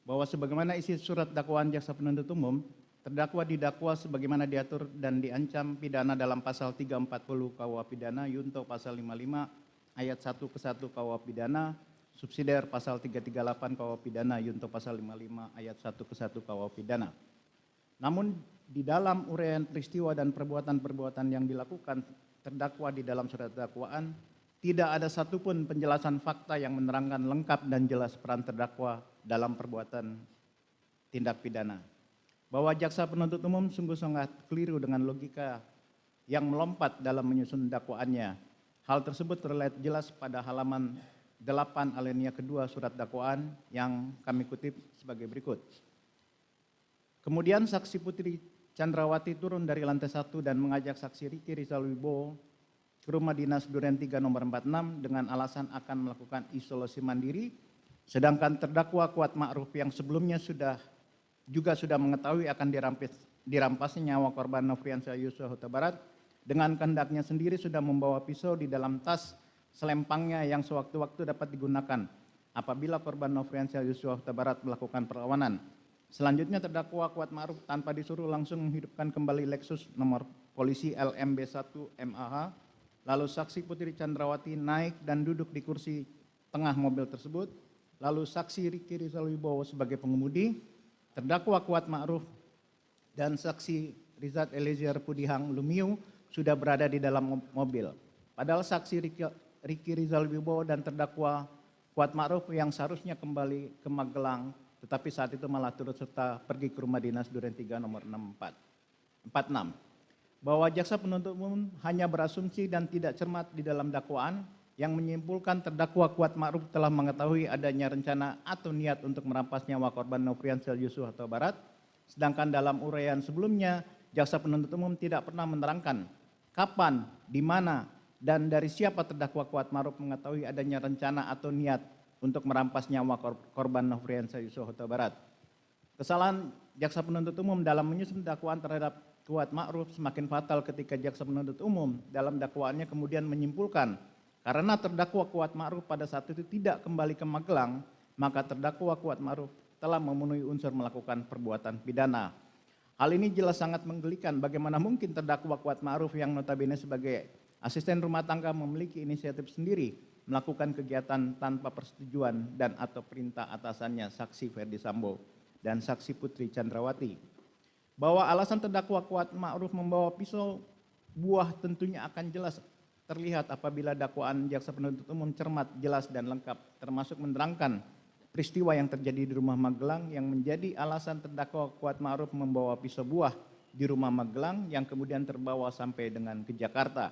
Speaker 8: Bahwa sebagaimana isi surat dakwaan jaksa penuntut umum, terdakwa didakwa sebagaimana diatur dan diancam pidana dalam pasal 340 KUH pidana Yunto pasal 55 ayat 1 ke 1 KUH pidana, subsidiar pasal 338 KUH pidana Yunto pasal 55 ayat 1 ke 1 KUH pidana. Namun di dalam uraian peristiwa dan perbuatan-perbuatan yang dilakukan terdakwa di dalam surat dakwaan, tidak ada satupun penjelasan fakta yang menerangkan lengkap dan jelas peran terdakwa dalam perbuatan tindak pidana. Bahwa jaksa penuntut umum sungguh sangat keliru dengan logika yang melompat dalam menyusun dakwaannya. Hal tersebut terlihat jelas pada halaman 8 alinea kedua surat dakwaan yang kami kutip sebagai berikut. Kemudian saksi Putri Chandrawati turun dari lantai 1 dan mengajak saksi Riki Rizal Wibowo ke rumah dinas Duren 3 nomor 46 dengan alasan akan melakukan isolasi mandiri, sedangkan terdakwa Kuat Ma'ruf yang sebelumnya sudah mengetahui akan dirampasnya nyawa korban Nofriansyah Yosua Huta Barat, dengan kehendaknya sendiri sudah membawa pisau di dalam tas selempangnya yang sewaktu-waktu dapat digunakan apabila korban Nofriansyah Yosua Huta Barat melakukan perlawanan. Selanjutnya terdakwa Kuat Ma'ruf tanpa disuruh langsung menghidupkan kembali Lexus nomor polisi LMB1 MAH. Lalu saksi Putri Chandrawati naik dan duduk di kursi tengah mobil tersebut. Lalu saksi Riki Rizal Wibowo sebagai pengemudi, terdakwa Kuat Ma'ruf dan saksi Rizat Eliezer Pudihang Lumiu sudah berada di dalam mobil. Padahal saksi Riki Rizal Wibowo dan terdakwa Kuat Ma'ruf yang seharusnya kembali ke Magelang, tetapi saat itu malah turut serta pergi ke rumah dinas Duren 3 nomor 46. Bahwa jaksa penuntut umum hanya berasumsi dan tidak cermat di dalam dakwaan yang menyimpulkan terdakwa Kuat Ma'ruf telah mengetahui adanya rencana atau niat untuk merampas nyawa korban Nofriansyah Yosua Huta Barat, sedangkan dalam uraian sebelumnya jaksa penuntut umum tidak pernah menerangkan kapan, di mana, dan dari siapa terdakwa Kuat Ma'ruf mengetahui adanya rencana atau niat untuk merampas nyawa korban Nofriansyah Yosua Huta Barat. Kesalahan jaksa penuntut umum dalam menyusun dakwaan terhadap Kuat Ma'ruf semakin fatal ketika jaksa penuntut umum dalam dakwaannya kemudian menyimpulkan karena terdakwa Kuat Ma'ruf pada saat itu tidak kembali ke Magelang, maka terdakwa Kuat Ma'ruf telah memenuhi unsur melakukan perbuatan pidana. Hal ini jelas sangat menggelikan, bagaimana mungkin terdakwa Kuat Ma'ruf yang notabene sebagai asisten rumah tangga memiliki inisiatif sendiri melakukan kegiatan tanpa persetujuan dan atau perintah atasannya saksi Ferdi Sambo dan saksi Putri Chandrawati. Bahwa alasan terdakwa Kuat Ma'ruf membawa pisau buah tentunya akan jelas terlihat apabila dakwaan jaksa penuntut umum cermat, jelas dan lengkap, termasuk menerangkan peristiwa yang terjadi di rumah Magelang yang menjadi alasan terdakwa Kuat Ma'ruf membawa pisau buah di rumah Magelang yang kemudian terbawa sampai dengan ke Jakarta.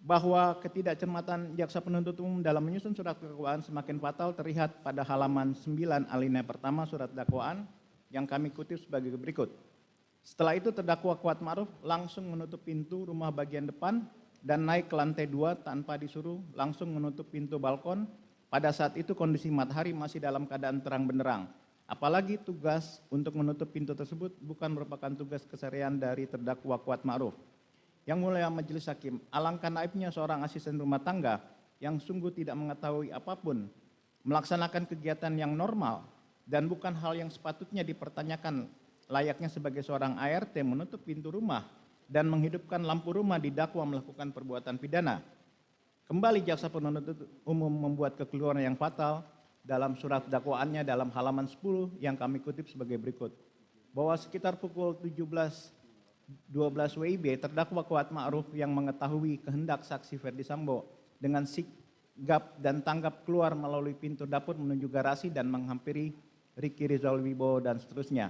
Speaker 8: Bahwa ketidakcermatan jaksa penuntut umum dalam menyusun surat dakwaan semakin fatal terlihat pada halaman 9 alinea pertama surat dakwaan yang kami kutip sebagai berikut. Setelah itu terdakwa Kuat Ma'ruf langsung menutup pintu rumah bagian depan dan naik ke lantai 2 tanpa disuruh, langsung menutup pintu balkon. Pada saat itu kondisi matahari masih dalam keadaan terang benderang. Apalagi tugas untuk menutup pintu tersebut bukan merupakan tugas keseharian dari terdakwa Kuat Ma'ruf. Yang Mulia Majelis Hakim, alangkah naibnya seorang asisten rumah tangga yang sungguh tidak mengetahui apapun, melaksanakan kegiatan yang normal dan bukan hal yang sepatutnya dipertanyakan layaknya sebagai seorang ART menutup pintu rumah dan menghidupkan lampu rumah didakwa melakukan perbuatan pidana. Kembali jaksa penuntut umum membuat kekeliruan yang fatal dalam surat dakwaannya dalam halaman 10 yang kami kutip sebagai berikut. Bahwa sekitar pukul 17.12 WIB, terdakwa Kuat Ma'ruf yang mengetahui kehendak saksi Ferdi Sambo dengan sigap dan tanggap keluar melalui pintu dapur menuju garasi dan menghampiri Riki Rizal Wibowo dan seterusnya.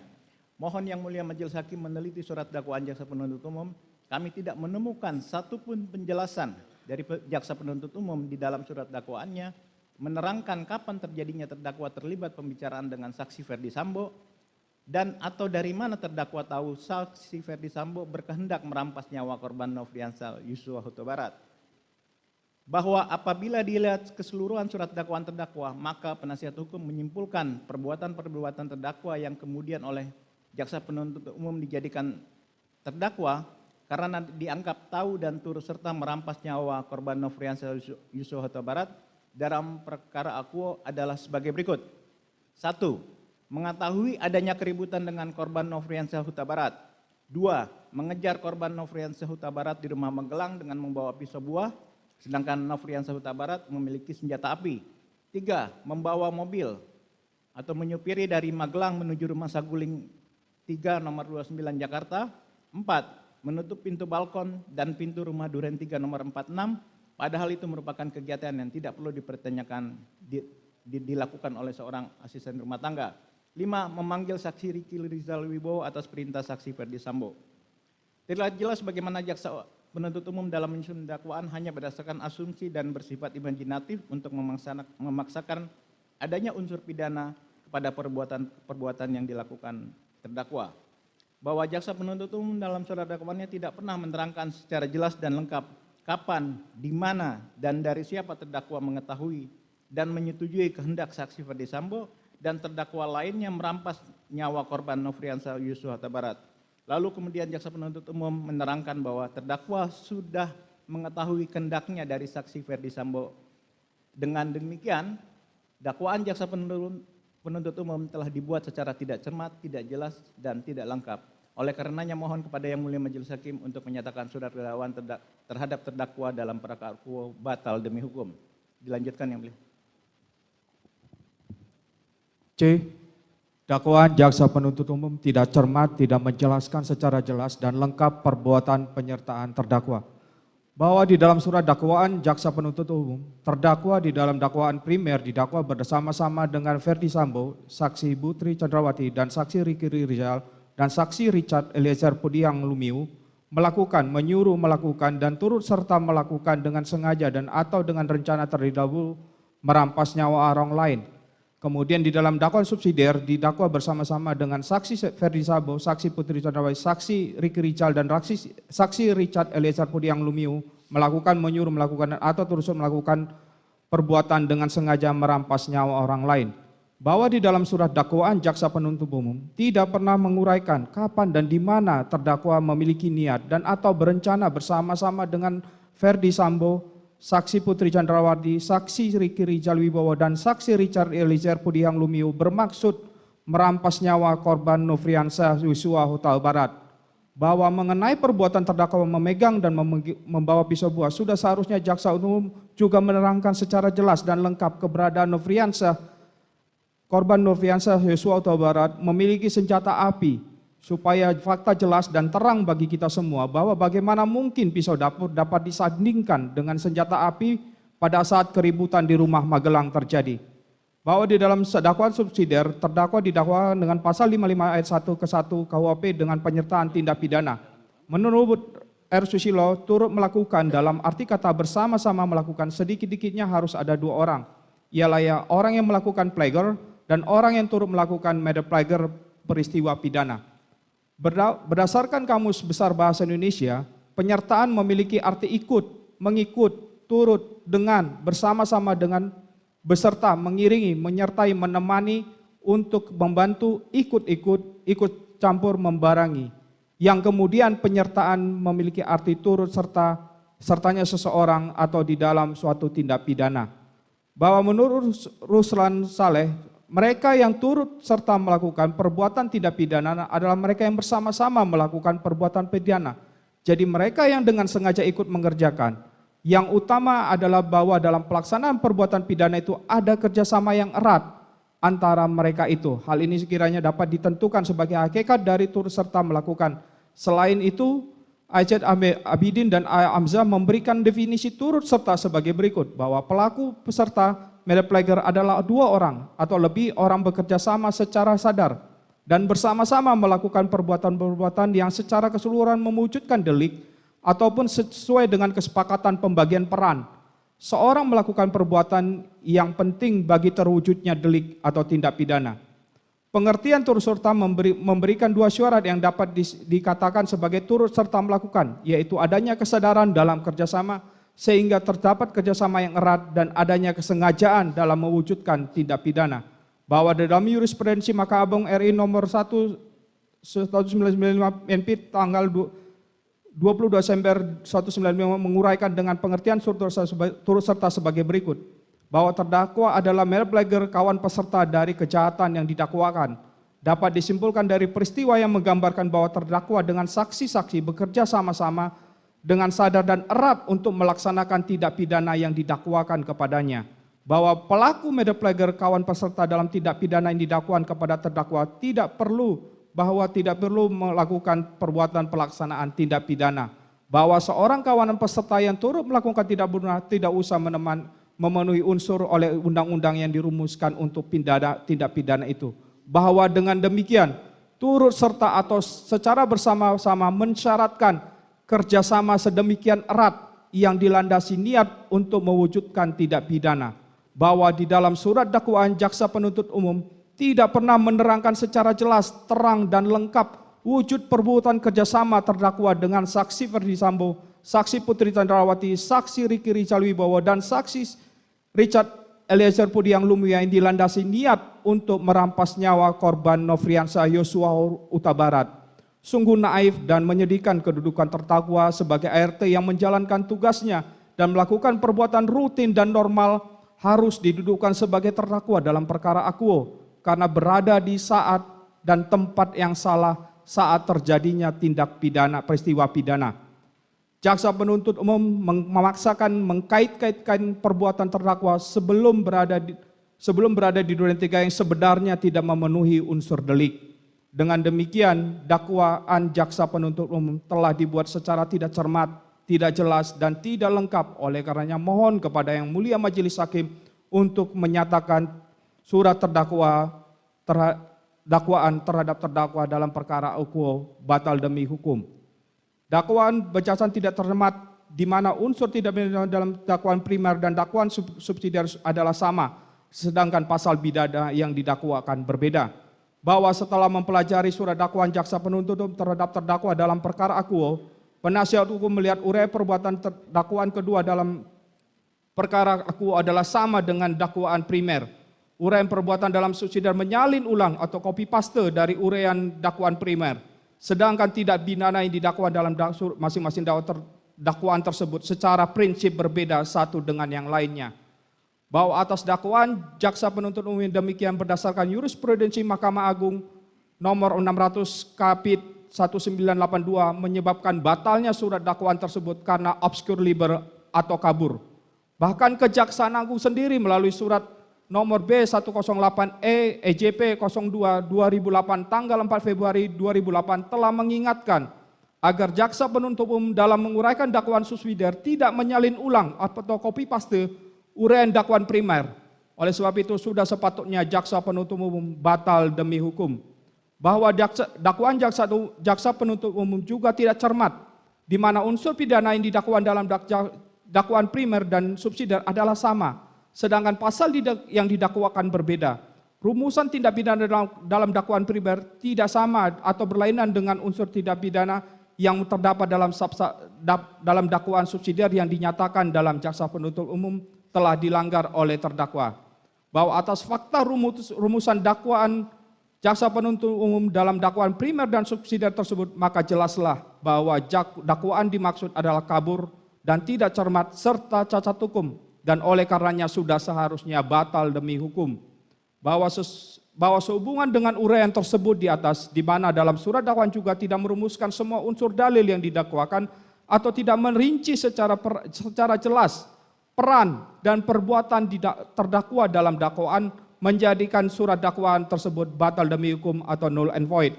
Speaker 8: Mohon Yang Mulia Majelis Hakim meneliti surat dakwaan jaksa penuntut umum. Kami tidak menemukan satupun penjelasan dari jaksa penuntut umum di dalam surat dakwaannya menerangkan kapan terjadinya terdakwa terlibat pembicaraan dengan saksi Ferdi Sambo dan atau dari mana terdakwa tahu saksi Ferdi Sambo berkehendak merampas nyawa korban Nofriansyah Yosua Huta Barat. Bahwa apabila dilihat keseluruhan surat dakwaan terdakwa, maka penasihat hukum menyimpulkan perbuatan-perbuatan terdakwa yang kemudian oleh jaksa penuntut umum dijadikan terdakwa karena dianggap tahu dan turut serta merampas nyawa korban Nofriansah Yosua Huta Barat dalam perkara akuo adalah sebagai berikut. 1. Mengetahui adanya keributan dengan korban Nofriansah Huta Barat. 2. Mengejar korban Nofriansah Huta Barat di rumah Magelang dengan membawa pisau buah, sedangkan Nofriansah Huta Barat memiliki senjata api. 3. Membawa mobil atau menyupiri dari Magelang menuju rumah Saguling 3 nomor 29 Jakarta. 4. Menutup pintu balkon dan pintu rumah Duren 3 nomor 46, padahal itu merupakan kegiatan yang tidak perlu dipertanyakan dilakukan oleh seorang asisten rumah tangga. 5. Memanggil saksi Ricky Rizal Wibowo atas perintah saksi Ferdi Sambo. Tidak jelas bagaimana jaksa penuntut umum dalam menyusun dakwaan hanya berdasarkan asumsi dan bersifat imajinatif untuk memaksakan adanya unsur pidana kepada perbuatan yang dilakukan terdakwa. Bahwa jaksa penuntut umum dalam surat dakwaannya tidak pernah menerangkan secara jelas dan lengkap kapan, di mana, dan dari siapa terdakwa mengetahui dan menyetujui kehendak saksi Ferdi Sambo dan terdakwa lainnya merampas nyawa korban Nofriansah Yosua Huta Barat. Lalu kemudian jaksa penuntut umum menerangkan bahwa terdakwa sudah mengetahui kehendaknya dari saksi Ferdi Sambo. Dengan demikian, dakwaan jaksa penuntut umum telah dibuat secara tidak cermat, tidak jelas, dan tidak lengkap. Oleh karenanya mohon kepada Yang Mulia Majelis Hakim untuk menyatakan surat dakwaan terhadap terdakwa dalam perkara akuo batal demi hukum. Dilanjutkan Yang Mulia.
Speaker 9: C. Dakwaan jaksa penuntut umum tidak cermat, tidak menjelaskan secara jelas dan lengkap perbuatan penyertaan terdakwa. Bahwa di dalam surat dakwaan jaksa penuntut umum, terdakwa di dalam dakwaan primer didakwa bersama-sama dengan Ferdi Sambo, saksi Putri Chandrawati dan saksi Ricky Rizal dan saksi Richard Eliezer Pudiang Lumiu melakukan, menyuruh melakukan dan turut serta melakukan dengan sengaja dan atau dengan rencana terlebih dahulu merampas nyawa orang lain. Kemudian di dalam dakwaan subsidiar didakwa bersama-sama dengan saksi Ferdi Sambo, saksi Putri Chandrawati, saksi Ricky Rizal dan saksi Richard Eliezer Pudiang Lumiu melakukan, menyuruh melakukan atau turut melakukan perbuatan dengan sengaja merampas nyawa orang lain. Bahwa di dalam surat dakwaan jaksa penuntut umum tidak pernah menguraikan kapan dan di mana terdakwa memiliki niat dan atau berencana bersama-sama dengan Ferdi Sambo, saksi Putri Chandrawati, saksi Ricky Rizal Wibowo dan saksi Richard Eliezer Pudiang Lumiu bermaksud merampas nyawa korban Nofriansah Yosua Huta Barat. Bahwa mengenai perbuatan terdakwa memegang dan membawa pisau buah sudah seharusnya jaksa umum juga menerangkan secara jelas dan lengkap keberadaan korban Nofriansah Yosua Huta Barat memiliki senjata api supaya fakta jelas dan terang bagi kita semua bahwa bagaimana mungkin pisau dapur dapat disandingkan dengan senjata api pada saat keributan di rumah Magelang terjadi. Bahwa di dalam dakwaan subsidiar terdakwa didakwa dengan pasal 55 ayat 1 ke 1 KUHP dengan penyertaan tindak pidana. Menurut R. Susilo turut melakukan dalam arti kata bersama-sama melakukan sedikit-dikitnya harus ada dua orang. Ialah orang yang melakukan plagiar dan orang yang turut melakukan mede-plagiar peristiwa pidana. Berdasarkan Kamus Besar Bahasa Indonesia, penyertaan memiliki arti ikut, mengikut, turut, dengan, bersama-sama dengan, beserta, mengiringi, menyertai, menemani, untuk membantu, ikut-ikut, ikut campur, membarengi. Yang kemudian penyertaan memiliki arti turut sertanya seseorang atau di dalam suatu tindak pidana. Bahwa menurut Ruslan Saleh, mereka yang turut serta melakukan perbuatan tindak pidana adalah mereka yang bersama-sama melakukan perbuatan pidana. Jadi mereka yang dengan sengaja ikut mengerjakan. Yang utama adalah bahwa dalam pelaksanaan perbuatan pidana itu ada kerjasama yang erat antara mereka itu. Hal ini sekiranya dapat ditentukan sebagai hakikat dari turut serta melakukan. Selain itu, Aijat Abidin dan Amzah memberikan definisi turut serta sebagai berikut, bahwa pelaku peserta mede-plagiar adalah dua orang atau lebih orang bekerja sama secara sadar dan bersama-sama melakukan perbuatan-perbuatan yang secara keseluruhan mewujudkan delik ataupun sesuai dengan kesepakatan pembagian peran. Seorang melakukan perbuatan yang penting bagi terwujudnya delik atau tindak pidana. Pengertian turut serta memberikan dua syarat yang dapat dikatakan sebagai turut serta melakukan, yaitu adanya kesadaran dalam kerjasama sehingga terdapat kerjasama yang erat dan adanya kesengajaan dalam mewujudkan tindak pidana. Bahwa dalam jurisprudensi Mahkamah Agung RI nomor 1 1995 NP tanggal 22 Desember 1995 menguraikan dengan pengertian turut serta sebagai berikut. Bahwa terdakwa adalah Melblager, kawan peserta dari kejahatan yang didakwakan. Dapat disimpulkan dari peristiwa yang menggambarkan bahwa terdakwa dengan saksi-saksi bekerja sama-sama dengan sadar dan erat untuk melaksanakan tindak pidana yang didakwakan kepadanya. Bahwa pelaku Melblager, kawan peserta dalam tindak pidana yang didakwakan kepada terdakwa tidak perlu melakukan perbuatan pelaksanaan tindak pidana. Bahwa seorang kawanan peserta yang turut melakukan tindak pidana tidak usah memenuhi unsur oleh undang-undang yang dirumuskan untuk tindak pidana itu. Bahwa dengan demikian turut serta atau secara bersama-sama mensyaratkan kerjasama sedemikian erat yang dilandasi niat untuk mewujudkan tindak pidana. Bahwa di dalam surat dakwaan jaksa penuntut umum tidak pernah menerangkan secara jelas, terang dan lengkap wujud perbuatan kerjasama terdakwa dengan saksi Ferdi Sambo, saksi Putri Candrawati, saksi Riki Rizal Wibowo, dan saksi Richard Eliezer Pudiang Lumiu yang dilandasi niat untuk merampas nyawa korban Nofriansah Yosua Huta Barat. Sungguh naif dan menyedihkan kedudukan terdakwa sebagai ART yang menjalankan tugasnya dan melakukan perbuatan rutin dan normal harus didudukan sebagai terdakwa dalam perkara akuo karena berada di saat dan tempat yang salah saat terjadinya tindak pidana, peristiwa pidana. Jaksa penuntut umum memaksakan mengkait-kaitkan perbuatan terdakwa sebelum berada di duren tiga yang sebenarnya tidak memenuhi unsur delik. Dengan demikian, dakwaan jaksa penuntut umum telah dibuat secara tidak cermat, tidak jelas, dan tidak lengkap. Oleh karenanya mohon kepada Yang Mulia Majelis Hakim untuk menyatakan surat dakwaan terhadap terdakwa dalam perkara akuo batal demi hukum. Dakwaan berdasarkan tidak cermat di mana unsur tidak pidana dalam dakwaan primer dan dakwaan subsidiar adalah sama, sedangkan pasal pidana yang didakwakan berbeda. Bahwa setelah mempelajari surat dakwaan jaksa penuntut umum terhadap terdakwa dalam perkara akuo, penasihat hukum melihat uraian perbuatan dakwaan kedua dalam perkara akuo adalah sama dengan dakwaan primer. Uraian perbuatan dalam subsidiar menyalin ulang atau copy paste dari uraian dakwaan primer. Sedangkan tidak pidana yang didakwa dalam masing-masing dakwaan tersebut secara prinsip berbeda satu dengan yang lainnya. Bahwa atas dakwaan jaksa penuntut umum demikian berdasarkan jurisprudensi Mahkamah Agung nomor 600 Kapit 1982 menyebabkan batalnya surat dakwaan tersebut karena obscur liber atau kabur. Bahkan Kejaksaan Agung sendiri melalui surat nomor B108E EJP 02 2008 tanggal 4 Februari 2008 telah mengingatkan agar jaksa penuntut umum dalam menguraikan dakwaan subsidiar tidak menyalin ulang atau copy paste uraian dakwaan primer. Oleh sebab itu sudah sepatutnya jaksa penuntut umum batal demi hukum. Bahwa dakwaan jaksa penuntut umum juga tidak cermat, di mana unsur pidana yang didakwakan dalam dakwaan primer dan subsidiar adalah sama. Sedangkan pasal yang didakwakan berbeda. Rumusan tindak pidana dalam dakwaan primer tidak sama atau berlainan dengan unsur tindak pidana yang terdapat dalam dakwaan subsidiar yang dinyatakan dalam jaksa penuntut umum telah dilanggar oleh terdakwa. Bahwa atas fakta rumusan dakwaan jaksa penuntut umum dalam dakwaan primer dan subsidiar tersebut, maka jelaslah bahwa dakwaan dimaksud adalah kabur dan tidak cermat serta cacat hukum. Dan oleh karenanya sudah seharusnya batal demi hukum. Bahwa sehubungan dengan uraian tersebut di atas, di mana dalam surat dakwaan juga tidak merumuskan semua unsur dalil yang didakwakan atau tidak merinci secara jelas peran dan perbuatan terdakwa dalam dakwaan menjadikan surat dakwaan tersebut batal demi hukum atau null and void.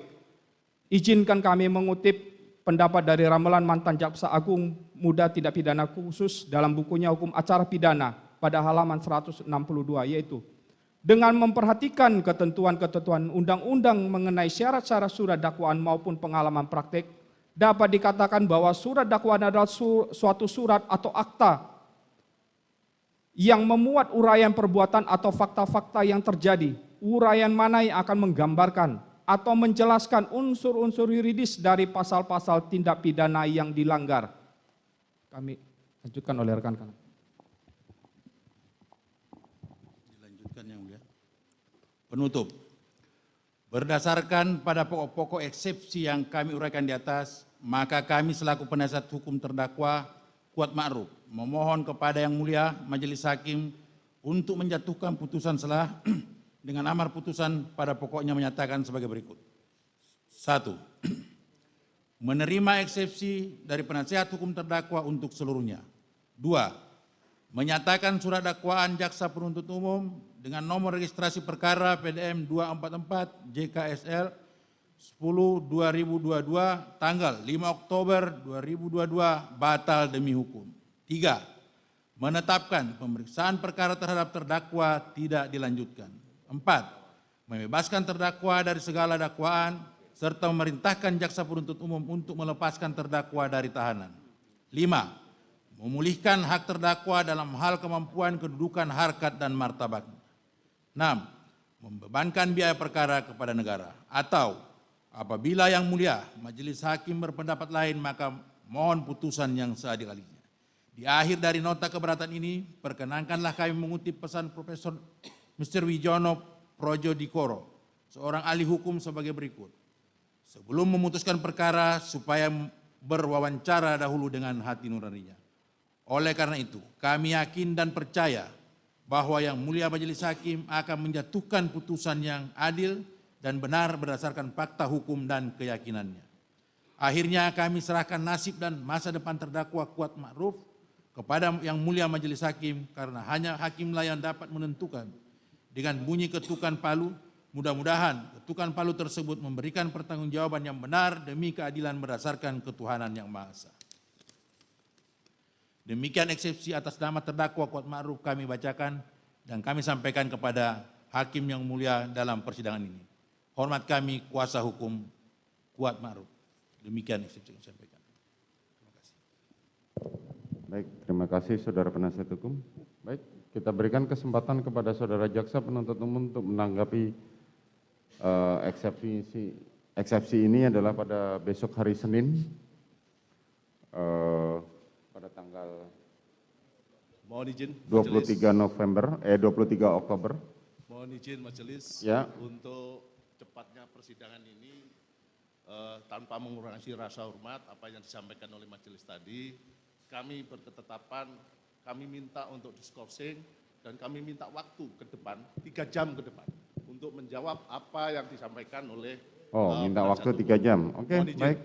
Speaker 9: Izinkan kami mengutip pendapat dari ramalan mantan Jaksa Agung Muda Tindak Pidana Khusus dalam bukunya Hukum Acara Pidana pada halaman 162, yaitu dengan memperhatikan ketentuan-ketentuan undang-undang mengenai syarat-syarat surat dakwaan maupun pengalaman praktek, dapat dikatakan bahwa surat dakwaan adalah suatu surat atau akta yang memuat uraian perbuatan atau fakta-fakta yang terjadi, uraian mana yang akan menggambarkan atau menjelaskan unsur-unsur yuridis dari pasal-pasal tindak pidana yang dilanggar. Kami lanjutkan oleh rekan-rekan.
Speaker 10: Dilanjutkan yang mulia. Penutup. Berdasarkan pada pokok-pokok eksepsi yang kami uraikan di atas, maka kami selaku penasihat hukum terdakwa Kuat Ma'ruf memohon kepada Yang Mulia Majelis Hakim untuk menjatuhkan putusan selah dengan amar putusan pada pokoknya menyatakan sebagai berikut. 1. Menerima eksepsi dari penasihat hukum terdakwa untuk seluruhnya. 2. Menyatakan surat dakwaan jaksa penuntut umum dengan nomor registrasi perkara PDM 244 JKSL 10/2022 tanggal 5 Oktober 2022 batal demi hukum. 3. Menetapkan pemeriksaan perkara terhadap terdakwa tidak dilanjutkan. 4. Membebaskan terdakwa dari segala dakwaan serta memerintahkan jaksa penuntut umum untuk melepaskan terdakwa dari tahanan. 5. Memulihkan hak terdakwa dalam hal kemampuan, kedudukan, harkat, dan martabatnya. 6. Membebankan biaya perkara kepada negara. Atau apabila Yang Mulia Majelis Hakim berpendapat lain, maka mohon putusan yang seadil-adilnya. Di akhir dari nota keberatan ini, perkenankanlah kami mengutip pesan Profesor Mr. Wijono Projodikoro, seorang ahli hukum sebagai berikut. Sebelum memutuskan perkara, supaya berwawancara dahulu dengan hati nuraninya. Oleh karena itu, kami yakin dan percaya bahwa Yang Mulia Majelis Hakim akan menjatuhkan putusan yang adil dan benar berdasarkan fakta hukum dan keyakinannya. Akhirnya kami serahkan nasib dan masa depan terdakwa Kuat Ma'ruf kepada Yang Mulia Majelis Hakim, karena hanya hakimlah yang dapat menentukan. Dengan bunyi ketukan palu, mudah-mudahan ketukan palu tersebut memberikan pertanggungjawaban yang benar demi keadilan berdasarkan ketuhanan yang Maha Esa. Demikian eksepsi atas nama terdakwa Kuat Ma'ruf kami bacakan dan kami sampaikan kepada Hakim yang mulia dalam persidangan ini. Hormat kami kuasa hukum Kuat Ma'ruf. Demikian eksepsi yang saya sampaikan. Terima kasih.
Speaker 1: Baik, terima kasih Saudara Penasihat Hukum. Baik, kita berikan kesempatan kepada Saudara Jaksa Penuntut Umum untuk menanggapi eksepsi ini adalah pada besok hari Senin. Pada tanggal
Speaker 11: mohon izin
Speaker 1: 23 Oktober.
Speaker 11: Mohon izin majelis
Speaker 1: ya,
Speaker 11: untuk cepatnya persidangan ini tanpa mengurangi rasa hormat apa yang disampaikan oleh majelis tadi, kami berketetapan kami minta untuk diskorsing dan kami minta waktu ke depan 3 jam ke depan untuk menjawab apa yang disampaikan oleh
Speaker 1: minta waktu 3 jam. Oke, baik.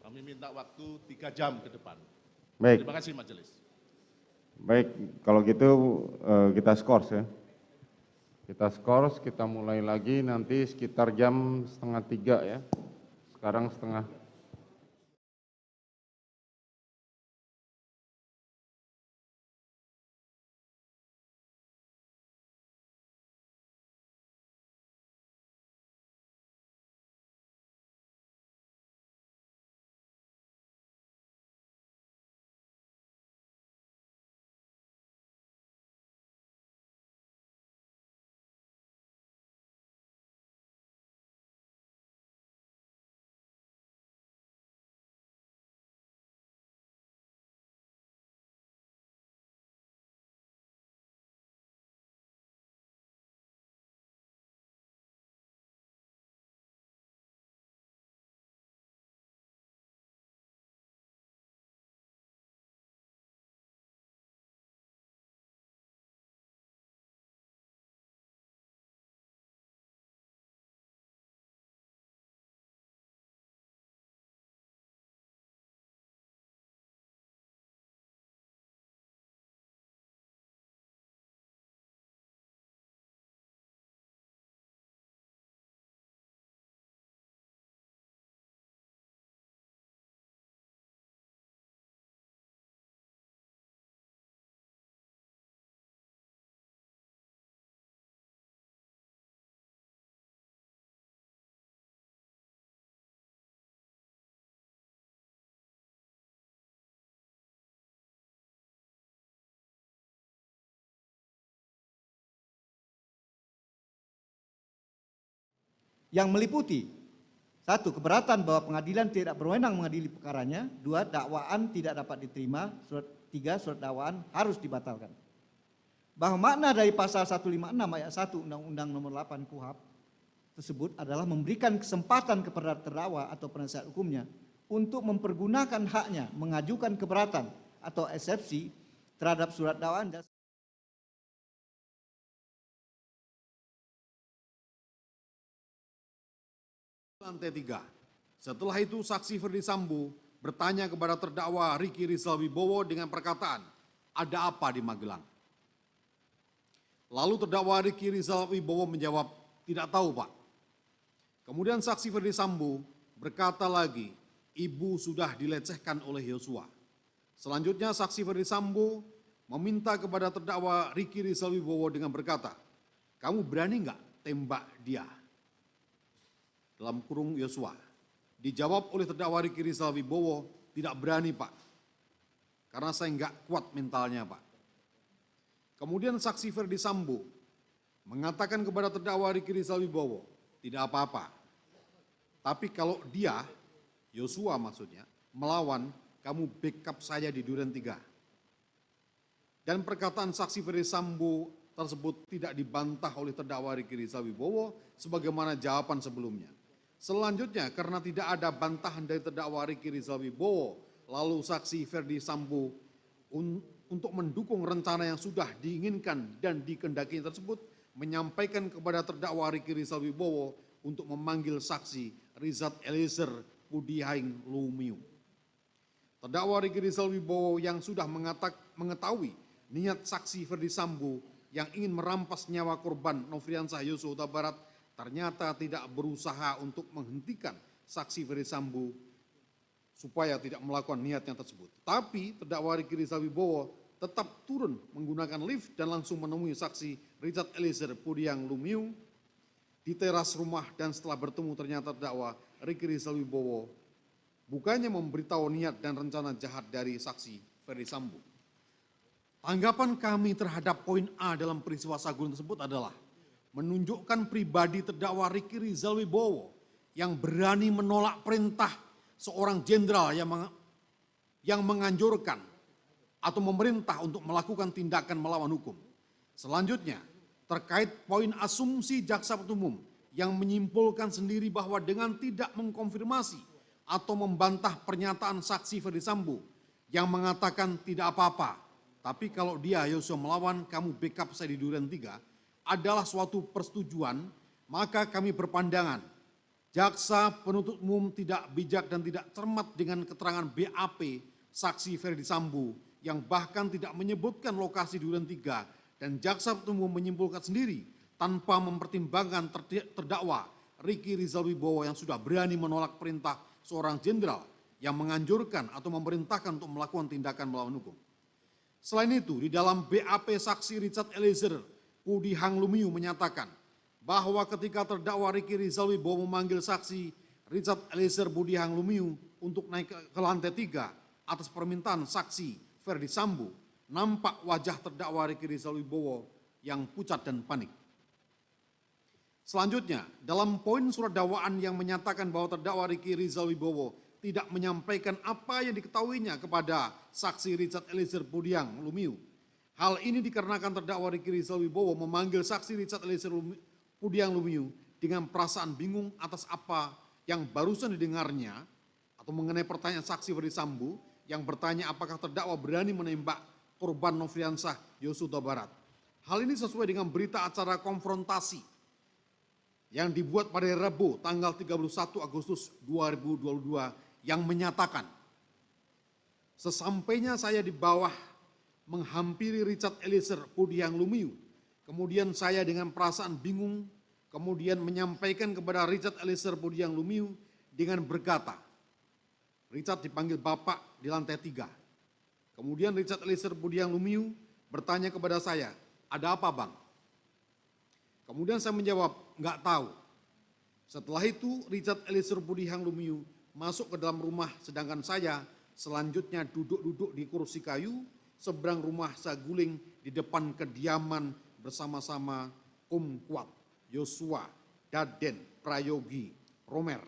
Speaker 11: Kami minta waktu 3 jam ke depan.
Speaker 1: Baik.
Speaker 11: Terima kasih majelis.
Speaker 1: Baik, kalau gitu kita skors ya. Kita skors, kita mulai lagi nanti sekitar jam 2:30 ya. Sekarang setengah.
Speaker 14: yang meliputi 1. Keberatan bahwa pengadilan tidak berwenang mengadili perkaranya. 2. Dakwaan tidak dapat diterima. 3. Surat dakwaan harus dibatalkan. Bahwa makna dari pasal 156 ayat 1 Undang-Undang Nomor 8 KUHP tersebut adalah memberikan kesempatan kepada terdakwa atau penasihat hukumnya untuk mempergunakan haknya mengajukan keberatan atau eksepsi terhadap surat dakwaan
Speaker 15: lantai 3. Setelah itu saksi Ferdi Sambo bertanya kepada terdakwa Ricky Rizal Wibowo dengan perkataan, "Ada apa di Magelang?" Lalu terdakwa Ricky Rizal Wibowo menjawab, "Tidak tahu, Pak." Kemudian saksi Ferdi Sambo berkata lagi, "Ibu sudah dilecehkan oleh Yosua." Selanjutnya saksi Ferdi Sambo meminta kepada terdakwa Ricky Rizal Wibowo dengan berkata, "Kamu berani nggak tembak dia?" Dalam kurung Yosua. Dijawab oleh terdakwa Ricky Rizal Wibowo, "Tidak berani, Pak. Karena saya nggak kuat mentalnya, Pak." Kemudian saksi Ferdi Sambo mengatakan kepada terdakwa Ricky Rizal Wibowo, "Tidak apa-apa. Tapi kalau dia, Yosua maksudnya, melawan, kamu backup saya di Duren 3. Dan perkataan saksi Ferdi Sambo tersebut tidak dibantah oleh terdakwa Ricky Rizal Wibowo sebagaimana jawaban sebelumnya. Selanjutnya, karena tidak ada bantahan dari terdakwa Ricky Rizal Wibowo, lalu saksi Ferdi Sambo untuk mendukung rencana yang sudah diinginkan dan dikehendakinya tersebut, menyampaikan kepada terdakwa Ricky Rizal Wibowo untuk memanggil saksi Richard Eliezer Pudihaing Lumiu. Terdakwa Ricky Rizal Wibowo yang sudah mengetahui niat saksi Ferdi Sambo yang ingin merampas nyawa korban Nofriansah Yosua Huta Barat ternyata tidak berusaha untuk menghentikan saksi Ferdi Sambo supaya tidak melakukan niatnya tersebut. Tapi terdakwa Ricky Rizal Wibowo tetap turun menggunakan lift dan langsung menemui saksi Richard Eliezer Pudihaing Lumiu di teras rumah, dan setelah bertemu ternyata terdakwa Ricky Rizal Wibowo bukannya memberitahu niat dan rencana jahat dari saksi Ferdi Sambo. Tanggapan kami terhadap poin A dalam peristiwa Saguling tersebut adalah menunjukkan pribadi terdakwa Ricky Rizal Wibowo yang berani menolak perintah seorang jenderal yang menganjurkan atau memerintah untuk melakukan tindakan melawan hukum. Selanjutnya, terkait poin asumsi jaksa penuntut umum yang menyimpulkan sendiri bahwa dengan tidak mengkonfirmasi atau membantah pernyataan saksi Ferdi Sambo yang mengatakan tidak apa-apa, tapi kalau dia Yosua melawan, kamu backup saya di Duren 3 adalah suatu persetujuan, maka kami berpandangan jaksa penuntut umum tidak bijak dan tidak cermat dengan keterangan BAP saksi Ferdi Sambo yang bahkan tidak menyebutkan lokasi Duren 3, dan jaksa penuntut umum menyimpulkan sendiri tanpa mempertimbangkan terdakwa Ricky Rizal Wibowo yang sudah berani menolak perintah seorang jenderal yang menganjurkan atau memerintahkan untuk melakukan tindakan melawan hukum. Selain itu, di dalam BAP saksi Richard Eliezer Pudihaing Lumiu menyatakan bahwa ketika terdakwa Ricky Rizal Wibowo memanggil saksi Richard Eliezer Pudihaing Lumiu untuk naik ke lantai 3 atas permintaan saksi Ferdi Sambo, nampak wajah terdakwa Ricky Rizal Wibowo yang pucat dan panik. Selanjutnya, dalam poin surat dakwaan yang menyatakan bahwa terdakwa Ricky Rizal Wibowo tidak menyampaikan apa yang diketahuinya kepada saksi Richard Eliezer Pudihaing Lumiu. Hal ini dikarenakan terdakwa Ricky Rizal Wibowo memanggil saksi Richard Eliezer Pudihaing Lumiu dengan perasaan bingung atas apa yang barusan didengarnya atau mengenai pertanyaan saksi Ferdi Sambo yang bertanya apakah terdakwa berani menembak korban Nofriansah Yosua Huta Barat. Hal ini sesuai dengan berita acara konfrontasi yang dibuat pada Rabu tanggal 31 Agustus 2022 yang menyatakan, sesampainya saya di bawah menghampiri Richard Eliezer Pudihaing Lumiu, kemudian saya dengan perasaan bingung kemudian menyampaikan kepada Richard Eliezer Pudihaing Lumiu dengan berkata, Richard dipanggil Bapak di lantai 3. Kemudian Richard Eliezer Pudihaing Lumiu bertanya kepada saya, ada apa Bang? Kemudian saya menjawab, enggak tahu. Setelah itu Richard Eliezer Pudihaing Lumiu masuk ke dalam rumah, sedangkan saya selanjutnya duduk-duduk di kursi kayu seberang rumah Saguling di depan kediaman bersama-sama Kuat, Yosua, Daden, Prayogi, Romer.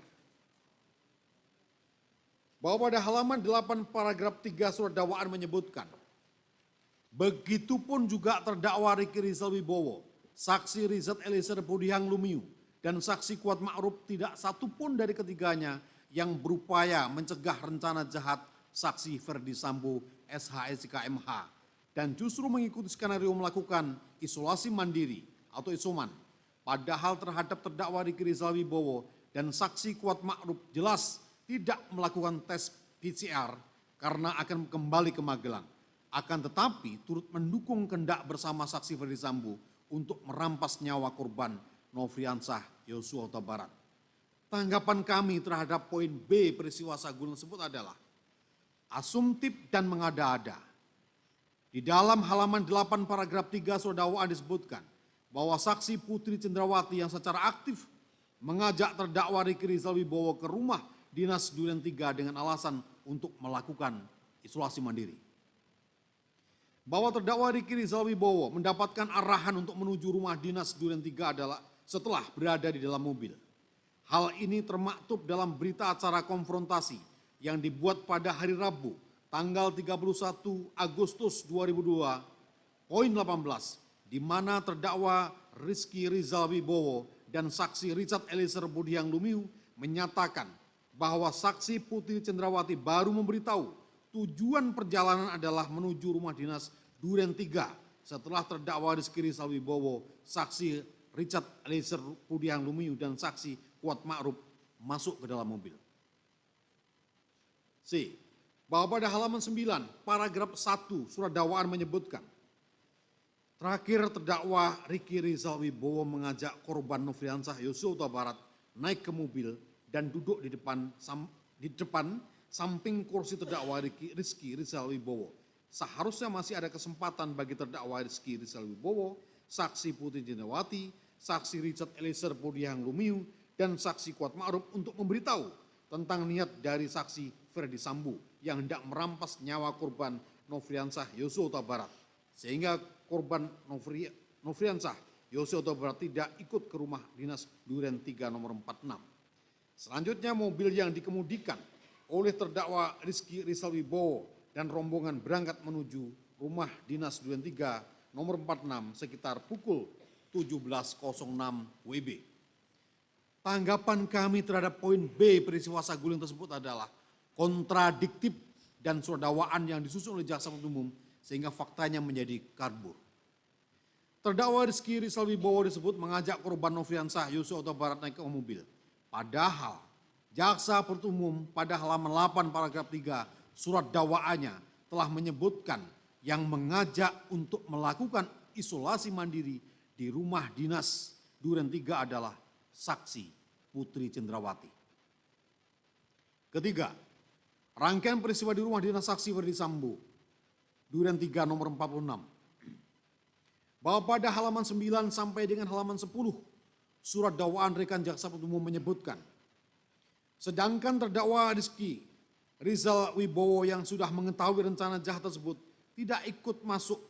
Speaker 15: Bahwa pada halaman 8 paragraf 3 surat dakwaan menyebutkan, begitupun juga terdakwa Ricky Rizal Wibowo, saksi Richard Eliezer Pudihaing Lumiu, dan saksi kuat ma'ruf tidak satupun dari ketiganya yang berupaya mencegah rencana jahat saksi Ferdi Sambo SHSIK MH dan justru mengikuti skenario melakukan isolasi mandiri atau isoman. Padahal terhadap terdakwa Riki Rizal Wibowo dan saksi kuat ma'ruf jelas tidak melakukan tes PCR karena akan kembali ke Magelang. Akan tetapi turut mendukung kehendak bersama saksi Ferdi Sambo untuk merampas nyawa korban Nofriansah Yosua Huta Barat. Tanggapan kami terhadap poin B peristiwa Saguling tersebut adalah asumtif dan mengada-ada. Di dalam halaman 8 paragraf 3 surat dakwaan disebutkan bahwa saksi Putri Cendrawati yang secara aktif mengajak terdakwa Riki Rizal Wibowo ke rumah dinas Duren 3 dengan alasan untuk melakukan isolasi mandiri. Bahwa terdakwa Riki Rizal Wibowo mendapatkan arahan untuk menuju rumah dinas Duren 3 adalah setelah berada di dalam mobil. Hal ini termaktub dalam berita acara konfrontasi yang dibuat pada hari Rabu tanggal 31 Agustus 2002, poin 18, di mana terdakwa Rizky Rizal Wibowo dan saksi Richard Eliezer Budiang Lumiu menyatakan bahwa saksi Putri Cendrawati baru memberitahu tujuan perjalanan adalah menuju rumah dinas Duren 3 setelah terdakwa Rizky Rizal Wibowo, saksi Richard Eliezer Budiang Lumiu dan saksi Kuat Ma'ruf masuk ke dalam mobil. C. Bahwa pada halaman 9, paragraf 1 surat dakwaan menyebutkan, terakhir terdakwa Riki Rizal Wibowo mengajak korban Nofriansah Yosua Huta Barat naik ke mobil dan duduk di depan samping kursi terdakwa Rizky Rizal Wibowo. Seharusnya masih ada kesempatan bagi terdakwa Rizky Rizal Wibowo, saksi Putri Cendrawati, saksi Richard Eliezer Budiang Lumiu, dan saksi Kuat Ma'ruf untuk memberitahu tentang niat dari saksi Ferdi Sambo yang hendak merampas nyawa korban Nofriansah Yosua Huta Barat. Sehingga korban Nofriansah Yosua Huta Barat tidak ikut ke rumah dinas Duren 3 nomor 46. Selanjutnya mobil yang dikemudikan oleh terdakwa Rizky Rizal Wibowo dan rombongan berangkat menuju rumah dinas Duren 3 nomor 46 sekitar pukul 17.06 WIB. Tanggapan kami terhadap poin B peristiwa Saguling tersebut adalah kontradiktif dan surat dakwaan yang disusun oleh jaksa penuntut umum sehingga faktanya menjadi kabur. Terdakwa Rizky Rizal Wibowo disebut mengajak korban Nofriansah Yosua Huta Barat naik ke mobil. Padahal jaksa penuntut umum pada halaman 8 paragraf 3 surat dakwaannya telah menyebutkan yang mengajak untuk melakukan isolasi mandiri di rumah dinas Duren 3 adalah saksi Putri Cendrawati. Ketiga, rangkaian peristiwa di rumah dinas saksi Ferdi Sambo, Duren 3 nomor 46. Bahwa pada halaman 9 sampai dengan halaman 10, surat dakwaan rekan jaksa penuntut umum menyebutkan, sedangkan terdakwa Rizky Rizal Wibowo yang sudah mengetahui rencana jahat tersebut tidak ikut masuk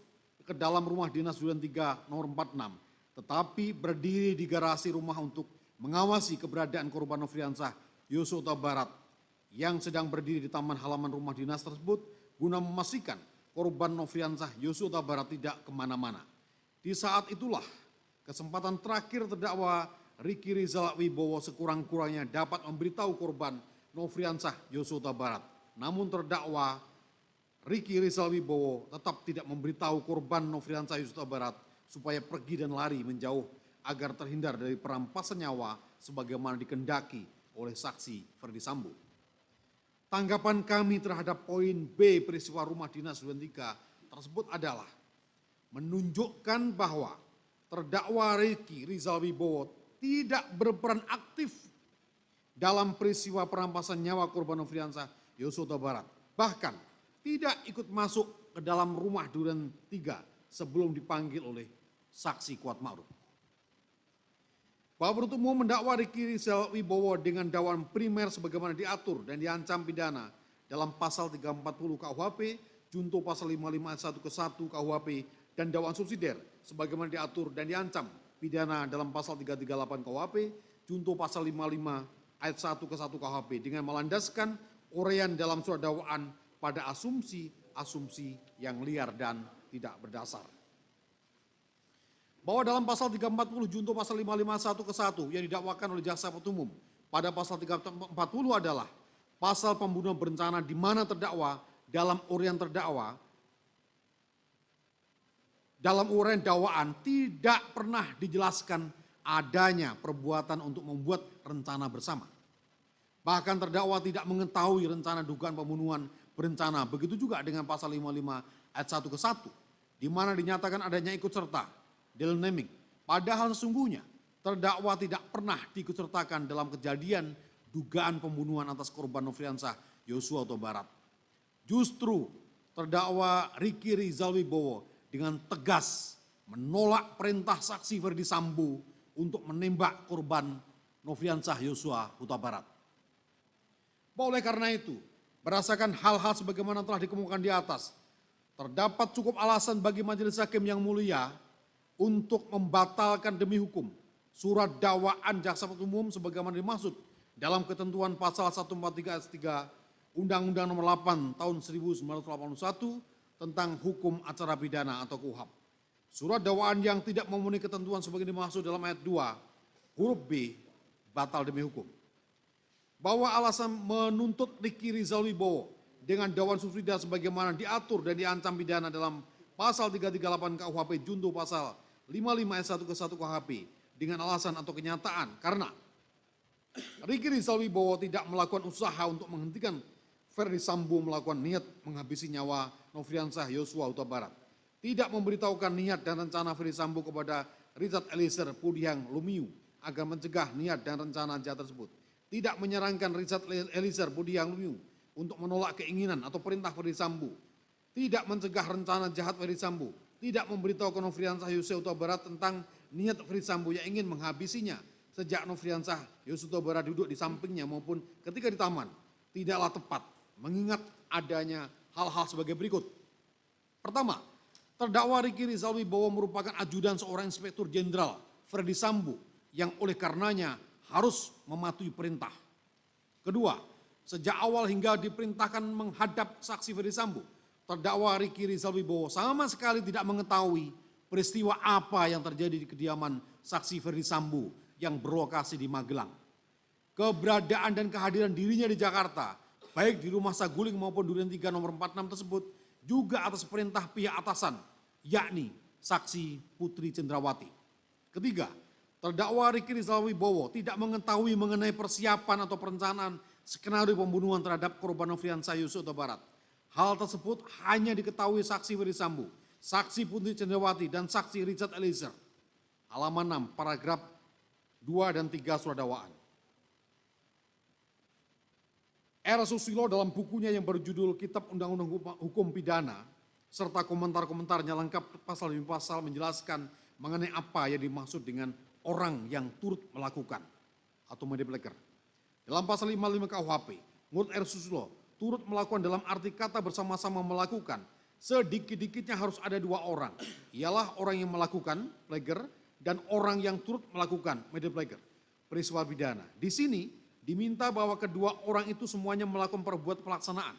Speaker 15: ke dalam rumah dinas Duren 3 nomor 46, tetapi berdiri di garasi rumah untuk mengawasi keberadaan korban Nofriansah Yosua Huta Barat yang sedang berdiri di taman halaman rumah dinas tersebut guna memastikan korban Nofriansah Yosua Huta Barat tidak kemana-mana. Di saat itulah kesempatan terakhir terdakwa Riki Rizal Wibowo sekurang-kurangnya dapat memberitahu korban Nofriansah Yosua Huta Barat. Namun terdakwa Riki Rizal Wibowo tetap tidak memberitahu korban Nofriansah Yosua Huta Barat supaya pergi dan lari menjauh agar terhindar dari perampasan nyawa sebagaimana dikehendaki oleh saksi Ferdi Sambo. Tanggapan kami terhadap poin B peristiwa rumah dinas Duren 3 tersebut adalah menunjukkan bahwa terdakwa Riki Rizal Wibowo tidak berperan aktif dalam peristiwa perampasan nyawa korban Nofriansah Yosua Huta Barat. Bahkan tidak ikut masuk ke dalam rumah Duren 3 sebelum dipanggil oleh saksi Kuat Ma'ruf. Bahwa penuntut umum mendakwa Riki Rizal Wibowo dengan dakwaan primer sebagaimana diatur dan diancam pidana dalam pasal 340 KUHP, junto pasal 55 ayat 1 ke 1 KUHP, dan dakwaan subsidiar sebagaimana diatur dan diancam pidana dalam pasal 338 KUHP, junto pasal 55 ayat 1 ke 1 KUHP dengan melandaskan uraian dalam surat dakwaan pada asumsi-asumsi yang liar dan tidak berdasar. bahwa dalam pasal 340 junto pasal 551 ke 1 yang didakwakan oleh jaksa penuntut umum pada pasal 340 adalah pasal pembunuhan berencana di mana terdakwa dalam uraian dakwaan tidak pernah dijelaskan adanya perbuatan untuk membuat rencana bersama. Bahkan terdakwa tidak mengetahui rencana dugaan pembunuhan berencana. Begitu juga dengan pasal 55 ayat 1 ke 1, di mana dinyatakan adanya ikut serta, deal naming. Padahal sesungguhnya terdakwa tidak pernah diikutsertakan dalam kejadian dugaan pembunuhan atas korban Nofriansah Yosua Huta Barat. Justru terdakwa Riki Rizal Wibowo dengan tegas menolak perintah saksi Ferdi Sambo untuk menembak korban Nofriansah Yosua Huta Barat. Oleh karena itu, berdasarkan hal-hal sebagaimana telah dikemukakan di atas, terdapat cukup alasan bagi majelis hakim yang mulia untuk membatalkan demi hukum surat dakwaan jaksa penuntut umum sebagaimana dimaksud dalam ketentuan pasal 143 ayat 3 Undang-Undang Nomor 8 Tahun 1981 tentang hukum acara pidana atau KUHAP. Surat dakwaan yang tidak memenuhi ketentuan sebagaimana dimaksud dalam ayat 2 huruf B batal demi hukum. Bahwa alasan menuntut Riki Rizal Wibowo dengan dakwaan subsidiar sebagaimana diatur dan diancam pidana dalam pasal 338 KUHP junto pasal 55 ayat 1 ke 1 KUHP dengan alasan atau kenyataan karena Riki Rizal Wibowo tidak melakukan usaha untuk menghentikan Ferdi Sambo melakukan niat menghabisi nyawa Nofriansah Yosua Huta Barat, tidak memberitahukan niat dan rencana Ferdi Sambo kepada Richard Eliezer Pudiang Lumiu agar mencegah niat dan rencana jahat tersebut, tidak menyarankan Richard Eliezer Pudiang Lumiu untuk menolak keinginan atau perintah Ferdi Sambo, tidak mencegah rencana jahat Ferdi Sambo, tidak memberitahukan Nofriansah Yosua Huta Barat tentang niat Ferdi Sambo yang ingin menghabisinya sejak Nofriansah Yosua Huta Barat duduk di sampingnya maupun ketika di taman, tidaklah tepat mengingat adanya hal-hal sebagai berikut. Pertama, terdakwa Riki Rizal Wibowo merupakan ajudan seorang inspektur jenderal Ferdi Sambo yang oleh karenanya harus mematuhi perintah. Kedua, sejak awal hingga diperintahkan menghadap saksi Ferdi Sambo, terdakwa Riki Rizal Wibowo sama sekali tidak mengetahui peristiwa apa yang terjadi di kediaman saksi Ferdi Sambo yang berlokasi di Magelang. Keberadaan dan kehadiran dirinya di Jakarta, baik di rumah Saguling maupun Durian 3 nomor 46 tersebut, juga atas perintah pihak atasan, yakni saksi Putri Cendrawati. Ketiga, terdakwa Riki Rizal Wibowo tidak mengetahui mengenai persiapan atau perencanaan skenario pembunuhan terhadap korban Nofriansah Yosua Huta Barat. Hal tersebut hanya diketahui saksi Ferdi Sambo, saksi Putri Cendrawati, dan saksi Richard Eliezer. Halaman 6, paragraf 2 dan 3 surat dakwaan. R. Susilo dalam bukunya yang berjudul Kitab Undang-Undang Hukum Pidana serta komentar-komentarnya lengkap pasal demi pasal menjelaskan mengenai apa yang dimaksud dengan orang yang turut melakukan atau medipleker. Dalam pasal 55 KUHP, menurut R. Susilo, turut melakukan dalam arti kata bersama-sama melakukan, sedikit-dikitnya harus ada dua orang. Ialah orang yang melakukan, pleger, dan orang yang turut melakukan, medipleker, peristiwa pidana. Di sini diminta bahwa kedua orang itu semuanya melakukan perbuatan pelaksanaan.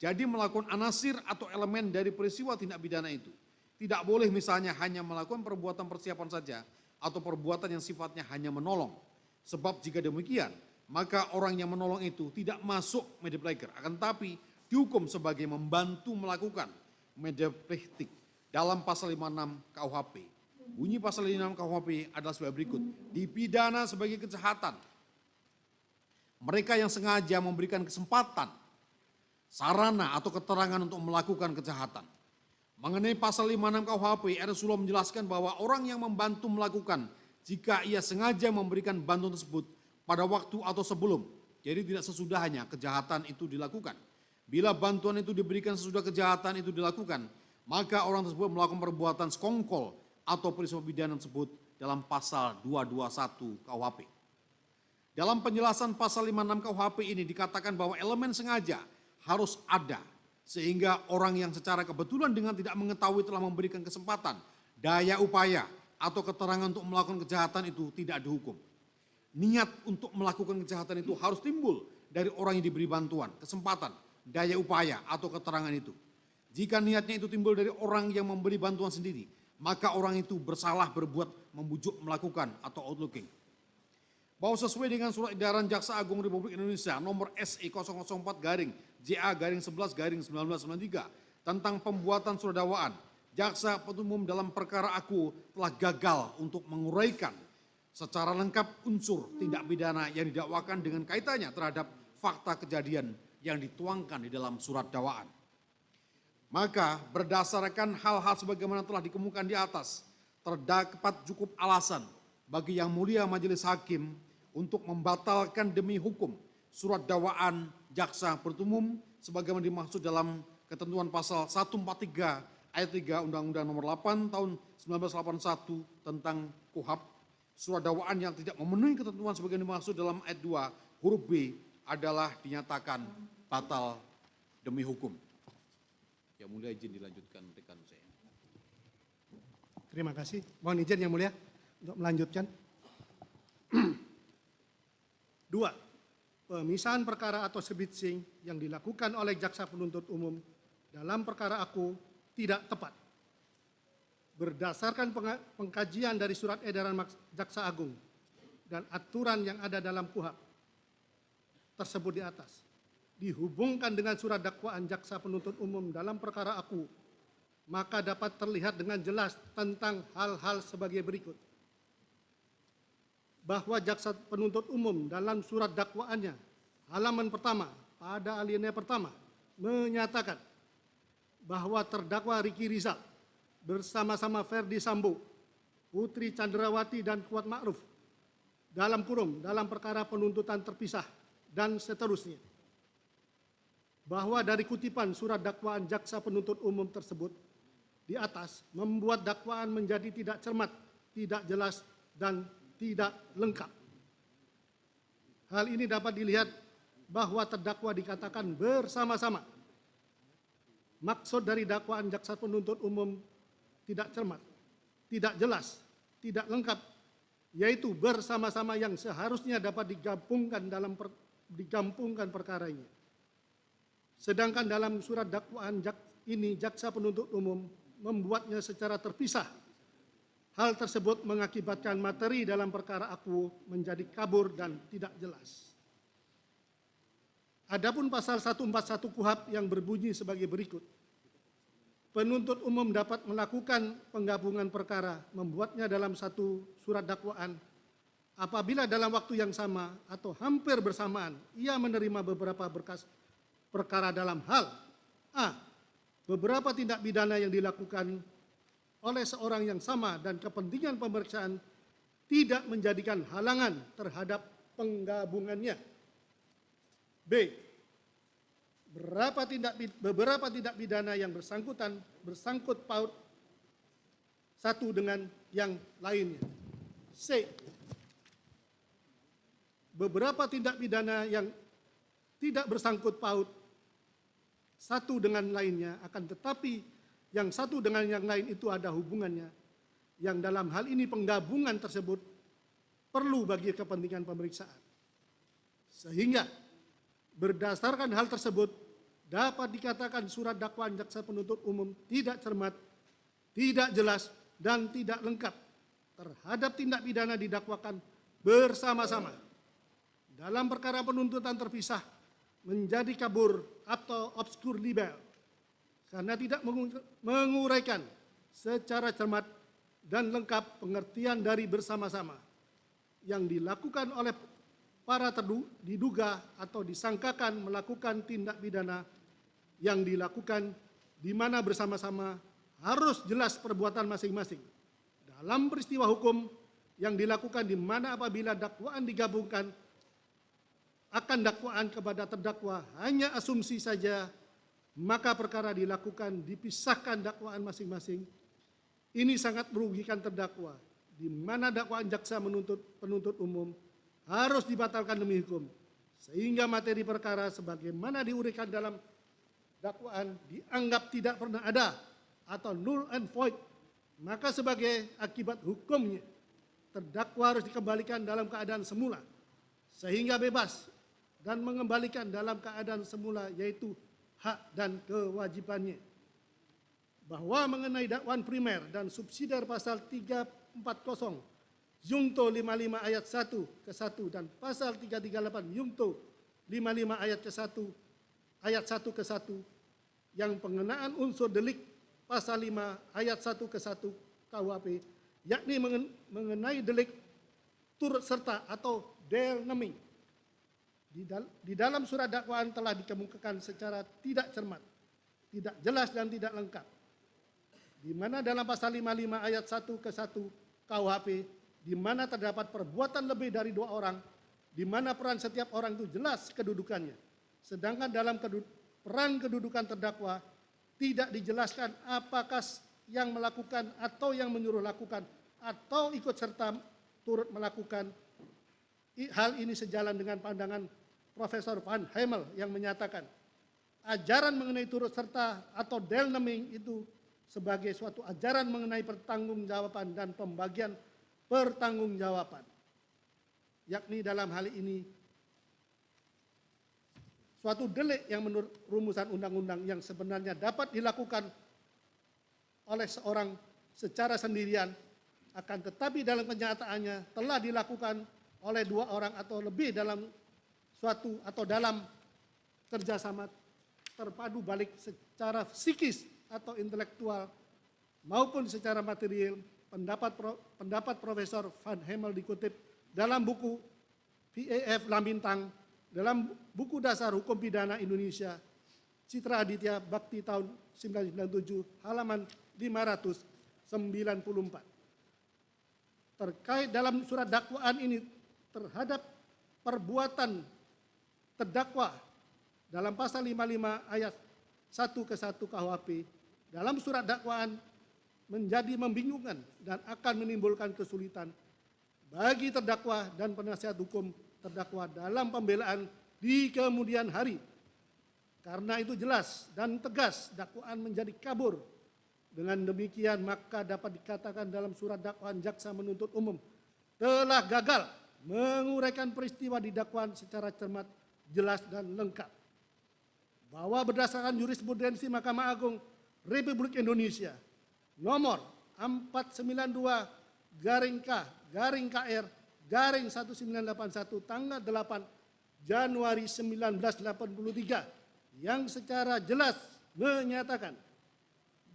Speaker 15: Jadi melakukan anasir atau elemen dari peristiwa tindak pidana itu. Tidak boleh misalnya hanya melakukan perbuatan persiapan saja atau perbuatan yang sifatnya hanya menolong. Sebab jika demikian, maka orang yang menolong itu tidak masuk medipleker, akan tapi dihukum sebagai membantu melakukan medipletik dalam pasal 56 KUHP. Bunyi pasal 56 KUHP adalah sebagai berikut. Dipidana sebagai kejahatan mereka yang sengaja memberikan kesempatan, sarana atau keterangan untuk melakukan kejahatan. Mengenai pasal 56 KUHP, R. Susilo menjelaskan bahwa orang yang membantu melakukan jika ia sengaja memberikan bantuan tersebut pada waktu atau sebelum, jadi tidak sesudahnya kejahatan itu dilakukan. Bila bantuan itu diberikan sesudah kejahatan itu dilakukan, maka orang tersebut melakukan perbuatan sekongkol atau peristiwa pidana tersebut dalam pasal 221 KUHP. Dalam penjelasan pasal 56 KUHP ini dikatakan bahwa elemen sengaja harus ada sehingga orang yang secara kebetulan dengan tidak mengetahui telah memberikan kesempatan, daya upaya atau keterangan untuk melakukan kejahatan itu tidak dihukum. Niat untuk melakukan kejahatan itu harus timbul dari orang yang diberi bantuan, kesempatan, daya upaya atau keterangan itu. Jika niatnya itu timbul dari orang yang memberi bantuan sendiri, maka orang itu bersalah berbuat membujuk, melakukan, atau outlooking. Bahwa sesuai dengan surat edaran Jaksa Agung Republik Indonesia nomor SE 004/JA/11/1993 tentang pembuatan surat dakwaan, Jaksa Penuntut Umum dalam perkara aku telah gagal untuk menguraikan secara lengkap unsur tindak pidana yang didakwakan dengan kaitannya terhadap fakta kejadian yang dituangkan di dalam surat dakwaan. Maka berdasarkan hal-hal sebagaimana telah dikemukakan di atas, terdapat cukup alasan bagi Yang Mulia Majelis Hakim untuk membatalkan demi hukum surat dakwaan Jaksa Penuntut Umum sebagaimana dimaksud dalam ketentuan pasal 143 ayat 3 Undang-Undang Nomor 8 Tahun 1981 tentang KUHP. Surat dakwaan yang tidak memenuhi ketentuan sebagaimana dimaksud dalam ayat 2 huruf B adalah dinyatakan batal demi hukum. Yang Mulia izin dilanjutkan rekan saya.
Speaker 16: Terima kasih. Mohon izin Yang Mulia untuk melanjutkan. 2. Pemisahan perkara atau sebitsing yang dilakukan oleh Jaksa Penuntut Umum dalam perkara aku tidak tepat. Berdasarkan pengkajian dari surat edaran Jaksa Agung dan aturan yang ada dalam KUHP tersebut di atas, dihubungkan dengan surat dakwaan Jaksa Penuntut Umum dalam perkara aku, maka dapat terlihat dengan jelas tentang hal-hal sebagai berikut. Bahwa Jaksa Penuntut Umum dalam surat dakwaannya, halaman pertama, pada alinea pertama, menyatakan bahwa terdakwa Ricky Rizal bersama-sama Ferdi Sambo, Putri Chandrawati dan Kuat Ma'ruf dalam kurung dalam perkara penuntutan terpisah dan seterusnya. Bahwa dari kutipan surat dakwaan Jaksa Penuntut Umum tersebut di atas membuat dakwaan menjadi tidak cermat, tidak jelas, dan tidak lengkap. Hal ini dapat dilihat bahwa terdakwa dikatakan bersama-sama. Maksud dari dakwaan Jaksa Penuntut Umum tidak cermat, tidak jelas, tidak lengkap, yaitu bersama-sama yang seharusnya dapat digabungkan perkara ini. Sedangkan dalam surat dakwaan ini Jaksa Penuntut Umum membuatnya secara terpisah. Hal tersebut mengakibatkan materi dalam perkara aku menjadi kabur dan tidak jelas. Adapun pasal 141 KUHP yang berbunyi sebagai berikut. Penuntut umum dapat melakukan penggabungan perkara, membuatnya dalam satu surat dakwaan apabila dalam waktu yang sama atau hampir bersamaan ia menerima beberapa berkas perkara dalam hal a. Beberapa tindak pidana yang dilakukan oleh seorang yang sama dan kepentingan pemeriksaan tidak menjadikan halangan terhadap penggabungannya. B. Beberapa tindak pidana yang bersangkut paut satu dengan yang lainnya. C. Beberapa tindak pidana yang tidak bersangkut paut satu dengan lainnya, akan tetapi yang satu dengan yang lain itu ada hubungannya, yang dalam hal ini penggabungan tersebut perlu bagi kepentingan pemeriksaan. Sehingga berdasarkan hal tersebut dapat dikatakan surat dakwaan Jaksa Penuntut Umum tidak cermat, tidak jelas, dan tidak lengkap terhadap tindak pidana didakwakan bersama-sama. Dalam perkara penuntutan terpisah menjadi kabur atau obskur libel karena tidak menguraikan secara cermat dan lengkap pengertian dari bersama-sama yang dilakukan oleh para diduga atau disangkakan melakukan tindak pidana yang dilakukan di mana bersama-sama harus jelas perbuatan masing-masing. Dalam peristiwa hukum yang dilakukan di mana apabila dakwaan digabungkan akan dakwaan kepada terdakwa hanya asumsi saja, maka perkara dilakukan dipisahkan dakwaan masing-masing. Ini sangat merugikan terdakwa, di mana dakwaan jaksa penuntut umum harus dibatalkan demi hukum, sehingga materi perkara sebagaimana diuraikan dalam dakwaan dianggap tidak pernah ada atau null and void. Maka sebagai akibat hukumnya, terdakwa harus dikembalikan dalam keadaan semula, sehingga bebas dan mengembalikan dalam keadaan semula, yaitu hak dan kewajibannya. bahwa mengenai dakwaan primer dan subsidiar pasal 340 Junto 55 ayat 1 ke 1 dan pasal 338 Junto 55 ayat ke 1 ayat 1 ke 1 yang pengenaan unsur delik pasal 5 ayat 1 ke 1 KUHP, yakni mengenai delik turut serta atau del naming. Di dalam surat dakwaan telah dikemukakan secara tidak cermat, tidak jelas dan tidak lengkap, di mana dalam pasal 55 ayat 1 ke 1 KUHP, di mana terdapat perbuatan lebih dari 2 orang, di mana peran setiap orang itu jelas kedudukannya. Sedangkan dalam peran kedudukan terdakwa tidak dijelaskan apakah yang melakukan atau yang menyuruh lakukan atau ikut serta turut melakukan. Hal ini sejalan dengan pandangan Profesor Van Hemel yang menyatakan ajaran mengenai turut serta atau deelneming itu sebagai suatu ajaran mengenai pertanggungjawaban dan pembagian pertanggungjawaban, yakni dalam hal ini suatu delik yang menurut rumusan undang-undang yang sebenarnya dapat dilakukan oleh seorang secara sendirian, akan tetapi dalam kenyataannya telah dilakukan oleh 2 orang atau lebih dalam suatu atau dalam kerjasama terpadu balik secara psikis atau intelektual maupun secara material. Pendapat Profesor Van Hemel dikutip dalam buku PAF Lambintang, dalam buku dasar hukum pidana Indonesia, Citra Aditya Bakti tahun 1997, halaman 594. Terkait dalam surat dakwaan ini terhadap perbuatan terdakwa dalam pasal 55 ayat 1 ke 1 KUHP, dalam surat dakwaan menjadi membingungkan dan akan menimbulkan kesulitan bagi terdakwa dan penasihat hukum terdakwa dalam pembelaan di kemudian hari. Karena itu jelas dan tegas dakwaan menjadi kabur. Dengan demikian maka dapat dikatakan dalam surat dakwaan jaksa penuntut umum telah gagal menguraikan peristiwa di dakwaan secara cermat, jelas dan lengkap. Bahwa berdasarkan jurisprudensi Mahkamah Agung Republik Indonesia nomor 492-K-KR-1981 tanggal 8 Januari 1983 yang secara jelas menyatakan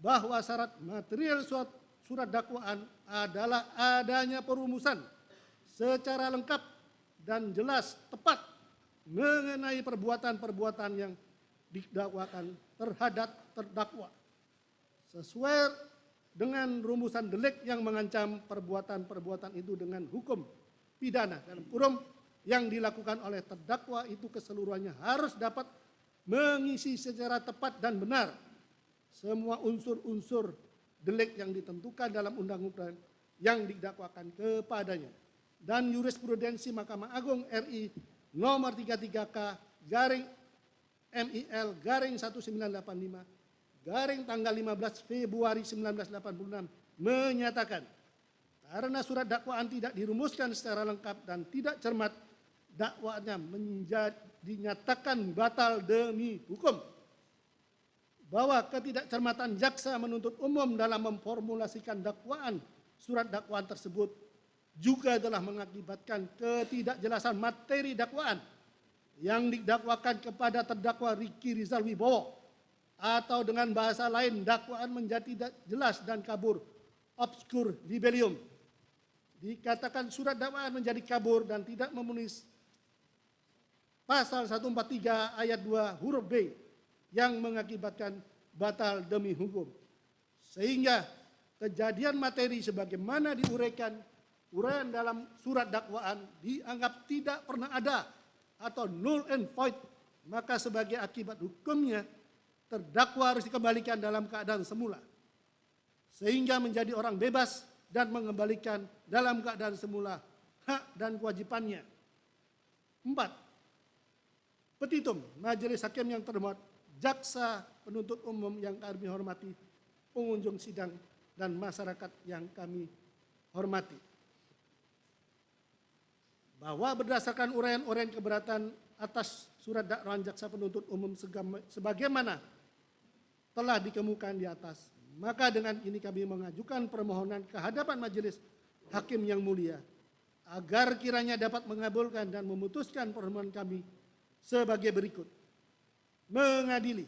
Speaker 16: bahwa syarat material surat dakwaan adalah adanya perumusan secara lengkap dan jelas tepat mengenai perbuatan-perbuatan yang didakwakan terhadap terdakwa sesuai dengan rumusan delik yang mengancam perbuatan-perbuatan itu dengan hukum pidana dalam kurung yang dilakukan oleh terdakwa itu keseluruhannya harus dapat mengisi secara tepat dan benar semua unsur-unsur delik yang ditentukan dalam undang-undang yang didakwakan kepadanya. Dan jurisprudensi Mahkamah Agung RI nomor 33K/MIL/1985 tanggal 15 Februari 1986 menyatakan karena surat dakwaan tidak dirumuskan secara lengkap dan tidak cermat, dakwaannya dinyatakan batal demi hukum. Bahwa ketidakcermatan jaksa penuntut umum dalam memformulasikan dakwaan surat dakwaan tersebut juga telah mengakibatkan ketidakjelasan materi dakwaan yang didakwakan kepada terdakwa Ricky Rizal Wibowo, atau dengan bahasa lain dakwaan menjadi tidak jelas dan kabur, obscur libellium. Dikatakan surat dakwaan menjadi kabur dan tidak memenuhi pasal 143 ayat 2 huruf B yang mengakibatkan batal demi hukum. Sehingga kejadian materi sebagaimana diuraian dalam surat dakwaan dianggap tidak pernah ada atau null and void, maka sebagai akibat hukumnya terdakwa harus dikembalikan dalam keadaan semula sehingga menjadi orang bebas dan mengembalikan dalam keadaan semula hak dan kewajibannya. 4. Petitum Majelis Hakim yang terhormat, jaksa penuntut umum yang kami hormati, pengunjung sidang dan masyarakat yang kami hormati. Bahwa berdasarkan uraian-uraian keberatan atas surat dakwaan jaksa penuntut umum sebagaimana telah dikemukakan di atas, Maka dengan ini kami mengajukan permohonan ke hadapan majelis hakim yang mulia agar kiranya dapat mengabulkan dan memutuskan permohonan kami sebagai berikut. Mengadili.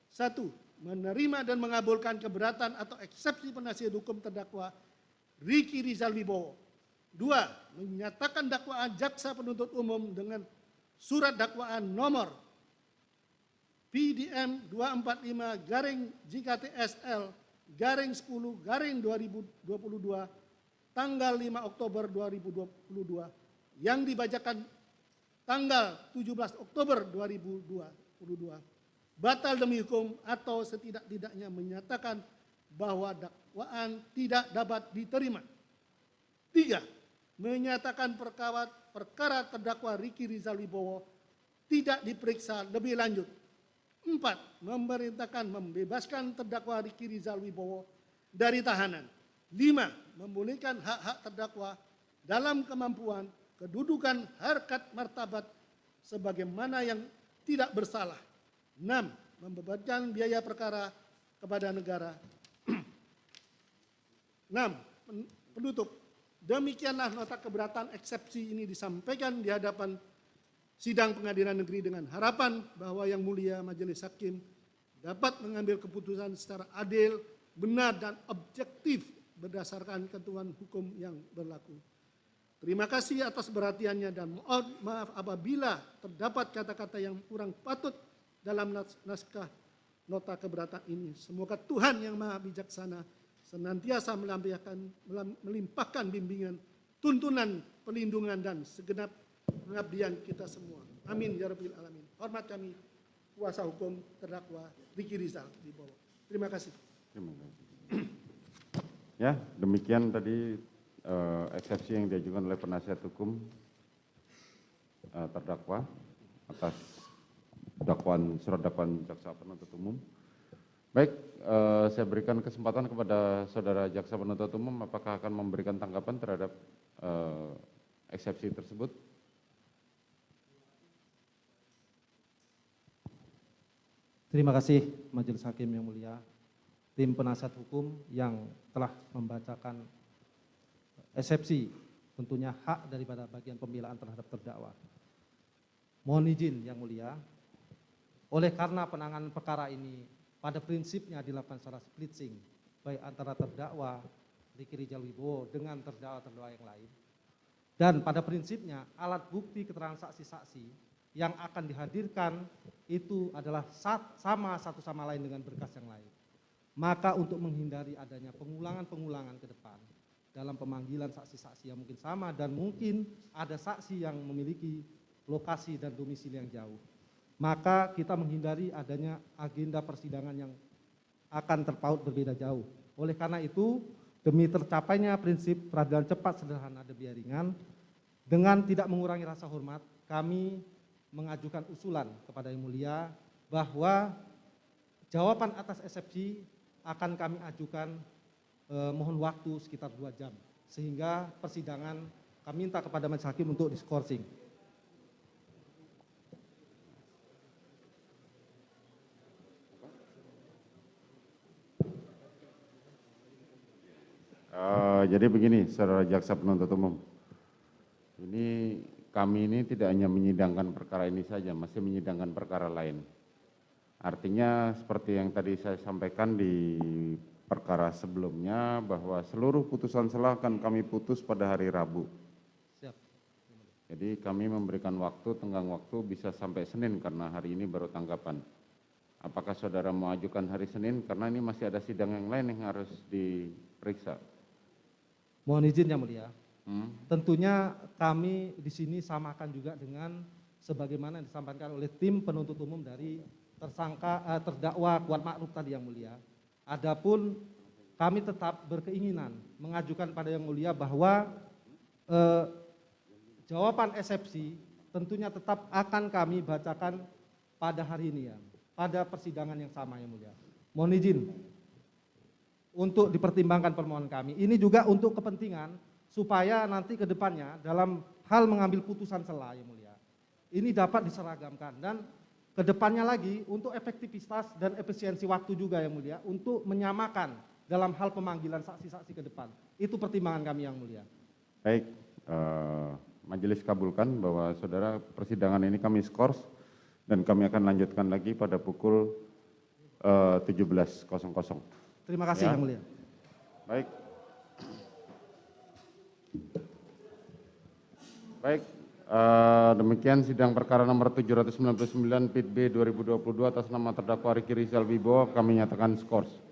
Speaker 16: 1. Menerima dan mengabulkan keberatan atau eksepsi penasihat hukum terdakwa Ricky Rizal Wibowo. 2. Menyatakan dakwaan jaksa penuntut umum dengan surat dakwaan nomor PDM 245 JKTSL 10/2022 tanggal 5 Oktober 2022 yang dibacakan tanggal 17 Oktober 2022 batal demi hukum atau setidak-tidaknya menyatakan bahwa dakwaan tidak dapat diterima. 3. Menyatakan perkara terdakwa Ricky Rizal Wibowo tidak diperiksa lebih lanjut. 4. Memerintahkan membebaskan terdakwa Ricky Rizal Wibowo dari tahanan. 5. Memulihkan hak-hak terdakwa dalam kemampuan, kedudukan, harkat, martabat sebagaimana yang tidak bersalah. 6. Membebankan biaya perkara kepada negara. 6. Penutup. Demikianlah nota keberatan eksepsi ini disampaikan di hadapan sidang pengadilan negeri dengan harapan bahwa yang mulia majelis hakim dapat mengambil keputusan secara adil, benar dan objektif berdasarkan ketentuan hukum yang berlaku. Terima kasih atas perhatiannya dan mohon maaf apabila terdapat kata-kata yang kurang patut dalam naskah nota keberatan ini. Semoga Tuhan yang Maha Bijaksana senantiasa melimpahkan bimbingan, tuntunan, perlindungan dan segenap pengabdian kita semua. Amin ya Rabbil Alamin. Hormat kami, kuasa hukum terdakwa Ricky Rizal Wibowo. Terima kasih.
Speaker 1: Terima kasih. Ya, demikian tadi eksepsi yang diajukan oleh penasihat hukum terdakwa atas surat dakwaan jaksa penuntut umum. Baik, saya berikan kesempatan kepada saudara jaksa penuntut umum apakah akan memberikan tanggapan terhadap eksepsi tersebut.
Speaker 17: Terima kasih Majelis Hakim yang mulia, tim penasihat hukum yang telah membacakan eksepsi, tentunya hak daripada bagian pembelaan terhadap terdakwa. Mohon izin yang mulia, oleh karena penanganan perkara ini pada prinsipnya dilakukan secara splitsing, baik antara terdakwa Ricky Rizal Wibowo dengan terdakwa-terdakwa yang lain, dan pada prinsipnya alat bukti keterangan saksi-saksi yang akan dihadirkan itu adalah sama satu sama lain dengan berkas yang lain. Maka untuk menghindari adanya pengulangan-pengulangan ke depan dalam pemanggilan saksi-saksi yang mungkin sama dan mungkin ada saksi yang memiliki lokasi dan domisili yang jauh, maka kita menghindari adanya agenda persidangan yang akan terpaut berbeda jauh. Oleh karena itu, demi tercapainya prinsip peradilan cepat, sederhana, dan biaya ringan, dengan tidak mengurangi rasa hormat, kami mengajukan usulan kepada Yang Mulia bahwa jawaban atas eksepsi akan kami ajukan mohon waktu sekitar 2 jam, sehingga persidangan kami minta kepada majelis hakim untuk diskorsing.
Speaker 1: Jadi begini, saudara jaksa penuntut umum, ini kami ini tidak hanya menyidangkan perkara ini saja, masih menyidangkan perkara lain. Artinya seperti yang tadi saya sampaikan di perkara sebelumnya bahwa seluruh putusan selah akan kami putus pada hari Rabu.
Speaker 17: Siap.
Speaker 1: Jadi kami memberikan waktu, tenggang waktu bisa sampai Senin karena hari ini baru tanggapan. Apakah saudara mau ajukan hari Senin karena ini masih ada sidang yang lain yang harus diperiksa?
Speaker 17: Mohon izin Yang Mulia. Tentunya kami di sini samakan juga dengan sebagaimana yang disampaikan oleh tim penuntut umum dari terdakwa Kuat Ma'ruf tadi Yang Mulia. Adapun kami tetap berkeinginan mengajukan pada Yang Mulia bahwa jawaban eksepsi tentunya tetap akan kami bacakan pada hari ini ya, pada persidangan yang sama Yang Mulia. Mohon izin untuk dipertimbangkan permohonan kami. Ini juga untuk kepentingan supaya nanti ke depannya dalam hal mengambil putusan selah Yang Mulia, ini dapat diseragamkan dan ke depannya lagi untuk efektivitas dan efisiensi waktu juga Yang Mulia, untuk menyamakan dalam hal pemanggilan saksi-saksi ke depan. Itu pertimbangan kami yang mulia.
Speaker 1: Baik, majelis kabulkan bahwa saudara persidangan ini kami skors dan kami akan lanjutkan lagi pada pukul 17.00.
Speaker 17: Terima kasih yang mulia.
Speaker 1: Baik. Baik, demikian sidang perkara nomor 799 PIT B 2022 atas nama terdakwa Ricky Rizal Wibowo kami nyatakan skors.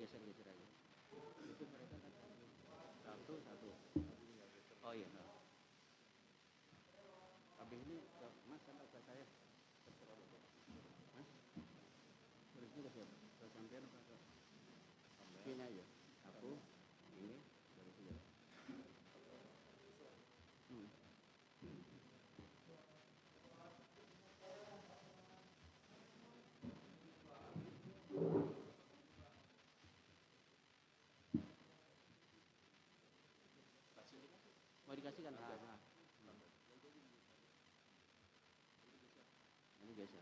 Speaker 18: Geser-geser aja. Itu mereka kan satu. Oh iya. Habis ini ke Mas sama ke saya. Mas, terus juga siapa? Ke sampean apa ke? Ini aja. Aku, ini, dari sini. Mau dikasihkan? Ini geser.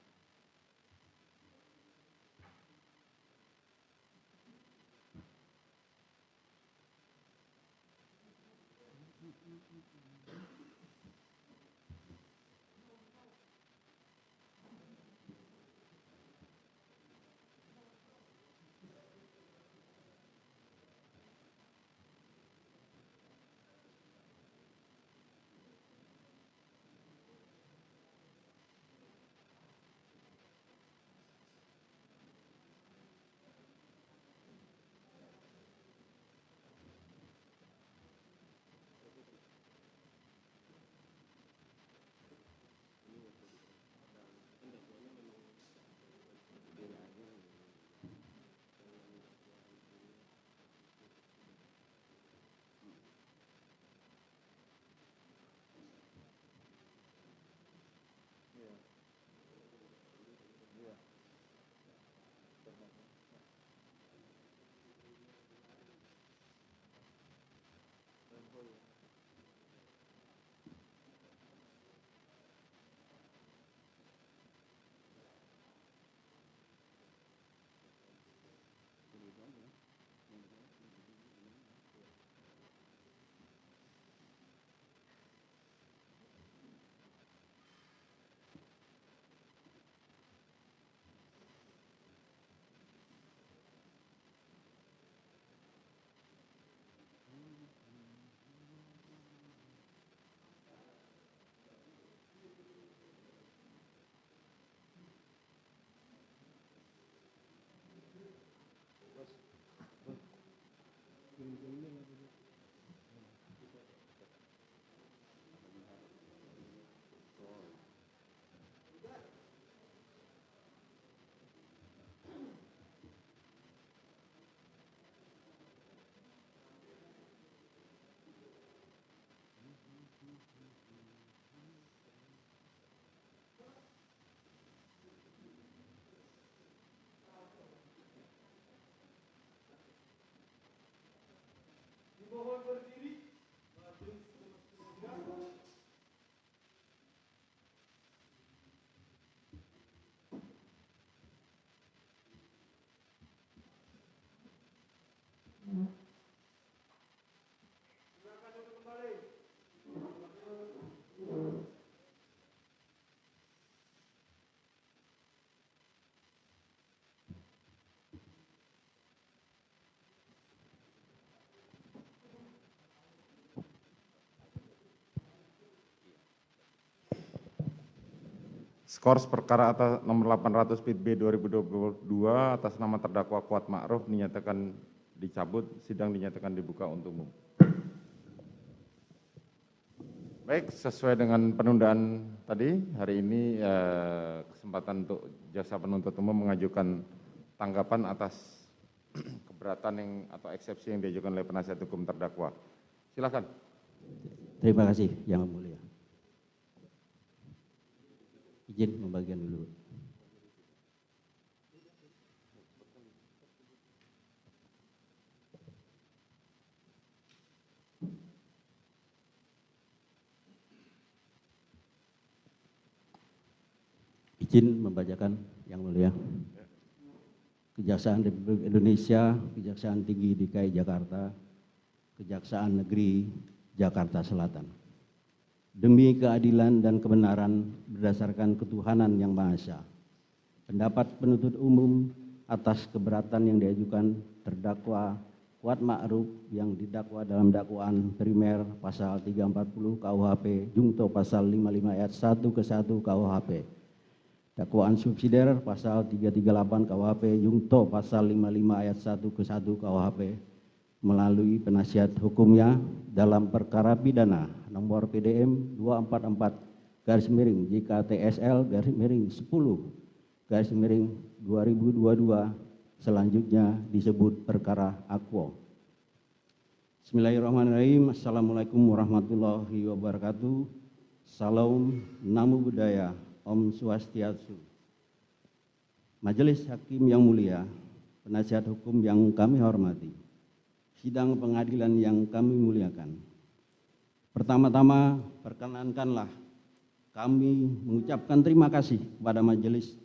Speaker 19: Mohon berdiri. Silakan duduk kembali.
Speaker 1: Skor perkara atas nomor 800 PIT B 2022 atas nama terdakwa Kuat Ma'ruf dinyatakan dicabut, sidang dinyatakan dibuka untuk umum. Baik, sesuai dengan penundaan tadi, hari ini kesempatan untuk jaksa penuntut umum mengajukan tanggapan atas keberatan yang atau eksepsi yang diajukan oleh penasihat hukum terdakwa. Silakan.
Speaker 18: Terima kasih Yang Mulia. Izin membagikan dulu. Izin membacakan Yang Mulia. Kejaksaan Republik Indonesia, Kejaksaan Tinggi DKI Jakarta, Kejaksaan Negeri Jakarta Selatan.
Speaker 20: demi keadilan dan kebenaran berdasarkan ketuhanan yang Maha Esa. Pendapat penuntut umum atas keberatan yang diajukan terdakwa Kuat Ma'ruf yang didakwa dalam dakwaan primer pasal 340 KUHP jungto pasal 55 ayat 1 ke 1 KUHP. Dakwaan subsidiar pasal 338 KUHP jungto pasal 55 ayat 1 ke 1 KUHP melalui penasihat hukumnya dalam perkara pidana nomor PDM 244 JKTSL 10 2022 selanjutnya disebut perkara Akwo. Bismillahirrahmanirrahim. Assalamualaikum warahmatullahi wabarakatuh. Salam, Namo Buddhaya, Om Swastiastu. Majelis Hakim yang mulia, penasihat hukum yang kami hormati, sidang pengadilan yang kami muliakan. Pertama-tama, perkenankanlah kami mengucapkan terima kasih kepada majelis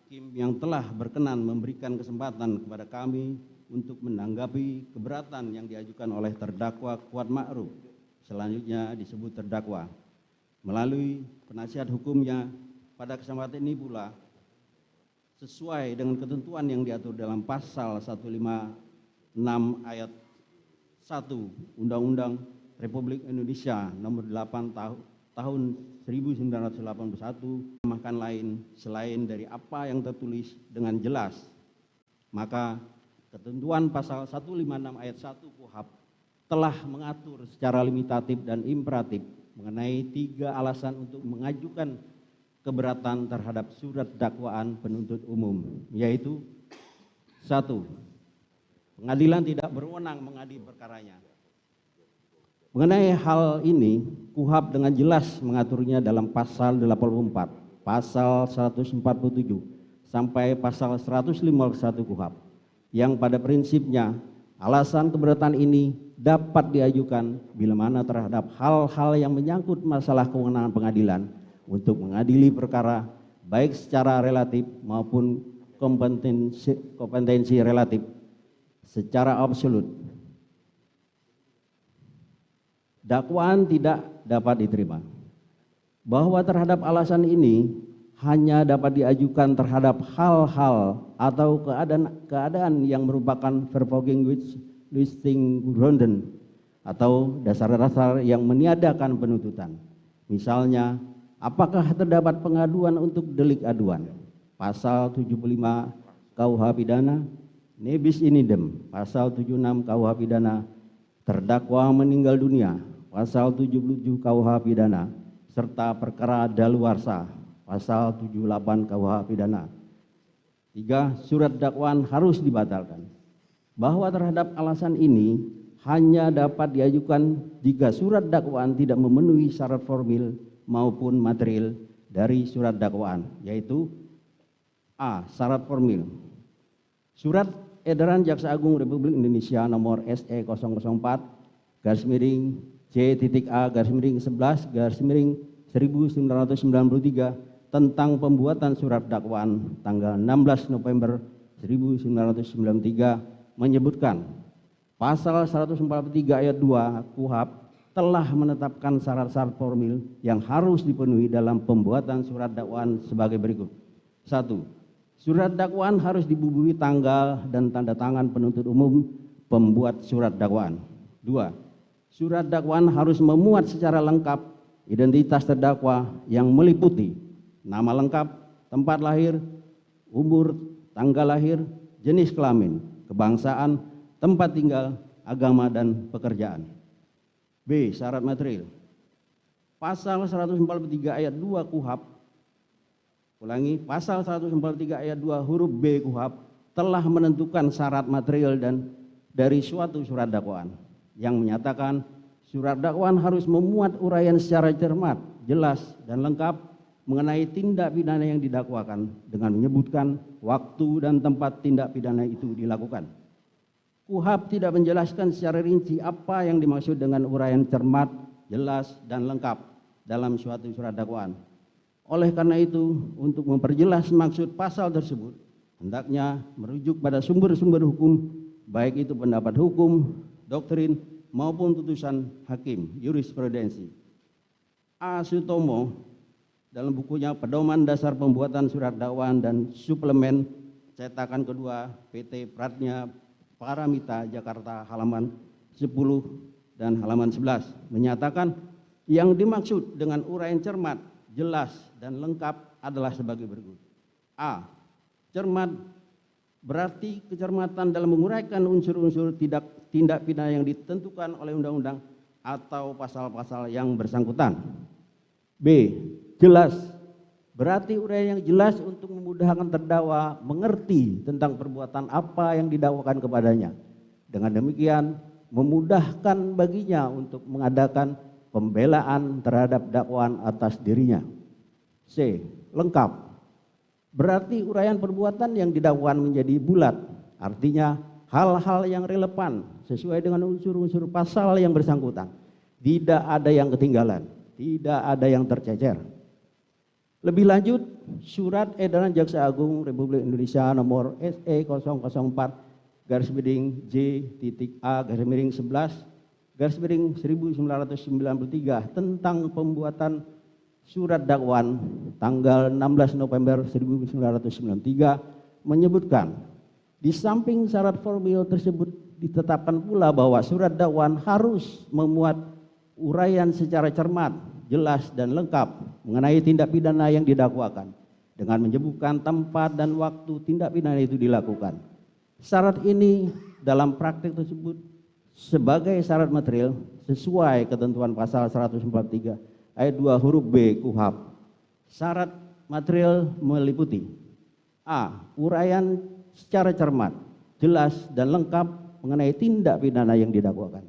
Speaker 20: hakim yang telah berkenan memberikan kesempatan kepada kami untuk menanggapi keberatan yang diajukan oleh terdakwa Kuat Ma'ruf, selanjutnya disebut terdakwa. Melalui penasihat hukumnya pada kesempatan ini pula, sesuai dengan ketentuan yang diatur dalam pasal 156 ayat 1 Undang-Undang Republik Indonesia nomor 8 tahun 1981, makan lain selain dari apa yang tertulis dengan jelas, maka ketentuan pasal 156 ayat 1 KUHP telah mengatur secara limitatif dan imperatif mengenai 3 alasan untuk mengajukan keberatan terhadap surat dakwaan penuntut umum, yaitu 1. Pengadilan tidak berwenang mengadili perkaranya. Mengenai hal ini, KUHP dengan jelas mengaturnya dalam pasal 84, pasal 147, sampai pasal 151 KUHP, yang pada prinsipnya alasan keberatan ini dapat diajukan bila mana terhadap hal-hal yang menyangkut masalah kewenangan pengadilan untuk mengadili perkara baik secara relatif maupun kompetensi relatif secara absolut. Dakwaan tidak dapat diterima. Bahwa terhadap alasan ini hanya dapat diajukan terhadap hal-hal atau keadaan yang merupakan vervoeging listing gronden atau dasar-dasar yang meniadakan penuntutan. Misalnya, apakah terdapat pengaduan untuk delik aduan? Pasal 75 KUH pidana, nebis in idem, pasal 76 KUH pidana, terdakwa meninggal dunia, pasal 77 KUH pidana, serta perkara daluarsa, pasal 78 KUH pidana. 3. Surat dakwaan harus dibatalkan. Bahwa terhadap alasan ini hanya dapat diajukan jika surat dakwaan tidak memenuhi syarat formil maupun material dari surat dakwaan, yaitu A. Syarat formil. Surat edaran Jaksa Agung Republik Indonesia nomor SE 004/C.A/11/1993 tentang pembuatan surat dakwaan tanggal 16 November 1993 menyebutkan pasal 143 ayat 2 KUHP telah menetapkan syarat-syarat formil yang harus dipenuhi dalam pembuatan surat dakwaan sebagai berikut. 1. Surat dakwaan harus dibubuhi tanggal dan tanda tangan penuntut umum pembuat surat dakwaan. 2. Surat dakwaan harus memuat secara lengkap identitas terdakwa yang meliputi nama lengkap, tempat lahir, umur, tanggal lahir, jenis kelamin, kebangsaan, tempat tinggal, agama, dan pekerjaan. B. Syarat material. Pasal 143 ayat 2 KUHP, ulangi, pasal 143 ayat 2 huruf B KUHP telah menentukan syarat material dan dari suatu surat dakwaan yang menyatakan surat dakwaan harus memuat uraian secara cermat, jelas, dan lengkap mengenai tindak pidana yang didakwakan dengan menyebutkan waktu dan tempat tindak pidana itu dilakukan. KUHP tidak menjelaskan secara rinci apa yang dimaksud dengan uraian cermat, jelas, dan lengkap dalam suatu surat dakwaan. Oleh karena itu, untuk memperjelas maksud pasal tersebut, hendaknya merujuk pada sumber-sumber hukum, baik itu pendapat hukum, doktrin, maupun putusan hakim, jurisprudensi. A. Sutomo dalam bukunya Pedoman Dasar Pembuatan Surat Dakwaan dan Suplemen cetakan kedua PT Pratnya Paramita Jakarta halaman 10 dan halaman 11 menyatakan yang dimaksud dengan uraian cermat, jelas dan lengkap adalah sebagai berikut. A. Cermat berarti kecermatan dalam menguraikan unsur-unsur tindak pidana yang ditentukan oleh undang-undang atau pasal-pasal yang bersangkutan. B. Jelas berarti uraian yang jelas untuk memudahkan terdakwa mengerti tentang perbuatan apa yang didakwakan kepadanya. Dengan demikian memudahkan baginya untuk mengadakan pembelaan terhadap dakwaan atas dirinya. C. Lengkap berarti uraian perbuatan yang didakwakan menjadi bulat, artinya hal-hal yang relevan sesuai dengan unsur-unsur pasal yang bersangkutan. Tidak ada yang ketinggalan, tidak ada yang tercecer. Lebih lanjut, Surat Edaran Jaksa Agung Republik Indonesia nomor SE 004-J.A-11-1993 tentang pembuatan surat dakwaan tanggal 16 November 1993 menyebutkan di samping syarat formil tersebut ditetapkan pula bahwa surat dakwaan harus memuat uraian secara cermat, jelas dan lengkap mengenai tindak pidana yang didakwakan dengan menyebutkan tempat dan waktu tindak pidana itu dilakukan. Syarat ini dalam praktik tersebut sebagai syarat material sesuai ketentuan pasal 143 ayat 2 huruf B KUHP. Syarat material meliputi A. Uraian secara cermat, jelas dan lengkap mengenai tindak pidana yang didakwakan.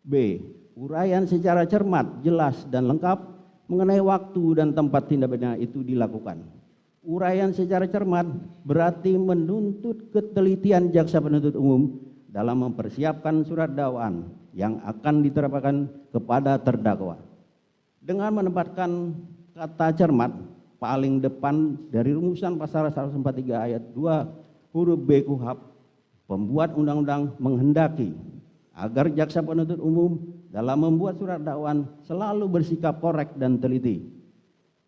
Speaker 20: B. Uraian secara cermat, jelas dan lengkap mengenai waktu dan tempat tindak pidana itu dilakukan. Uraian secara cermat berarti menuntut ketelitian jaksa penuntut umum dalam mempersiapkan surat dakwaan yang akan diterapkan kepada terdakwa. Dengan menempatkan kata cermat paling depan dari rumusan pasal 143 ayat 2 huruf B KUHP, pembuat undang-undang menghendaki agar jaksa penuntut umum dalam membuat surat dakwaan selalu bersikap korek dan teliti.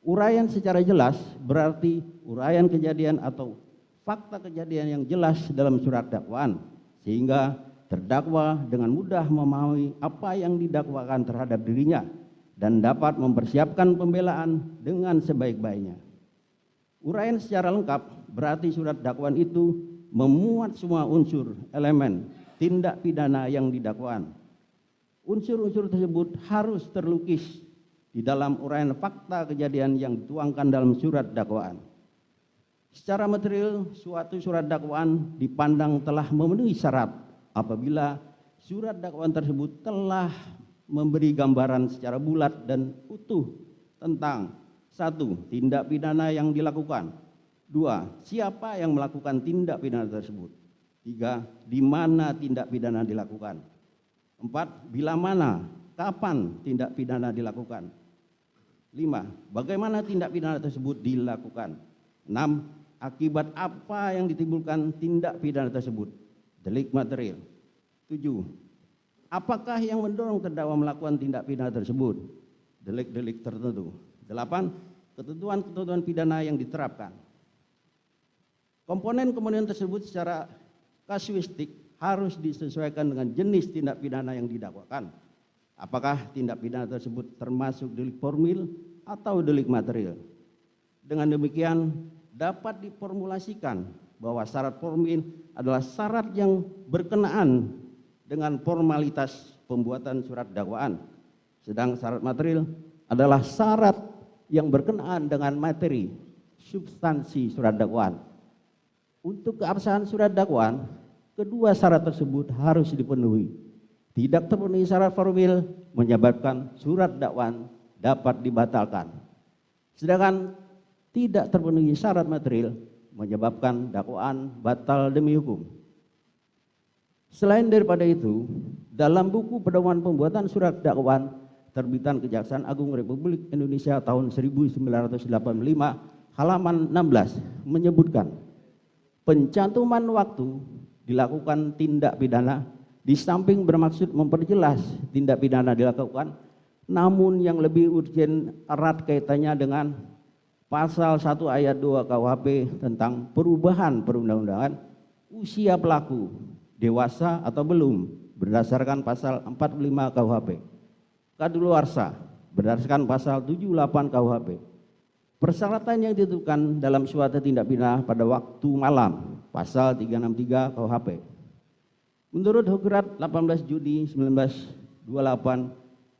Speaker 20: Uraian secara jelas berarti uraian kejadian atau fakta kejadian yang jelas dalam surat dakwaan sehingga terdakwa dengan mudah memahami apa yang didakwakan terhadap dirinya dan dapat mempersiapkan pembelaan dengan sebaik-baiknya. Uraian secara lengkap berarti surat dakwaan itu memuat semua unsur, elemen, tindak pidana yang didakwakan. Unsur-unsur tersebut harus terlukis di dalam uraian fakta kejadian yang dituangkan dalam surat dakwaan. Secara material, suatu surat dakwaan dipandang telah memenuhi syarat apabila surat dakwaan tersebut telah memberi gambaran secara bulat dan utuh tentang 1. Tindak pidana yang dilakukan. 2. Siapa yang melakukan tindak pidana tersebut. 3. Di mana tindak pidana dilakukan. 4. Bila mana, kapan tindak pidana dilakukan. 5. Bagaimana tindak pidana tersebut dilakukan. 6. Akibat apa yang ditimbulkan tindak pidana tersebut. Delik material. 7. Apakah yang mendorong terdakwa melakukan tindak pidana tersebut? Delik-delik tertentu. 8. Ketentuan-ketentuan pidana yang diterapkan. Komponen-komponen tersebut secara kasuistik harus disesuaikan dengan jenis tindak pidana yang didakwakan. Apakah tindak pidana tersebut termasuk delik formil atau delik material. Dengan demikian dapat diformulasikan bahwa syarat formil adalah syarat yang berkenaan dengan formalitas pembuatan surat dakwaan. Sedang syarat material adalah syarat yang berkenaan dengan materi, substansi surat dakwaan. Untuk keabsahan surat dakwaan, kedua syarat tersebut harus dipenuhi. Tidak terpenuhi syarat formil menyebabkan surat dakwaan dapat dibatalkan. Sedangkan tidak terpenuhi syarat material menyebabkan dakwaan batal demi hukum. Selain daripada itu, dalam buku Pedoman Pembuatan Surat Dakwaan terbitan Kejaksaan Agung Republik Indonesia tahun 1985 halaman 16 menyebutkan pencantuman waktu dilakukan tindak pidana di samping bermaksud memperjelas tindak pidana dilakukan, namun yang lebih urgen erat kaitannya dengan pasal 1 ayat 2 KUHP tentang perubahan perundang-undangan usia pelaku dewasa atau belum berdasarkan pasal 45 KUHP, kadaluarsa berdasarkan pasal 78 KUHP. Persyaratan yang ditentukan dalam suatu tindak pidana pada waktu malam, pasal 363 KUHP. Menurut Hukrat 18 Juni 1928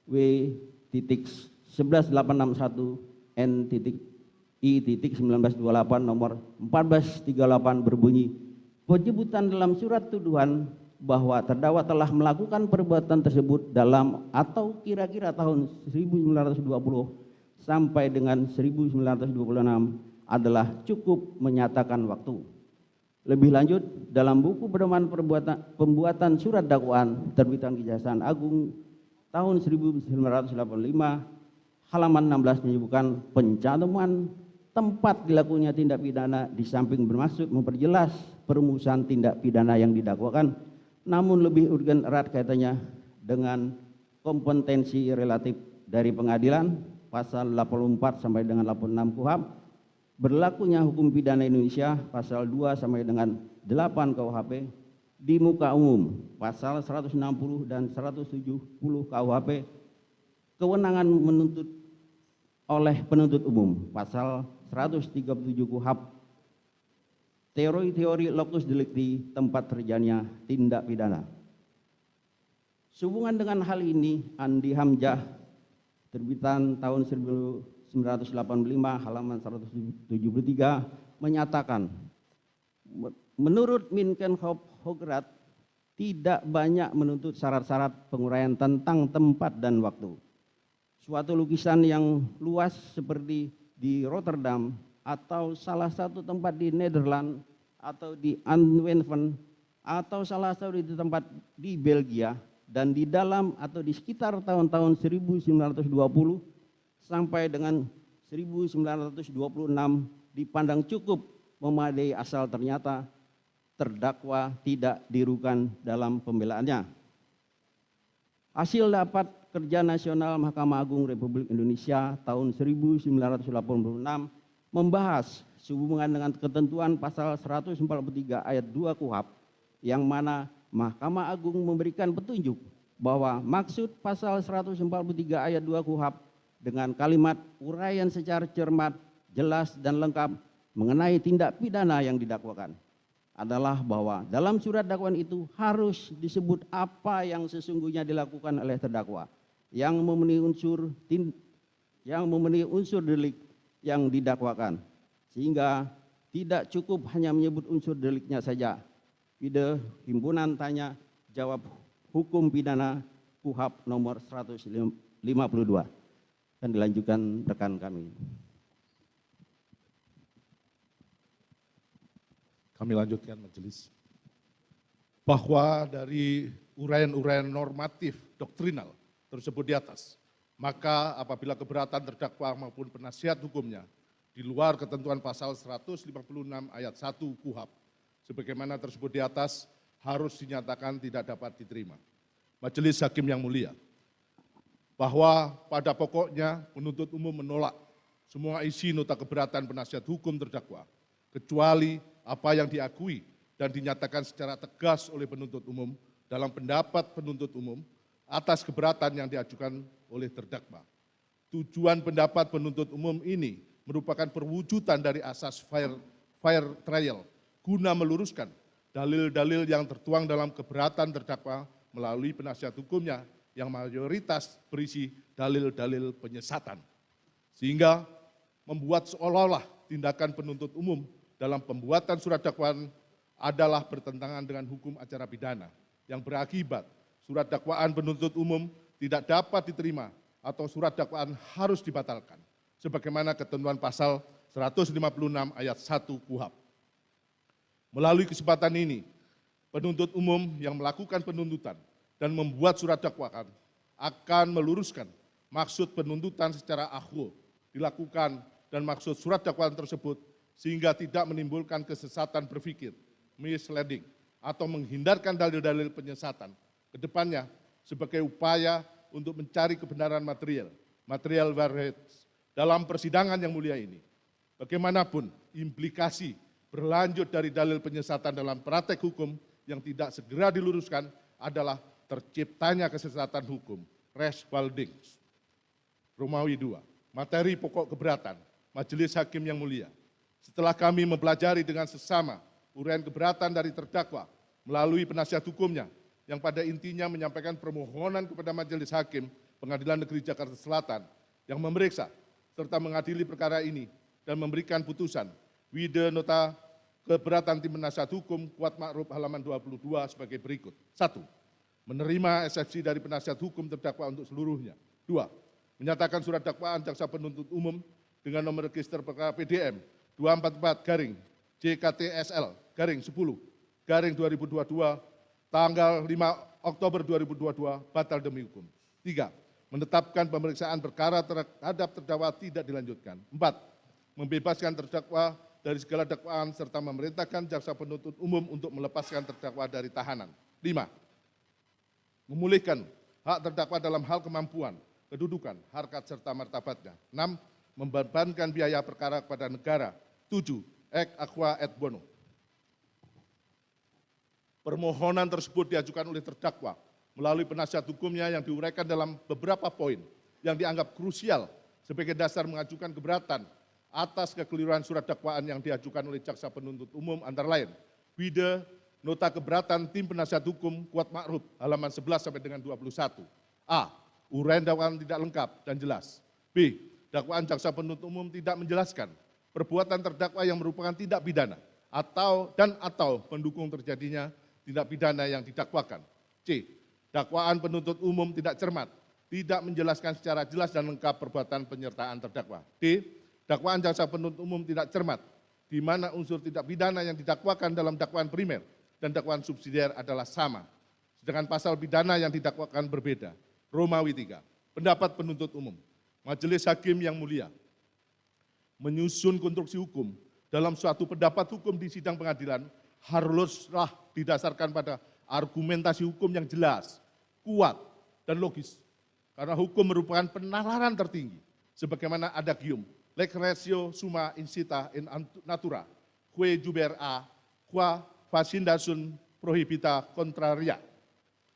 Speaker 20: W.11861 N.I.1928 nomor 1438 berbunyi, penyebutan dalam surat tuduhan bahwa terdakwa telah melakukan perbuatan tersebut dalam atau kira-kira tahun 1920 sampai dengan 1926 adalah cukup menyatakan waktu. Lebih lanjut, dalam buku pedoman pembuatan surat dakwaan terbitan Kejaksaan Agung tahun 1985 halaman 16 menyebutkan pencantuman tempat dilakukannya tindak pidana di samping bermaksud memperjelas perumusan tindak pidana yang didakwakan, namun lebih urgen erat kaitannya dengan kompetensi relatif dari pengadilan pasal 84 sampai dengan 86 KUHP, berlakunya hukum pidana Indonesia pasal 2 sampai dengan 8 KUHP, di muka umum pasal 160 dan 170 KUHP, kewenangan menuntut oleh penuntut umum pasal 137 KUHP, teori-teori locus delicti tempat terjadinya tindak pidana. Sehubungan dengan hal ini, Andi Hamzah terbitan tahun 1985 halaman 173 menyatakan, menurut Menkenhofhograt tidak banyak menuntut syarat-syarat penguraian tentang tempat dan waktu. Suatu lukisan yang luas seperti di Rotterdam atau salah satu tempat di Nederland atau di Antwerpen atau salah satu tempat di Belgia dan di dalam atau di sekitar tahun-tahun 1920 sampai dengan 1926 dipandang cukup memadai asal ternyata terdakwa tidak dirugikan dalam pembelaannya. Hasil dapat Kerja Nasional Mahkamah Agung Republik Indonesia tahun 1986 membahas sehubungan dengan ketentuan pasal 143 ayat 2 KUHP yang mana Mahkamah Agung memberikan petunjuk bahwa maksud pasal 143 ayat 2 KUHP dengan kalimat uraian secara cermat, jelas dan lengkap mengenai tindak pidana yang didakwakan adalah bahwa dalam surat dakwaan itu harus disebut apa yang sesungguhnya dilakukan oleh terdakwa yang memenuhi unsur delik yang didakwakan, sehingga tidak cukup hanya menyebut unsur deliknya saja. Ide Himpunan Tanya Jawab Hukum Pidana KUHP nomor 152. Dan dilanjutkan rekan kami.
Speaker 11: Kami lanjutkan majelis. Bahwa dari uraian-uraian normatif doktrinal tersebut di atas, maka apabila keberatan terdakwa maupun penasihat hukumnya di luar ketentuan pasal 156 ayat 1 KUHP, sebagaimana tersebut di atas, harus dinyatakan tidak dapat diterima. Majelis Hakim yang mulia, bahwa pada pokoknya penuntut umum menolak semua isi nota keberatan penasihat hukum terdakwa, kecuali apa yang diakui dan dinyatakan secara tegas oleh penuntut umum dalam pendapat penuntut umum atas keberatan yang diajukan oleh terdakwa. Tujuan pendapat penuntut umum ini merupakan perwujudan dari asas fair trial guna meluruskan dalil-dalil yang tertuang dalam keberatan terdakwa melalui penasihat hukumnya yang mayoritas berisi dalil-dalil penyesatan. Sehingga membuat seolah-olah tindakan penuntut umum dalam pembuatan surat dakwaan adalah bertentangan dengan hukum acara pidana yang berakibat surat dakwaan penuntut umum tidak dapat diterima atau surat dakwaan harus dibatalkan sebagaimana ketentuan pasal 156 ayat 1 KUHP. Melalui kesempatan ini, penuntut umum yang melakukan penuntutan dan membuat surat dakwaan akan meluruskan maksud penuntutan secara akhul dilakukan dan maksud surat dakwaan tersebut sehingga tidak menimbulkan kesesatan berpikir, misleading, atau menghindarkan dalil-dalil penyesatan ke depannya sebagai upaya untuk mencari kebenaran material warheads dalam persidangan yang mulia ini. Bagaimanapun implikasi berlanjut dari dalil penyesatan dalam praktek hukum yang tidak segera diluruskan adalah terciptanya kesesatan hukum, res waldings. Romawi 2, materi pokok keberatan, Majelis Hakim yang mulia. Setelah kami mempelajari dengan sesama uraian keberatan dari terdakwa melalui penasihat hukumnya yang pada intinya menyampaikan permohonan kepada Majelis Hakim Pengadilan Negeri Jakarta Selatan yang memeriksa serta mengadili perkara ini dan memberikan putusan Wide nota keberatan tim penasihat hukum Kuat Ma'ruf halaman 22 sebagai berikut. 1. Menerima eksepsi dari penasihat hukum terdakwa untuk seluruhnya. 2. Menyatakan surat dakwaan jaksa penuntut umum dengan nomor register perkara PDM 244-JKTSL-10-2022 tanggal 5 Oktober 2022 batal demi hukum. 3. Menetapkan pemeriksaan perkara terhadap terdakwa tidak dilanjutkan. 4. Membebaskan terdakwa dari segala dakwaan serta memerintahkan jaksa penuntut umum untuk melepaskan terdakwa dari tahanan. 5. Memulihkan hak terdakwa dalam hal kemampuan, kedudukan, harkat serta martabatnya. 6. Membebankan biaya perkara kepada negara. 7. Ex aqua et bono. Permohonan tersebut diajukan oleh terdakwa melalui penasihat hukumnya yang diuraikan dalam beberapa poin yang dianggap krusial sebagai dasar mengajukan keberatan atas kekeliruan surat dakwaan yang diajukan oleh jaksa penuntut umum antara lain Wide nota keberatan tim penasihat hukum Kuat Ma'ruf halaman 11 sampai dengan 21. A. Uraian dakwaan tidak lengkap dan jelas. B. Dakwaan jaksa penuntut umum tidak menjelaskan perbuatan terdakwa yang merupakan tindak pidana atau pendukung terjadinya tindak pidana yang didakwakan. C. Dakwaan penuntut umum tidak cermat, tidak menjelaskan secara jelas dan lengkap perbuatan penyertaan terdakwa. D. Dakwaan jaksa penuntut umum tidak cermat, di mana unsur tindak pidana yang didakwakan dalam dakwaan primer dan dakwaan subsidiar adalah sama, sedangkan pasal pidana yang didakwakan berbeda. Romawi 3. Pendapat penuntut umum. Majelis Hakim yang mulia menyusun konstruksi hukum dalam suatu pendapat hukum di sidang pengadilan haruslah didasarkan pada argumentasi hukum yang jelas, kuat, dan logis. Karena hukum merupakan penalaran tertinggi, sebagaimana adagium, lex ratio summa insita in natura, que juber a, qua facindasun prohibita contraria.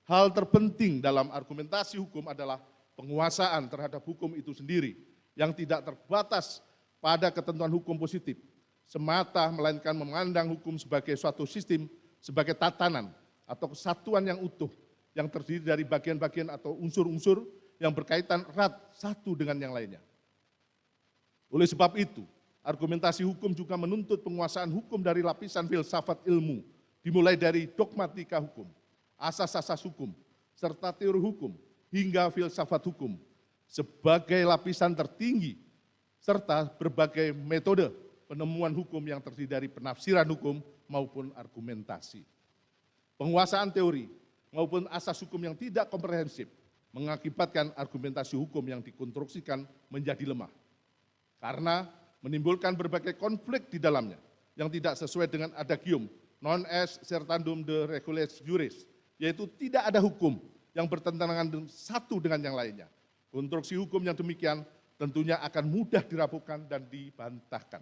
Speaker 11: Hal terpenting dalam argumentasi hukum adalah penguasaan terhadap hukum itu sendiri, yang tidak terbatas pada ketentuan hukum positif, semata melainkan memandang hukum sebagai suatu sistem, sebagai tatanan atau kesatuan yang utuh, yang terdiri dari bagian-bagian atau unsur-unsur yang berkaitan erat satu dengan yang lainnya. Oleh sebab itu, argumentasi hukum juga menuntut penguasaan hukum dari lapisan filsafat ilmu, dimulai dari dogmatika hukum, asas-asas hukum, serta teori hukum, hingga filsafat hukum, sebagai lapisan tertinggi, serta berbagai metode penemuan hukum yang terdiri dari penafsiran hukum maupun argumentasi. Penguasaan teori maupun asas hukum yang tidak komprehensif mengakibatkan argumentasi hukum yang dikonstruksikan menjadi lemah. Karena menimbulkan berbagai konflik di dalamnya yang tidak sesuai dengan adagium non est certandum de regulis juris, yaitu tidak ada hukum yang bertentangan satu dengan yang lainnya. Konstruksi hukum yang demikian tentunya akan mudah dirapuhkan dan dibantahkan.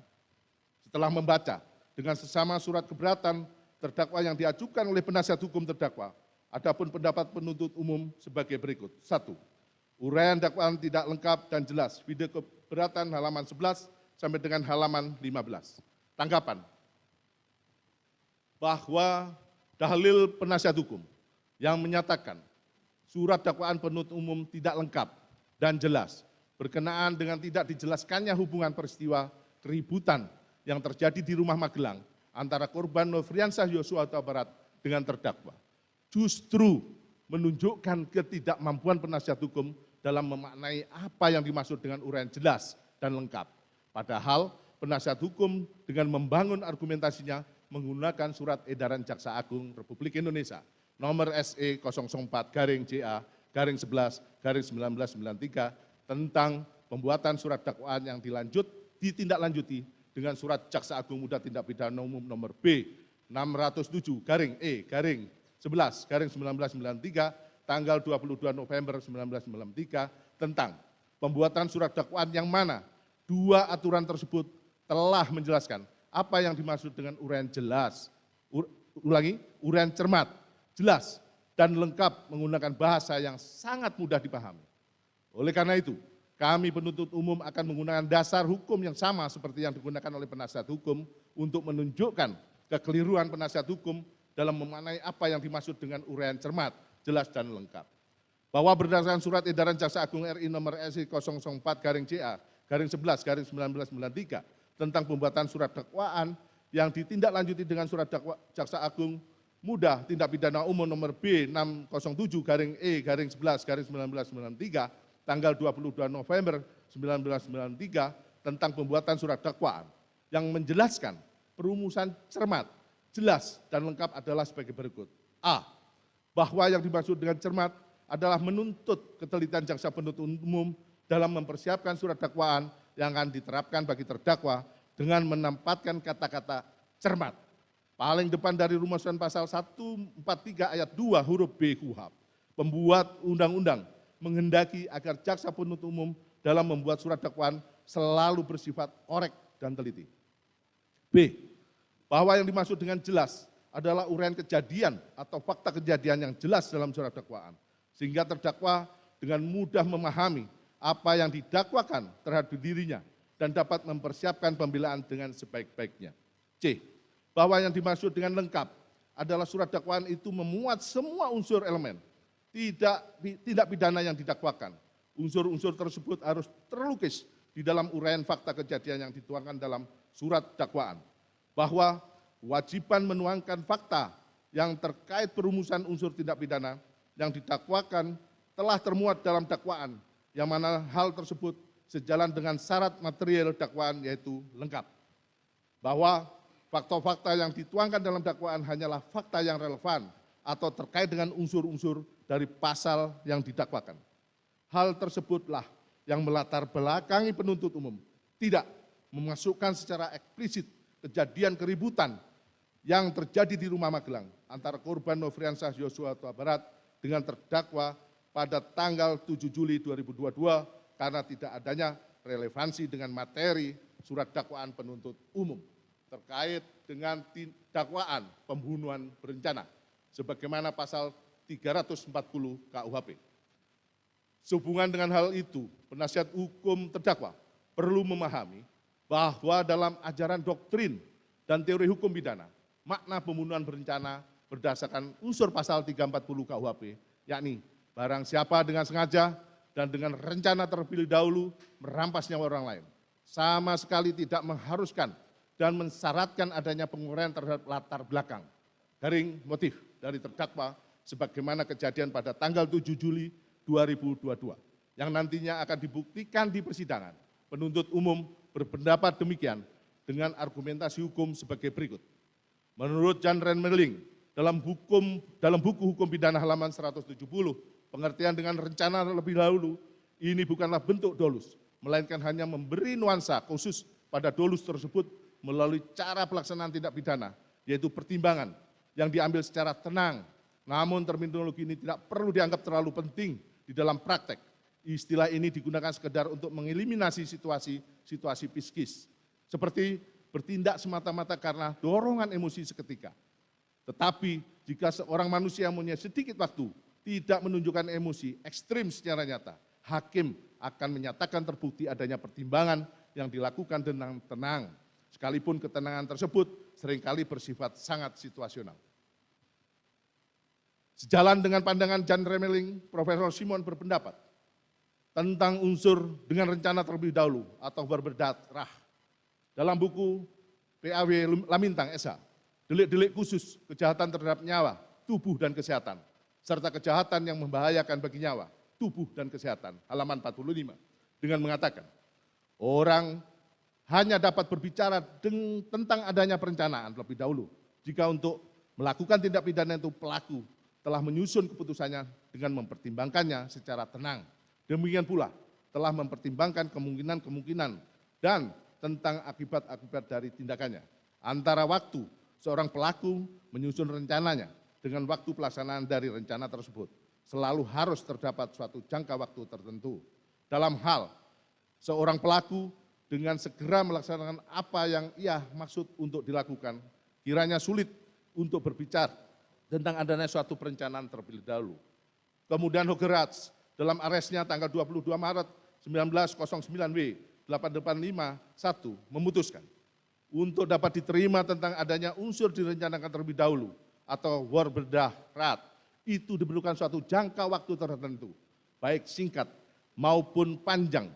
Speaker 11: Setelah membaca dengan sesama surat keberatan terdakwa yang diajukan oleh penasihat hukum terdakwa, adapun pendapat penuntut umum sebagai berikut. 1. Uraian dakwaan tidak lengkap dan jelas. Video keberatan halaman 11 sampai dengan halaman 15. Tanggapan bahwa dalil penasihat hukum yang menyatakan surat dakwaan penuntut umum tidak lengkap dan jelas berkenaan dengan tidak dijelaskannya hubungan peristiwa keributan yang terjadi di rumah Magelang antara korban Nofriansah Yosua Huta Barat dengan terdakwa, justru menunjukkan ketidakmampuan penasihat hukum dalam memaknai apa yang dimaksud dengan uraian jelas dan lengkap. Padahal penasihat hukum dengan membangun argumentasinya menggunakan surat edaran Jaksa Agung Republik Indonesia nomor SE 004-JA-11-1993 tentang pembuatan surat dakwaan yang ditindaklanjuti dengan surat Jaksa Agung Muda Tindak Pidana Umum nomor B 607-E-11-1993 tanggal 22 November 1993 tentang pembuatan surat dakwaan yang mana dua aturan tersebut telah menjelaskan apa yang dimaksud dengan uraian jelas, uraian cermat, jelas, dan lengkap menggunakan bahasa yang sangat mudah dipahami. Oleh karena itu, kami penuntut umum akan menggunakan dasar hukum yang sama seperti yang digunakan oleh penasihat hukum untuk menunjukkan kekeliruan penasihat hukum dalam memaknai apa yang dimaksud dengan uraian cermat, jelas, dan lengkap. Bahwa berdasarkan surat edaran Jaksa Agung RI nomor SI 004-CA-11-1993 tentang pembuatan surat dakwaan yang ditindaklanjuti dengan surat dakwa Jaksa Agung Muda Tindak Pidana Umum nomor B607-E-11-1993 tanggal 22 November 1993 tentang pembuatan surat dakwaan yang menjelaskan perumusan cermat, jelas, dan lengkap adalah sebagai berikut. A. Bahwa yang dimaksud dengan cermat adalah menuntut ketelitian jaksa penuntut umum dalam mempersiapkan surat dakwaan yang akan diterapkan bagi terdakwa dengan menempatkan kata-kata cermat paling depan dari rumusan pasal 143 ayat 2 huruf B KUHP. Pembuat undang-undang menghendaki agar jaksa penuntut umum dalam membuat surat dakwaan selalu bersifat korek dan teliti. B. Bahwa yang dimaksud dengan jelas adalah uraian kejadian atau fakta kejadian yang jelas dalam surat dakwaan, sehingga terdakwa dengan mudah memahami apa yang didakwakan terhadap dirinya dan dapat mempersiapkan pembelaan dengan sebaik-baiknya. C. Bahwa yang dimaksud dengan lengkap adalah surat dakwaan itu memuat semua unsur elemen tindak pidana yang didakwakan. Unsur-unsur tersebut harus terlukis di dalam uraian fakta kejadian yang dituangkan dalam surat dakwaan. Bahwa kewajiban menuangkan fakta yang terkait perumusan unsur tindak pidana yang didakwakan telah termuat dalam dakwaan, yang mana hal tersebut sejalan dengan syarat material dakwaan yaitu lengkap. Bahwa fakta-fakta yang dituangkan dalam dakwaan hanyalah fakta yang relevan atau terkait dengan unsur-unsur dari pasal yang didakwakan. Hal tersebutlah yang melatar belakangi penuntut umum tidak memasukkan secara eksplisit kejadian keributan yang terjadi di rumah Magelang antara korban Nofriansah Yosua Huta Barat dengan terdakwa pada tanggal 7 Juli 2022 karena tidak adanya relevansi dengan materi surat dakwaan penuntut umum terkait dengan dakwaan pembunuhan berencana sebagaimana pasal 340 KUHP. Sehubungan dengan hal itu, penasihat hukum terdakwa perlu memahami bahwa dalam ajaran doktrin dan teori hukum pidana, makna pembunuhan berencana berdasarkan unsur pasal 340 KUHP, yakni barang siapa dengan sengaja dan dengan rencana terlebih dahulu merampas nyawa orang lain, sama sekali tidak mengharuskan dan mensyaratkan adanya penguraian terhadap latar belakang, garing motif dari terdakwa sebagaimana kejadian pada tanggal 7 Juli 2022 yang nantinya akan dibuktikan di persidangan. Penuntut umum berpendapat demikian dengan argumentasi hukum sebagai berikut. Menurut Jan Renmeling dalam buku hukum pidana halaman 170, pengertian dengan rencana terlebih dahulu ini bukanlah bentuk dolus, melainkan hanya memberi nuansa khusus pada dolus tersebut melalui cara pelaksanaan tindak pidana, yaitu pertimbangan yang diambil secara tenang. Namun terminologi ini tidak perlu dianggap terlalu penting di dalam praktek. Istilah ini digunakan sekedar untuk mengeliminasi situasi psikis, seperti bertindak semata-mata karena dorongan emosi seketika. Tetapi jika seorang manusia mempunyai sedikit waktu, tidak menunjukkan emosi ekstrim secara nyata, hakim akan menyatakan terbukti adanya pertimbangan yang dilakukan dengan tenang, sekalipun ketenangan tersebut seringkali bersifat sangat situasional. Sejalan dengan pandangan Jan Renmeling, Profesor Simon berpendapat tentang unsur dengan rencana terlebih dahulu atau berberdatrah. Dalam buku PAW Lamintang S.A., delik-delik khusus kejahatan terhadap nyawa, tubuh, dan kesehatan, serta kejahatan yang membahayakan bagi nyawa, tubuh, dan kesehatan, halaman 45, dengan mengatakan, orang hanya dapat berbicara tentang adanya perencanaan terlebih dahulu jika untuk melakukan tindak pidana itu pelaku telah menyusun keputusannya dengan mempertimbangkannya secara tenang. Demikian pula telah mempertimbangkan kemungkinan-kemungkinan dan tentang akibat-akibat dari tindakannya. Antara waktu seorang pelaku menyusun rencananya dengan waktu pelaksanaan dari rencana tersebut. selalu harus terdapat suatu jangka waktu tertentu dalam hal seorang pelaku dengan segera melaksanakan apa yang ia maksud untuk dilakukan, kiranya sulit untuk berbicara tentang adanya suatu perencanaan terlebih dahulu. Kemudian Hogerats dalam aresnya tanggal 22 Maret 1909W 8851 memutuskan untuk dapat diterima tentang adanya unsur direncanakan terlebih dahulu atau Woordendarat, itu diperlukan suatu jangka waktu tertentu, baik singkat maupun panjang,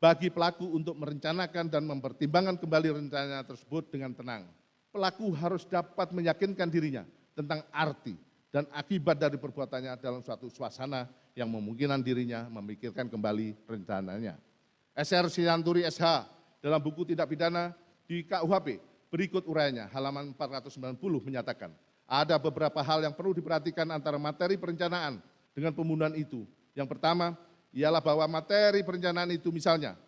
Speaker 11: bagi pelaku untuk merencanakan dan mempertimbangkan kembali rencananya tersebut dengan tenang. Pelaku harus dapat meyakinkan dirinya tentang arti dan akibat dari perbuatannya dalam suatu suasana yang memungkinkan dirinya memikirkan kembali rencananya. SR Sianturi SH dalam buku tindak pidana di KUHP berikut uraiannya, halaman 490 menyatakan, ada beberapa hal yang perlu diperhatikan antara materi perencanaan dengan pembunuhan itu. Yang pertama, ialah bahwa materi perencanaan itu misalnya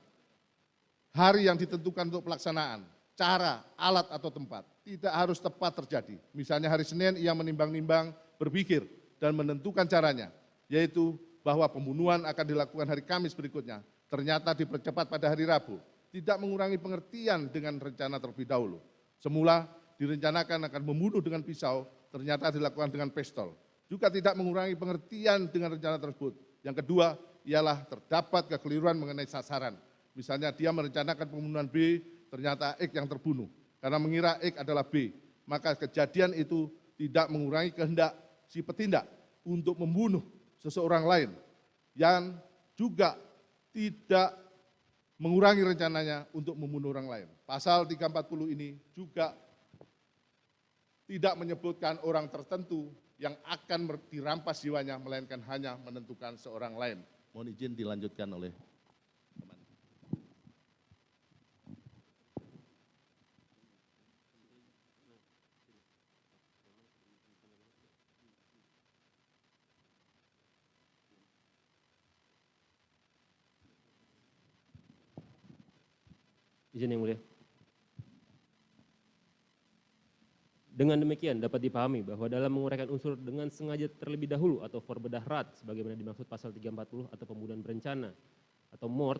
Speaker 11: hari yang ditentukan untuk pelaksanaan, cara, alat atau tempat tidak harus tepat terjadi. Misalnya hari Senin ia menimbang-nimbang, berpikir dan menentukan caranya, yaitu bahwa pembunuhan akan dilakukan hari Kamis berikutnya, ternyata dipercepat pada hari Rabu, tidak mengurangi pengertian dengan rencana terlebih dahulu. Semula direncanakan akan membunuh dengan pisau, ternyata dilakukan dengan pistol, juga tidak mengurangi pengertian dengan rencana tersebut. Yang kedua, ialah terdapat kekeliruan mengenai sasaran. Misalnya dia merencanakan pembunuhan B, ternyata X yang terbunuh. Karena mengira X adalah B, maka kejadian itu tidak mengurangi kehendak si petindak untuk membunuh seseorang lain, yang juga tidak mengurangi rencananya untuk membunuh orang lain. Pasal 340 ini juga tidak menyebutkan orang tertentu yang akan dirampas jiwanya, melainkan hanya menentukan seorang lain. Mohon izin dilanjutkan oleh teman.
Speaker 13: Izin yang mulia. Dengan demikian dapat dipahami bahwa dalam menguraikan unsur dengan sengaja terlebih dahulu atau Woordendarat sebagaimana dimaksud pasal 340 atau pembunuhan berencana atau mort,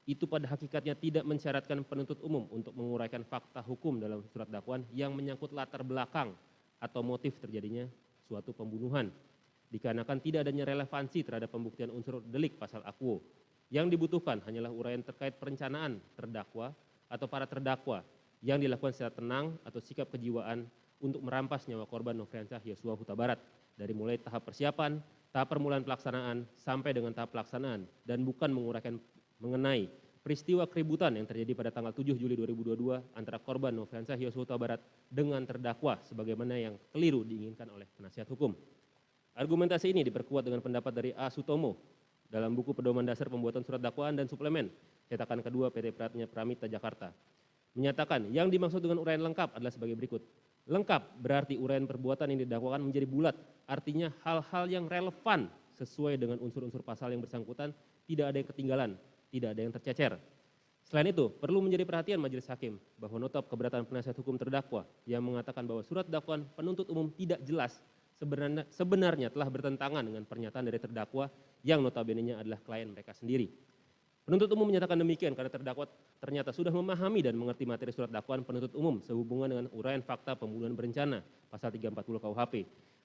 Speaker 13: itu pada hakikatnya tidak mensyaratkan penuntut umum untuk menguraikan fakta hukum dalam surat dakwaan yang menyangkut latar belakang atau motif terjadinya suatu pembunuhan, dikarenakan tidak adanya relevansi terhadap pembuktian unsur delik pasal akuo. Yang dibutuhkan hanyalah uraian terkait perencanaan terdakwa atau para terdakwa yang dilakukan secara tenang atau sikap kejiwaan untuk merampas nyawa korban Nofriansyah Yosua Huta Barat dari mulai tahap persiapan, tahap permulaan pelaksanaan, sampai dengan tahap pelaksanaan, dan bukan menguraikan mengenai peristiwa keributan yang terjadi pada tanggal 7 Juli 2022 antara korban Nofriansyah Yosua Huta Barat dengan terdakwa sebagaimana yang keliru diinginkan oleh penasihat hukum. Argumentasi ini diperkuat dengan pendapat dari A. Sutomo dalam buku Pedoman Dasar Pembuatan Surat Dakwaan dan Suplemen, cetakan kedua PT Pratnya Pramita Jakarta, menyatakan yang dimaksud dengan uraian lengkap adalah sebagai berikut. Lengkap berarti uraian perbuatan yang didakwakan menjadi bulat, artinya hal-hal yang relevan sesuai dengan unsur-unsur pasal yang bersangkutan, tidak ada yang ketinggalan, tidak ada yang tercecer. Selain itu, perlu menjadi perhatian majelis hakim bahwa nota keberatan penasihat hukum terdakwa yang mengatakan bahwa surat dakwaan penuntut umum tidak jelas sebenarnya telah bertentangan dengan pernyataan dari terdakwa yang notabene-nya adalah klien mereka sendiri. Penuntut umum menyatakan demikian karena terdakwa ternyata sudah memahami dan mengerti materi surat dakwaan penuntut umum sehubungan dengan uraian fakta pembunuhan berencana pasal 340 KUHP.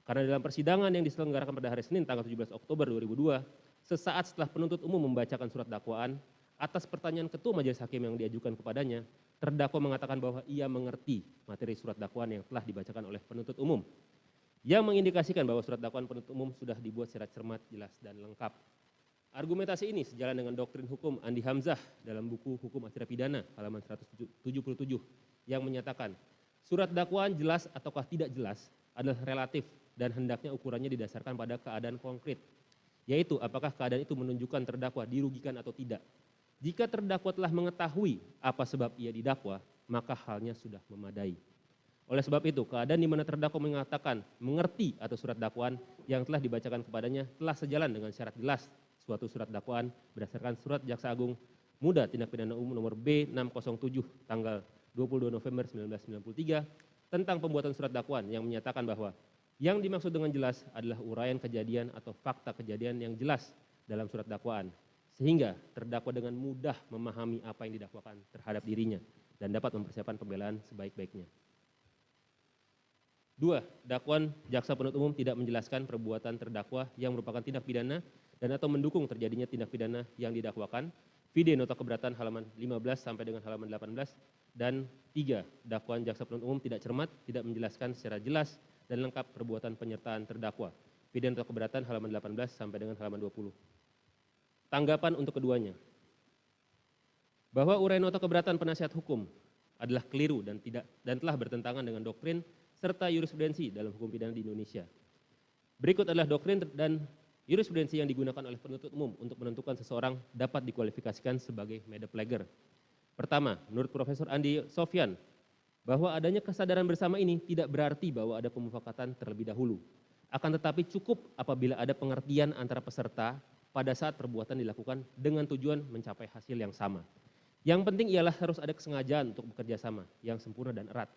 Speaker 13: Karena dalam persidangan yang diselenggarakan pada hari Senin tanggal 17 Oktober 2002, sesaat setelah penuntut umum membacakan surat dakwaan, atas pertanyaan ketua majelis hakim yang diajukan kepadanya, terdakwa mengatakan bahwa ia mengerti materi surat dakwaan yang telah dibacakan oleh penuntut umum, yang mengindikasikan bahwa surat dakwaan penuntut umum sudah dibuat secara cermat, jelas, dan lengkap. Argumentasi ini sejalan dengan doktrin hukum Andi Hamzah dalam buku Hukum Acara Pidana halaman 177 yang menyatakan surat dakwaan jelas ataukah tidak jelas adalah relatif dan hendaknya ukurannya didasarkan pada keadaan konkret, yaitu apakah keadaan itu menunjukkan terdakwa dirugikan atau tidak. Jika terdakwa telah mengetahui apa sebab ia didakwa, maka halnya sudah memadai. Oleh sebab itu, keadaan di mana terdakwa mengatakan mengerti atau surat dakwaan yang telah dibacakan kepadanya telah sejalan dengan syarat jelas suatu surat dakwaan berdasarkan surat Jaksa Agung Muda Tindak Pidana Umum nomor B607 tanggal 22 November 1993 tentang pembuatan surat dakwaan yang menyatakan bahwa Yang dimaksud dengan jelas adalah uraian kejadian atau fakta kejadian yang jelas dalam surat dakwaan, sehingga terdakwa dengan mudah memahami apa yang didakwakan terhadap dirinya dan dapat mempersiapkan pembelaan sebaik-baiknya. 2. Dakwaan jaksa penuntut umum tidak menjelaskan perbuatan terdakwa yang merupakan tindak pidana dan atau mendukung terjadinya tindak pidana yang didakwakan. Vide nota keberatan halaman 15 sampai dengan halaman 18. Dan 3. Dakwaan jaksa penuntut umum tidak cermat, tidak menjelaskan secara jelas dan lengkap perbuatan penyertaan terdakwa. Vide nota keberatan halaman 18 sampai dengan halaman 20. Tanggapan untuk keduanya. Bahwa uraian nota keberatan penasihat hukum adalah keliru dan telah bertentangan dengan doktrin serta jurisprudensi dalam hukum pidana di Indonesia. Berikut adalah doktrin dan jurisprudensi yang digunakan oleh penuntut umum untuk menentukan seseorang dapat dikualifikasikan sebagai medepleger. Pertama, menurut Profesor Andi Sofyan, bahwa adanya kesadaran bersama ini tidak berarti bahwa ada pemufakatan terlebih dahulu. Akan tetapi cukup apabila ada pengertian antara peserta pada saat perbuatan dilakukan dengan tujuan mencapai hasil yang sama. Yang penting ialah harus ada kesengajaan untuk bekerja sama yang sempurna dan erat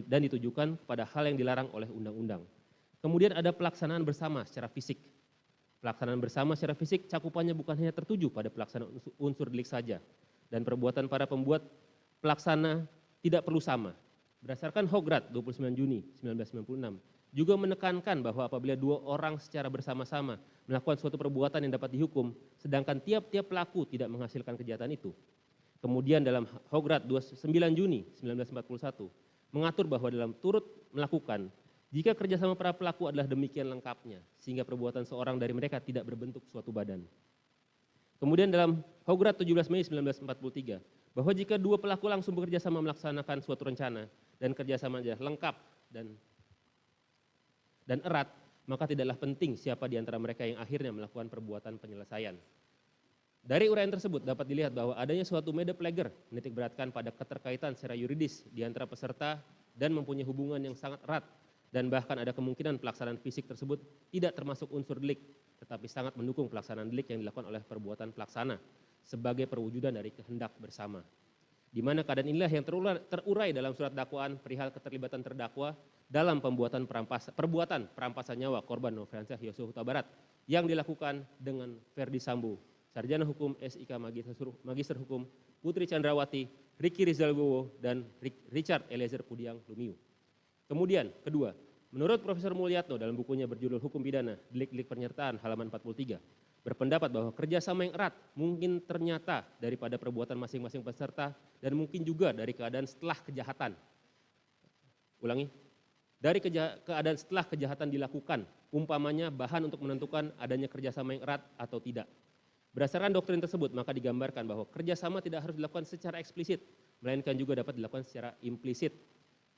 Speaker 13: dan ditujukan kepada hal yang dilarang oleh undang-undang. Kemudian ada pelaksanaan bersama secara fisik. Pelaksanaan bersama secara fisik cakupannya bukan hanya tertuju pada pelaksanaan unsur delik saja, dan perbuatan para pembuat pelaksana tidak perlu sama. Berdasarkan Hograd 29 Juni 1996, juga menekankan bahwa apabila dua orang secara bersama-sama melakukan suatu perbuatan yang dapat dihukum, sedangkan tiap-tiap pelaku tidak menghasilkan kejahatan itu. Kemudian dalam Hograd 29 Juni 1941, mengatur bahwa dalam turut melakukan, jika kerjasama para pelaku adalah demikian lengkapnya, sehingga perbuatan seorang dari mereka tidak berbentuk suatu badan. Kemudian dalam Hograd 17 Mei 1943, bahwa jika dua pelaku langsung bekerja sama melaksanakan suatu rencana dan kerjasamanya lengkap dan erat, maka tidaklah penting siapa di antara mereka yang akhirnya melakukan perbuatan penyelesaian. Dari uraian tersebut dapat dilihat bahwa adanya suatu medepleger menitikberatkan pada keterkaitan secara yuridis di antara peserta dan mempunyai hubungan yang sangat erat, dan bahkan ada kemungkinan pelaksanaan fisik tersebut tidak termasuk unsur delik, tetapi sangat mendukung pelaksanaan delik yang dilakukan oleh perbuatan pelaksana sebagai perwujudan dari kehendak bersama. Di mana keadaan inilah yang terurai dalam surat dakwaan perihal keterlibatan terdakwa dalam perbuatan perampasan nyawa korban Nofriansyah Yosua Huta Barat yang dilakukan dengan Ferdi Sambo, Sarjana Hukum SIK Magister Hukum, Putri Chandrawati, Ricky Rizal Wibowo, dan Richard Eliezer Pudiang Lumiu. Kemudian, kedua, menurut Profesor Mulyatno dalam bukunya berjudul Hukum Pidana, Delik-delik Penyertaan halaman 43, berpendapat bahwa kerjasama yang erat mungkin ternyata daripada perbuatan masing-masing peserta dan mungkin juga dari keadaan setelah kejahatan. Ulangi, dari keadaan setelah kejahatan dilakukan, umpamanya bahan untuk menentukan adanya kerjasama yang erat atau tidak. Berdasarkan doktrin tersebut, maka digambarkan bahwa kerjasama tidak harus dilakukan secara eksplisit, melainkan juga dapat dilakukan secara implisit.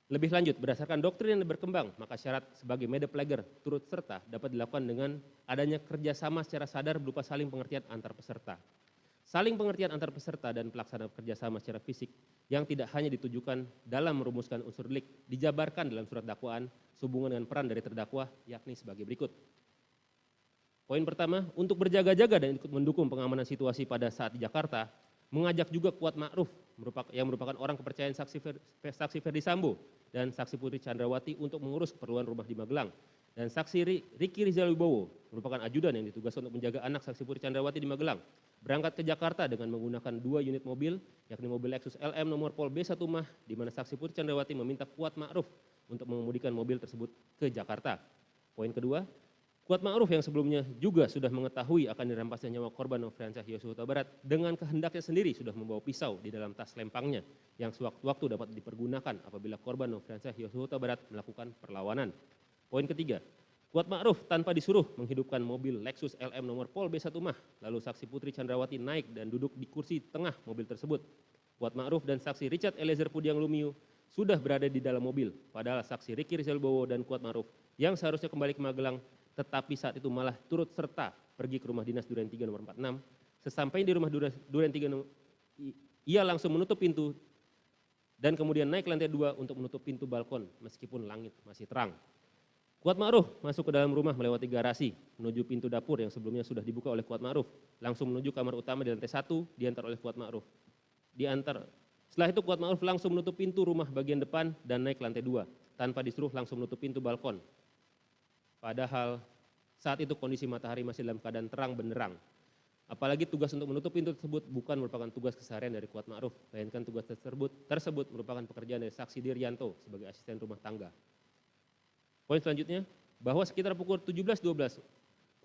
Speaker 13: Lebih lanjut, berdasarkan doktrin yang berkembang, maka syarat sebagai medepleger turut serta dapat dilakukan dengan adanya kerjasama secara sadar berupa saling pengertian antar peserta. Saling pengertian antar peserta dan pelaksanaan kerjasama secara fisik yang tidak hanya ditujukan dalam merumuskan unsur delik, dijabarkan dalam surat dakwaan sehubungan dengan peran dari terdakwa, yakni sebagai berikut. Poin pertama, untuk berjaga-jaga dan ikut mendukung pengamanan situasi pada saat di Jakarta, mengajak juga Kuat Ma'ruf yang merupakan orang kepercayaan saksi Ferdi Sambo dan saksi Putri Chandrawati untuk mengurus keperluan rumah di Magelang, dan saksi Ricky Rizal Wibowo merupakan ajudan yang ditugaskan untuk menjaga anak saksi Putri Chandrawati di Magelang, berangkat ke Jakarta dengan menggunakan 2 unit mobil, yakni mobil Lexus LM nomor Pol B1 Mah, di mana saksi Putri Chandrawati meminta Kuat Ma'ruf untuk mengemudikan mobil tersebut ke Jakarta. Poin kedua, Kuat Ma'ruf yang sebelumnya juga sudah mengetahui akan dirampasnya nyawa korban Nofriansyah Yosua Huta Barat dengan kehendaknya sendiri sudah membawa pisau di dalam tas lempangnya yang sewaktu-waktu dapat dipergunakan apabila korban Nofriansyah Yosua Huta Barat melakukan perlawanan. Poin ketiga, Kuat Ma'ruf tanpa disuruh menghidupkan mobil Lexus LM nomor Pol B1 Mah, lalu saksi Putri Chandrawati naik dan duduk di kursi tengah mobil tersebut. Kuat Ma'ruf dan saksi Richard Eliezer Pudiang Lumiu sudah berada di dalam mobil, padahal saksi Ricky Rizal Wibowo dan Kuat Ma'ruf yang seharusnya kembali ke Magelang tetapi saat itu malah turut serta pergi ke rumah dinas Duren 3 nomor 46. Sesampainya di rumah Duren 3, ia langsung menutup pintu dan kemudian naik ke lantai 2 untuk menutup pintu balkon meskipun langit masih terang. Kuat Ma'ruf masuk ke dalam rumah melewati garasi menuju pintu dapur yang sebelumnya sudah dibuka oleh Kuat Ma'ruf, langsung menuju kamar utama di lantai 1 diantar oleh Kuat Ma'ruf. Setelah itu Kuat Ma'ruf langsung menutup pintu rumah bagian depan dan naik ke lantai 2 tanpa disuruh langsung menutup pintu balkon. Padahal saat itu kondisi matahari masih dalam keadaan terang benderang. Apalagi tugas untuk menutup pintu tersebut bukan merupakan tugas keseharian dari Kuat Ma'ruf, melainkan tugas tersebut merupakan pekerjaan dari saksi Diryanto sebagai asisten rumah tangga. Poin selanjutnya, bahwa sekitar pukul 17.12,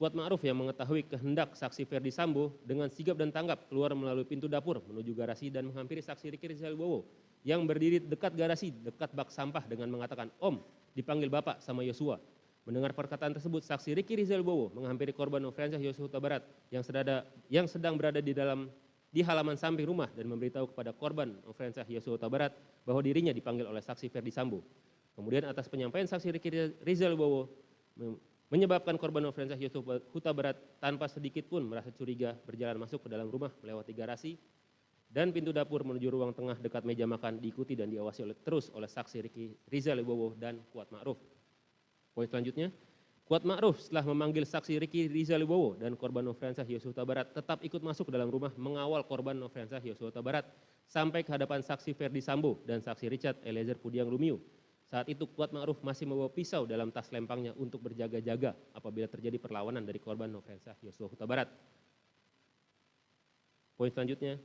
Speaker 13: Kuat Ma'ruf yang mengetahui kehendak saksi Ferdi Sambo dengan sigap dan tanggap keluar melalui pintu dapur menuju garasi dan menghampiri saksi Ricky Rizal Wibowo yang berdiri dekat garasi, dekat bak sampah dengan mengatakan, "Om, dipanggil Bapak sama Yosua." Mendengar perkataan tersebut, saksi Ricky Rizal Wibowo menghampiri korban Nofriansyah Yosua Huta Barat yang sedang berada di halaman samping rumah dan memberitahu kepada korban Nofriansyah Yosua Huta Barat bahwa dirinya dipanggil oleh saksi Ferdi Sambo. Kemudian atas penyampaian saksi Ricky Rizal Wibowo menyebabkan korban Nofriansyah Yosua Huta Barat tanpa sedikit pun merasa curiga berjalan masuk ke dalam rumah melewati garasi dan pintu dapur menuju ruang tengah dekat meja makan diikuti dan diawasi terus oleh saksi Ricky Rizal Wibowo dan Kuat Ma'ruf. Poin selanjutnya, Kuat Ma'ruf setelah memanggil saksi Ricky Rizal Wibowo dan korban Nofriansyah Yosua Huta Barat tetap ikut masuk ke dalam rumah mengawal korban Nofriansyah Yosua Huta Barat sampai ke hadapan saksi Ferdi Sambo dan saksi Richard Eliezer Pudiang Lumiu. Saat itu Kuat Ma'ruf masih membawa pisau dalam tas lempangnya untuk berjaga-jaga apabila terjadi perlawanan dari korban Nofriansyah Yosua Huta Barat. Poin selanjutnya,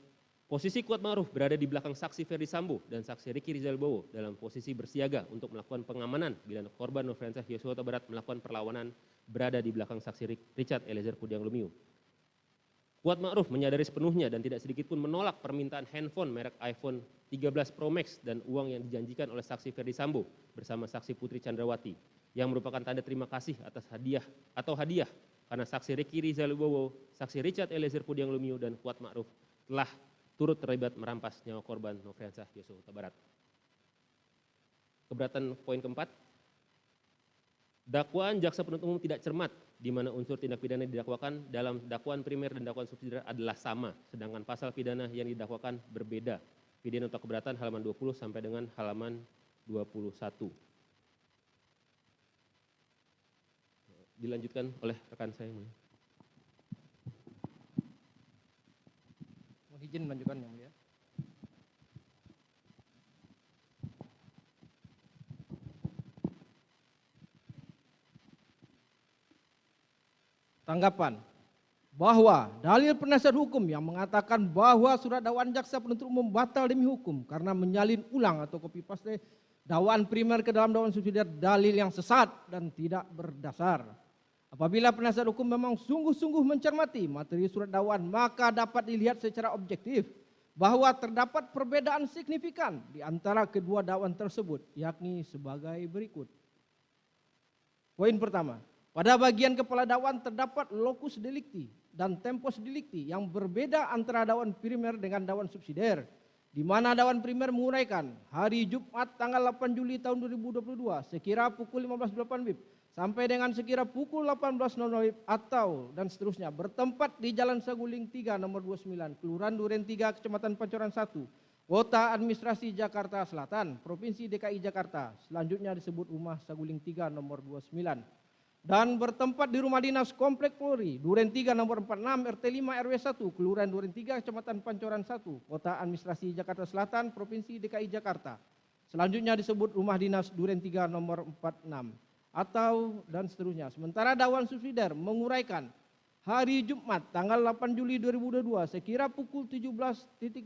Speaker 13: posisi Kuat Ma'ruf berada di belakang saksi Ferdi Sambo dan saksi Ricky Rizal Wibowo dalam posisi bersiaga untuk melakukan pengamanan bila korban Nofriansyah Yosua Huta Barat melakukan perlawanan berada di belakang saksi Richard Eliezer Pudiang Lumiu. Kuat Ma'ruf menyadari sepenuhnya dan tidak sedikit pun menolak permintaan handphone merek iPhone 13 Pro Max dan uang yang dijanjikan oleh saksi Ferdi Sambo bersama saksi Putri Chandrawati yang merupakan tanda terima kasih atas hadiah karena saksi Ricky Rizal Wibowo, saksi Richard Eliezer Pudiang Lumiu dan Kuat Ma'ruf telah turut terlibat merampas nyawa korban Nofriansyah Yosua Huta Barat. Keberatan poin keempat, dakwaan jaksa penuntut umum tidak cermat di mana unsur tindak pidana yang didakwakan dalam dakwaan primer dan dakwaan subsidiar adalah sama, sedangkan pasal pidana yang didakwakan berbeda. Pidana nota keberatan halaman 20 sampai dengan halaman 21. Dilanjutkan oleh rekan saya.
Speaker 21: Mohon izin melanjutkan yang mulia. Tanggapan bahwa dalil penasihat hukum yang mengatakan bahwa surat dakwaan jaksa penuntut umum batal demi hukum karena menyalin ulang atau copy paste dakwaan primer ke dalam dakwaan subsidiar dalil yang sesat dan tidak berdasar. Apabila penasihat hukum memang sungguh-sungguh mencermati materi surat dakwaan, maka dapat dilihat secara objektif bahwa terdapat perbedaan signifikan di antara kedua dakwaan tersebut, yakni sebagai berikut. Poin pertama, pada bagian kepala dakwaan terdapat locus delicti dan tempus delicti yang berbeda antara dakwaan primer dengan dakwaan subsidiar, di mana dakwaan primer menguraikan hari Jumat tanggal 8 Juli tahun 2022 sekira pukul 15.08 WIB sampai dengan sekira pukul 18.00 WIB atau dan seterusnya bertempat di Jalan Saguling 3 nomor 29, Kelurahan Duren 3, Kecamatan Pancoran 1, Kota Administrasi Jakarta Selatan, Provinsi DKI Jakarta. Selanjutnya disebut Rumah Saguling 3 nomor 29. Dan bertempat di Rumah Dinas Komplek Polri, Duren 3 nomor 46 RT 5 RW 1, Kelurahan Duren 3, Kecamatan Pancoran 1, Kota Administrasi Jakarta Selatan, Provinsi DKI Jakarta. Selanjutnya disebut Rumah Dinas Duren 3 nomor 46 atau dan seterusnya. Sementara dakwaan subsidiar menguraikan hari Jumat tanggal 8 Juli 2022 sekira pukul 17.12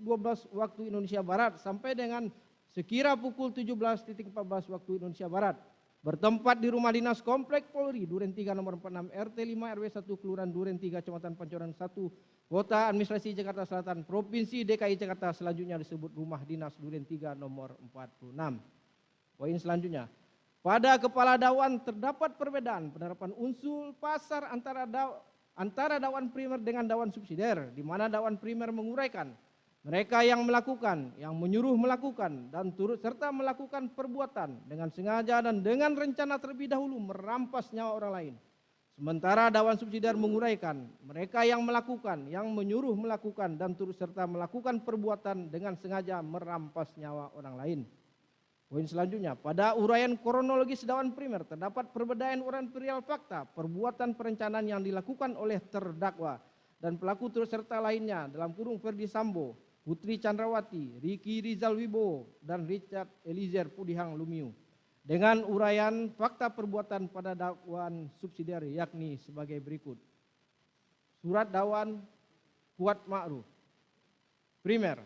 Speaker 21: waktu Indonesia Barat sampai dengan sekira pukul 17.14 waktu Indonesia Barat. Bertempat di Rumah Dinas Komplek Polri, Duren 3 nomor 46 RT 5 RW 1, Kelurahan Duren 3, Kecamatan Pancoran 1, Kota Administrasi Jakarta Selatan, Provinsi DKI Jakarta. Selanjutnya disebut Rumah Dinas Duren 3 nomor 46. Poin selanjutnya, pada kepala dakwaan terdapat perbedaan penerapan unsur pasar antara dakwaan primer dengan dakwaan subsidiar, di mana dakwaan primer menguraikan mereka yang melakukan, yang menyuruh melakukan, dan turut serta melakukan perbuatan dengan sengaja dan dengan rencana terlebih dahulu merampas nyawa orang lain. Sementara dakwaan subsidiar menguraikan mereka yang melakukan, yang menyuruh melakukan, dan turut serta melakukan perbuatan dengan sengaja merampas nyawa orang lain. Poin selanjutnya, pada uraian kronologis dakwaan primer terdapat perbedaan uraian perial fakta, perbuatan perencanaan yang dilakukan oleh terdakwa dan pelaku turut serta lainnya dalam kurung Ferdi Sambo, Putri Chandrawati, Ricky Rizal Wibowo, dan Richard Eliezer Pudiang Lumiu dengan uraian fakta perbuatan pada dakwaan subsidiar yakni sebagai berikut. Surat dakwaan Kuat Ma'ruf. Primer,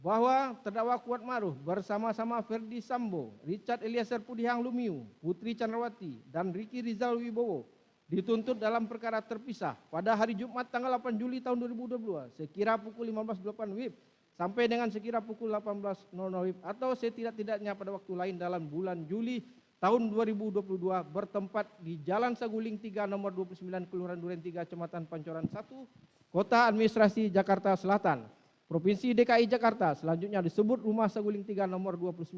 Speaker 21: bahwa terdakwa Kuat Ma'ruf bersama-sama Ferdi Sambo, Richard Eliezer Pudihang Lumiu, Putri Chandrawati, dan Ricky Rizal Wibowo dituntut dalam perkara terpisah pada hari Jumat tanggal 8 Juli tahun 2022 sekira pukul 15.08 WIB sampai dengan sekira pukul 18.00 WIB atau setidak-tidaknya pada waktu lain dalam bulan Juli tahun 2022 bertempat di Jalan Saguling 3 nomor 29 Kelurahan Duren 3 Kecamatan Pancoran 1 Kota Administrasi Jakarta Selatan Provinsi DKI Jakarta, selanjutnya disebut Rumah Saguling 3 nomor 29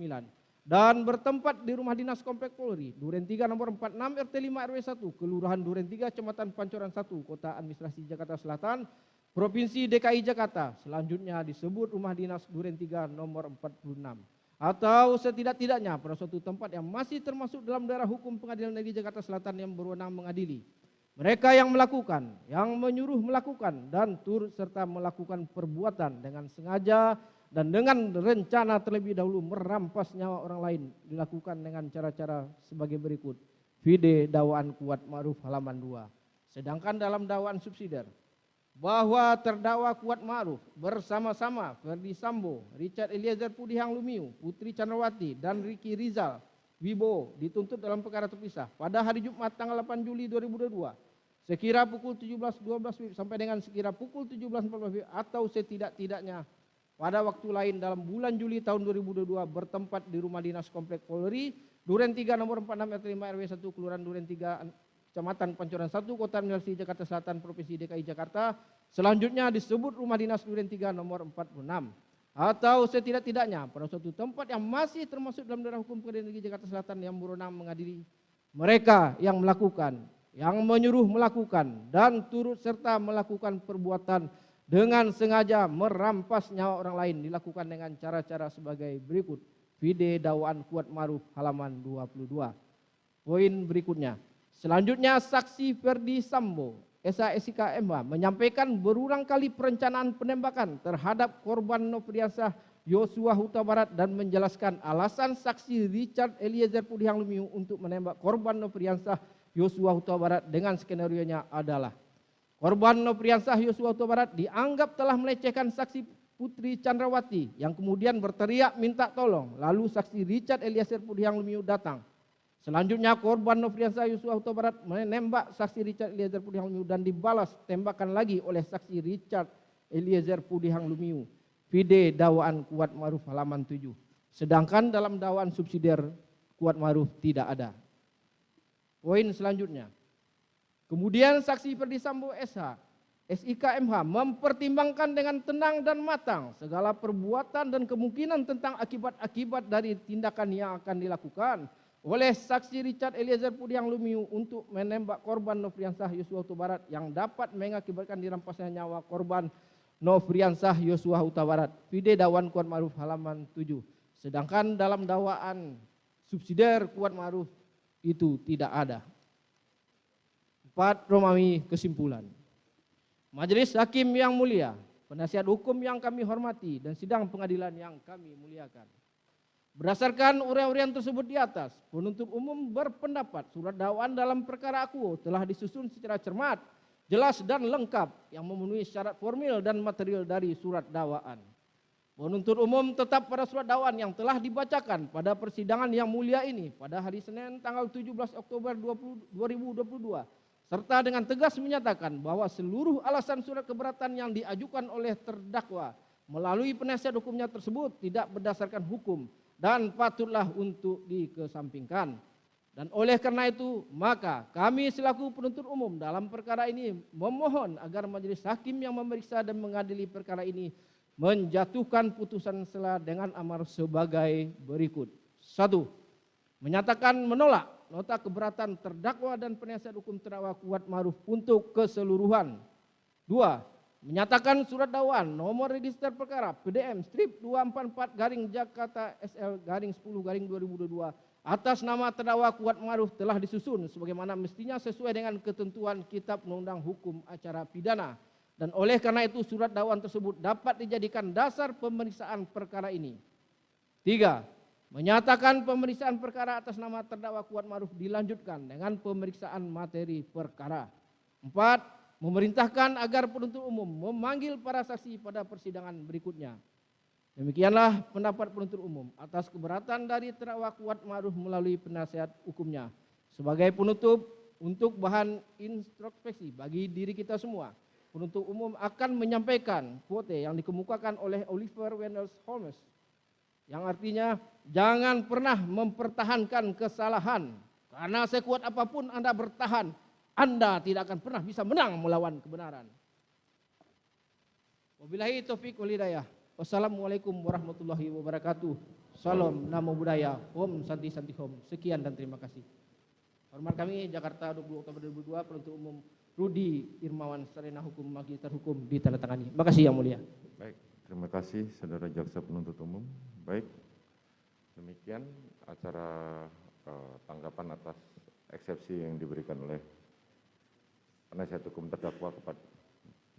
Speaker 21: dan bertempat di Rumah Dinas Komplek Polri Duren 3 nomor 46 RT 5 RW 1 Kelurahan Duren 3 Kecamatan Pancoran 1 Kota Administrasi Jakarta Selatan Provinsi DKI Jakarta, selanjutnya disebut Rumah Dinas Duren 3 nomor 46 atau setidak-tidaknya pada suatu tempat yang masih termasuk dalam daerah hukum Pengadilan Negeri Jakarta Selatan yang berwenang mengadili. Mereka yang melakukan, yang menyuruh melakukan dan turut serta melakukan perbuatan dengan sengaja dan dengan rencana terlebih dahulu merampas nyawa orang lain dilakukan dengan cara-cara sebagai berikut. Vide dakwaan Kuat Ma'ruf halaman 2. Sedangkan dalam dakwaan subsidiar bahwa terdakwa Kuat Ma'ruf bersama-sama Ferdi Sambo, Richard Eliezer Pudihang Lumiu, Putri Chandrawati, dan Ricky Rizal Wibowo dituntut dalam perkara terpisah pada hari Jumat tanggal 8 Juli 2022 sekira pukul 17.12 WIB sampai dengan sekira pukul 17.14 WIB atau setidak-tidaknya pada waktu lain dalam bulan Juli tahun 2022 bertempat di Rumah Dinas Komplek Polri Duren 3 nomor 46 RT 5 RW 1 Kelurahan Duren 3 Kecamatan Pancoran 1 Kota Administrasi Jakarta Selatan Provinsi DKI Jakarta, selanjutnya disebut Rumah Dinas Duren 3 nomor 46 atau setidak-tidaknya pada suatu tempat yang masih termasuk dalam daerah hukum Pengadilan Negeri Jakarta Selatan yang berwenang mengadili. Mereka yang melakukan, yang menyuruh melakukan dan turut serta melakukan perbuatan dengan sengaja merampas nyawa orang lain dilakukan dengan cara-cara sebagai berikut. Vide dakwaan Kuat Ma'ruf halaman 22. Poin berikutnya. Selanjutnya saksi Ferdi Sambo, SH MH menyampaikan berulang kali perencanaan penembakan terhadap korban Nofriansah Yosua Huta Barat dan menjelaskan alasan saksi Richard Eliezer Pudihang Lumiu untuk menembak korban Nofriansah Yosua Huta Barat dengan skenarionya adalah korban Nofriansah Yosua Huta Barat dianggap telah melecehkan saksi Putri Chandrawati yang kemudian berteriak minta tolong, lalu saksi Richard Eliezer Pudihang Lumiu datang. Selanjutnya korban Nofriansah Yosua Huta Barat menembak saksi Richard Eliezer Pudihang Lumiu dan dibalas tembakan lagi oleh saksi Richard Eliezer Pudihang Lumiu. Vide dakwaan Kuat Ma'ruf halaman 7. Sedangkan dalam dakwaan subsidiar Kuat Ma'ruf tidak ada. Poin selanjutnya. Kemudian saksi Ferdi Sambo SH, SIK MH mempertimbangkan dengan tenang dan matang segala perbuatan dan kemungkinan tentang akibat-akibat dari tindakan yang akan dilakukan oleh saksi Richard Eliezer Pudihang Lumiu untuk menembak korban Nofriansah Yosua Huta Barat yang dapat mengakibatkan dirampasnya nyawa korban Nofriansah Yosua Huta Barat. Vide dakwaan Kuat Ma'ruf halaman 7. Sedangkan dalam dakwaan subsidiar Kuat Ma'ruf itu tidak ada. 4. Romawi kesimpulan. Majelis Hakim yang mulia, penasihat hukum yang kami hormati dan sidang pengadilan yang kami muliakan. Berdasarkan uraian tersebut di atas, penuntut umum berpendapat surat dakwaan dalam perkara akuo telah disusun secara cermat, jelas dan lengkap yang memenuhi syarat formil dan material dari surat dakwaan. Penuntut umum tetap pada surat dakwaan yang telah dibacakan pada persidangan yang mulia ini pada hari Senin tanggal 17 Oktober 2022 serta dengan tegas menyatakan bahwa seluruh alasan surat keberatan yang diajukan oleh terdakwa melalui penasihat hukumnya tersebut tidak berdasarkan hukum dan patutlah untuk dikesampingkan. Dan oleh karena itu, maka kami selaku penuntut umum dalam perkara ini memohon agar majelis hakim yang memeriksa dan mengadili perkara ini menjatuhkan putusan sela dengan amar sebagai berikut. 1. Menyatakan menolak nota keberatan terdakwa dan penasihat hukum terdakwa Kuat Ma'ruf untuk keseluruhan. 2. Menyatakan surat dakwaan nomor register perkara PDM strip 244 Jakarta SL 10/2022 atas nama terdakwa Kuat Ma'ruf telah disusun sebagaimana mestinya sesuai dengan ketentuan Kitab Undang-Undang Hukum Acara Pidana dan oleh karena itu surat dakwaan tersebut dapat dijadikan dasar pemeriksaan perkara ini. 3. menyatakan pemeriksaan perkara atas nama terdakwa Kuat Ma'ruf dilanjutkan dengan pemeriksaan materi perkara. 4. Memerintahkan agar penuntut umum memanggil para saksi pada persidangan berikutnya. Demikianlah pendapat penuntut umum atas keberatan dari terdakwa Kuat Ma'ruf melalui penasihat hukumnya. Sebagai penutup, untuk bahan introspeksi bagi diri kita semua, penuntut umum akan menyampaikan quote yang dikemukakan oleh Oliver Wendell Holmes, yang artinya jangan pernah mempertahankan kesalahan, karena sekuat apapun Anda bertahan, Anda tidak akan pernah bisa menang melawan kebenaran. Wabillahi taufiq wal hidayah. Wassalamualaikum warahmatullahi wabarakatuh. Salam namo buddhaya. Om santi santi om. Sekian dan terima kasih. Hormat kami Jakarta 20 Oktober 2002, penuntut umum Rudi Irmawan Sarjana Hukum Magister Hukum ditandatangani. Terima kasih yang mulia.
Speaker 1: Baik, terima kasih saudara jaksa penuntut umum. Baik, demikian acara tanggapan atas eksepsi yang diberikan oleh penasihat hukum terdakwa kepada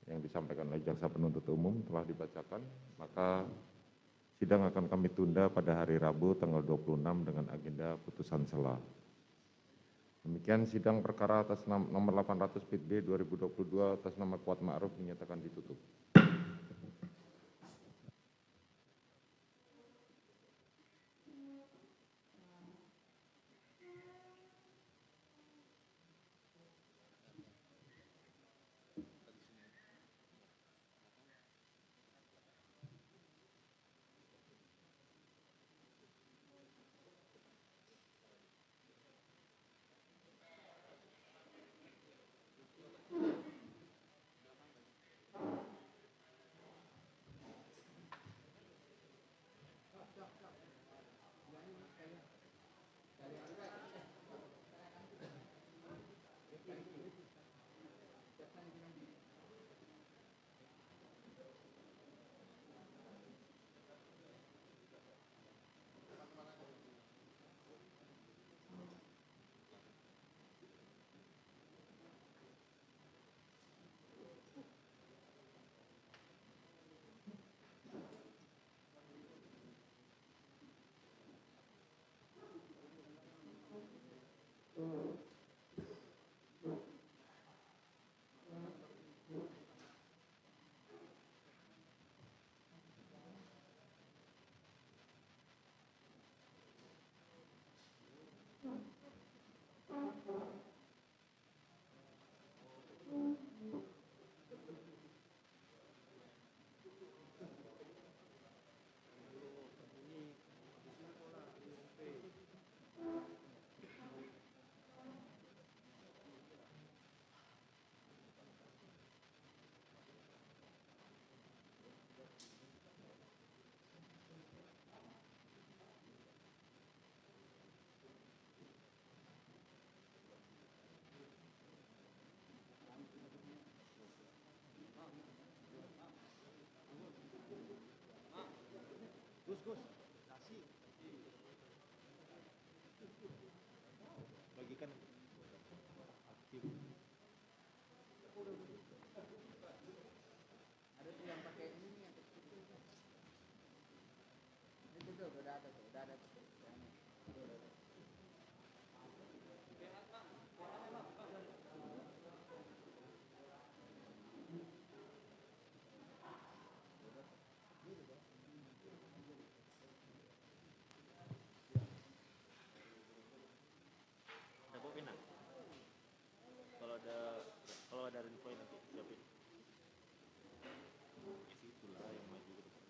Speaker 1: yang disampaikan oleh jaksa penuntut umum telah dibacakan, maka sidang akan kami tunda pada hari Rabu tanggal 26 dengan agenda putusan sela. Demikian sidang perkara atas nomor 800 PIT-B 2022 atas nama Kuat Ma'ruf dinyatakan ditutup.
Speaker 2: Gus, nasi. Bagikan. Ada tuh yang pakai ini yang kecil. Itu tuh udah ada tuh, udah ada tuh. Kalau ada info nanti siapin. Itulah yang maju ke depan.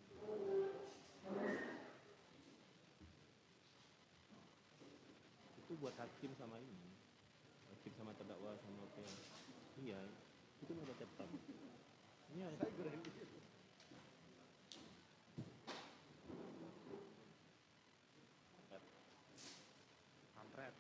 Speaker 2: Itu buat hakim sama ini. Hakim sama terdakwa sama apa yang. Iya, itu mau baca pertama. Iya, saya kira gitu. Kampret.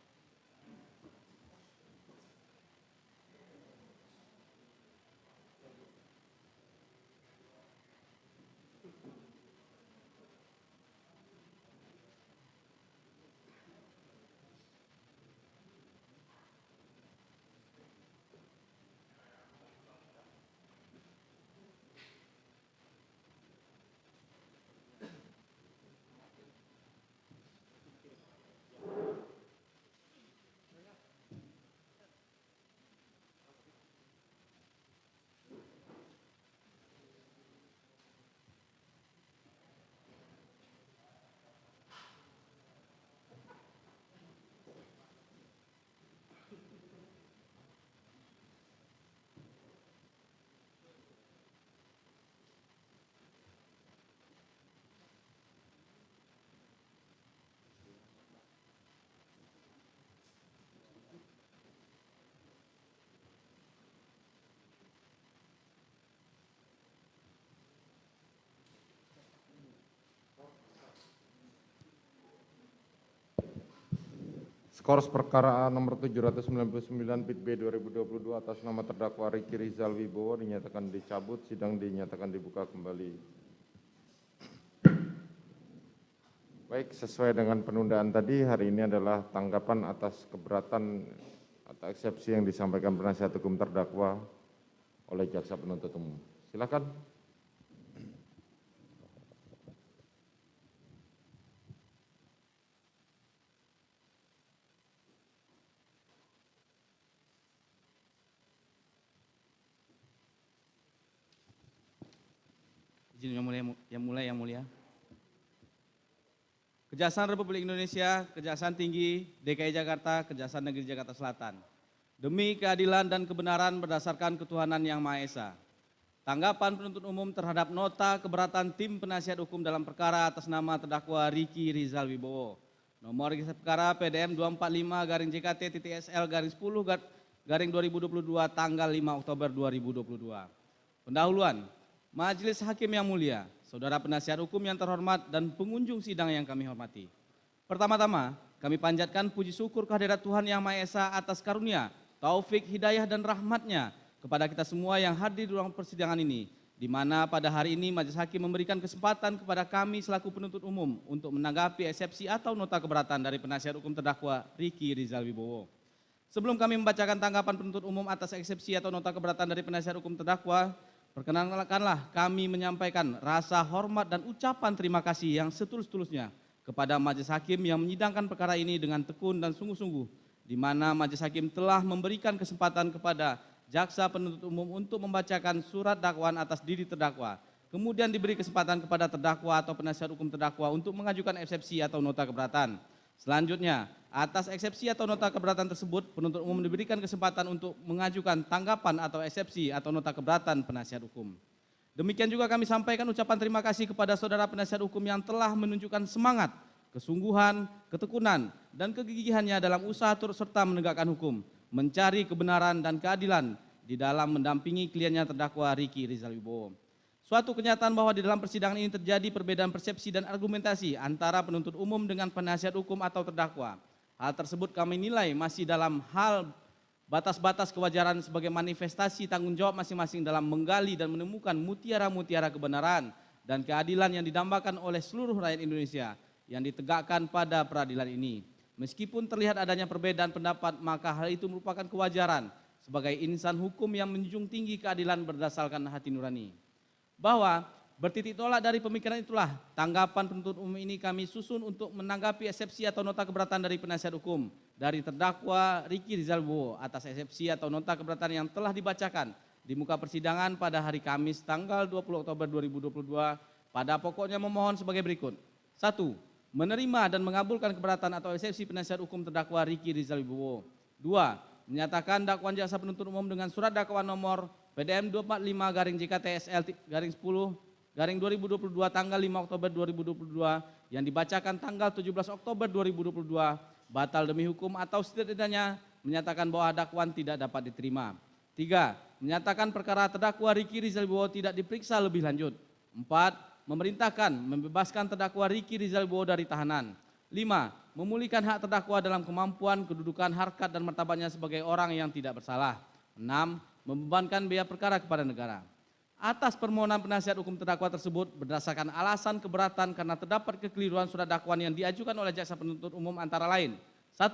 Speaker 1: Diskors perkara nomor 799 PIT B 2022 atas nama terdakwa Ricky Rizal Wibowo dinyatakan dicabut, sidang dinyatakan dibuka kembali. Baik, sesuai dengan penundaan tadi, hari ini adalah tanggapan atas keberatan atau eksepsi yang disampaikan penasihat hukum terdakwa oleh jaksa penuntut umum. Silakan.
Speaker 3: Izin yang mulia. Kejaksaan Republik Indonesia, Kejaksaan Tinggi DKI Jakarta, Kejaksaan Negeri Jakarta Selatan. Demi keadilan dan kebenaran berdasarkan ketuhanan yang Maha Esa. Tanggapan penuntut umum terhadap nota keberatan tim penasihat hukum dalam perkara atas nama terdakwa Ricky Rizal Wibowo. Nomor registrasi perkara PDM 245-JKT-SL-10-2022 tanggal 5 Oktober 2022. Pendahuluan. Majelis Hakim yang mulia, saudara penasihat hukum yang terhormat dan pengunjung sidang yang kami hormati. Pertama-tama, kami panjatkan puji syukur kehadirat Tuhan Yang Maha Esa atas karunia, taufik, hidayah dan rahmatnya kepada kita semua yang hadir di ruang persidangan ini, di mana pada hari ini Majelis Hakim memberikan kesempatan kepada kami selaku penuntut umum untuk menanggapi eksepsi atau nota keberatan dari penasihat hukum terdakwa Ricky Rizal Wibowo. Sebelum kami membacakan tanggapan penuntut umum atas eksepsi atau nota keberatan dari penasihat hukum terdakwa, perkenankanlah kami menyampaikan rasa hormat dan ucapan terima kasih yang setulus-tulusnya kepada Majelis Hakim yang menyidangkan perkara ini dengan tekun dan sungguh-sungguh, di mana Majelis Hakim telah memberikan kesempatan kepada jaksa penuntut umum untuk membacakan surat dakwaan atas diri terdakwa. Kemudian diberi kesempatan kepada terdakwa atau penasihat hukum terdakwa untuk mengajukan eksepsi atau nota keberatan. Selanjutnya, atas eksepsi atau nota keberatan tersebut, penuntut umum diberikan kesempatan untuk mengajukan tanggapan atau eksepsi atau nota keberatan penasihat hukum. Demikian juga kami sampaikan ucapan terima kasih kepada saudara penasihat hukum yang telah menunjukkan semangat, kesungguhan, ketekunan, dan kegigihannya dalam usaha turut serta menegakkan hukum, mencari kebenaran dan keadilan di dalam mendampingi kliennya terdakwa Ricky Rizal Wibowo. Suatu kenyataan bahwa di dalam persidangan ini terjadi perbedaan persepsi dan argumentasi antara penuntut umum dengan penasihat hukum atau terdakwa. Hal tersebut kami nilai masih dalam hal batas-batas kewajaran sebagai manifestasi tanggung jawab masing-masing dalam menggali dan menemukan mutiara-mutiara kebenaran dan keadilan yang didambakan oleh seluruh rakyat Indonesia yang ditegakkan pada peradilan ini. Meskipun terlihat adanya perbedaan pendapat, maka hal itu merupakan kewajaran sebagai insan hukum yang menjunjung tinggi keadilan berdasarkan hati nurani. Bahwa bertitik tolak dari pemikiran itulah tanggapan penuntut umum ini kami susun untuk menanggapi eksepsi atau nota keberatan dari penasihat hukum dari terdakwa Ricky Rizal Wibowo atas eksepsi atau nota keberatan yang telah dibacakan di muka persidangan pada hari Kamis tanggal 20 Oktober 2022 pada pokoknya memohon sebagai berikut. 1. Menerima dan mengabulkan keberatan atau eksepsi penasihat hukum terdakwa Ricky Rizal Wibowo. 2. Menyatakan dakwaan jaksa penuntut umum dengan surat dakwaan nomor PDM 245-JKT-SL-10-2022 tanggal 5 Oktober 2022 yang dibacakan tanggal 17 Oktober 2022 batal demi hukum atau setidaknya menyatakan bahwa dakwaan tidak dapat diterima. 3. Menyatakan perkara terdakwa Ricky Rizal Wibowo tidak diperiksa lebih lanjut. 4. Memerintahkan membebaskan terdakwa Ricky Rizal Wibowo dari tahanan. 5. Memulihkan hak terdakwa dalam kemampuan, kedudukan, harkat dan martabatnya sebagai orang yang tidak bersalah. 6. Membebankan biaya perkara kepada negara. Atas permohonan penasihat hukum terdakwa tersebut berdasarkan alasan keberatan karena terdapat kekeliruan surat dakwaan yang diajukan oleh jaksa penuntut umum antara lain. 1.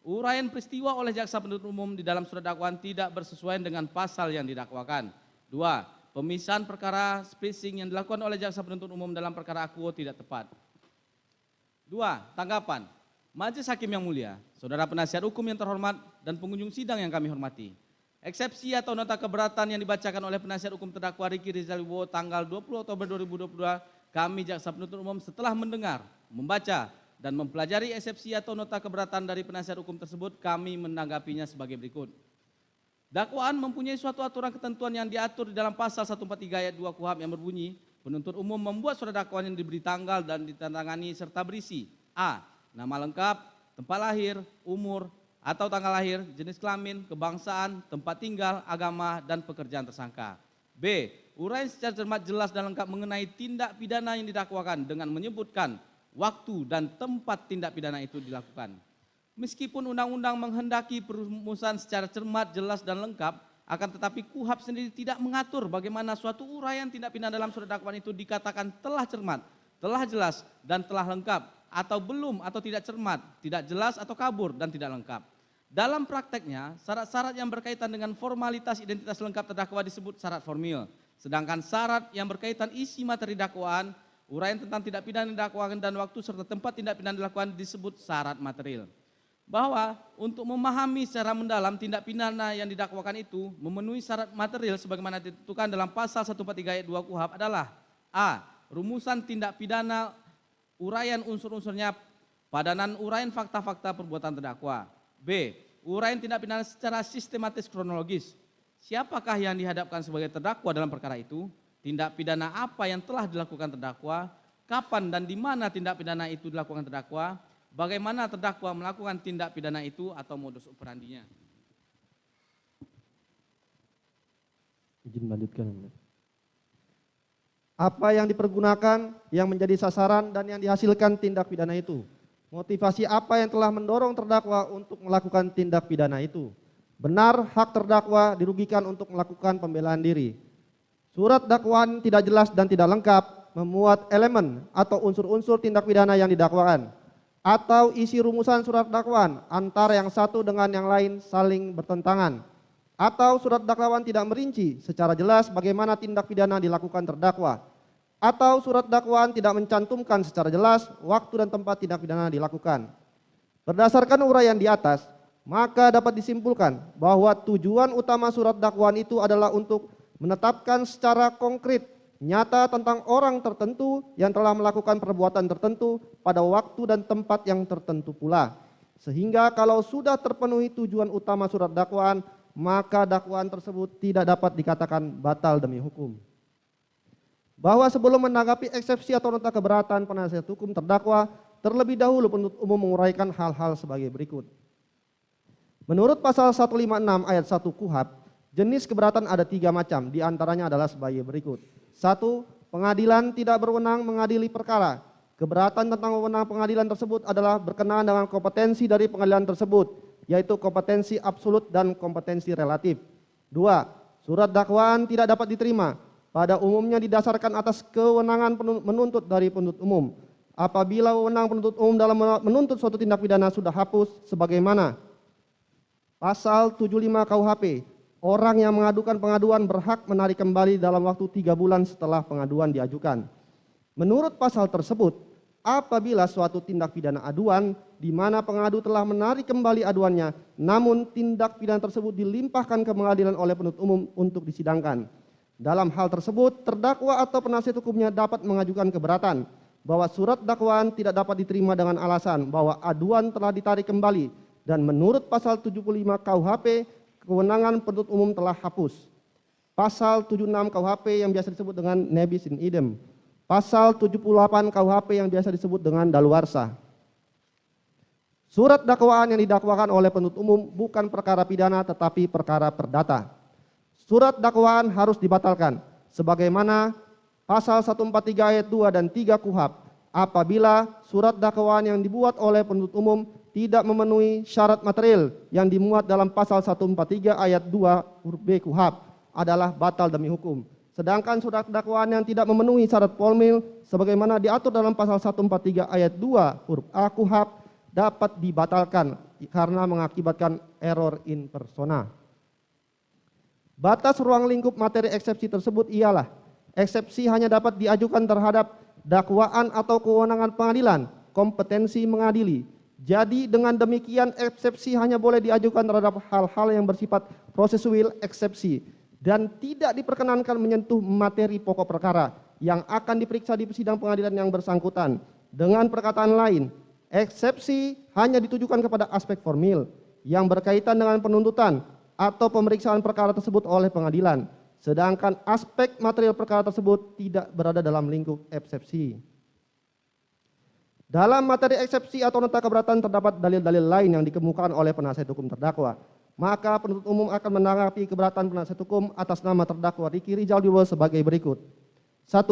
Speaker 3: Uraian peristiwa oleh jaksa penuntut umum di dalam surat dakwaan tidak bersesuaian dengan pasal yang didakwakan. 2. Pemisahan perkara spacing yang dilakukan oleh jaksa penuntut umum dalam perkara akuo tidak tepat. 2. Tanggapan. Majelis Hakim yang mulia, saudara penasihat hukum yang terhormat dan pengunjung sidang yang kami hormati. Eksepsi atau nota keberatan yang dibacakan oleh penasihat hukum terdakwa Ricky Rizal Wibowo tanggal 20 Oktober 2022, kami jaksa penuntut umum setelah mendengar, membaca, dan mempelajari eksepsi atau nota keberatan dari penasihat hukum tersebut, kami menanggapinya sebagai berikut. Dakwaan mempunyai suatu aturan ketentuan yang diatur di dalam pasal 143 ayat 2 KUHP yang berbunyi, penuntut umum membuat surat dakwaan yang diberi tanggal dan ditandatangani serta berisi A. Nama lengkap, tempat lahir, umur, atau tanggal lahir, jenis kelamin, kebangsaan, tempat tinggal, agama, dan pekerjaan tersangka. B. Uraian secara cermat, jelas dan lengkap mengenai tindak pidana yang didakwakan dengan menyebutkan waktu dan tempat tindak pidana itu dilakukan. Meskipun undang-undang menghendaki perumusan secara cermat, jelas, dan lengkap, akan tetapi KUHP sendiri tidak mengatur bagaimana suatu uraian tindak pidana dalam surat dakwaan itu dikatakan telah cermat, telah jelas, dan telah lengkap, atau belum atau tidak cermat, tidak jelas atau kabur, dan tidak lengkap. Dalam prakteknya, syarat-syarat yang berkaitan dengan formalitas identitas lengkap terdakwa disebut syarat formil. Sedangkan syarat yang berkaitan isi materi dakwaan, uraian tentang tindak pidana dakwaan dan waktu serta tempat tindak pidana dilakukan disebut syarat material. Bahwa untuk memahami secara mendalam tindak pidana yang didakwakan itu memenuhi syarat material sebagaimana ditentukan dalam pasal 143 ayat 2 KUHP adalah A. Rumusan tindak pidana, uraian unsur-unsurnya, padanan uraian fakta-fakta perbuatan terdakwa. B. Uraian tindak pidana secara sistematis kronologis. Siapakah yang dihadapkan sebagai terdakwa dalam perkara itu? Tindak pidana apa yang telah dilakukan terdakwa? Kapan dan di mana tindak pidana itu dilakukan terdakwa? Bagaimana terdakwa melakukan tindak pidana itu atau modus operandinya?
Speaker 13: Izin melanjutkan.
Speaker 17: Apa yang dipergunakan, yang menjadi sasaran, dan yang dihasilkan tindak pidana itu? Motivasi apa yang telah mendorong terdakwa untuk melakukan tindak pidana itu? Benar hak terdakwa dirugikan untuk melakukan pembelaan diri. Surat dakwaan tidak jelas dan tidak lengkap, memuat elemen atau unsur-unsur tindak pidana yang didakwakan, atau isi rumusan surat dakwaan antara yang satu dengan yang lain saling bertentangan, atau surat dakwaan tidak merinci secara jelas bagaimana tindak pidana dilakukan terdakwa, atau surat dakwaan tidak mencantumkan secara jelas waktu dan tempat tindak pidana dilakukan. Berdasarkan uraian di atas, maka dapat disimpulkan bahwa tujuan utama surat dakwaan itu adalah untuk menetapkan secara konkret, nyata tentang orang tertentu yang telah melakukan perbuatan tertentu pada waktu dan tempat yang tertentu pula. Sehingga kalau sudah terpenuhi tujuan utama surat dakwaan, maka dakwaan tersebut tidak dapat dikatakan batal demi hukum. Bahwa sebelum menanggapi eksepsi atau nota keberatan penasihat hukum terdakwa, terlebih dahulu penuntut umum menguraikan hal-hal sebagai berikut. Menurut pasal 156 ayat 1 KUHP, jenis keberatan ada 3 macam, diantaranya adalah sebagai berikut. 1. Pengadilan tidak berwenang mengadili perkara. Keberatan tentang wewenang pengadilan tersebut adalah berkenaan dengan kompetensi dari pengadilan tersebut, yaitu kompetensi absolut dan kompetensi relatif. 2. Surat dakwaan tidak dapat diterima, pada umumnya didasarkan atas kewenangan menuntut dari penuntut umum. Apabila wewenang penuntut umum dalam menuntut suatu tindak pidana sudah hapus sebagaimana pasal 75 KUHP, orang yang mengadukan pengaduan berhak menarik kembali dalam waktu 3 bulan setelah pengaduan diajukan. Menurut pasal tersebut, apabila suatu tindak pidana aduan di mana pengadu telah menarik kembali aduannya, namun tindak pidana tersebut dilimpahkan ke pengadilan oleh penuntut umum untuk disidangkan. Dalam hal tersebut, terdakwa atau penasihat hukumnya dapat mengajukan keberatan bahwa surat dakwaan tidak dapat diterima dengan alasan bahwa aduan telah ditarik kembali dan menurut pasal 75 KUHP, kewenangan penuntut umum telah hapus. Pasal 76 KUHP yang biasa disebut dengan nebis in idem. Pasal 78 KUHP yang biasa disebut dengan daluarsa. Surat dakwaan yang didakwakan oleh penuntut umum bukan perkara pidana tetapi perkara perdata. Surat dakwaan harus dibatalkan sebagaimana pasal 143 ayat 2 dan 3 KUHP apabila surat dakwaan yang dibuat oleh penuntut umum tidak memenuhi syarat material yang dimuat dalam pasal 143 ayat 2 huruf B KUHP adalah batal demi hukum. Sedangkan surat dakwaan yang tidak memenuhi syarat formil sebagaimana diatur dalam pasal 143 ayat 2 huruf A KUHP dapat dibatalkan karena mengakibatkan error in persona. Batas ruang lingkup materi eksepsi tersebut ialah eksepsi hanya dapat diajukan terhadap dakwaan atau kewenangan pengadilan, kompetensi mengadili. Jadi dengan demikian eksepsi hanya boleh diajukan terhadap hal-hal yang bersifat prosesual eksepsi dan tidak diperkenankan menyentuh materi pokok perkara yang akan diperiksa di sidang pengadilan yang bersangkutan. Dengan perkataan lain, eksepsi hanya ditujukan kepada aspek formil yang berkaitan dengan penuntutan atau pemeriksaan perkara tersebut oleh pengadilan, sedangkan aspek material perkara tersebut tidak berada dalam lingkup eksepsi. Dalam materi eksepsi atau nota keberatan terdapat dalil-dalil lain yang dikemukakan oleh penasihat hukum terdakwa, maka penuntut umum akan menanggapi keberatan penasihat hukum atas nama terdakwa Riki Rizal Wibowo sebagai berikut. 1.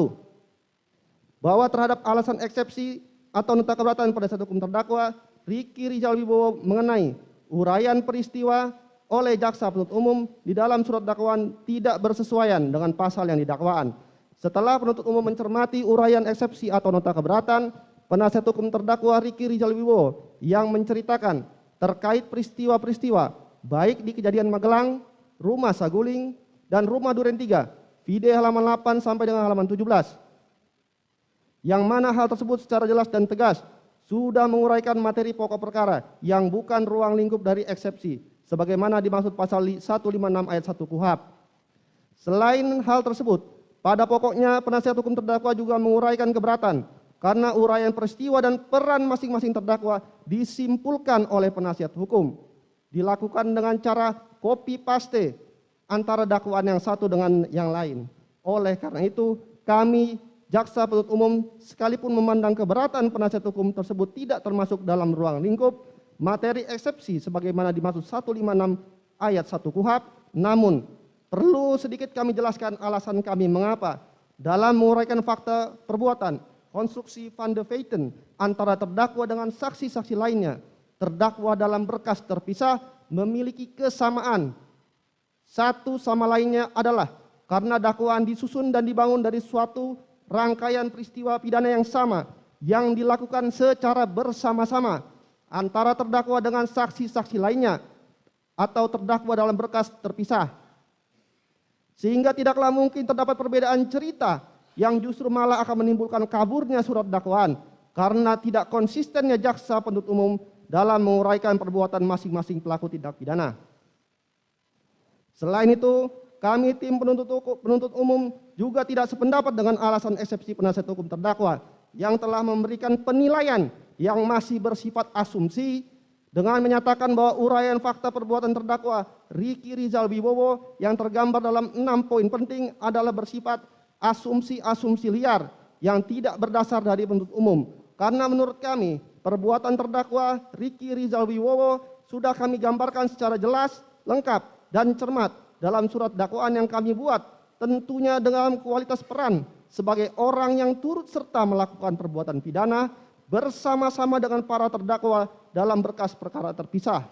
Speaker 17: Bahwa terhadap alasan eksepsi atau nota keberatan penasihat hukum terdakwa
Speaker 12: Riki Rizal Wibowo mengenai uraian peristiwa oleh jaksa penuntut umum di dalam surat dakwaan tidak bersesuaian dengan pasal yang didakwaan. Setelah penuntut umum mencermati uraian eksepsi atau nota keberatan, penasihat hukum terdakwa Riki Rizal Wibowo yang menceritakan terkait peristiwa-peristiwa baik di kejadian Magelang, Rumah Saguling, dan Rumah Duren 3, video halaman 8 sampai dengan halaman 17. Yang mana hal tersebut secara jelas dan tegas sudah menguraikan materi pokok perkara yang bukan ruang lingkup dari eksepsi, sebagaimana dimaksud pasal 156 ayat 1 KUHP. Selain hal tersebut, pada pokoknya penasihat hukum terdakwa juga menguraikan keberatan karena uraian peristiwa dan peran masing-masing terdakwa disimpulkan oleh penasihat hukum. Dilakukan dengan cara copy paste antara dakwaan yang satu dengan yang lain. Oleh karena itu, kami jaksa penuntut umum sekalipun memandang keberatan penasihat hukum tersebut tidak termasuk dalam ruang lingkup materi eksepsi sebagaimana dimaksud 156 ayat 1 KUHP, namun perlu sedikit kami jelaskan alasan kami mengapa dalam menguraikan fakta perbuatan konstruksi van de feiten antara terdakwa dengan saksi-saksi lainnya, terdakwa dalam berkas terpisah memiliki kesamaan. Satu sama lainnya adalah karena dakwaan disusun dan dibangun dari suatu rangkaian peristiwa pidana yang sama yang dilakukan secara bersama-sama antara terdakwa dengan saksi-saksi lainnya atau terdakwa dalam berkas terpisah. Sehingga tidaklah mungkin terdapat perbedaan cerita yang justru malah akan menimbulkan kaburnya surat dakwaan karena tidak konsistennya jaksa penuntut umum dalam menguraikan perbuatan masing-masing pelaku tindak pidana. Selain itu, kami tim penuntut umum juga tidak sependapat dengan alasan eksepsi penasihat hukum terdakwa yang telah memberikan penilaian yang masih bersifat asumsi dengan menyatakan bahwa uraian fakta perbuatan terdakwa Riki Rizal Wibowo yang tergambar dalam 6 poin penting adalah bersifat asumsi-asumsi liar yang tidak berdasar dari penuntut umum. Karena menurut kami, perbuatan terdakwa Riki Rizal Wibowo sudah kami gambarkan secara jelas, lengkap, dan cermat dalam surat dakwaan yang kami buat, tentunya dengan kualitas peran sebagai orang yang turut serta melakukan perbuatan pidana bersama-sama dengan para terdakwa dalam berkas perkara terpisah.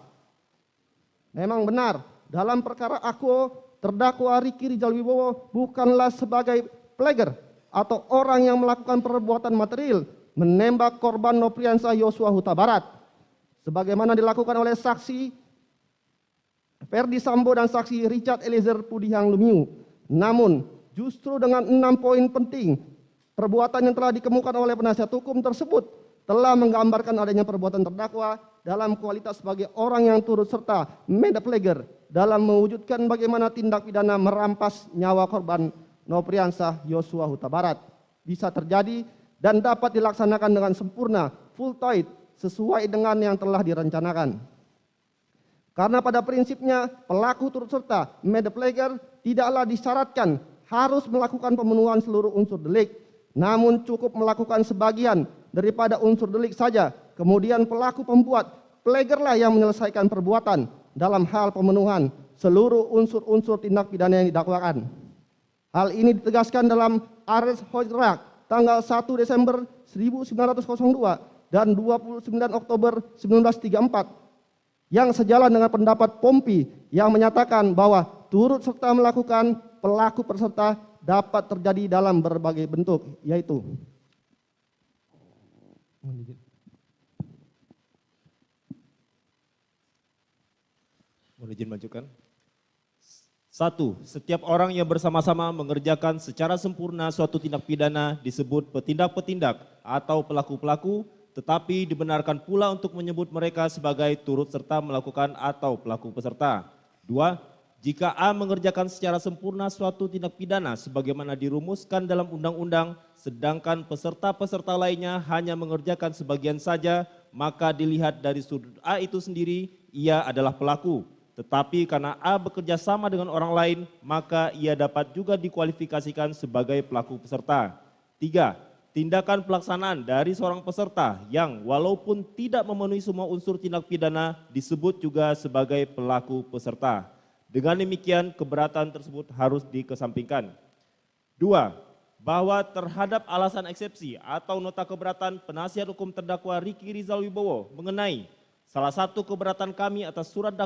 Speaker 12: Memang benar, dalam perkara Akuo, terdakwa Riki Rizal Wibowo bukanlah sebagai pleger atau orang yang melakukan perbuatan material menembak korban Nopriansah Yosua Huta Barat, sebagaimana dilakukan oleh saksi Ferdi Sambo dan saksi Richard Eliezer Pudihang Lumiu. Namun, justru dengan 6 poin penting, perbuatan yang telah dikemukakan oleh penasihat hukum tersebut telah menggambarkan adanya perbuatan terdakwa dalam kualitas sebagai orang yang turut serta medapleger dalam mewujudkan bagaimana tindak pidana merampas nyawa korban Nopriansah Yosua Huta Barat bisa terjadi dan dapat dilaksanakan dengan sempurna, full tight, sesuai dengan yang telah direncanakan. Karena pada prinsipnya pelaku turut serta medapleger tidaklah disyaratkan harus melakukan pemenuhan seluruh unsur delik, namun cukup melakukan sebagian daripada unsur delik saja. Kemudian pelaku pembuat plegerlah yang menyelesaikan perbuatan dalam hal pemenuhan seluruh unsur-unsur tindak pidana yang didakwakan. Hal ini ditegaskan dalam Ares Hojrak tanggal 1 Desember 1902 dan 29 Oktober 1934 yang sejalan dengan pendapat Pompi yang menyatakan bahwa turut serta melakukan pelaku peserta dapat terjadi dalam berbagai bentuk, yaitu
Speaker 2: Mohon izin majukan. 1. Setiap orang yang bersama-sama mengerjakan secara sempurna suatu tindak pidana disebut petindak-petindak atau pelaku-pelaku, tetapi dibenarkan pula untuk menyebut mereka sebagai turut serta melakukan atau pelaku peserta. 2. Jika A mengerjakan secara sempurna suatu tindak pidana sebagaimana dirumuskan dalam undang-undang, sedangkan peserta-peserta lainnya hanya mengerjakan sebagian saja, maka dilihat dari sudut A itu sendiri, ia adalah pelaku. Tetapi karena A bekerja sama dengan orang lain, maka ia dapat juga dikualifikasikan sebagai pelaku peserta. 3. Tindakan pelaksanaan dari seorang peserta yang walaupun tidak memenuhi semua unsur tindak pidana disebut juga sebagai pelaku peserta. Dengan demikian keberatan tersebut harus dikesampingkan. 2. bahwa terhadap alasan eksepsi atau nota keberatan penasihat hukum terdakwa Riki Rizal Wibowo mengenai salah satu keberatan kami atas surat dakwaan